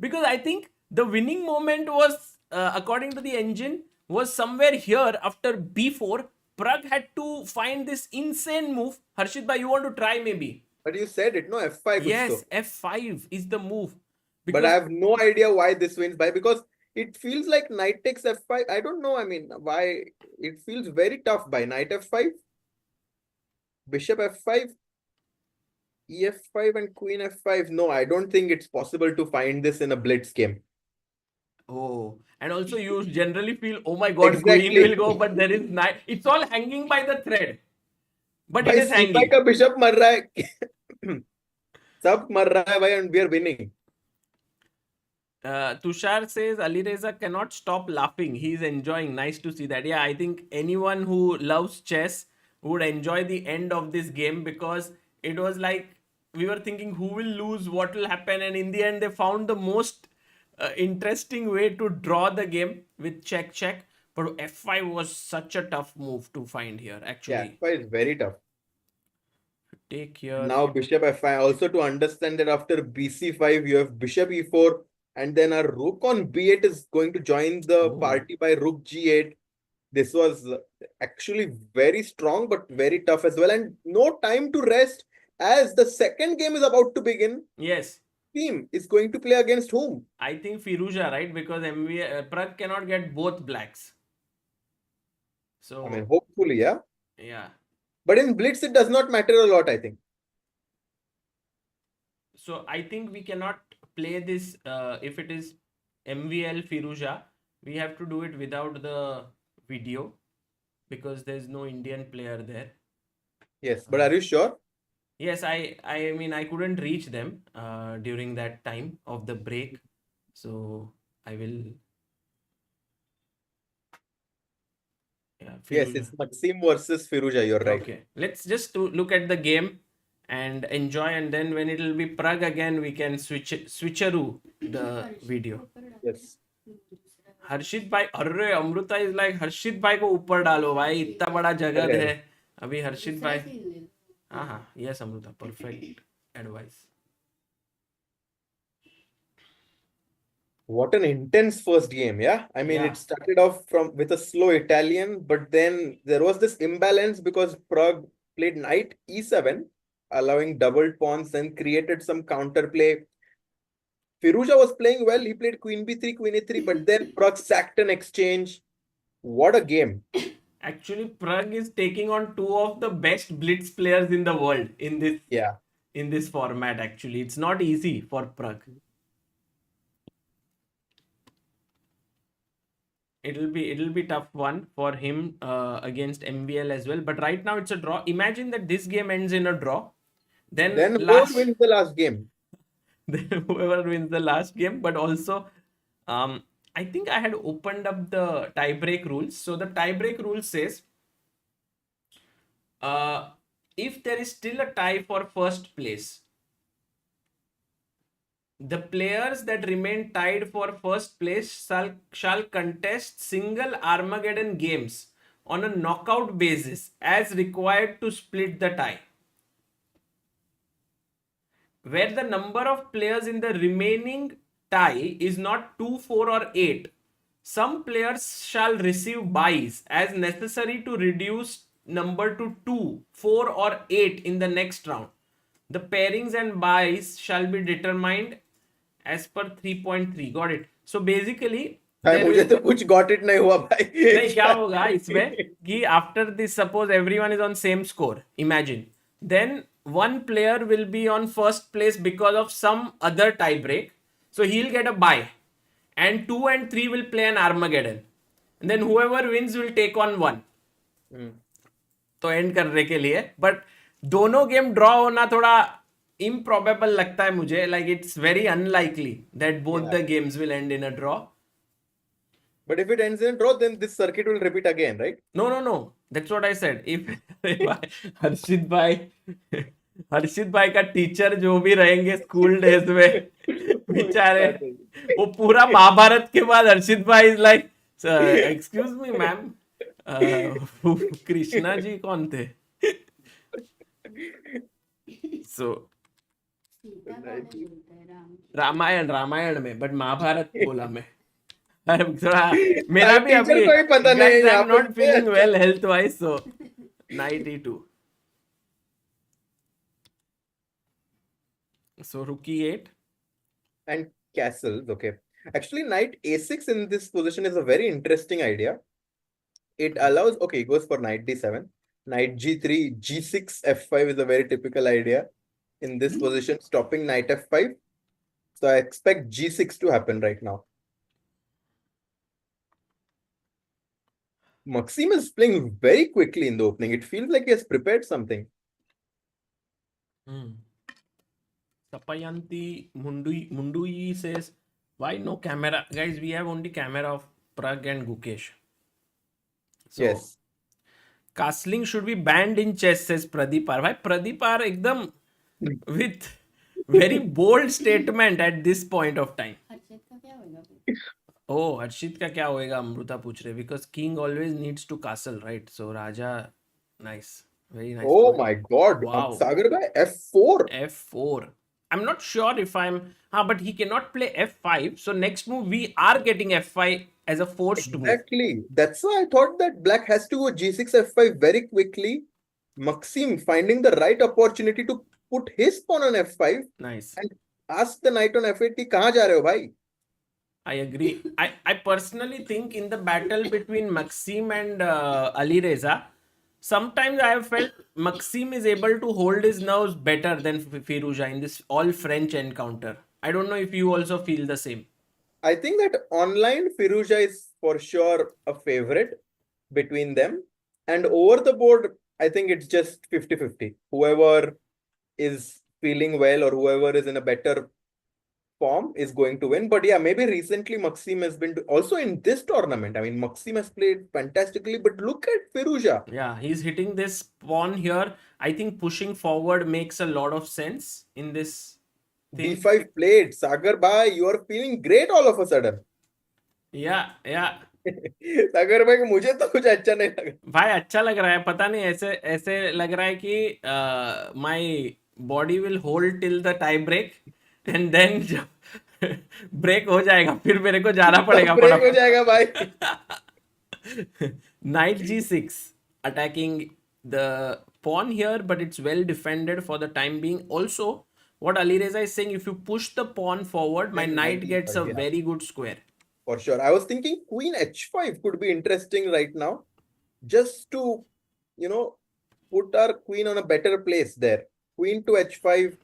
Because I think the winning moment was, according to the engine, was somewhere here after b4. Pragg had to find this insane move. Harshit bhai, you want to try maybe? But you said it, no? f5. Yes, kuch to. f5 is the move. But I have no idea why this wins by because it feels like knight takes f5. I don't know. I mean, why it feels very tough by knight f5, bishop f5, ef5, and queen f5. No, I don't think it's possible to find this in a blitz game. Oh, and also you generally feel, oh my god, Exactly. queen will go, but there is knight. It's all hanging by the thread. But Bhai, it is hanging. c5 का bishop मर रहा है. सब मर रहा है भाई, and we are winning. Tushar says Alireza cannot stop laughing. He's enjoying. Nice to see that. Yeah, I think anyone who loves chess would enjoy the end of this game because it was like we were thinking who will lose, what will happen, and in the end they found the most interesting way to draw the game with check. But f5 was such a tough move to find here. Yeah, Actually, f5 is very tough. take here. Now bishop f5. Also to understand that after bc5 you have bishop e4 and then a rook on b8 is going to join the Oh. party by rook g8. This was actually very strong but very tough as well, and no time to rest as the second game is about to begin. Yes, Team is going to play against whom? I think Firouzja, right? Because Pragg cannot get both blacks. So I mean, hopefully, yeah. yeah. But in blitz it does not matter a lot, I think. So I think we cannot play this if it is MVL Firouzja. We have to do it without the video because there's no Indian player there. Yes, but are you sure? Yes, I mean I couldn't reach them during that time of the break. So I will Yes, Firouzja. it's Maxime versus Firouzja. You're right. Okay, let's just look at the game and enjoy, and then when it will be Pragg again, we can switcheroo the video. Yes. हर्षित भाई, अरे Amrita is like हर्षित भाई को ऊपर डालो भाई, इतना बड़ा जगत है अभी हर्षित भाई. हाँ हाँ, yes Amrita, perfect advice. What an intense first game, yeah? I mean, Yeah. it started off with a slow Italian, but then there was this imbalance because Pragg played knight e7, allowing doubled pawns, and created some counterplay. Firouzja was playing well. He played queen b3, queen a3, but then Pragg sacked an exchange. What a game. Actually, Pragg is taking on two of the best blitz players in the world in this format. Actually, it's not easy for Pragg. It'll be tough one for him against MVL as well. But right now it's a draw. Imagine that this game ends in a draw. Then whoever wins the last game. Then whoever wins the last game. But also, I think I had opened up the tiebreak rules. So the tiebreak rule says, if there is still a tie for first place, the players that remain tied for first place shall contest single Armageddon games on a knockout basis as required to split the tie. Where the number of players in the remaining tie is not 2, 4 or 8, some players shall receive buys as necessary to reduce number to 2, 4 or 8 in the next round. The pairings and buys shall be determined as per 3.3. Got it? So basically, मुझे तो कुछ got it नहीं हुआ भाई. नहीं, क्या होगा इसमें कि after this, suppose everyone is on same score, imagine, then one player will be on first place because of some other tie break, so he'll get a bye, and 2 and 3 will play an Armageddon, and then whoever wins will take on 1. तो and करने के लिए, but दोनों game draw होना थोड़ा improbable लगता है मुझे. Like it's very unlikely that both the games will end in a draw. But if it ends in a draw, then this circuit will repeat again, right? No. That's what I said. If हर्षित भाई का teacher जो भी रहेंगे school days में, बेचारे, वो पूरा महाभारत के बाद हर्षित भाई is like, excuse me ma'am, Krishna ji कौन थे? So रामायण में, बट महाभारत बोला मैं. थोड़ा मेरा भी अभी पता नहीं, I am not feeling well health wise, so night e2. So rook e8 and castles. Okay, actually knight a6 in this position is a very interesting idea. It allows, okay, it goes for knight d7, knight g3, g6, f5 is a very typical idea in this position, stopping knight f5. So I expect g6 to happen right now. Maxime is playing very quickly in the opening. It feels like he has prepared something. Tapayanti Mundui says, why no camera? Guys, we have only camera of Pragg and Gukesh. So, Yes. Castling should be banned in chess, says Pradipar. Why Pradipar ekdam with very bold statement at this point of time. Oh, Harshit का क्या होएगा? अमृता पूछ रहे, because king always needs to castle, right? So Raja, nice, very nice. Oh my God! Wow. Sagar by f4. F4. I'm not sure if I'm. But he cannot play f5. So next move we are getting f5 as a forced move. Exactly. That's why I thought that black has to go g6, f5 very quickly. Maxime finding the right opportunity to put his pawn on f5. Nice. And ask the knight on f8 कि कहाँ जा रहे हो भाई? I agree. I personally think in the battle between Maxime and Alireza, sometimes I have felt Maxime is able to hold his nerves better than Firouzja in this all French encounter. I don't know if you also feel the same. I think that online Firouzja is for sure a favorite between them. And over the board, I think it's just 50-50. Whoever is feeling well or whoever is in a better form is going to win. But yeah, maybe recently Maxime has been also in this tournament. I mean, Maxime has played fantastically, but look at Firouzja. Yeah, he's hitting this pawn here. I think pushing forward makes a lot of sense in this thing. D5 played. Sagar bhai, you are feeling great all of a sudden. Yeah, yeah. सागर भाई मुझे तो कुछ अच्छा नहीं लगा. भाई अच्छा लग रहा है, पता नहीं ऐसे ऐसे लग रहा है कि my body will hold till the tie break and then जब ब्रेक हो जाएगा फिर मेरे को जाना पड़ेगा ब्रेक हो जाएगा भाई. Knight g6 attacking the pawn here, but it's well defended for the time being. Also, what Alireza is saying, if you push the pawn forward, my Then knight knight gets a e5, yeah. very good square. For sure. I was thinking Queen h5 could be interesting right now. Just to, put our queen on a better place there. Queen to h5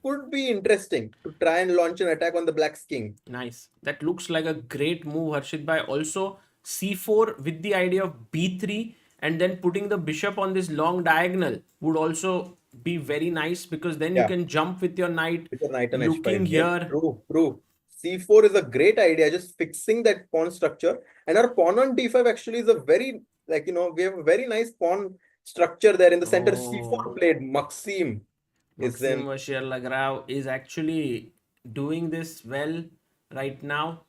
could be interesting to try and launch an attack on the black's king. Nice. That looks like a great move, Harshit bhai. Also, c4 with the idea of b3 and then putting the bishop on this long diagonal would also be very nice, because then you Yeah. can jump with your knight, With a knight and looking h5. Yeah, here. true. c4 is a great idea, just fixing that pawn structure. And our pawn on d5 actually is a very, we have a very nice pawn structure there in the center. Oh. c4 played. Maxime Maxime Vachier-Lagrave is actually doing this well right now.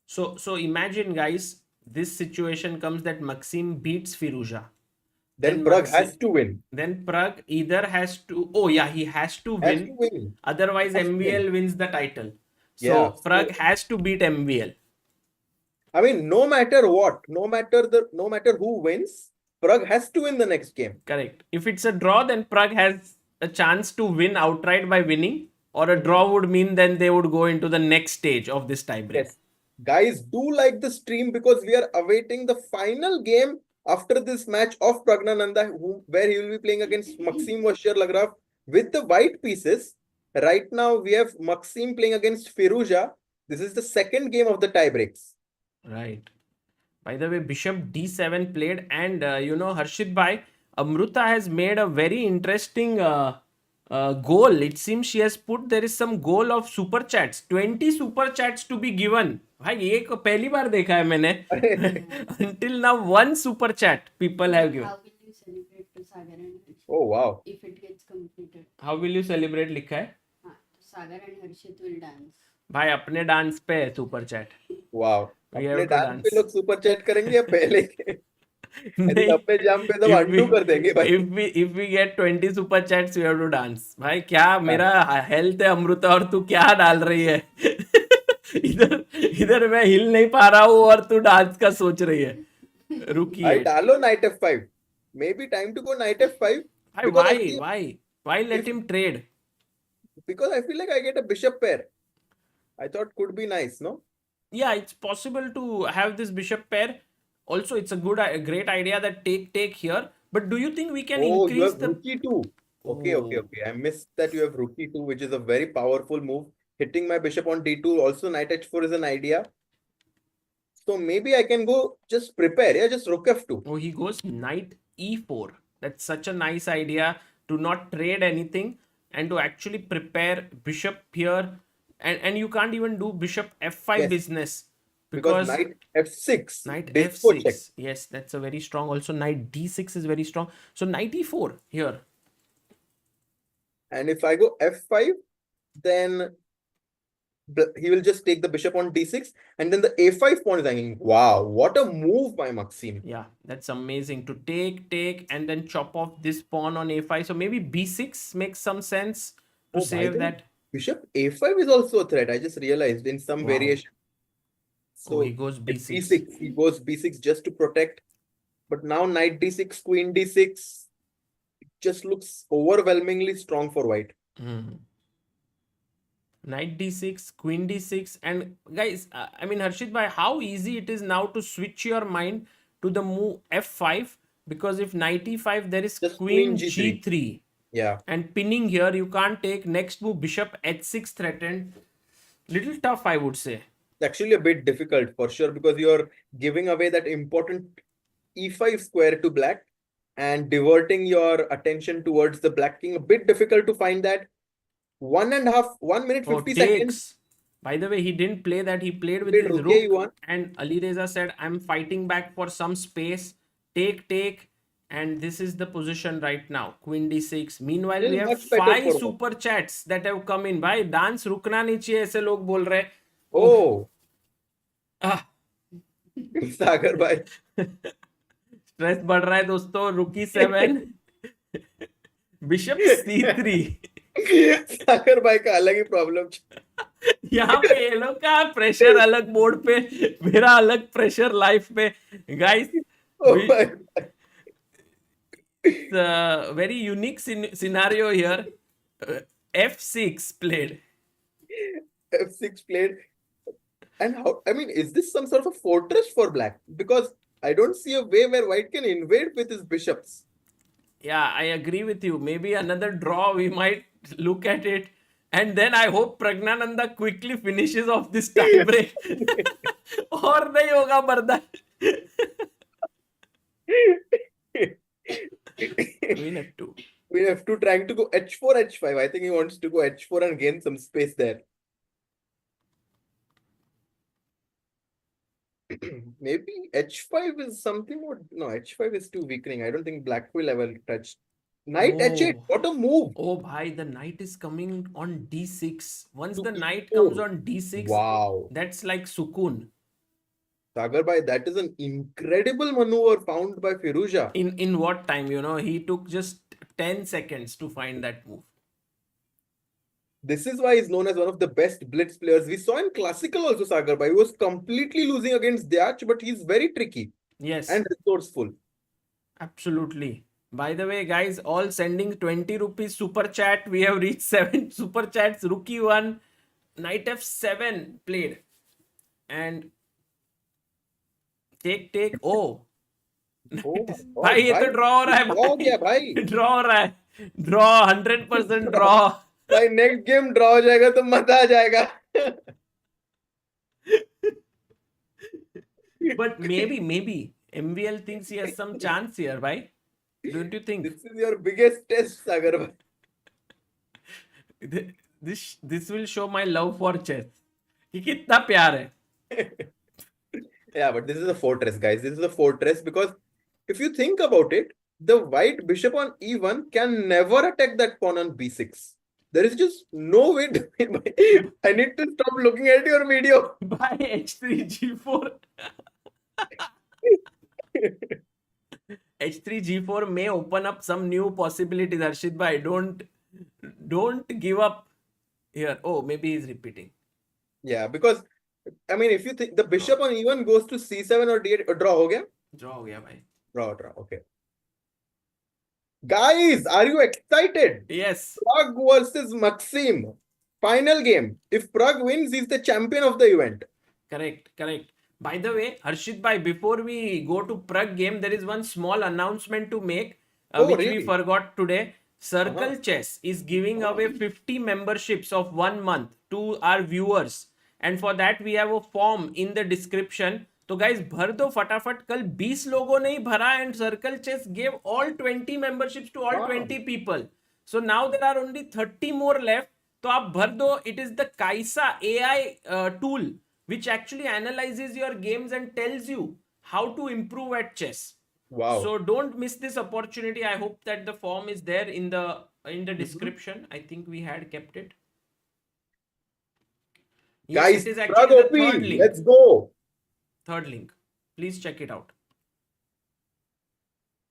So imagine, guys, this situation comes that Maxime beats Firouzja. Then Pragg has to win. Then Pragg either has to... Oh, yeah, he has to Has win. to win. Otherwise, Has to MVL wins the title. So, Yeah. Pragg has to beat MVL. I mean, no matter what, no matter who wins, Pragg has to win the next game. Correct. If it's a draw, then Pragg has a chance to win outright by winning. Or a draw would mean then they would go into the next stage of this tiebreak. Yes. Guys, do like the stream because we are awaiting the final game after this match of Praggnanandhaa, where he will be playing against Maxime Vachier-Lagrave with the white pieces. Right now, we have Maxime playing against Firouzja. This is the second game of the tiebreaks. Right. By the way, Bishop d7 played, and Harshit bhai, Amruta has made a very interesting goal. It seems she has put there is some goal of super chats, 20 super chats to be given. भाई ये को पहली बार देखा है मैंने. Until now, one super chat people have given. How will you celebrate to Sagar and Harshit Oh, wow. if it gets completed? How will you celebrate लिखा है. हाँ, Sagar and Harshit will dance. भाई अपने dance पे है super chat. Wow. We have अपने to dance dance. पे लोग सुपर चैट करेंगे या पहले के? नहीं. अपने जाम पे तो अनडू कर देंगे भाई. If we get 20 super chats, we have to dance. भाई क्या मेरा हेल्थ है अमृता और तू क्या डाल रही है. इधर मैं हिल नहीं पा रहा हूँ और तू डांस का सोच रही है. रुकिए. भाई डालो knight f5. Maybe time to go knight f5. Why let him trade? Because I feel like I get a bishop pair. I thought could be nice, no? Yeah, it's possible to have this bishop pair. Also, it's a great idea that take here. But do you think we can You increase have the... rook e2. Okay. I missed that you have rook e2, which is a very powerful move. Hitting my bishop on d2. Also, knight h4 is an idea. So maybe I can go just prepare. Yeah, just rook f2. Oh, he goes knight e4. That's such a nice idea to not trade anything and to actually prepare bishop here. And you can't even do bishop f5 Yes. business. Because knight f6. Knight dispo f6. check. Yes, that's a very strong. Also, knight d6 is very strong. So, knight e4 here. And if I go f5, then he will just take the bishop on d6. And then the a5 pawn is hanging. Wow, what a move by Maxime. Yeah, that's amazing. To take, and then chop off this pawn on a5. So, maybe b6 makes some sense to Oh, by save the way, that. Bishop a5 is also a threat. I just realized in some Wow. variation. So Oh, he goes it's b6. b6. He goes b6 just to protect. But now knight d6, queen d6. It just looks overwhelmingly strong for white. Knight d6, queen d6. And guys, I mean, Harshit bhai, how easy it is now to switch your mind to the move f5. Because if knight e5, there is Just queen queen g3. g3. Yeah. And pinning here, you can't take. Next move, bishop h6 threatened. Little tough, I would say. Actually a bit difficult for sure because you're giving away that important e5 square to black and diverting your attention towards the black king. A bit difficult to find that. 1 minute Oh, 50 seconds. takes. By the way, he didn't play that. He played with Played his rook rook. A1. And Alireza said, I'm fighting back for some space. Take. And this is the position right now. Queen d6. Meanwhile, we Still have much better 5 for super chats that have come in. Bhai, dance रुकना नहीं चाहिए ऐसे लोग बोल रहे. Oh, Ah, Sagar bhai. Stress बढ़ रहा है दोस्तों. रुकी 7. Bishop c3. सागर भाई का अलग ही प्रॉब्लम. यहाँ पे ये लोग का प्रेशर अलग बोर्ड पे, मेरा अलग प्रेशर लाइफ पे. Guys, Oh my God. very unique scenario here. F6 played. F6 played. And how, I mean, is this some sort of a fortress for black? Because I don't see a way where white can invade with his bishops. Yeah, I agree with you. Maybe another draw, we might look at it. And then I hope Praggnanandhaa quickly finishes off this tiebreak. और नहीं होगा बर्दाश्त. Queen f2. Queen f2 trying to go h4, h5. I think he wants to go h4 and gain some space there. Maybe h5 is something more. No, h5 is too weakening. I don't think black will ever touch. Knight h8. Oh. What a move. Oh, bhai, the knight is coming on d6. Once the knight Oh. comes on d6, Wow. that's like sukoon. Sagar bhai, that is an incredible maneuver found by Firouzja. In what time? He took just 10 seconds to find that move. This is why he's known as one of the best blitz players. We saw in classical also, Sagar bhai. He was completely losing against Deac, but he's very tricky Yes, and resourceful. absolutely. By the way, guys, all sending 20 rupees super chat. We have reached 7 super chats. Rookie 1, knight f7 played. And take. Oh. Oh my भाई ये God, तो draw हो रहा है draw हो गया भाई. Draw हो रहा है. Draw 100% draw. भाई नेक्स्ट गेम ड्रॉ हो जाएगा तो मजा आ जाएगा. But maybe MVL thinks he has some chance here, right? Don't you think? This is your biggest test, Sagar bhai. This will show my love for chess. कि कितना प्यार है. Yeah, but this is a fortress, guys. This is a fortress because if you think about it, the white bishop on e1 can never attack that pawn on b6. There is just no way to. I need to stop looking at your video. By h3 g4. h3 g4 may open up some new possibilities. Harshit bhai, don't give up here. Oh, maybe he's repeating. Yeah, because I mean, if you think the bishop on e1 goes to c7 or d8, draw ho gaya? Draw हो गया भाई. Draw. Okay. Guys, are you excited? Yes. Pragg versus Maxime. Final game. If Pragg wins, he's the champion of the event. Correct. By the way, Harshit bhai, before we go to Pragg game, there is one small announcement to make, which we really? forgot today. Circle Chess is giving away 50 memberships of 1 month to our viewers. And for that, we have a form in the description. तो guys, भर दो फटाफट. कल 20 लोगों ने ही भरा and Circle Chess gave all 20 memberships to all 20 people. So now there are only 30 more left. तो आप भर दो. It is the Kaisa AI tool which actually analyzes your games and tells you how to improve at chess. Wow. So don't miss this opportunity. I hope that the form is there in the description. I think we had kept it. Yes, Guys, it is Pragg actually the OP, third link. let's go. Third link. Please check it out.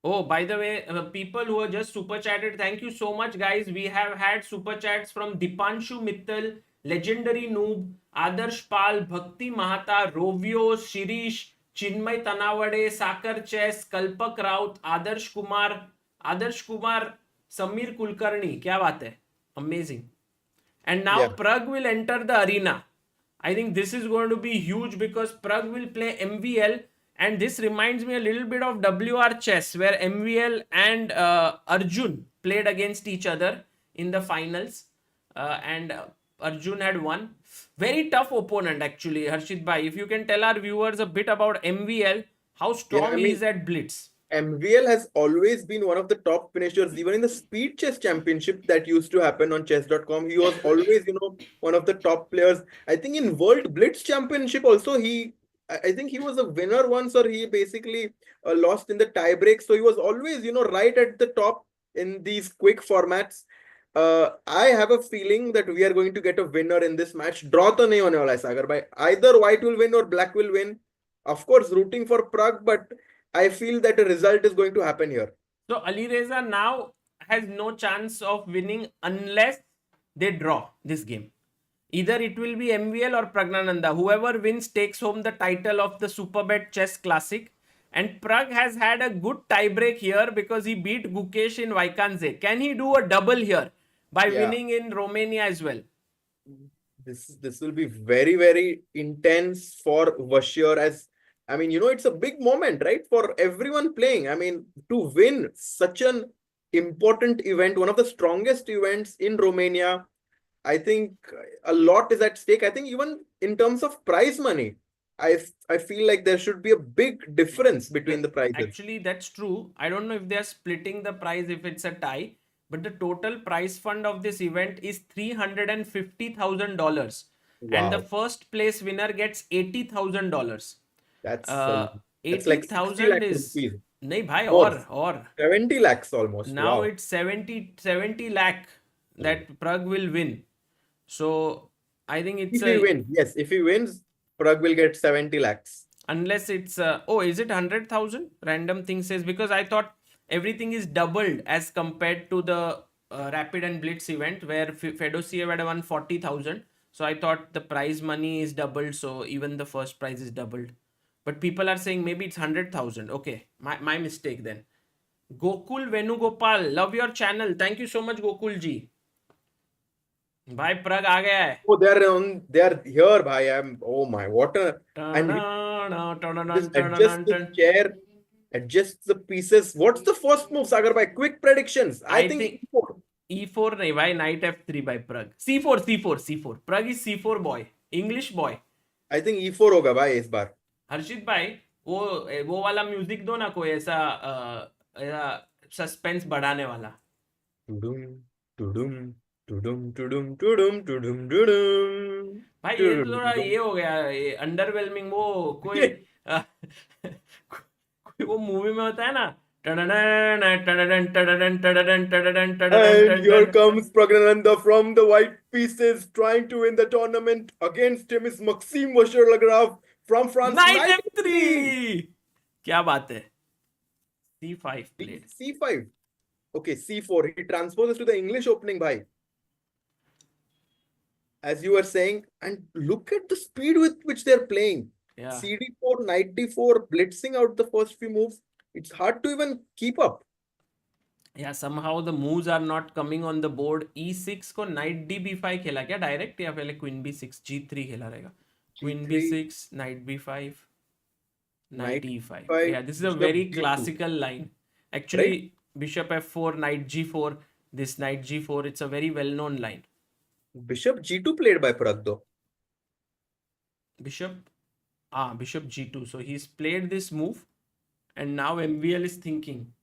Oh, by the way, people who are just super chatted, thank you so much, guys. We have had super chats from Dipanshu Mittal, Legendary Noob, Adarsh Pal, Bhakti Mahata, Rovio, Shirish, Chinmay Tanawade, Sakar Chess, Kalpak Raut, Adarsh Kumar, Samir Kulkarni. क्या बात है? Amazing. And now Pragg will enter the arena. I think this is going to be huge because Pragg will play MVL, and this reminds me a little bit of WR chess where MVL and Arjun played against each other in the finals, and Arjun had won. Very tough opponent actually, Harshit bhai. If you can tell our viewers a bit about MVL, how strong he is at Blitz. MVL has always been one of the top finishers, even in the speed chess championship that used to happen on chess.com. He was always, one of the top players. I think in World Blitz Championship also, I think he was a winner once, or he basically lost in the tiebreak. So he was always, right at the top in these quick formats. I have a feeling that we are going to get a winner in this match. Draw to nahi hone wala hai, Sagar bhai. Either white will win or black will win. Of course, rooting for Pragg, but I feel that a result is going to happen here. So Alireza now has no chance of winning unless they draw this game. Either it will be MVL or Praggnanandhaa. Whoever wins takes home the title of the Superbet Chess Classic. And Pragg has had a good tiebreak here because he beat Gukesh in Vaikanze. Can he do a double here by winning in Romania as well? This will be very, very intense for Vachier, as I mean, it's a big moment, right? For everyone playing. I mean, to win such an important event, one of the strongest events in Romania, I think a lot is at stake. I think even in terms of prize money, I feel like there should be a big difference between the prizes. Actually, that's true. I don't know if they're splitting the prize if it's a tie, but the total prize fund of this event is $350,000. And the first place winner gets $80,000. That's like 80,000 lakhs is rupees. nahi bhai, More. or 70 lakhs almost. now Wow. it's 70 lakh that Pragg will win. So I think it's If he wins, yes, if he wins, Pragg will get 70 lakhs. unless it's is it 100,000? Random thing says, because I thought everything is doubled as compared to the Rapid and Blitz event where Fedosiev had won 40,000. So I thought the prize money is doubled, so even the first prize is doubled. But people are saying maybe it's 100,000. Okay, my mistake then. Gokul Venugopal, love your channel. Thank you so much, Gokul ji. Bhai, Pragg aa gaya hai. Oh, they are here, bhai. Oh my, what a, and just adjust the chair, adjust the pieces. What's the first move, Sagar bhai? Quick predictions. I think E4. E4 nahi bhai, knight F3 by Pragg. C4. Pragg is C4 boy, English boy. I think E4 होगा भाई इस बार. हर्षित भाई, वो वाला music दो ना, कोई ऐसा सस्पेंस बढ़ाने वाला. भाई ये तो थोड़ा ये हो गया, अंडरवेलमिंग. वो कोई वो मूवी में होता है ना. And here comes Praggnanandhaa from the white pieces, trying to win the tournament. Against him is Maxime Vachier-Lagrave from France. Knight F3. क्या बात है. C5 played. C5. Okay, C4. He transposes to the English opening, bhai. As you were saying, and look at the speed with which they're playing. Yeah. CD4, Knight D4, blitzing out the first few moves. It's hard to even keep up. Yeah, somehow the moves are not coming on the board. E6 को Knight D B5 खेला क्या direct, या पहले Queen B6 G3 खेला रहेगा? Queen B6, Knight B5, Knight E5. Yeah, this is a very classical line. Actually, right? Bishop F4, Knight G4, this Knight G4, it's a very well-known line. Bishop G2 played by Pragg though. Bishop G2. So he's played this move, and now MVL is thinking.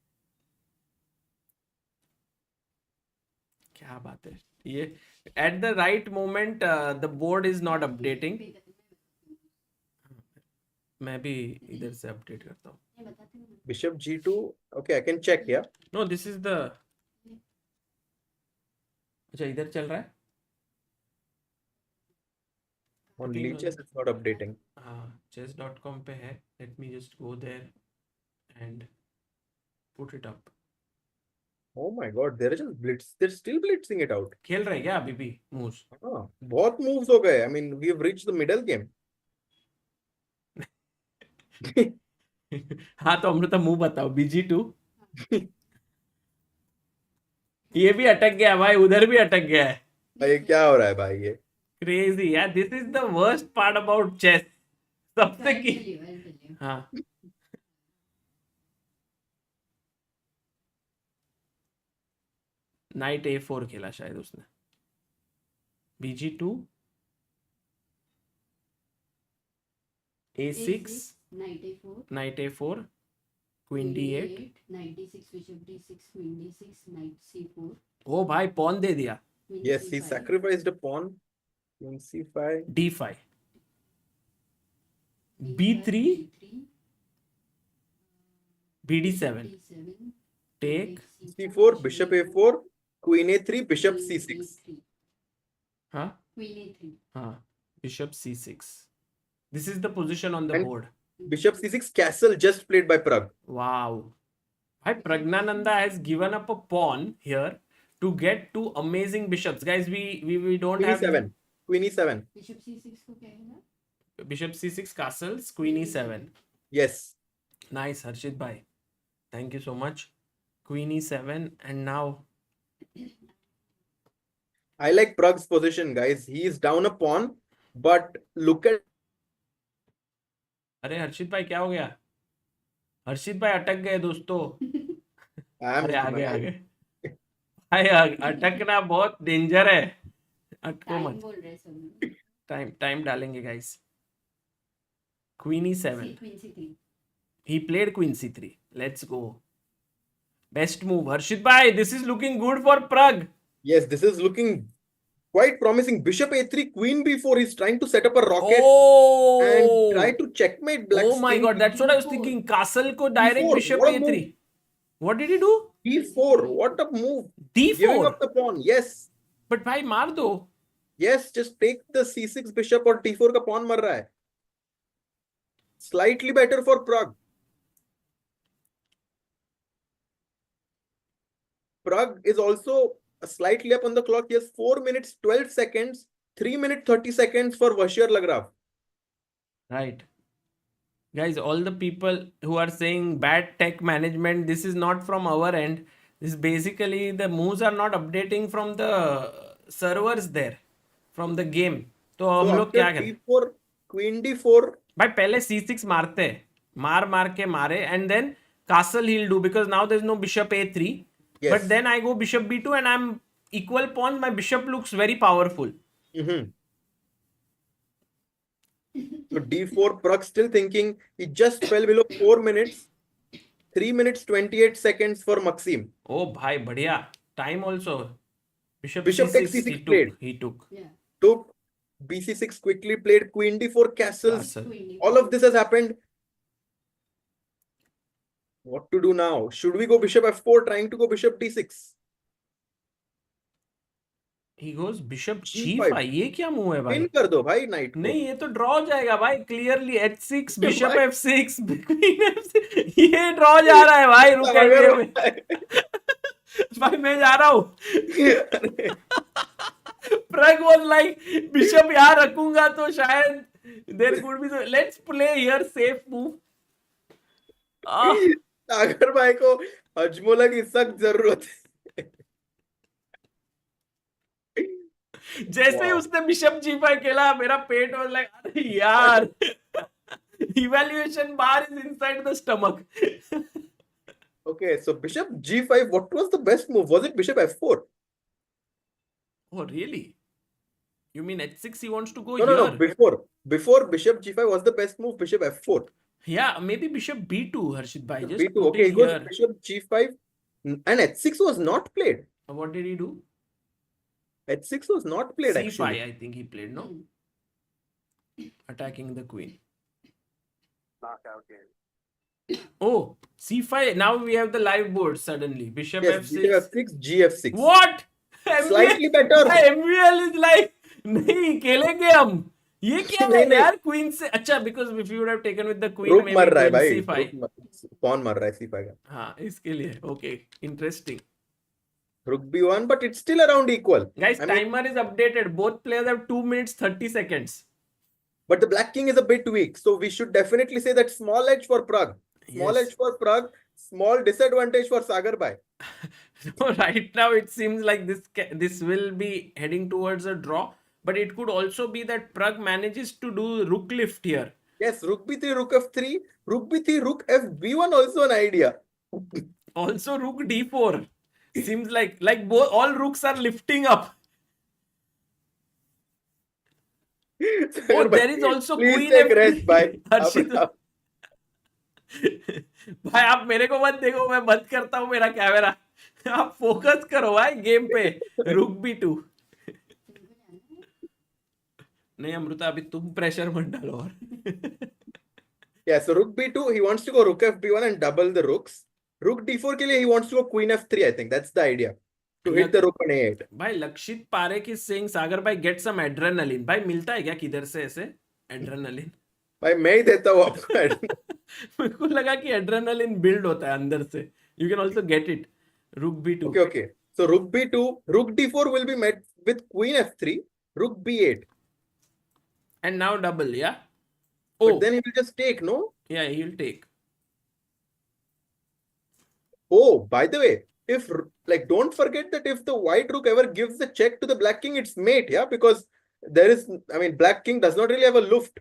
क्या बात है ये. At the right moment, the board is not updating. मैं भी इधर से update करता हूँ. Bishop G2. Okay, I can check. Yeah. No, this is the. अच्छा इधर चल रहा है. On Leeches, it's not updating. Chess.com पे है. Let me just go there and put it up. Oh my God, they're still blitzing it out. खेल रहे क्या अभी भी moves? हाँ, बहुत moves हो गए. I mean, we have reached the middle game. हाँ तो अमृता मूव बताओ. BG2. ये भी अटक गया भाई, उधर भी अटक गया है. भाई क्या हो रहा है भाई ये? Crazy, yeah. This is the worst part about chess. सबसे की. हाँ. Knight A4 खेला शायद उसने. BG2. A6. Knight A4. Queen D8. 96 bishop d6 queen d6 knight c4 ओ भाई pawn दे दिया. queen Yes, he c5 sacrificed a pawn. Queen c5. D5. d5 B3. d3 BD7. d7 Take. c4, bishop a4, queen a3, bishop c6. Huh? queen a3 Huh. Bishop C6. This is the position on the And- board. Bishop c6, castle just played by Pragg. Wow. Why Praggnanandhaa has given up a pawn here to get two amazing bishops. Guys, we don't Queen have e7. Queen e7. bishop c6 को क्या है ना Bishop C6 castles, Queen E7. Yes. Nice, Harshit bhai. Thank you so much. Queen E7 and now I like Pragg's position, guys. He is down a pawn, but look at अरे हर्षित भाई क्या हो गया? हर्षित भाई अटक गए दोस्तों. I am अरे आगे आगे. भाई अटकना बहुत डेंजर है. अटको टाइम मत. बोल रहे सब लोग टाइम डालेंगे guys. Queen E7. queen c3 He played Queen C3. Let's go. Best move. Harshit bhai, this is looking good for Pragg. yes, this is looking quite promising. Bishop a3, queen b4. He's trying to set up a rocket and try Oh, to checkmate black's oh my king. god, that's what I was thinking. Castle ko direct D4, bishop what a A3. move. What did he do? d4. What a move. Giving D4. up the pawn. Yes. But bhai maar do. Yes, just take the c6 bishop और d4 का pawn मर रहा है. Slightly better for Pragg. Pragg is also slightly up on the clock. He has 4 minutes 12 seconds, 3 minutes 30 seconds for Vachier-Lagrave. Right. Guys, all the people who are saying bad tech management, this is not from our end. This basically the moves are not updating from the servers there, from the game. तो हम लोग क्या after करें? d4, queen d4. भाई पहले C6 मारते हैं. मार के मारे and then castle he'll do because now there's no bishop A3. Yes. But then I go bishop B2 and I'm equal pawns. My bishop looks very powerful. Mhm. So d4, Pragg still thinking. He just fell below 4 minutes. 3 minutes 28 seconds for Maxime. Oh भाई बढ़िया. Time also. Bishop takes C6 C6 played. he took. yeah Took bc6 quickly played, queen d4, castles. Castle. queen d4 All of this has happened. What to do now? Should we go bishop f4, trying to go bishop d6? He goes bishop G5. G5. ये क्या move है भाई? Pin कर दो भाई knight को. नहीं ये तो ड्रॉ हो जाएगा भाई. Clearly H6 bishop भाई. F6 queen F6 ये ड्रॉ जा रहा है भाई. रुक सागर में भाई मैं जा रहा हूँ. Pragg was like bishop यहाँ रखूंगा तो शायद there could be let's play here safe move. सागर भाई को हजमोला की सख्त जरूरत है. जैसे ही उसने बिशप G5 खेला मेरा पेट was like अरे यार evaluation bar is inside the stomach. Okay, so bishop g5. What was the best move? Was it bishop f4? Oh really? You mean H6 he wants to go No, here? no. Before bishop g5 was the best move. Bishop f4. Yeah, maybe bishop B2, Harshit bhai. Just b2. put Okay, he it goes here. bishop g5, and h6 was not played. What did he do? h6 was not played C5 actually. I think he played, no? Attacking the queen. Oh, C5. Now we have the live board suddenly. Bishop Yes, F6. bishop f6, gf6. What? Slightly better. MVL is like नहीं खेलेंगे हम. ये क्या है नहीं, यार queen से अच्छा because if you would have taken with the queen रुक maybe मर रहा है queen भाई. C5. कौन मर रहा है c5 का? हाँ इसके लिए okay interesting. Rook b1, but it's still around equal. Guys, I mean, timer is updated. Both players have 2 minutes 30 seconds. but the black king is a bit weak, so we should definitely say that small edge for Pragg. Small Yes. edge for Pragg. Small disadvantage for Sagar bhai. So right now it seems like this will be heading towards a draw, but it could also be that Pragg manages to do rook lift here. Yes, rook b3, rook f3, rook b3, rook fb1 also an idea. Also rook d4. Seems like both all rooks are lifting up. Sagar Oh, bhai, there is also please queen take f3. rest, bhai. Harshit. भाई आप मेरे को मत देखो, मैं बंद करता हूँ मेरा कैमरा। आप फोकस करो भाई गेम पे। रुक भी टू। नहीं अमृता, अभी तुम प्रेशर मत डालो और। Yeah, so rook b2, he wants to go rook fb1 and double the rooks. Rook d4 के लिए he wants to go queen f3, I think. That's the idea. To hit the rook on a8. भाई लक्षित Parekh is saying सागर भाई get some adrenaline. भाई मिलता है क्या किधर से ऐसे एड्रेनलिन? भाई मैं ही देता हूँ आपको। मेरे को लगा कि एड्रेनलिन बिल्ड होता है अंदर से। You can also get it. रुक b2। Okay. So rook b2, rook d4 will be met with queen f3, rook b8. And now double, yeah? But Oh, then he will just take, no? yeah, he'll take. Oh, by the way, if like don't forget that if the white rook ever gives the check to the black king, it's mate, yeah, because there is, I mean, black king does not really have a luft.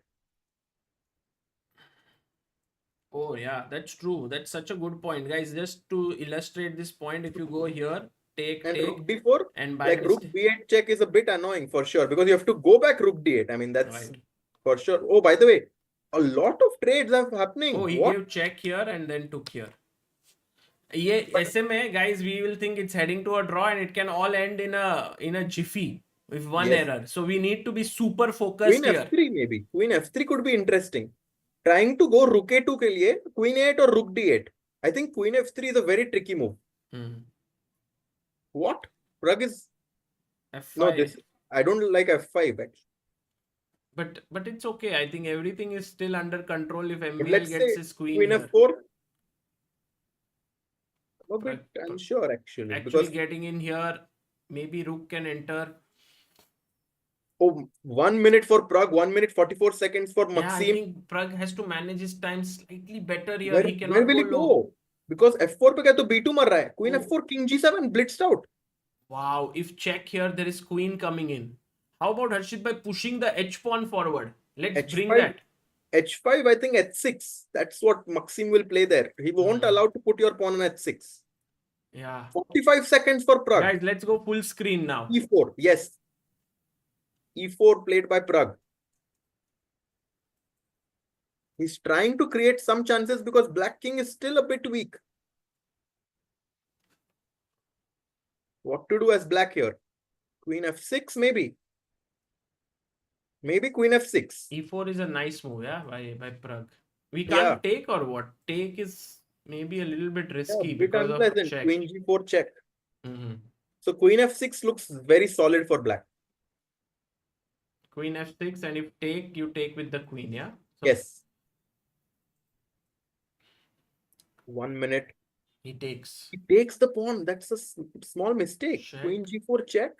Oh, yeah, that's true. That's such a good point, guys. Just to illustrate this point, if you go here, take, And take, rook d4, and by like rook mistake, b8 check is a bit annoying for sure because you have to go back rook d8. I mean, that's right. for sure. Oh, by the way, a lot of trades are happening. Oh, he What? gave check here and then took here. ये ऐसे में, guys, we will think it's heading to a draw and it can all end in a jiffy with one Yes. error. So we need to be super focused Queen here. f3 maybe. Queen f3 could be interesting. Trying to go rook a2 के लिए queen a8 or rook d8. I think queen f3 is a very tricky move. Hmm. What? Pragg is F5. no this. I don't like f5 actually. But it's okay. I think everything is still under control if But MVL let's gets say his queen queen here. f4. I'm a bit But- unsure actually Actually because getting in here, maybe rook can enter. oh, 1 minute for Pragg, 1 minute 44 seconds for Yeah, I Maxime. think Pragg has to manage his time slightly better here. Where, He where cannot will go he low. go? Because f4 पे क्या तो b2 मर रहा है. Queen Oh. f4, king g7, blitzed out. Wow, if check here, there is queen coming in. How about Harshit by pushing the h pawn forward? Let's bring h5, that. h5, I think h6. That's what Maxime will play there. He won't Hmm. allow to put your pawn on h6. Yeah. 45 seconds for Pragg. Guys, let's go full screen now. e4, yes. e4 played by Pragg. He's trying to create some chances because black king is still a bit weak. What to do as black here? Queen f6 maybe. Maybe queen f6. E4 is a nice move, yeah, by Pragg. We Yeah. can't take or what? Take is maybe a little bit risky Yeah, bit because of unpleasant. check. Queen g4 check. Mhm. So queen f6 looks very solid for black. Queen f6, and if take, you take with the queen, yeah? So Yes. 1 minute. he takes. He takes the pawn. That's a small mistake. Check. Queen g4 check.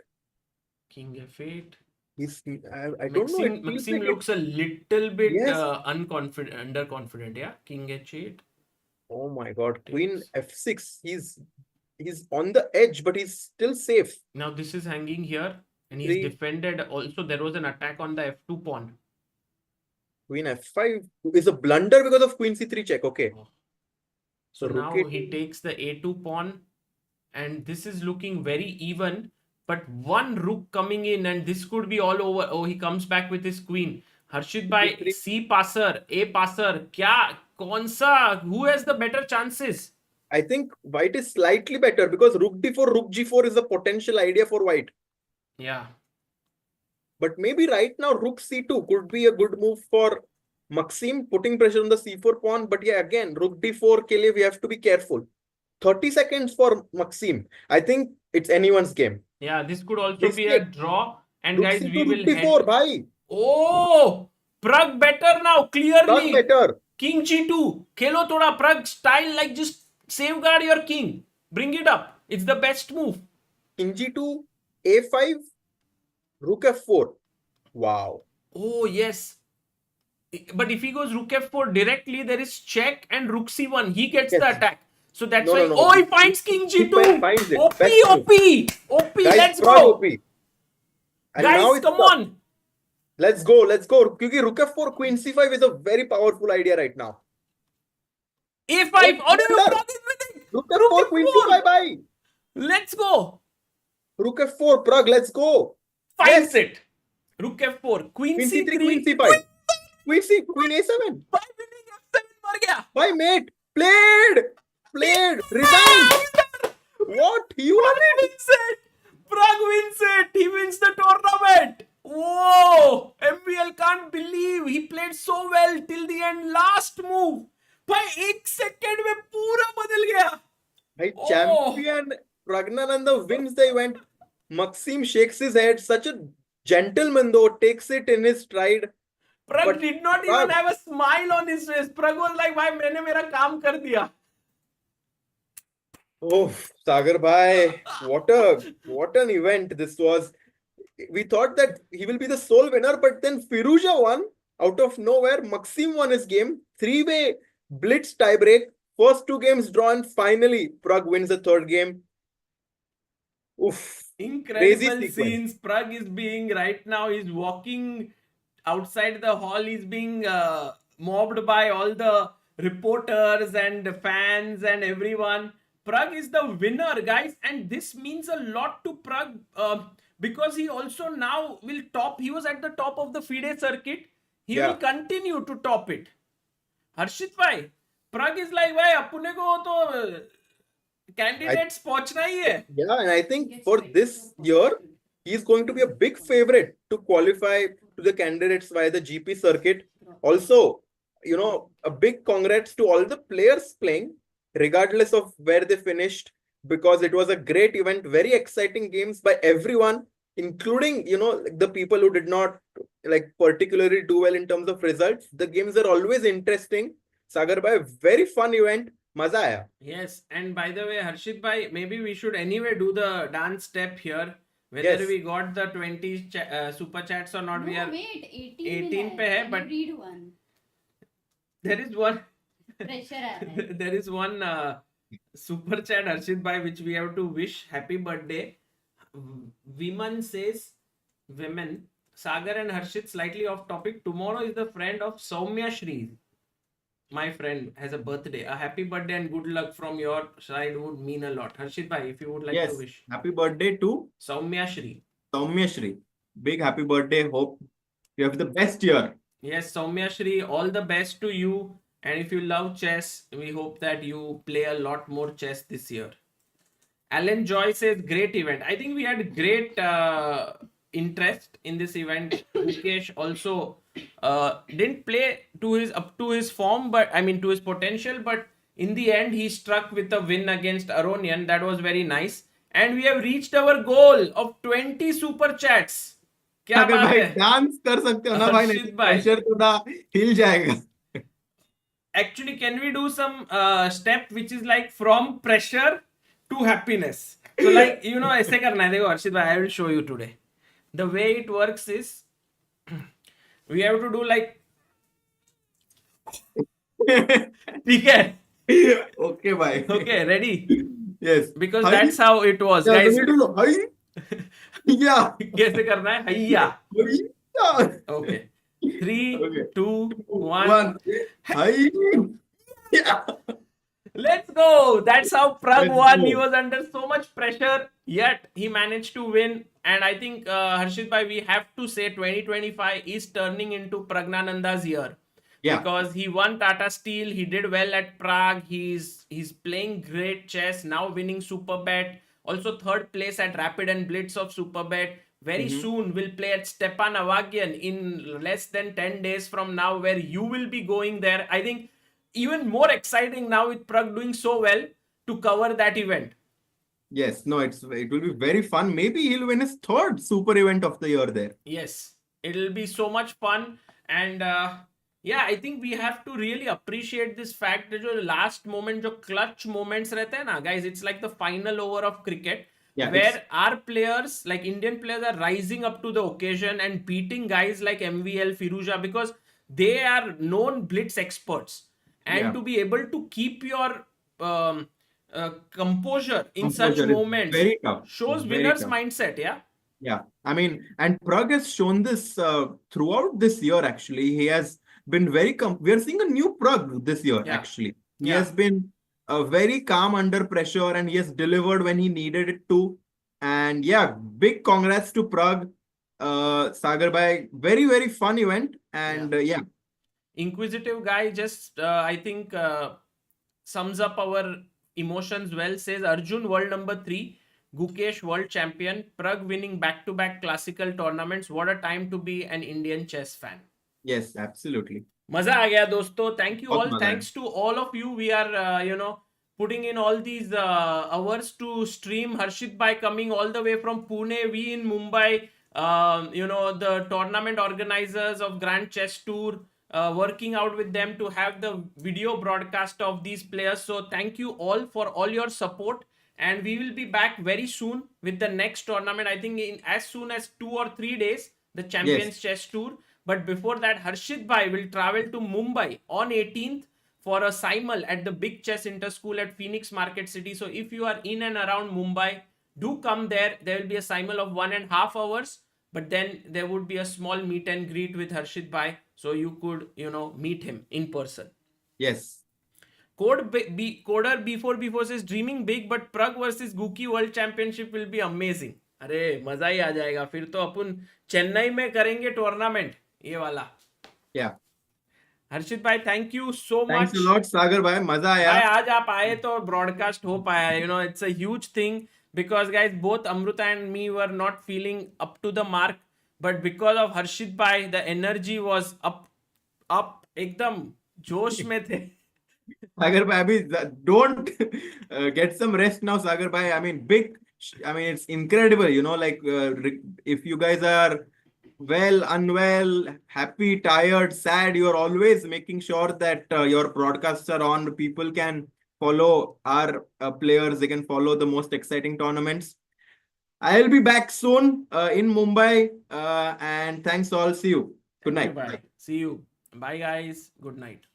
King f8. He's I don't know. It feels Maxime like looks a little bit Yes. underconfident, yeah? King h8. oh my god. Queen Takes. f6. He's on the edge, but he's still safe. Now this is hanging here, and he's Three. defended. Also, there was an attack on the f2 pawn. Queen f5 is a blunder because of queen c3 check. Okay. Oh. So So rook now a2. he takes the a2 pawn, and this is looking very even. But one rook coming in, and this could be all over. Oh, he comes back with his queen. Harshit by C3. C passer, A passer. Kya? Kaun sa? Who has the better chances? I think white is slightly better because rook d4, rook g4 is a potential idea for white. Yeah. But maybe right now rook c2 could be a good move for Maxime, putting pressure on the c4 pawn. But yeah, again, rook d4 ke liye we have to be careful. 30 seconds for Maxime. I think it's anyone's game. Yeah, this could also be a Mistake. draw. And Rook guys, c2, we will rook d4, head. bhai. Oh, Pragg better now, Pragg clearly. better. King g2. Khelo thoda Pragg style, like just safeguard your king. Bring it up. It's the best move. King g2, a5, rook f4. Wow. Oh, yes. But if he goes rook f4 directly, there is check and rook c1. He gets the Yes. attack. So that's No, why. no, no. Oh, he finds king He g2. finds it. OP, Best move. OP. OP, Guys, let's Pragg go. OP. And now Guys, it's come tough. on. Let's go. Because rook f4, queen c5 is a very powerful idea right now. A5. Oh, Oh, no, no, blunder. Pragg is winning. Rook f4, queen c5, bye. Let's go. Rook f4, Pragg, let's go. Finds it. Rook f4. Queen Queen c3. c3, queen c5. Queen a7. By winning f7 मर गया. Bye, mate. Played! Resigned! What? He won Pragg it! wins it! Pragg wins it! He wins the tournament! Whoa! MVL can't believe he played so well till the end. Last move. भाई 1 second में पूरा बदल गया. Hey, Oh. champion Praggnanandhaa wins the event. Maxime shakes his head. Such a gentleman though, takes it in his stride. Pragg But did not Pragg- even have a smile on his face. Pragg was like, भाई मैंने मेरा काम कर दिया. Oh, Sagar bhai, what an event this was. We thought that he will be the sole winner, but then Firouzja won out of nowhere. Maxime won his game. 3-way Blitz tiebreak. First 2 games drawn. Finally, Pragg wins the 3rd game. Oof. Incredible Crazy sequence. scenes. Pragg is being right now. He's walking outside the hall. He's being mobbed by all the reporters and the fans and everyone. Pragg is the winner, guys, and this means a lot to Pragg because he also now will top. He was at the top of the FIDE circuit. He Yeah. will continue to top it. Harshit bhai, Pragg is like, भाई अपने को तो candidates पहुंचना ही है. Yeah, and I think for this year, he's going to be a big favorite to qualify to the candidates via the GP circuit. Also, a big congrats to all the players playing, regardless of where they finished, because it was a great event, very exciting games by everyone, including, the people who did not particularly do well in terms of results. The games are always interesting. Sagar bhai, very fun event. Maza aaya. Yes, and by the way, Harshit bhai, maybe we should anyway do the dance step here. Whether Yes. we got the 20 super chats or not, we No, are. wait, 18 पे है, Can but- you read one. There is one. Pressure आ रहा है. There is one super chat, Harshit bhai, which we have to wish happy birthday. Viman says, women, Sagar and Harshit, slightly off topic. Tomorrow is the friend of Soumya Shri. My friend has a birthday. A happy birthday and good luck from your side would mean a lot. Harshit bhai, if you would like Yes, to wish. happy birthday to Soumya Shri. Soumya Shri. Big happy birthday. Hope you have the best year. Yes, Soumya Shri, all the best to you. And if you love chess, we hope that you play a lot more chess this year. Alan Joy says, great event. I think we had great interest in this event. Gukesh also didn't play up to his form, but I mean to his potential, but in the end he struck with a win against Aronian. That was very nice. And we have reached our goal of 20 super chats. क्या अगर बात भाई है? Dance कर सकते हो ना भाई, नहीं हर्षित भाई। प्रेशर थोड़ा हिल जाएगा. Actually, can we do some step which is like from pressure to happiness? So like, ऐसे करना है. देखो हर्षित भाई, I will show you today. The way it works is we have to do like ठीक है? Okay, bye. Okay, ready? Yes. Because Hi. that's how it was, Yeah, guys. we do know. Hi. Yeah. कैसे करना है? हैया. Yeah. Okay. 3, Okay. 2, 1. One. Hi. Yeah. Let's go. That's how Pragg Let's won. go. He was under so much pressure, yet he managed to win. And I think, Harshit bhai, we have to say 2025 is turning into Praggnanandhaa's year. Yeah. Because he won Tata Steel. He did well at Pragg. He's playing great chess. Now winning Superbet. Also 3rd place at Rapid and Blitz of Superbet. Very soon will play at Stepan Avagian in less than 10 days from now, where you will be going there. I think even more exciting now with Pragg doing so well to cover that event. Yes. No, it will be very fun. Maybe he'll win his 3rd super event of the year there. Yes, it'll be so much fun. And yeah, I think we have to really appreciate this fact that the last moment, the clutch moments रहते हैं ना, guys, it's like the final over of cricket. Yeah, where our players, like Indian players, are rising up to the occasion and beating guys like MVL, Firouzja, because they are known blitz experts. And Yeah. to be able to keep your composure in such Composure is moments very tough. shows Very winner's tough. mindset, yeah? Yeah, I mean, and Pragg has shown this throughout this year, actually. He has been very we are seeing a new Pragg this year, Yeah. actually. He Yeah. has been very calm under pressure, and he has delivered when he needed it to. And yeah, big congrats to Pragg. Sagar bhai, very, very fun event. And yeah. Inquisitive guy, just I think sums up our emotions well. Says Arjun, world number 3. Gukesh, world champion. Pragg winning back-to-back classical tournaments. What a time to be an Indian chess fan. Yes, absolutely. मजा आ गया दोस्तों. Thank you बहुत all. मजा आया. Thanks to all of you. We are putting in all these hours to stream. Harshit bhai coming all the way from Pune. We in Mumbai. The tournament organizers of Grand Chess Tour. Working out with them to have the video broadcast of these players. So thank you all for all your support. And we will be back very soon with the next tournament. I think in as soon as 2 or 3 days, the Champions Chess Tour. But before that, Harshit bhai will travel to Mumbai on 18th for a simul at the Big Chess Interschool at Phoenix Market City. So if you are in and around Mumbai, do come there. There will be a simul of 1.5 hours. But then there would be a small meet and greet with Harshit bhai. So you could, meet him in person. Yes. Coder B4 says dreaming big, but Pragg versus Guki World Championship will be amazing. अरे मजा ही आ जाएगा. फिर तो अपन चेन्नई में करेंगे tournament ये वाला. Yeah. हर्षित भाई, thank you so much. Thanks a lot, Sagar bhai. मजा आया. भाई आज आप आए तो ब्रॉडकास्ट हो पाया. It's a huge thing because guys, both Amruta and me were not feeling up to the mark, but because of Harshit bhai, the energy was up एकदम जोश में थे. Sagar bhai, don't get some rest now, Sagar bhai. I mean, it's incredible, if you guys are well, unwell, happy, tired, sad, you're always making sure that your broadcasts are on. People can follow our players. They can follow the most exciting tournaments. I'll be back soon in Mumbai. And thanks all. See you. Good night. Bye. See you. Bye guys. Good night.